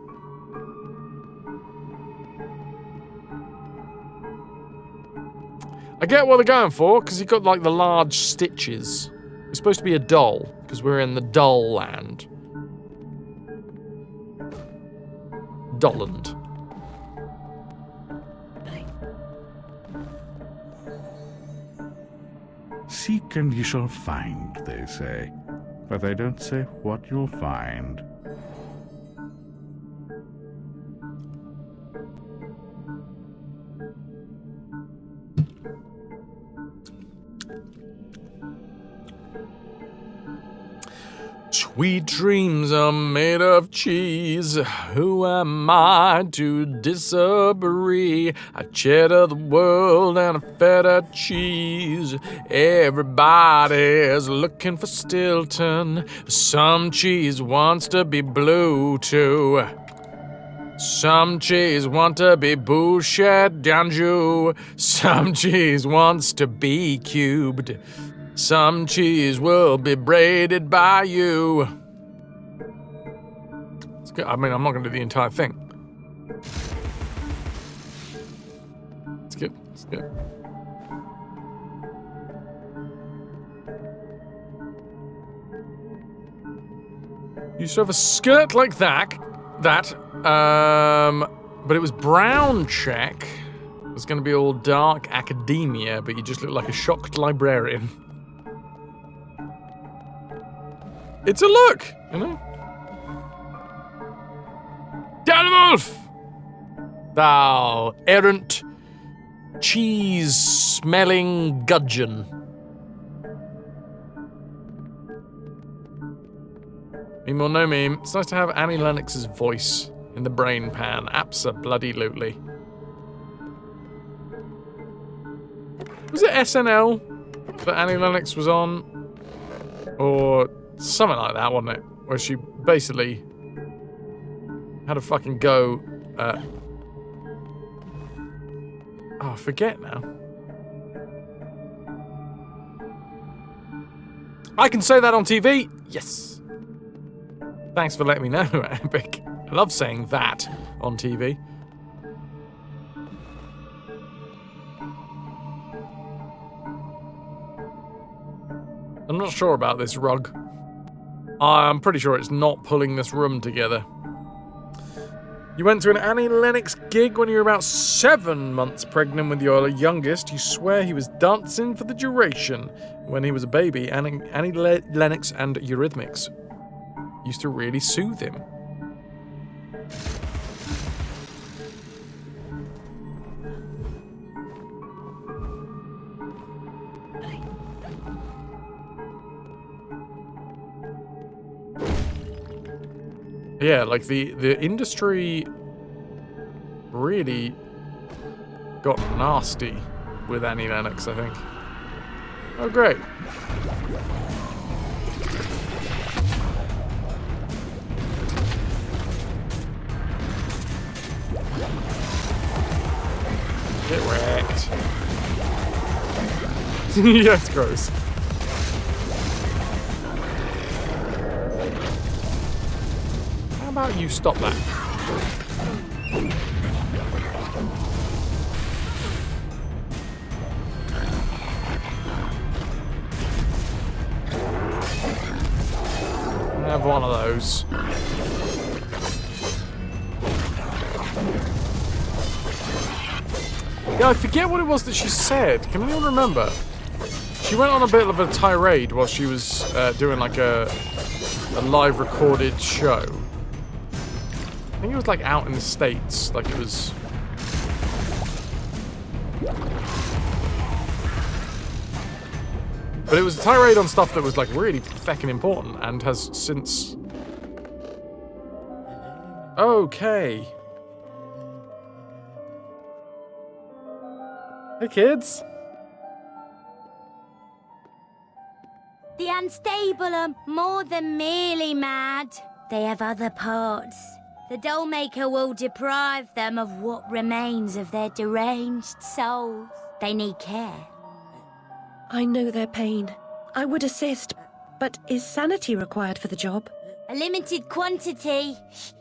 I get what they're going for, because you've got like the large stitches. It's supposed to be a doll, because we're in the doll land. Dolland. Seek and ye shall find, they say. But they don't say what you'll find. Sweet dreams are made of cheese. Who am I to disagree? I cheddar the world and a feta cheese. Everybody's looking for Stilton. Some cheese wants to be blue too. Some cheese want to be bouchette d'Anjou. Some cheese wants to be cubed. Some cheese will be braided by you. It's good. I mean, I'm not going to do the entire thing. It's good. It's good. You used to have a skirt like that. But it was brown check. It was going to be all dark academia, but you just look like a shocked librarian. It's a look, you know? Dalwolf! Thou errant, cheese-smelling gudgeon. Meme or no meme, it's nice to have Annie Lennox's voice in the brain pan. Abso-bloody-lutely. Was it SNL that Annie Lennox was on? Or something like that, wasn't it? Where she basically had a fucking go at... Oh, I forget now. I can say that on TV? Yes. Thanks for letting me know, Epic. I love saying that on TV. I'm not sure about this rug. I'm pretty sure it's not pulling this room together. You went to an Annie Lennox gig when you were about 7 months pregnant with your youngest. You swear he was dancing for the duration. When he was a baby, Annie Lennox and Eurythmics used to really soothe him. Yeah, like the industry really got nasty with Annie Lennox, I think. Oh, great. Get wrecked. Yeah, it's gross. How about you stop that? Have one of those. Yeah, I forget what it was that she said. Can anyone remember? She went on a bit of a tirade while she was doing like a live recorded show. I think it was like out in the States, like it was... But it was a tirade on stuff that was like really feckin' important and has since... Okay. Hey kids. The unstable are more than merely mad. They have other parts. The dollmaker will deprive them of what remains of their deranged souls. They need care. I know their pain. I would assist, but is sanity required for the job? A limited quantity.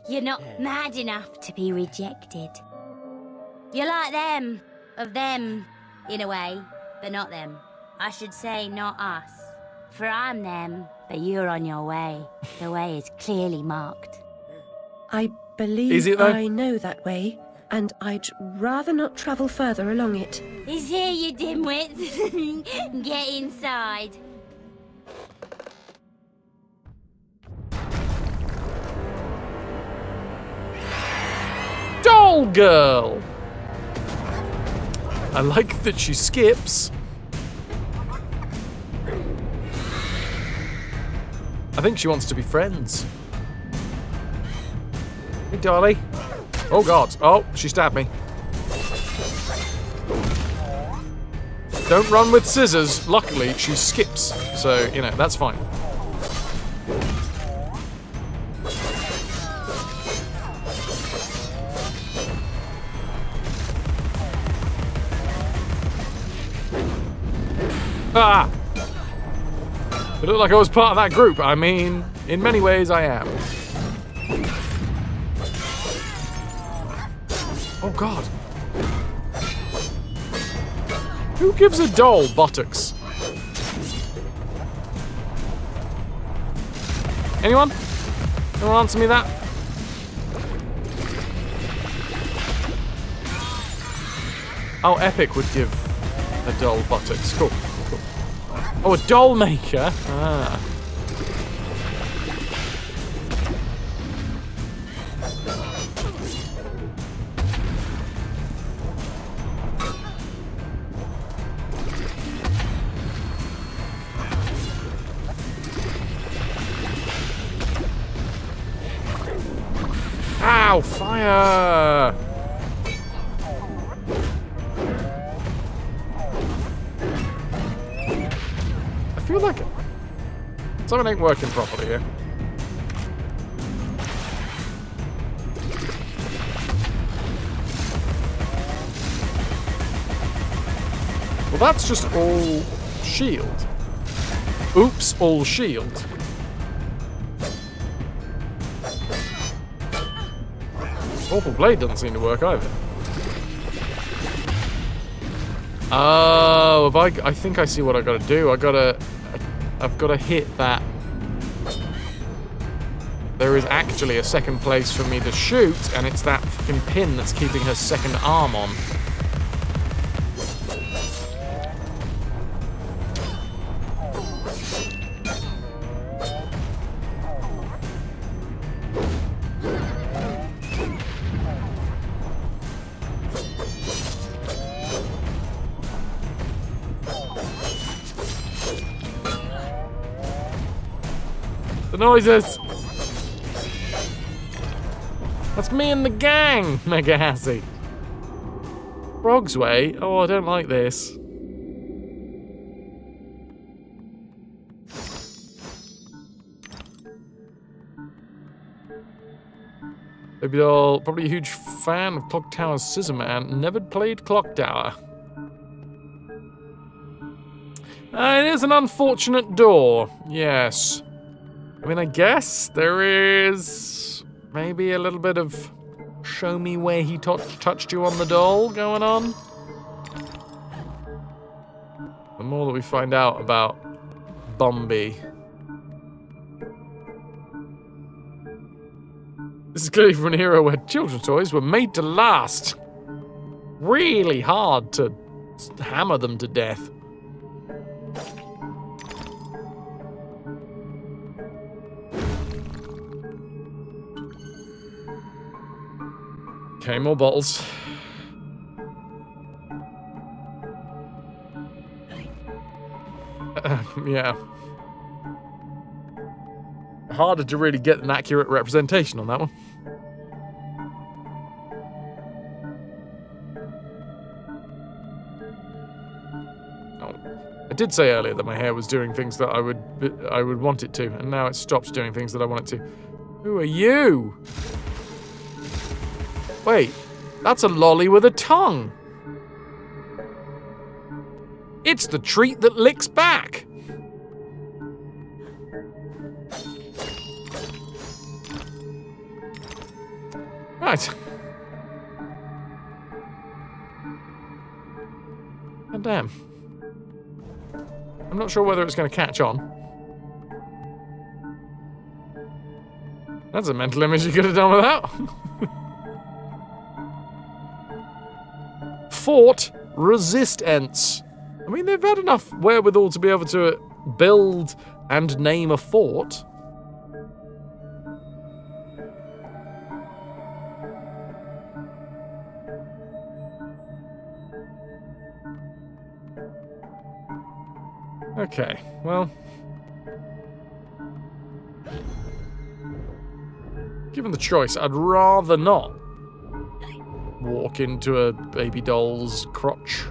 You're not mad enough to be rejected. You're like them. Of them, in a way, but not them. I should say not us. For I'm them, but you're on your way. The way is clearly marked. I believe I know that way, and I'd rather not travel further along it. Is here, you dimwits. Get inside. Doll girl! I like that she skips. I think she wants to be friends. Hey, Dolly. Oh, God. Oh, she stabbed me. Don't run with scissors. Luckily, she skips. So, you know, that's fine. Ah! It looked like I was part of that group. I mean, in many ways I am. Oh, God. Who gives a doll buttocks? Anyone? Anyone answer me that? Oh, Epic would give a doll buttocks. Cool. Cool. Oh, a doll maker? Ah. Ow, fire! I feel like something ain't working properly here. Well, that's just all shield. Oops, all shield. Awful Blade doesn't seem to work either. Oh, I think I see what I gotta do. I've gotta hit that. There is actually a second place for me to shoot, and it's that fucking pin that's keeping her second arm on. The noises! That's me and the gang, Mega Hassy. Frog's Way? Oh, I don't like this. Baby doll, probably a huge fan of Clock Tower's Scissor Man. Never played Clock Tower. It is an unfortunate door, yes. I mean, I guess there is maybe a little bit of show me where he touched you on the doll going on. The more that we find out about Bumby. This is clearly from an era where children's toys were made to last. Really hard to hammer them to death. Okay, more bottles. Yeah. Harder to really get an accurate representation on that one. Oh, I did say earlier that my hair was doing things that I would want it to, and now it stops doing things that I want it to. Who are you? Wait, that's a lolly with a tongue. It's the treat that licks back. Right. God damn. I'm not sure whether it's going to catch on. That's a mental image you could have done without. Fort Resistance. I mean, they've had enough wherewithal to be able to build and name a fort. Okay, well. Given the choice, I'd rather not walk into a baby doll's crotch.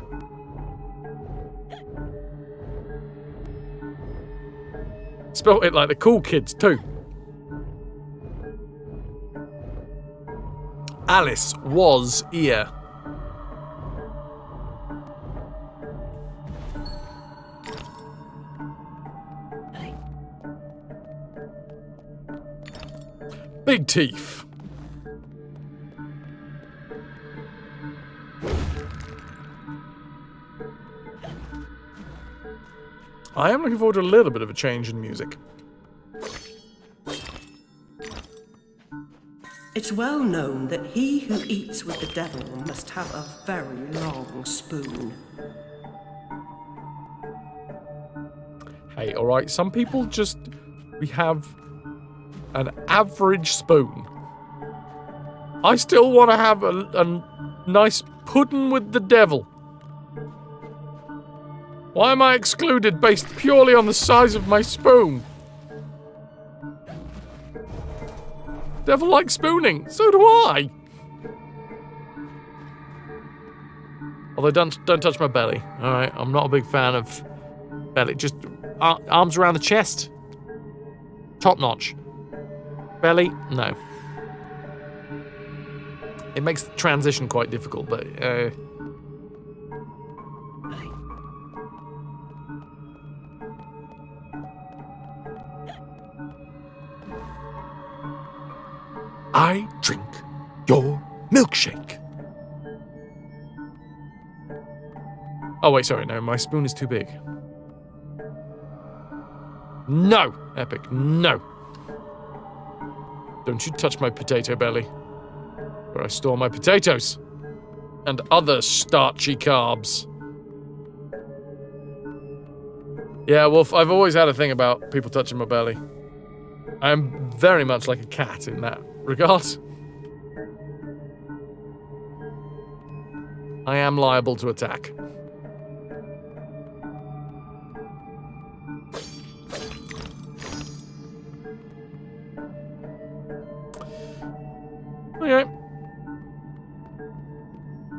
Spelt it like the cool kids, too. Alice was ear. Big teeth. I am looking forward to a little bit of a change in music. It's well known that he who eats with the devil must have a very long spoon. Hey, alright, some people just... We have an average spoon. I still want to have a nice pudding with the devil. Why am I excluded based purely on the size of my spoon? Devil likes spooning. So do I. Although don't touch my belly. Alright, I'm not a big fan of belly. Just arms around the chest. Top notch. Belly, no. It makes the transition quite difficult, but I drink your milkshake. Oh wait, sorry, no, my spoon is too big. No, Epic, no. Don't you touch my potato belly, where I store my potatoes and other starchy carbs. Yeah, well, I've always had a thing about people touching my belly. I'm very much like a cat in that regard. I am liable to attack. Okay.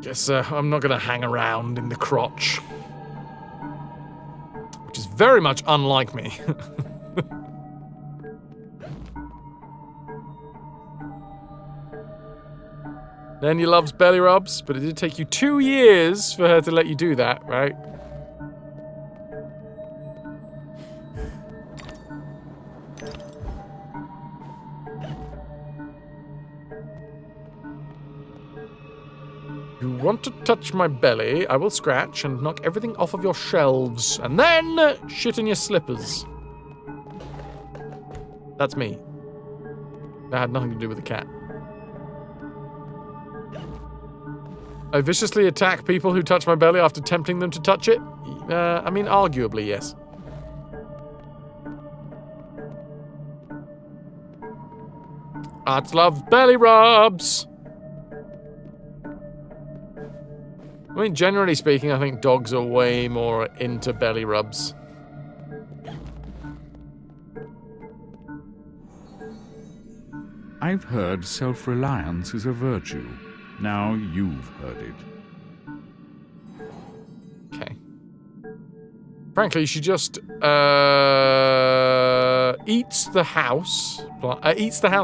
Guess I'm not gonna hang around in the crotch. Which is very much unlike me. Nanny loves belly rubs, but it did take you 2 years for her to let you do that, right? You want to touch my belly, I will scratch and knock everything off of your shelves, and then shit in your slippers. That's me. That had nothing to do with the cat. I viciously attack people who touch my belly after tempting them to touch it? I mean, arguably, yes. Arts love belly rubs! I mean, generally speaking, I think dogs are way more into belly rubs. I've heard self-reliance is a virtue. Now you've heard it. Okay. Frankly, she just eats the house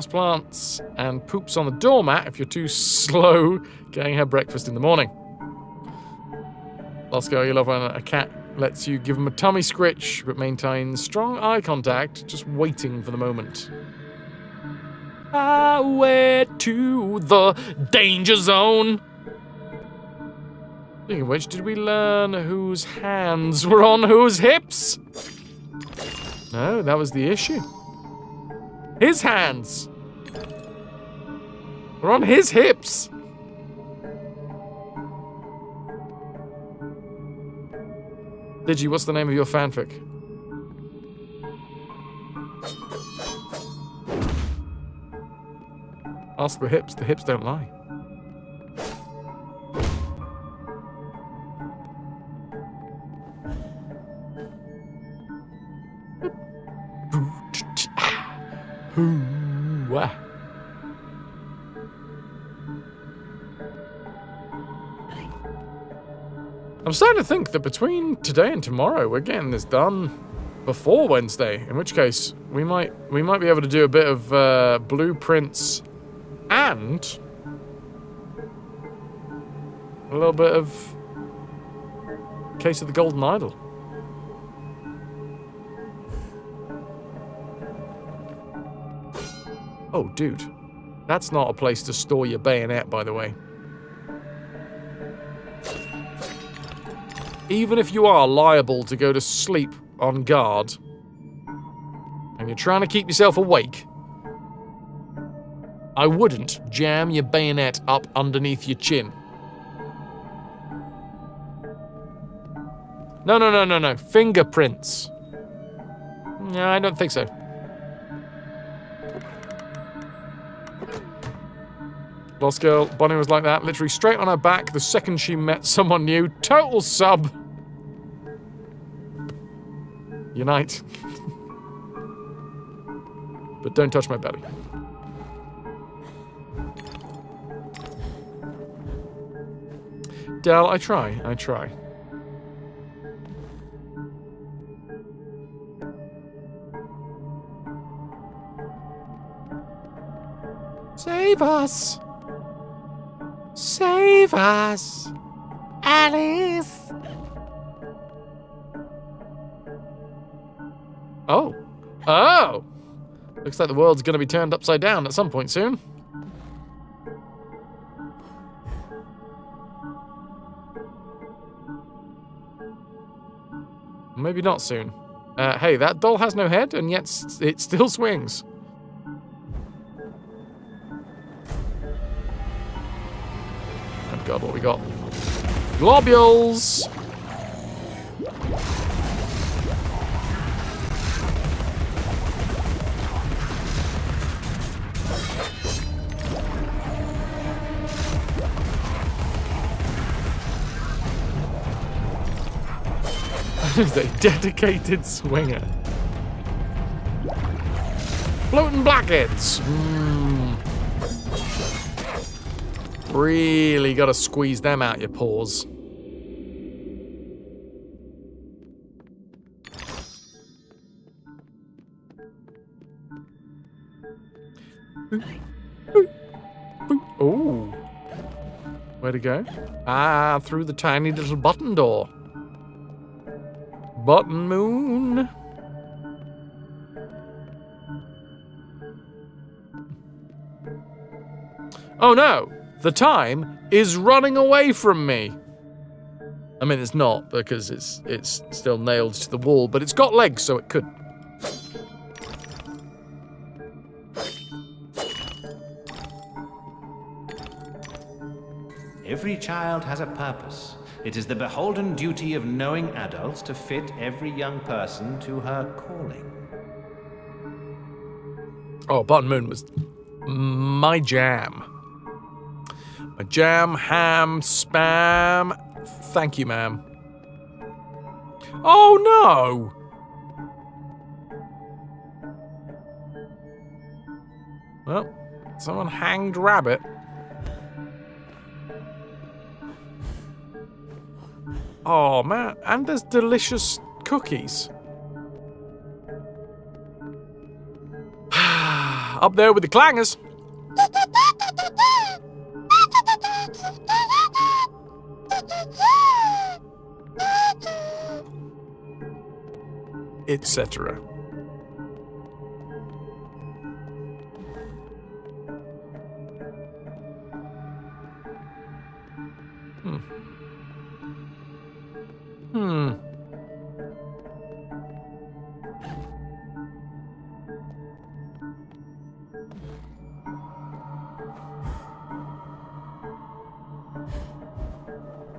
plants and poops on the doormat if you're too slow getting her breakfast in the morning. Last girl you love when a cat lets you give him a tummy scritch but maintains strong eye contact, just waiting for the moment. Highway to the danger zone. Speaking of which, did we learn whose hands were on whose hips? No, that was the issue. His hands were on his hips. Digi, what's the name of your fanfic? Ask the hips don't lie. I'm starting to think that between today and tomorrow, we're getting this done before Wednesday. In which case, we might be able to do a bit of blueprints and a little bit of Case of the Golden Idol. Oh, dude. That's not a place to store your bayonet, by the way. Even if you are liable to go to sleep on guard, and you're trying to keep yourself awake, I wouldn't jam your bayonet up underneath your chin. No. Fingerprints. No, I don't think so. Lost girl, Bonnie was like that, literally straight on her back the second she met someone new. Total sub. Unite. But don't touch my belly. Del, I try. Save us! Save us! Alice! Oh. Oh! Looks like the world's gonna be turned upside down at some point soon. Maybe not soon. Hey, that doll has no head, and yet it still swings. Oh god, what we got? Globules! Is a dedicated swinger. Floating blackheads. Really gotta squeeze them out your pores. Oh. Where to go? Ah, through the tiny little button door. Button moon. Oh no! The time is running away from me. I mean, it's not because it's still nailed to the wall, but it's got legs, so it could. Every child has a purpose. It is the beholden duty of knowing adults to fit every young person to her calling. Oh, Button Moon was my jam. My jam, ham, spam. Thank you, ma'am. Oh, no! Well, someone hanged rabbit. Oh, man. And there's delicious cookies. Up there with the clangers. Etc.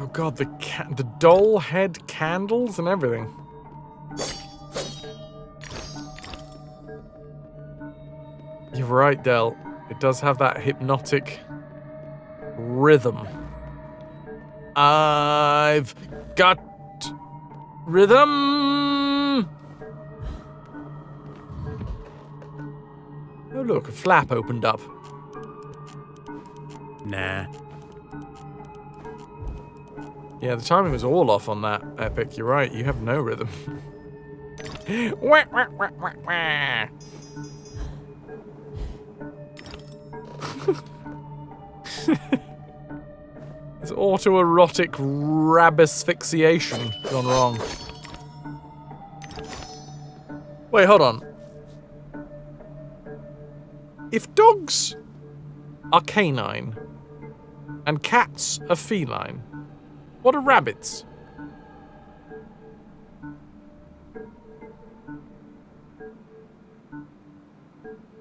Oh god, the doll head candles and everything. You're right, Del. It does have that hypnotic rhythm. I've got rhythm. Oh look, a flap opened up. Nah. Yeah, the timing was all off on that epic. You're right, you have no rhythm. Wah, wah, wah, wah, wah. It's autoerotic rabasphyxiation gone wrong. Wait, hold on. If dogs are canine and cats are feline, what are rabbits?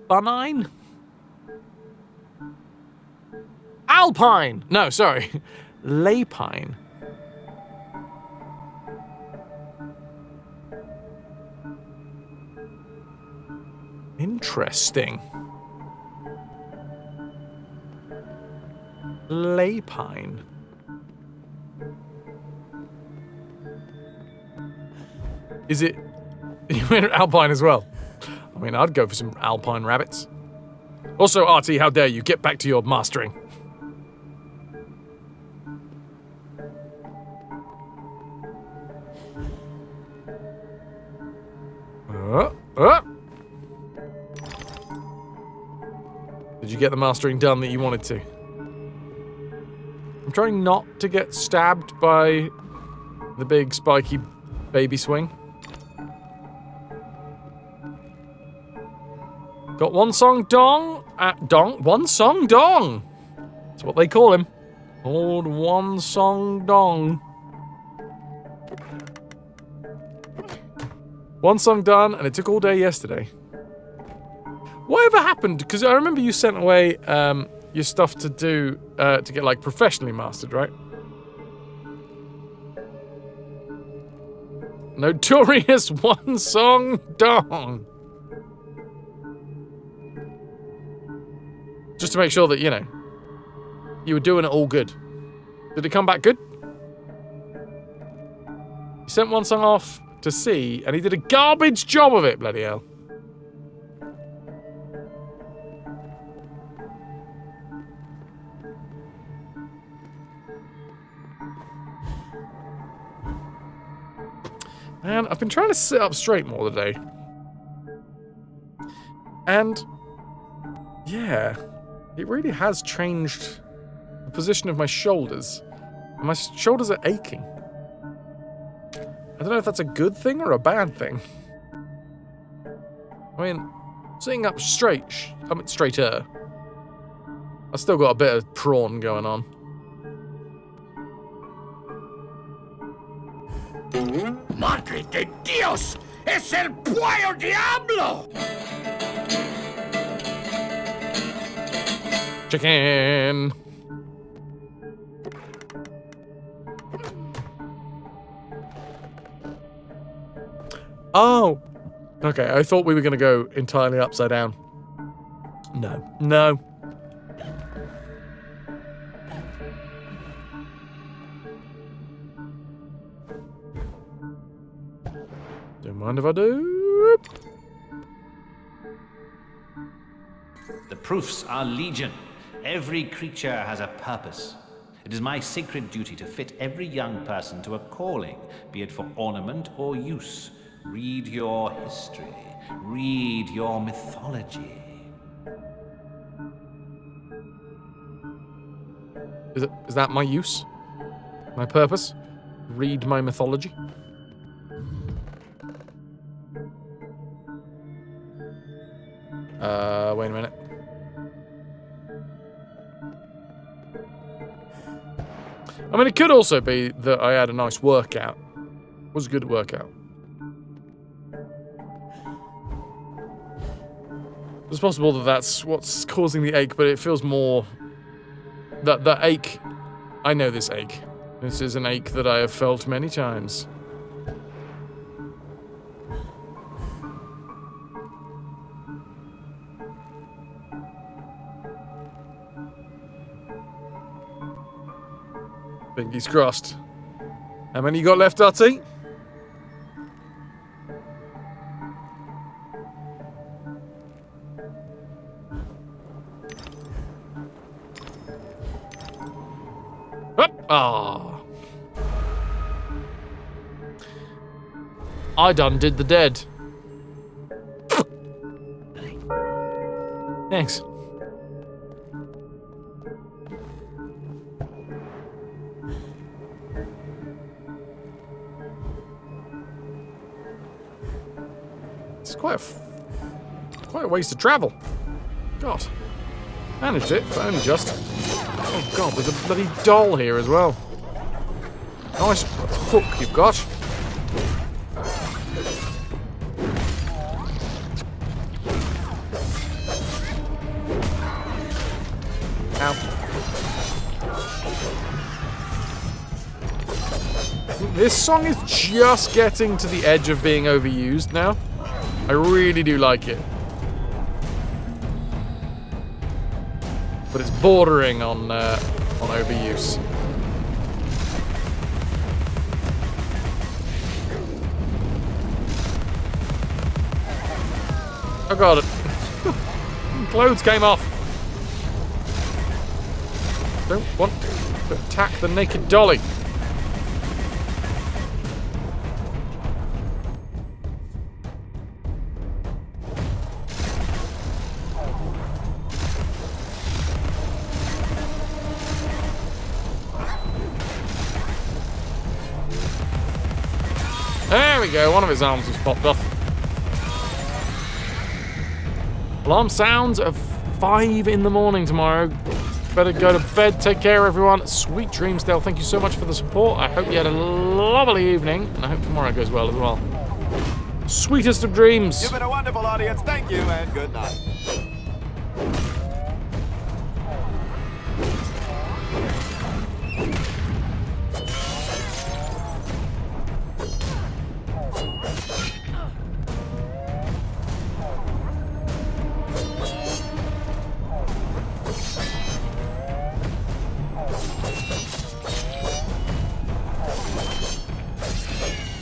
Bunine? Alpine! No, sorry. Lapine. Interesting. Lapine. Is it... You went Alpine as well? I mean, I'd go for some Alpine rabbits. Also, Artie, how dare you? Get back to your mastering. Did you get the mastering done that you wanted to? I'm trying not to get stabbed by the big spiky baby swing. Got one song dong. One song dong. That's what they call him. Old one song dong. One song done, and it took all day yesterday. Whatever happened? Because I remember you sent away your stuff to do to get like professionally mastered, right? Notorious one song dong. Just to make sure that, you know, you were doing it all good. Did it come back good? You sent one song off to see, and he did a garbage job of it, bloody hell. Man, I've been trying to sit up straight more today. And, yeah, it really has changed the position of my shoulders. My shoulders are aching. I don't know if that's a good thing or a bad thing. I mean, sitting up straighter. I've still got a bit of prawn going on. ¡Madre de Dios! ¡Es el Puello Diablo! Chicken! Oh! Okay, I thought we were going to go entirely upside down. No. No. Don't mind if I do. The proofs are legion. Every creature has a purpose. It is my sacred duty to fit every young person to a calling, be it for ornament or use. Read your history. Read your mythology. Is that my use? My purpose? Read my mythology? Wait a minute. I mean, it could also be that I had a nice workout. It was a good workout. It's possible that that's what's causing the ache, but it feels more... That ache... I know this ache. This is an ache that I have felt many times. Fingers crossed. How many you got left, Artie? Up! Ah. I done did the dead. Thanks. It's quite a ways to travel. God. Managed it, but only just. Oh god, there's a bloody doll here as well. Nice hook you've got. Ow. I think this song is just getting to the edge of being overused now. I really do like it. But it's bordering on overuse. I got it. Clothes came off. Don't want to attack the naked dolly. There we go, one of his arms was popped off. Alarm sounds of 5 in the morning tomorrow. Better go to bed. Take care, everyone. Sweet dreams, Dale. Thank you so much for the support. I hope you had a lovely evening, and I hope tomorrow goes well as well. Sweetest of dreams. You've been a wonderful audience. Thank you, and good night.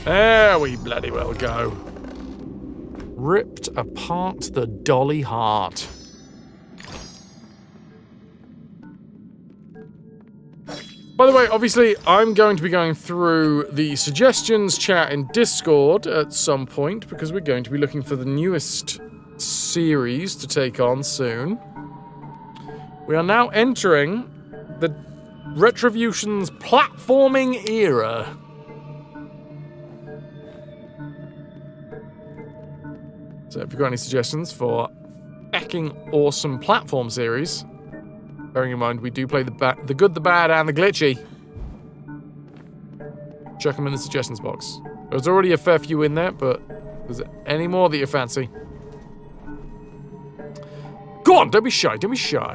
There we bloody well go. Ripped apart the dolly heart. By the way, obviously, I'm going to be going through the suggestions chat in Discord at some point because we're going to be looking for the newest series to take on soon. We are now entering the RetroVution's platforming era. So if you've got any suggestions for ecking awesome platform series, bearing in mind we do play the good, the bad, and the glitchy, chuck them in the suggestions box. There's already a fair few in there, but is there any more that you fancy? Go on, don't be shy, don't be shy.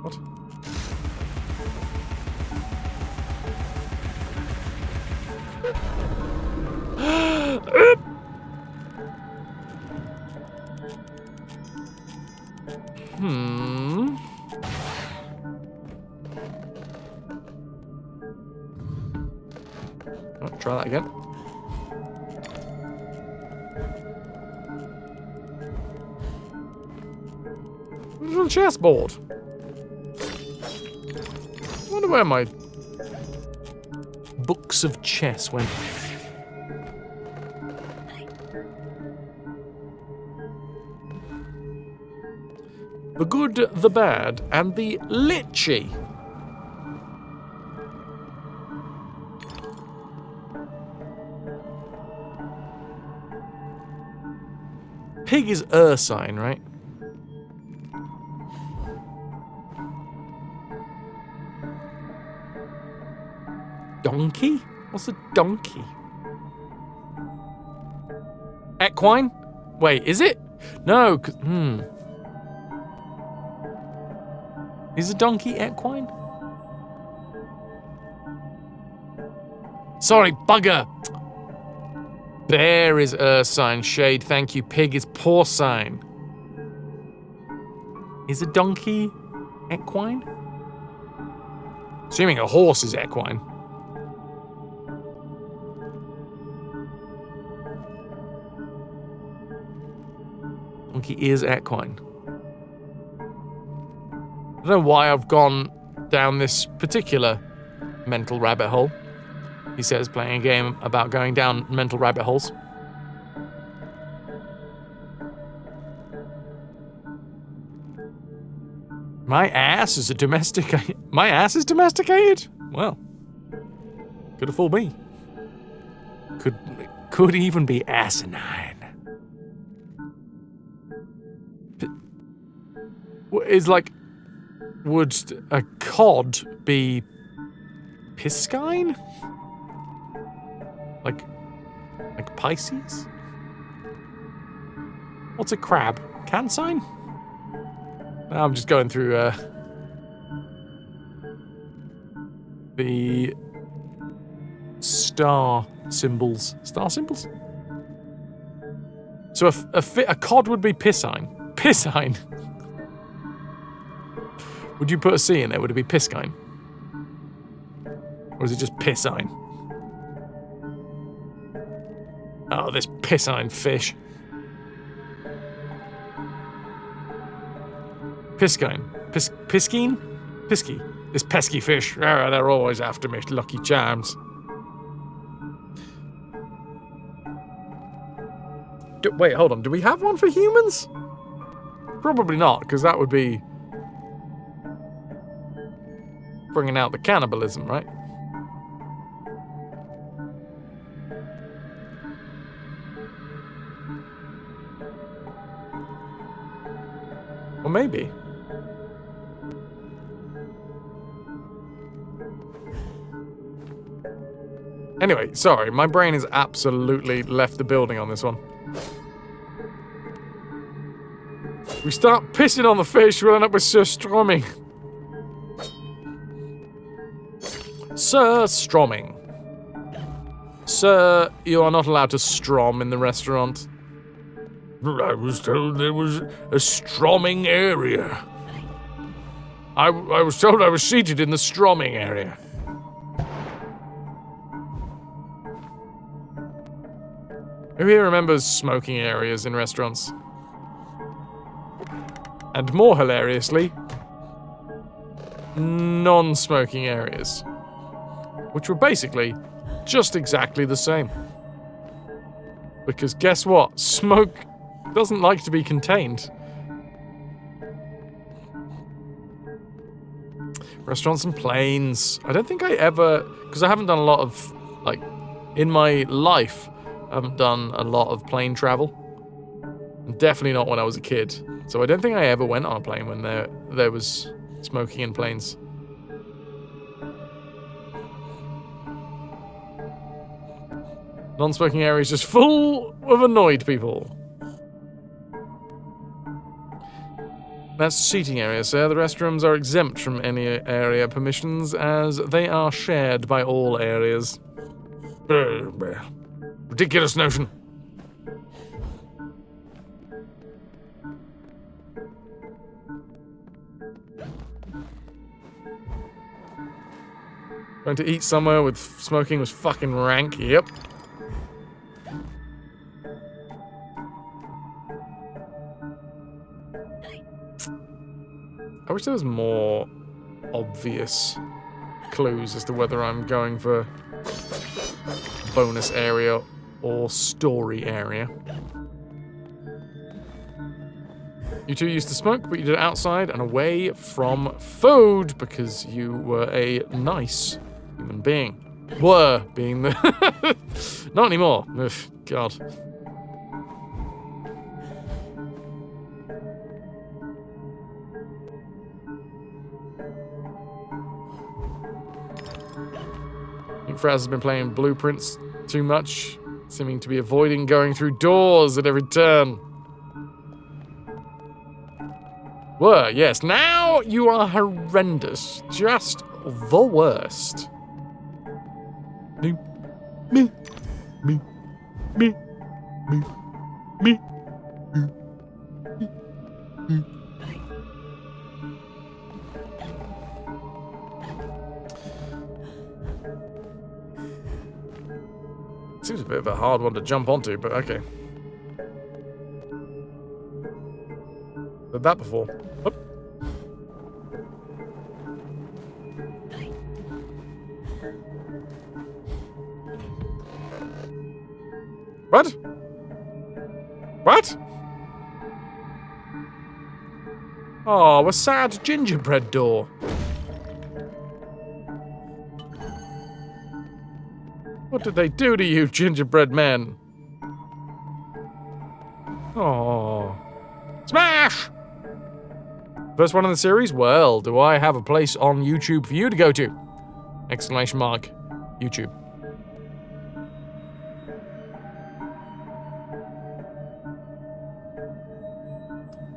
What? Oh, try that again. Little chessboard. I wonder where my books of chess went. The good, the bad, and the litchi. Pig is Ursine, right? Donkey? What's a donkey? Equine? Wait, is it? No, Is a donkey equine? Sorry, bugger. Bear is Ursine. Shade, thank you. Pig is porcine. Is a donkey equine? Assuming a horse is equine. Donkey is equine. don't know why I've gone down this particular mental rabbit hole. He says, playing a game about going down mental rabbit holes. My ass is domesticated? Well, could have fooled me. Could even be asinine. Is like, would a cod be piscine? Like Pisces? What's a crab? Cancine? I'm just going through the star symbols. Star symbols? So a cod would be piscine. Piscine. Would you put a C in there? Would it be piscine? Or is it just piscine? Oh, this piscine fish. Piscine. Piskine? Pisky. This pesky fish. They're always after me. Lucky Charms. Wait, hold on. Do we have one for humans? Probably not, because that would be bringing out the cannibalism, right? Or maybe. Anyway, sorry, my brain has absolutely left the building on this one. We start pissing on the fish, we'll end up with surströmming. Surströmming. Sir, you are not allowed to strom in the restaurant. I was told there was a stromming area. I was told I was seated in the stromming area. Who here remembers smoking areas in restaurants? And more hilariously, non-smoking areas. Which were basically just exactly the same. Because guess what? Smoke doesn't like to be contained. Restaurants and planes. I don't think I ever... Because I haven't done a lot of... Like, in my life, I haven't done a lot of plane travel. And definitely not when I was a kid. So I don't think I ever went on a plane when there was smoking in planes. Non-smoking area is just full of annoyed people. That's the seating area, sir. The restrooms are exempt from any area permissions as they are shared by all areas. Ridiculous notion. Going to eat somewhere with smoking was fucking rank. Yep. I wish there was more obvious clues as to whether I'm going for bonus area or story area. You two used to smoke, but you did it outside and away from food because you were a nice human being. Were being the... Not anymore. Ugh, God. I think Fraz has been playing Blueprints too much, seeming to be avoiding going through doors at every turn. Were, yes. Now you are horrendous. Just the worst. Me, me, me, me, me, me, me. Seems a bit of a hard one to jump onto, but okay. Did that before. Oop. What? What? Oh, a sad gingerbread door. What did they do to you, gingerbread men? Oh. Smash! First one in the series? Well, do I have a place on YouTube for you to go to? Exclamation mark. YouTube.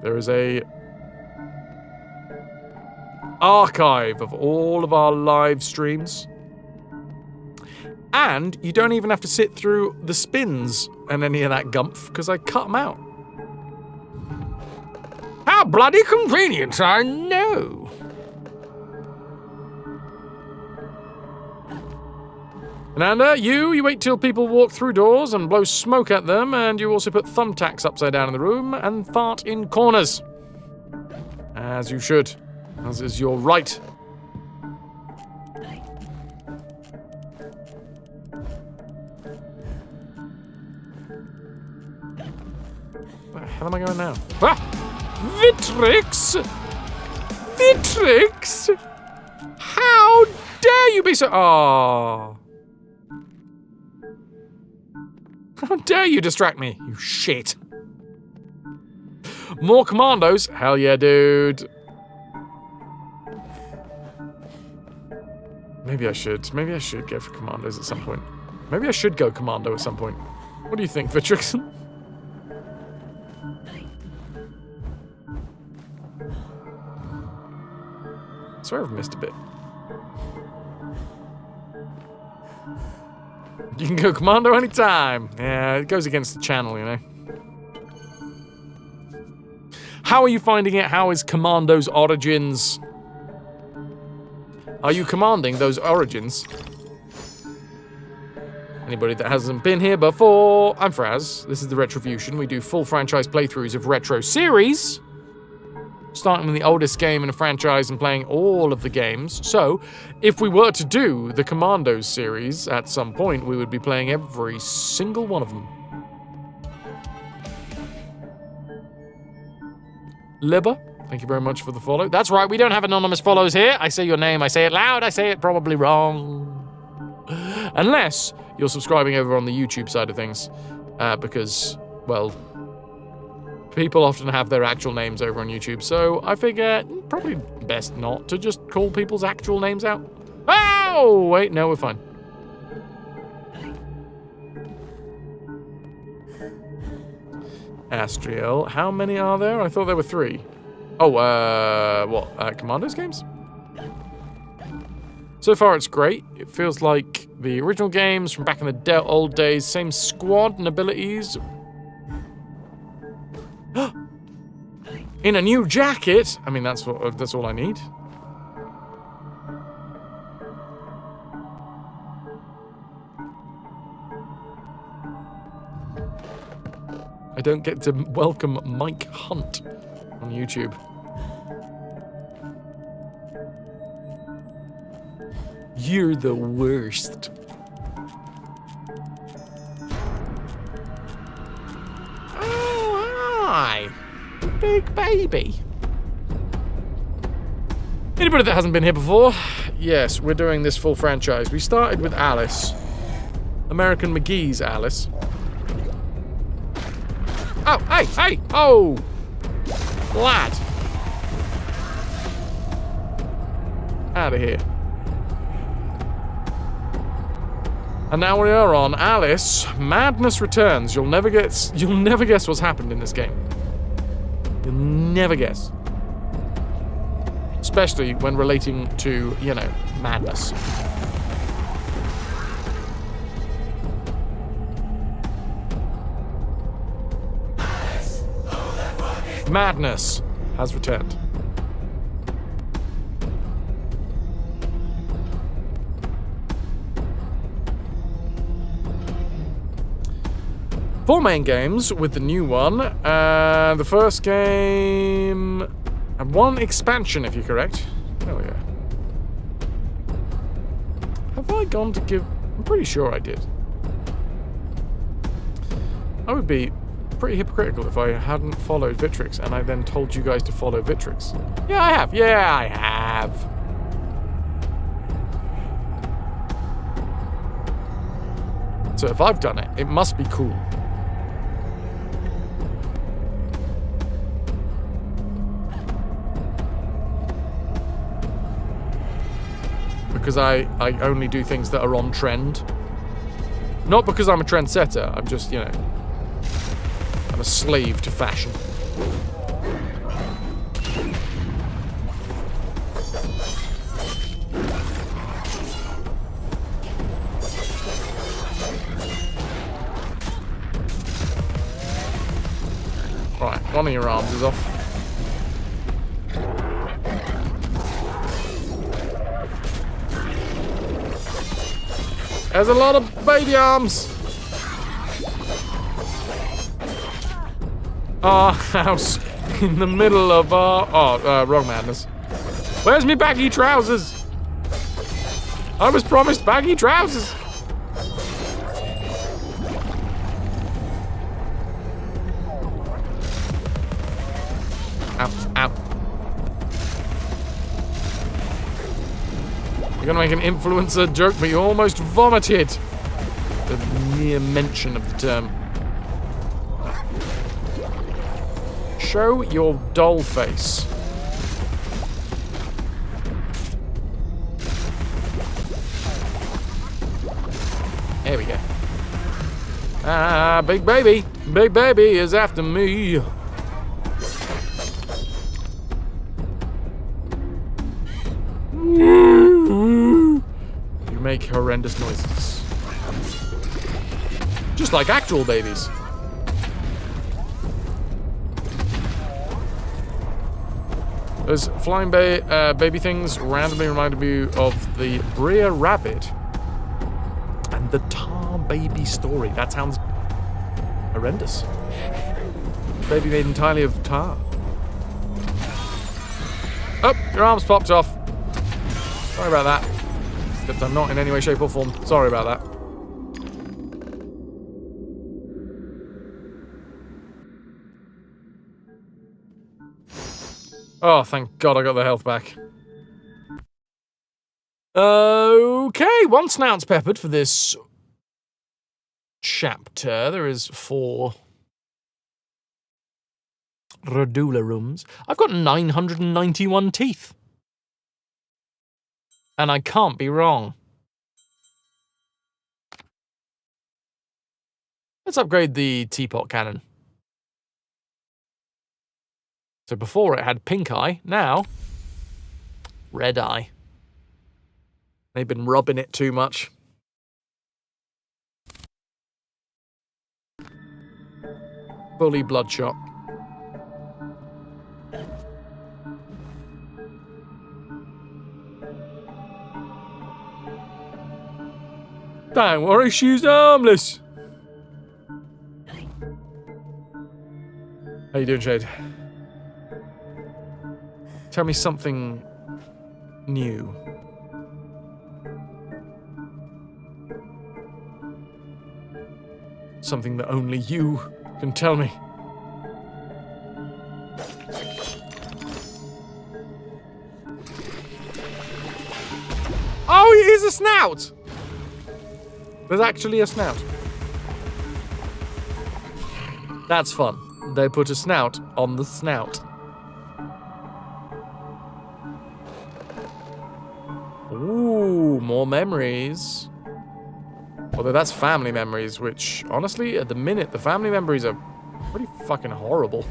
There is a archive of all of our live streams. And you don't even have to sit through the spins and any of that gumph, because I cut them out. How bloody convenient, I know. And you wait till people walk through doors and blow smoke at them, and you also put thumbtacks upside down in the room and fart in corners. As you should. As is your right. Where the hell am I going now? Ah! Vitrix! Vitrix! How dare you be so... Oh. How dare you distract me, you shit. More commandos? Hell yeah, dude. Maybe I should go for commandos at some point. Maybe I should go commando at some point. What do you think, Vitrix? I swear I've missed a bit. You can go commando anytime. Yeah, it goes against the channel, you know. How are you finding it? How is Commando's origins? Are you commanding those origins? Anybody that hasn't been here before, I'm Fraz. This is the RetroVution. We do full franchise playthroughs of retro series, starting with the oldest game in a franchise and playing all of the games. So, if we were to do the Commandos series at some point, we would be playing every single one of them. Libba, thank you very much for the follow. That's right, we don't have anonymous follows here. I say your name, I say it loud, I say it probably wrong. Unless you're subscribing over on the YouTube side of things, because, well, people often have their actual names over on YouTube, so I figure probably best not to just call people's actual names out. Oh, wait, no, we're fine. Astriel, how many are there? I thought there were 3. Oh, what, Commandos games? So far, it's great. It feels like the original games from back in the old days. Same squad and abilities. In a new jacket? I mean, that's all I need. I don't get to welcome Mike Hunt on YouTube. You're the worst. Oh, hi. Big baby. Anybody that hasn't been here before? Yes, we're doing this full franchise. We started with Alice. American McGee's Alice. Oh, hey, oh! Lad. Out of here. And now we are on Alice. Madness Returns. You'll never guess what's happened in this game. You'll never guess. Especially when relating to, you know, madness. Madness has returned. Four main games with the new one. The first game and one expansion, if you're correct. Oh yeah. I gone to give... I'm pretty sure I did. I would be pretty hypocritical if I hadn't followed Victrix and I then told you guys to follow Victrix. Yeah, I have. Yeah, I have. So if I've done it, it must be cool. Because I only do things that are on trend. Not because I'm a trendsetter, I'm just, you know, I'm a slave to fashion. Right, one of your arms is off. There's a lot of baby arms. Our house in the middle of our... wrong madness. Where's me baggy trousers? I was promised baggy trousers. Ow, ow. You're gonna make an influencer joke, but you almost vomited. The mere mention of the term. Show your doll face. There we go. Ah, big baby. Big baby is after me. You make horrendous noises. Just like actual babies. Those flying baby things randomly reminded me of the Brer Rabbit and the Tar Baby story. That sounds horrendous. Baby made entirely of tar. Oh, your arm's popped off. Sorry about that. Except I'm not in any way, shape, or form. Sorry about that. Oh, thank God I got the health back. Okay, one snout's peppered for this chapter. There is 4 radula rooms. I've got 991 teeth. And I can't be wrong. Let's upgrade the teapot cannon. So before it had pink eye, now red eye. They've been rubbing it too much. Fully bloodshot. Don't worry, she's harmless. How you doing, Shade? Tell me something new. Something that only you can tell me. Oh, it is a snout! There's actually a snout. That's fun. They put a snout on the snout. Ooh, more memories. Although that's family memories, which, honestly, at the minute, the family memories are pretty fucking horrible.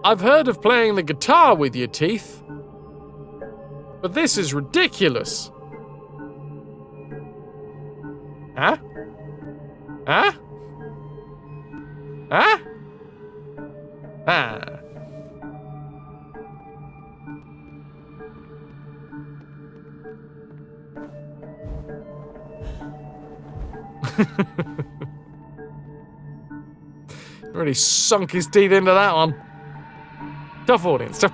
I've heard of playing the guitar with your teeth, but this is ridiculous. Huh? Huh? Huh? Ah. Really sunk his teeth into that one. Tough audience, tough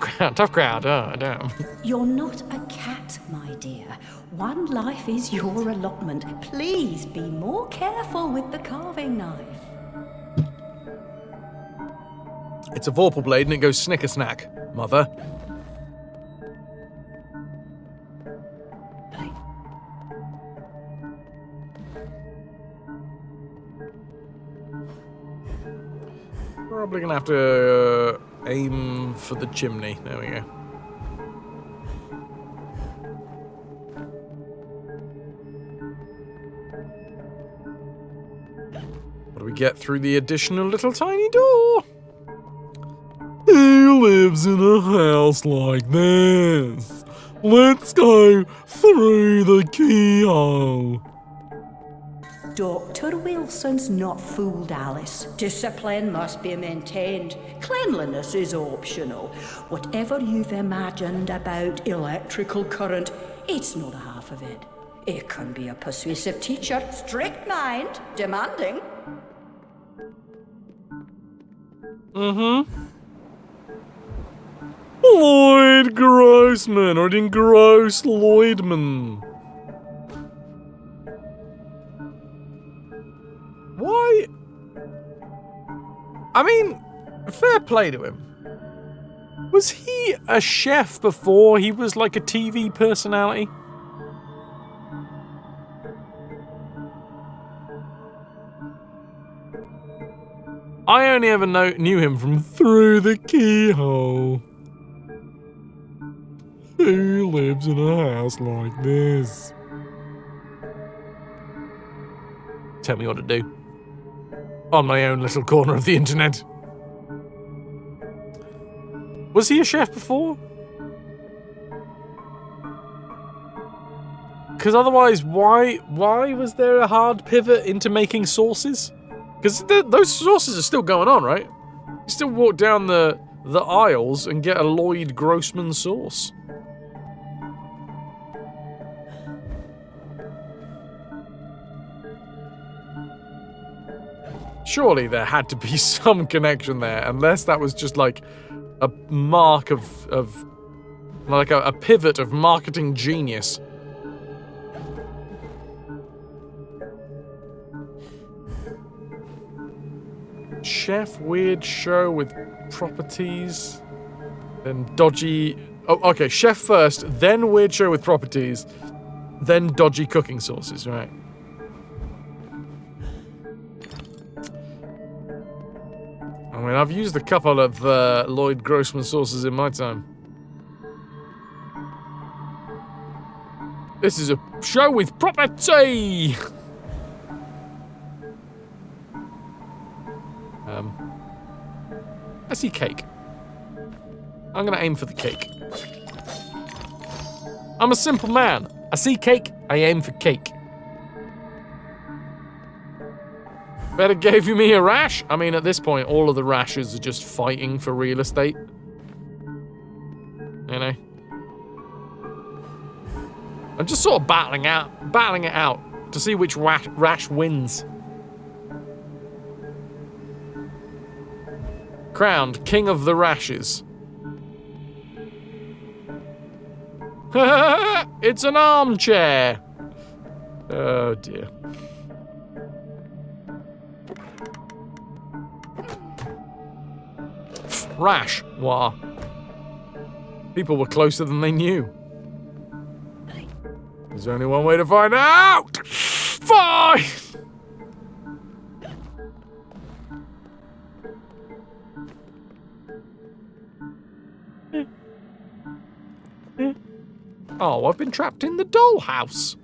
crowd. Oh, damn. You're not a cat, my dear. One life is your allotment. Please be more careful with the carving knife. It's a Vorpal blade and it goes snicker-snack, mother. Probably gonna have to aim for the chimney. There we go. What do we get through the additional little tiny door? He lives in a house like this. Let's go through the keyhole. Dr. Wilson's not fooled Alice. Discipline must be maintained. Cleanliness is optional. Whatever you've imagined about electrical current, it's not half of it. It can be a persuasive teacher, strict mind, demanding. Lloyd Grossman, or in Gross Lloydman. Why? I mean, fair play to him. Was he a chef before he was like a TV personality? I only ever knew him from Through the Keyhole. Who lives in a house like this? Tell me what to do. On my own little corner of the internet. Was he a chef before? Because otherwise, why was there a hard pivot into making sauces? Because those sauces are still going on, right? You still walk down the aisles and get a Lloyd Grossman sauce. Surely there had to be some connection there, unless that was just like a mark of like a pivot of marketing genius. Chef, weird show with properties, then dodgy... Oh, okay, chef first, then weird show with properties, then dodgy cooking sauces, right. I mean, I've used a couple of Lloyd Grossman sauces in my time. This is a show with property! I see cake. I'm gonna aim for the cake. I'm a simple man. I see cake, I aim for cake. Better gave you me a rash? I mean, at this point, all of the rashes are just fighting for real estate. You know? I'm just sort of battling it out to see which rash wins. Crowned King of the Rashes. It's an armchair. Oh dear. Rash. Wah. People were closer than they knew. There's only one way to find out. Fine. Oh, I've been trapped in the dollhouse.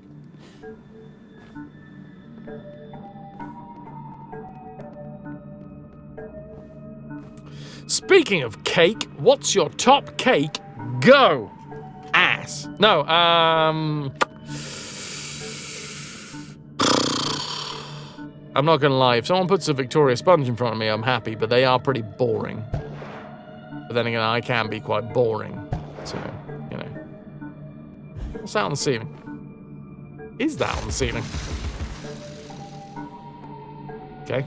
Speaking of cake, what's your top cake? Go! Ass. No, I'm not gonna lie, if someone puts a Victoria sponge in front of me, I'm happy, but they are pretty boring. But then again, I can be quite boring, so, you know. What's that on the ceiling? Is that on the ceiling? Okay.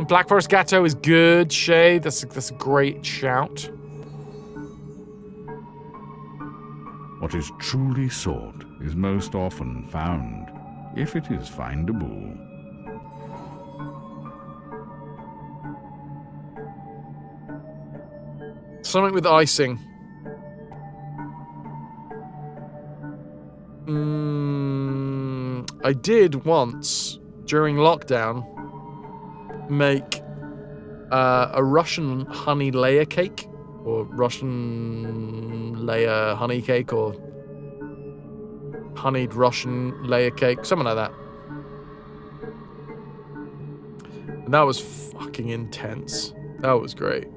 Black Forest Gatto is good, Shay. That's a great shout. What is truly sought is most often found, if it is findable. Something with icing. I did once, during lockdown, make a Russian honey layer cake, or Russian layer honey cake, or honeyed Russian layer cake, something like that. And that was fucking intense. That was great.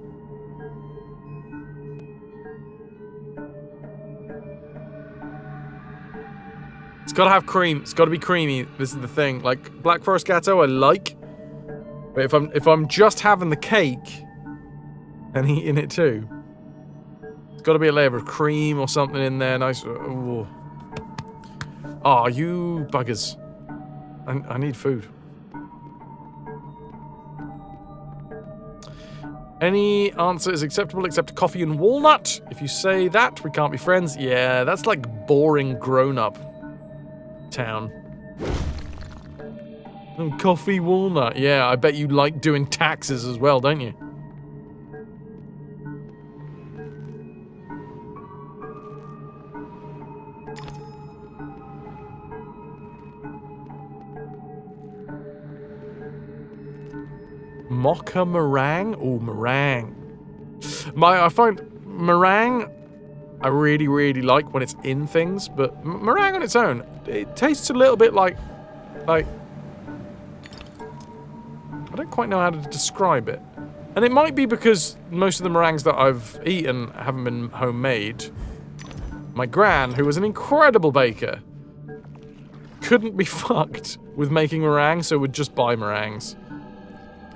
It's gotta have cream. It's gotta be creamy. This is the thing. Like, Black Forest Gatto I like, but if I'm just having the cake and eating it too, it's gotta be a layer of cream or something in there. Nice. Oh, you buggers. I need food. Any answer is acceptable except coffee and walnut. If you say that, we can't be friends. Yeah, that's like boring grown-up town. Oh, coffee, walnut. Yeah, I bet you like doing taxes as well, don't you? Mocha meringue? Oh, meringue. I find meringue I really, really like when it's in things, but meringue on its own, it tastes a little bit like, I don't quite know how to describe it. And it might be because most of the meringues that I've eaten haven't been homemade. My gran, who was an incredible baker, couldn't be fucked with making meringue, so would just buy meringues.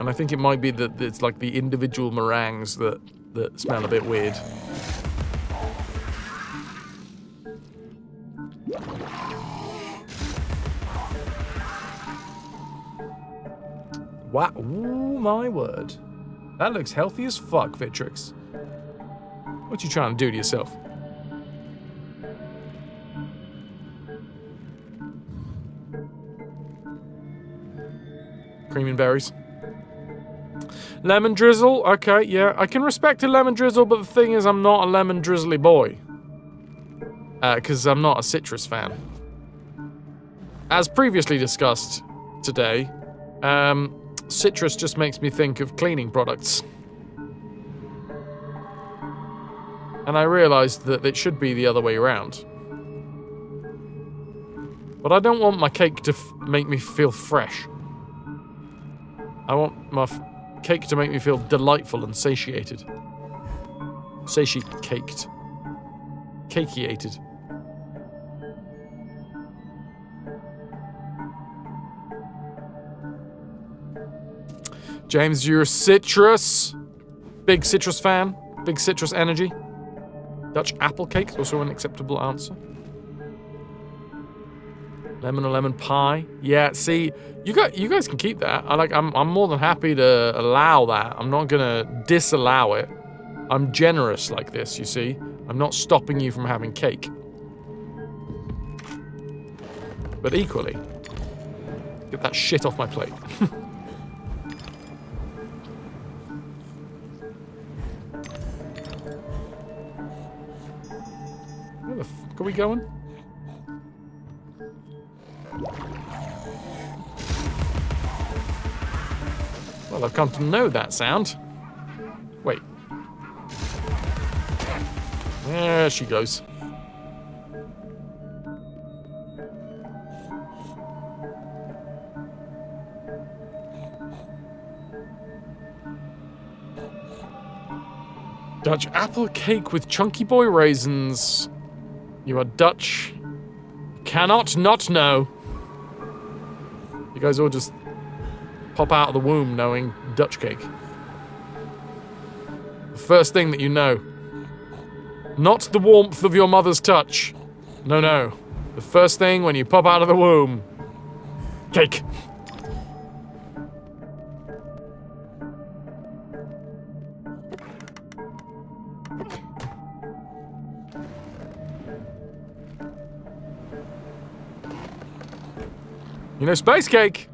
And I think it might be that it's like the individual meringues that smell a bit weird. Wow, ooh, my word. That looks healthy as fuck, Vitrix. What you trying to do to yourself? Cream and berries. Lemon drizzle, okay, yeah. I can respect a lemon drizzle, but the thing is I'm not a lemon drizzly boy. Because I'm not a citrus fan. As previously discussed today, citrus just makes me think of cleaning products. And I realized that it should be the other way around. But I don't want my cake to make me feel fresh. I want my cake to make me feel delightful and satiated. Satiated. Cakeated. James, you're citrus. Big citrus fan. Big citrus energy. Dutch apple cake is also an acceptable answer. Lemon or lemon pie. Yeah, see, you guys can keep that. I'm more than happy to allow that. I'm not gonna disallow it. I'm generous like this, you see. I'm not stopping you from having cake. But equally, get that shit off my plate. Where the fuck are we going? Well, I've come to know that sound. Wait. There she goes. Dutch apple cake with chunky boy raisins. You are Dutch. Cannot not know. You guys all just pop out of the womb knowing Dutch cake. The first thing that you know. Not the warmth of your mother's touch, No, no. The first thing when you pop out of the womb. Cake. You know, space cake.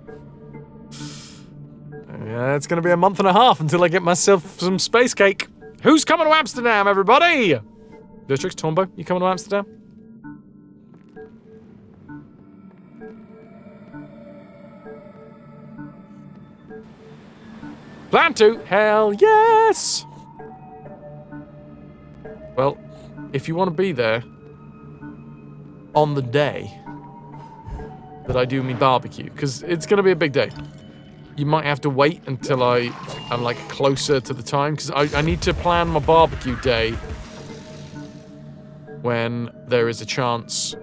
Yeah, it's gonna be a month and a half until I get myself some space cake. Who's coming to Amsterdam, everybody? Districts, Tombo, you coming to Amsterdam? Plan to? Hell yes! Well, if you want to be there on the day that I do me barbecue, because it's going to be a big day. You might have to wait until I'm like closer to the time, because I need to plan my barbecue day when there is a chance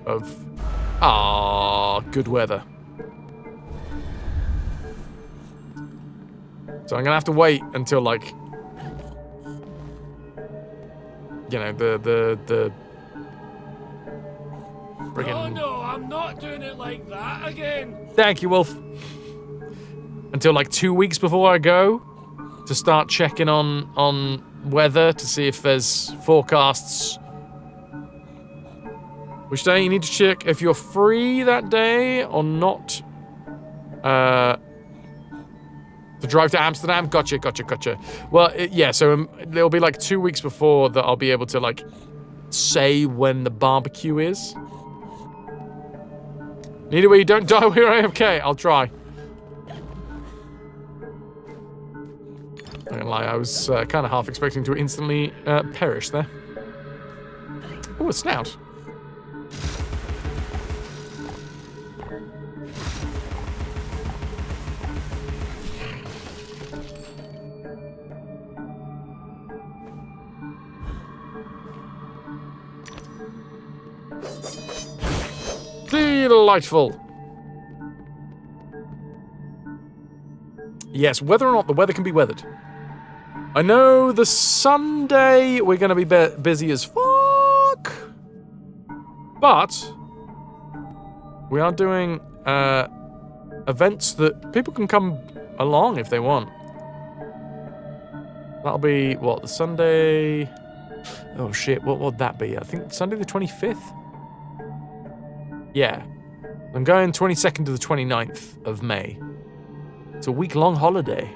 of good weather. So I'm gonna have to wait until like, you know, the friggin'... Oh no, I'm not doing it like that again. Thank you, Wolf. Until like 2 weeks before I go to start checking on weather to see if there's forecasts. Which day you need to check if you're free that day or not. To drive to Amsterdam? Gotcha. Well, yeah, so it'll be like 2 weeks before that I'll be able to like say when the barbecue is. Neither way, you don't die when you're AFK. I'll try. Not gonna lie, I was kind of half expecting to instantly perish there. Oh, a snout. Delightful. Yes, whether or not the weather can be weathered. I know the Sunday we're going to be busy as fuck, but we are doing events that people can come along if they want. That'll be, what, the Sunday... Oh shit, what would that be? I think Sunday the 25th? Yeah. I'm going 22nd to the 29th of May. It's a week-long holiday.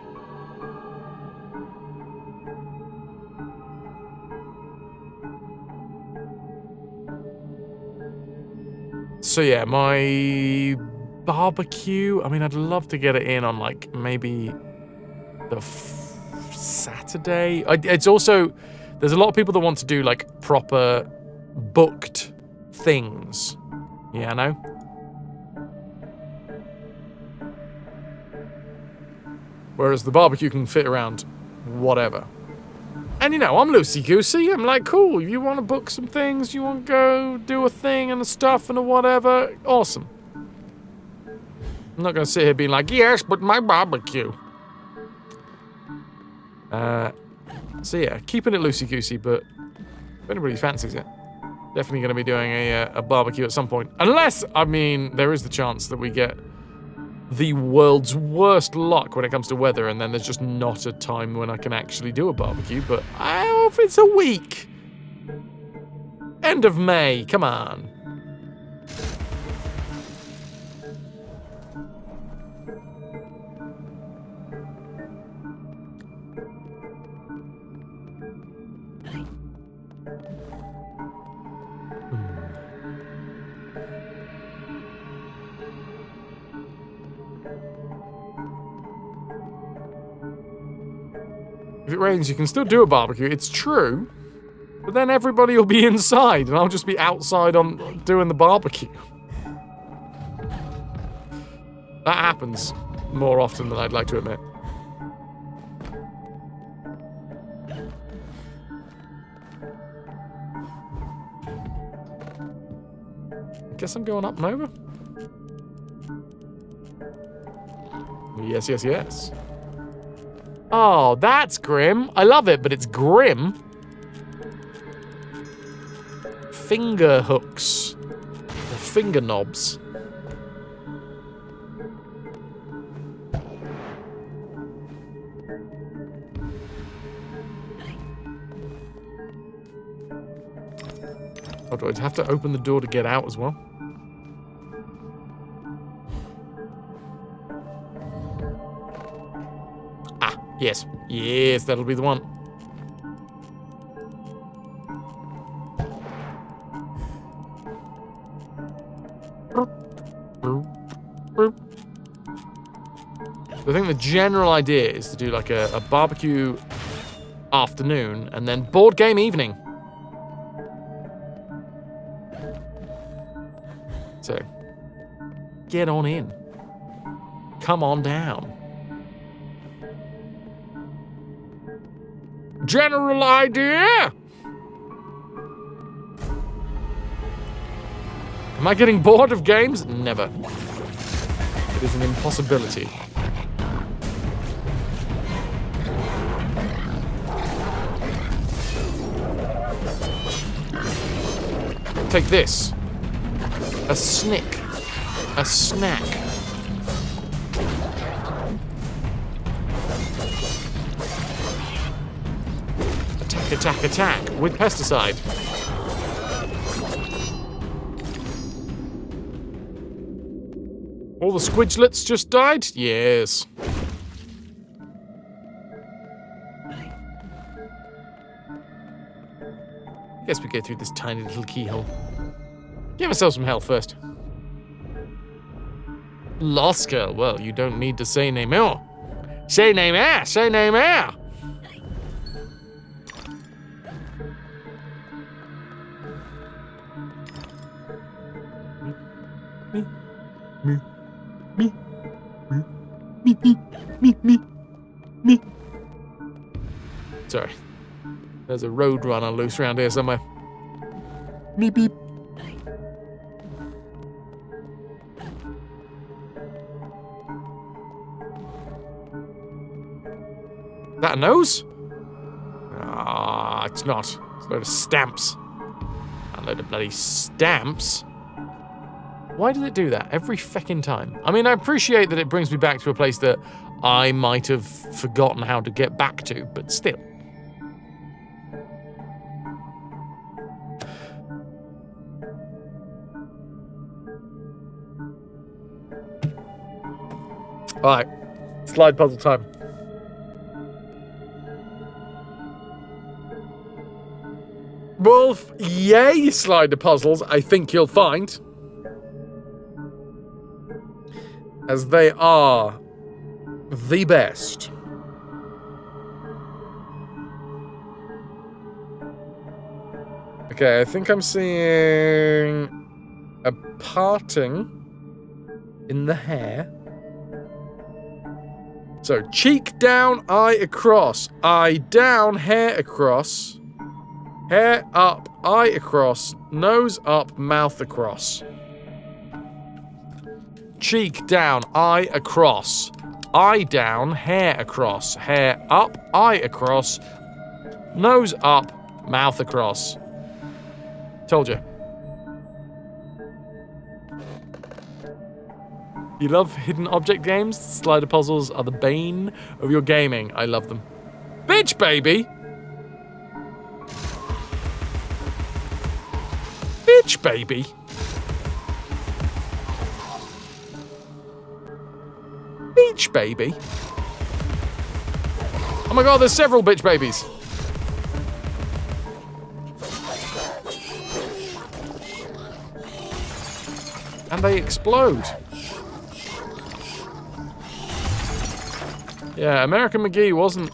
So yeah, my barbecue, I mean, I'd love to get it in on like maybe the Saturday. It's also, there's a lot of people that want to do like proper booked things. Yeah, I know. Whereas the barbecue can fit around whatever. And you know, I'm loosey-goosey. I'm like, cool, you want to book some things, you want to go do a thing and a stuff and a whatever, awesome. I'm not going to sit here being like, yes, but my barbecue. So yeah, keeping it loosey-goosey, but if anybody fancies it, definitely going to be doing a barbecue at some point. Unless, I mean, there is the chance that we get the world's worst luck when it comes to weather, and then there's just not a time when I can actually do a barbecue, but I hope it's a week. End of May, come on. If it rains, you can still do a barbecue. It's true. But then everybody will be inside, and I'll just be outside on doing the barbecue. That happens more often than I'd like to admit. I guess I'm going up and over. Yes, yes, yes. Oh, that's grim. I love it, but it's grim. finger hooks. Or finger knobs. Oh, do I have to open the door to get out as well? Ah, yes. Yes, that'll be the one. I think the general idea is to do like a barbecue afternoon and then board game evening. So, get on in. Come on down. General idea? Am I getting bored of games? Never. It is an impossibility. Take this. A snick. A snack. Attack, attack, attack with pesticide. All the squidglets just died? Yes. Guess we go through this tiny little keyhole. Give ourselves some health first. Lost girl. Well, you don't need to say no more. Say no more. Say no more. Me. Sorry. There's a road runner loose around here somewhere. Meep beep. Is that a nose? Ah, it's not. It's a load of stamps. A load of bloody stamps. Why does it do that every feckin' time? I mean, I appreciate that it brings me back to a place that I might have forgotten how to get back to, but still. Alright, slide puzzle time. Wolf, yay, slider puzzles, I think you'll find. As they are the best. Okay, I think I'm seeing a parting in the hair. So, cheek down, eye across. Eye down, hair across. Hair up, eye across. Nose up, mouth across. Cheek down, eye across. Eye down, hair across. Hair up, eye across. Nose up, mouth across. Told you. You love hidden object games? Slider puzzles are the bane of your gaming. I love them. Bitch, baby! Bitch, baby! Bitch, baby! Oh my god, there's several bitch babies! And they explode. Yeah, American McGee wasn't.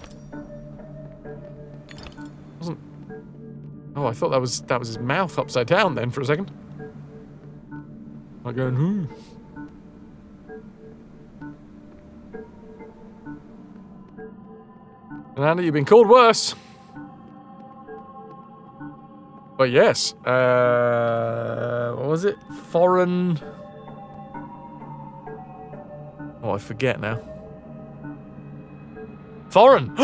Oh, I thought that was his mouth upside down then for a second. I'm going, Andy, you've been called worse. But yes, what was it? Foreign. Oh, I forget now. Foreign!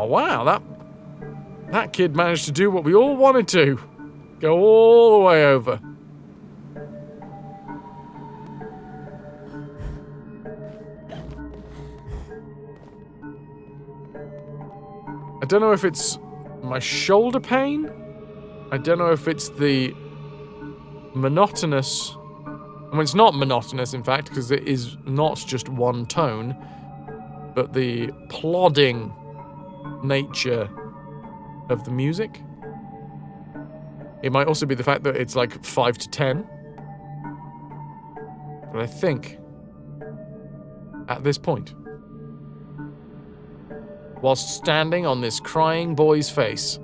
Oh, wow, that kid managed to do what we all wanted to. Go all the way over. I don't know if it's my shoulder pain. I don't know if it's the monotonous... I mean, it's not monotonous, in fact, because it is not just one tone, but the plodding nature of the music. It might also be the fact that it's like 5 to 10. But I think, at this point, whilst standing on this crying boy's face,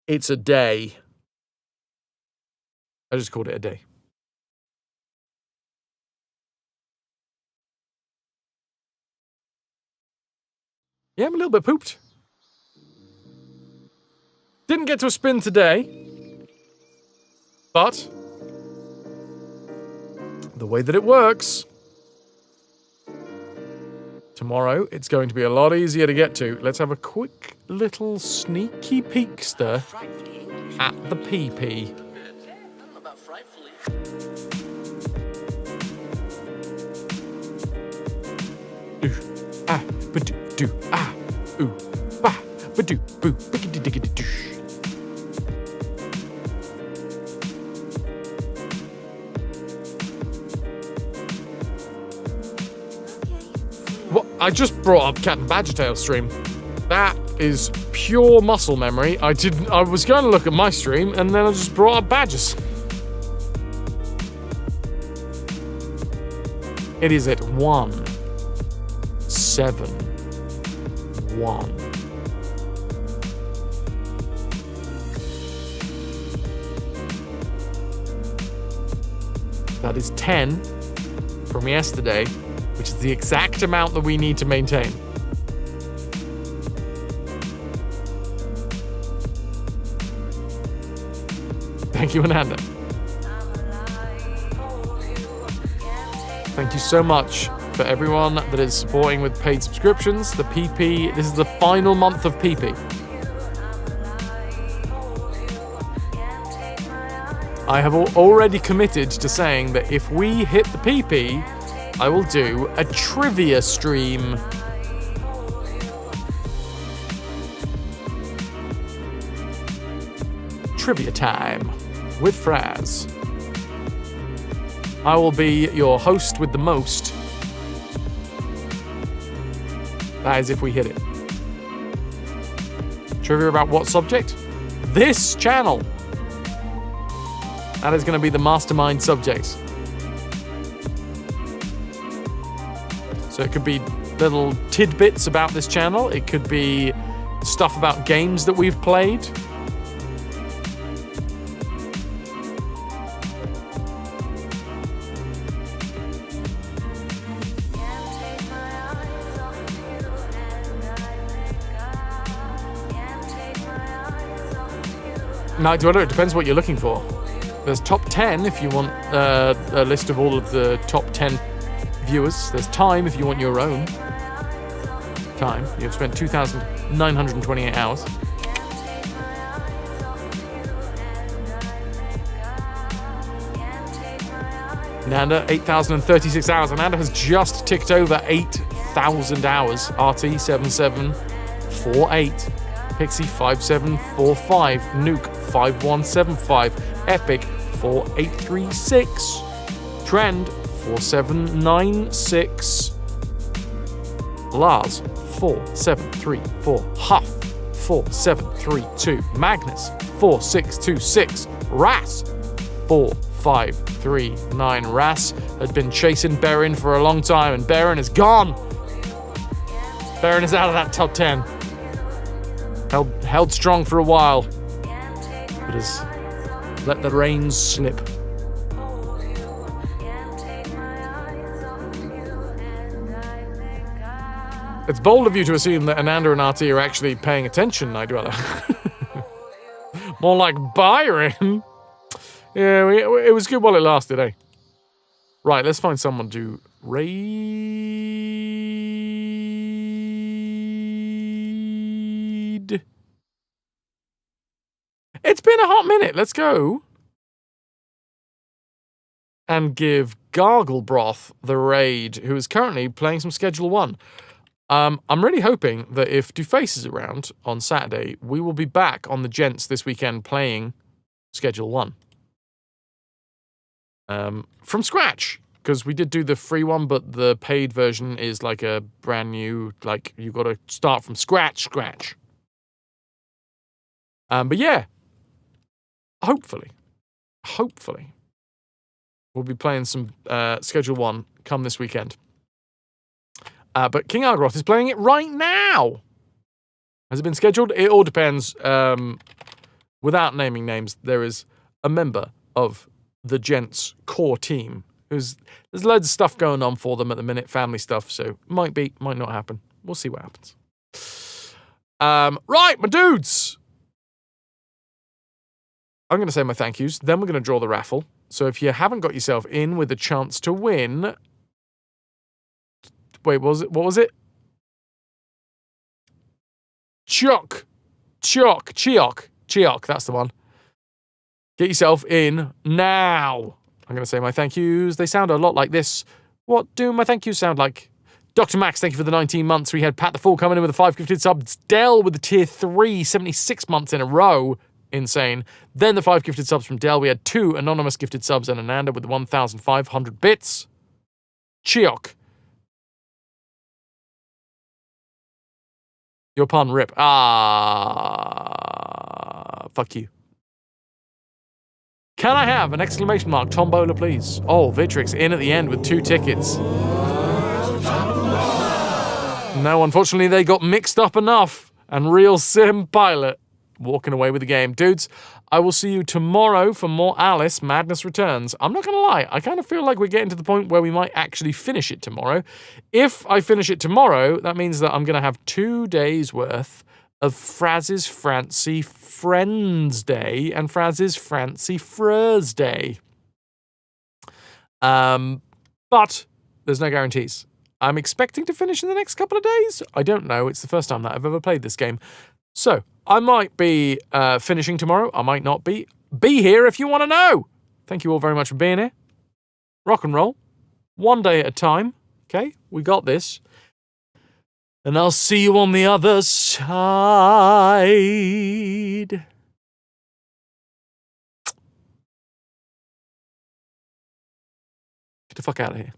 it's a day. I just called it a day. Yeah, I'm a little bit pooped. Didn't get to a spin today, but the way that it works, tomorrow it's going to be a lot easier to get to. Let's have a quick little sneaky peekster at the PP. Do ah ooh ba ba do boo biggity diggity doosh. What? I just brought up Cat and Badgertail stream. That is pure muscle memory. I was going to look at my stream and then I just brought up Badgers. It is at 1-7-1. That is 10 from yesterday, which is the exact amount that we need to maintain. Thank you, Ananda. Thank you so much for everyone that is supporting with paid subscriptions. The PP, this is the final month of PP. I have already committed to saying that if we hit the PP, I will do a trivia stream. Trivia time with Fraz. I will be your host with the most. That is if we hit it. Trivia about what subject? This channel! That is going to be the mastermind subject. So it could be little tidbits about this channel. It could be stuff about games that we've played. No, I don't know. It depends what you're looking for. There's top 10 if you want a list of all of the top 10 viewers. There's time if you want your own time. You've spent 2,928 hours. Nanda, 8,036 hours. Nanda has just ticked over 8,000 hours. RT7748. Pixie 5745, Nuke 5175, Epic 4836, Trend 4796, Lars 4734, Huff 4732, Magnus 4626, Ras 4539. Ras had been chasing Baron for a long time and Baron is gone. Baron is out of that top 10. Held strong for a while, but has let the reins slip. It's bold of you to assume that Ananda and RT are actually paying attention, Nightdweller. More like Byron. Yeah, it was good while it lasted, eh? Right, let's find someone to raid. It's been a hot minute. Let's go and give Gargle Broth the raid, who is currently playing some Schedule 1. I'm really hoping that if Duface is around on Saturday, we will be back on the Gents this weekend playing Schedule 1. From scratch, because we did do the free one, but the paid version is like a brand new, like, you got to start from scratch. But yeah, hopefully, we'll be playing some Schedule 1 come this weekend. But King Argroth is playing it right now. Has it been scheduled? It all depends. Without naming names, there is a member of the Gents core team there's loads of stuff going on for them at the minute, family stuff, so might not happen. We'll see what happens. Right, my dudes. I'm going to say my thank yous, then we're going to draw the raffle. So if you haven't got yourself in with a chance to win... Wait, what was it? Chiok, that's the one. Get yourself in now. I'm going to say my thank yous. They sound a lot like this. What do my thank yous sound like? Dr. Max, thank you for the 19 months. We had Pat the Fool coming in with the 5 gifted subs. Dell with the tier 3, 76 months in a row. Insane. Then the 5 gifted subs from Dell. We had 2 anonymous gifted subs and Ananda with the 1,500 bits. Chiok. Your pun, rip. Fuck you. Can I have an exclamation mark tombola, please? Oh, Vitrix in at the end with 2 tickets. No, unfortunately, they got mixed up enough. And Real Sim Pilot walking away with the game. Dudes, I will see you tomorrow for more Alice Madness Returns. I'm not going to lie, I kind of feel like we're getting to the point where we might actually finish it tomorrow. If I finish it tomorrow, that means that I'm going to have 2 days worth of Fraz's Francie Friends Day and Fraz's Francie Frers Day. But there's no guarantees. I'm expecting to finish in the next couple of days. I don't know. It's the first time that I've ever played this game. So, I might be finishing tomorrow. I might not be. Be here if you want to know. Thank you all very much for being here. Rock and roll. One day at a time. Okay? We got this. And I'll see you on the other side. Get the fuck out of here.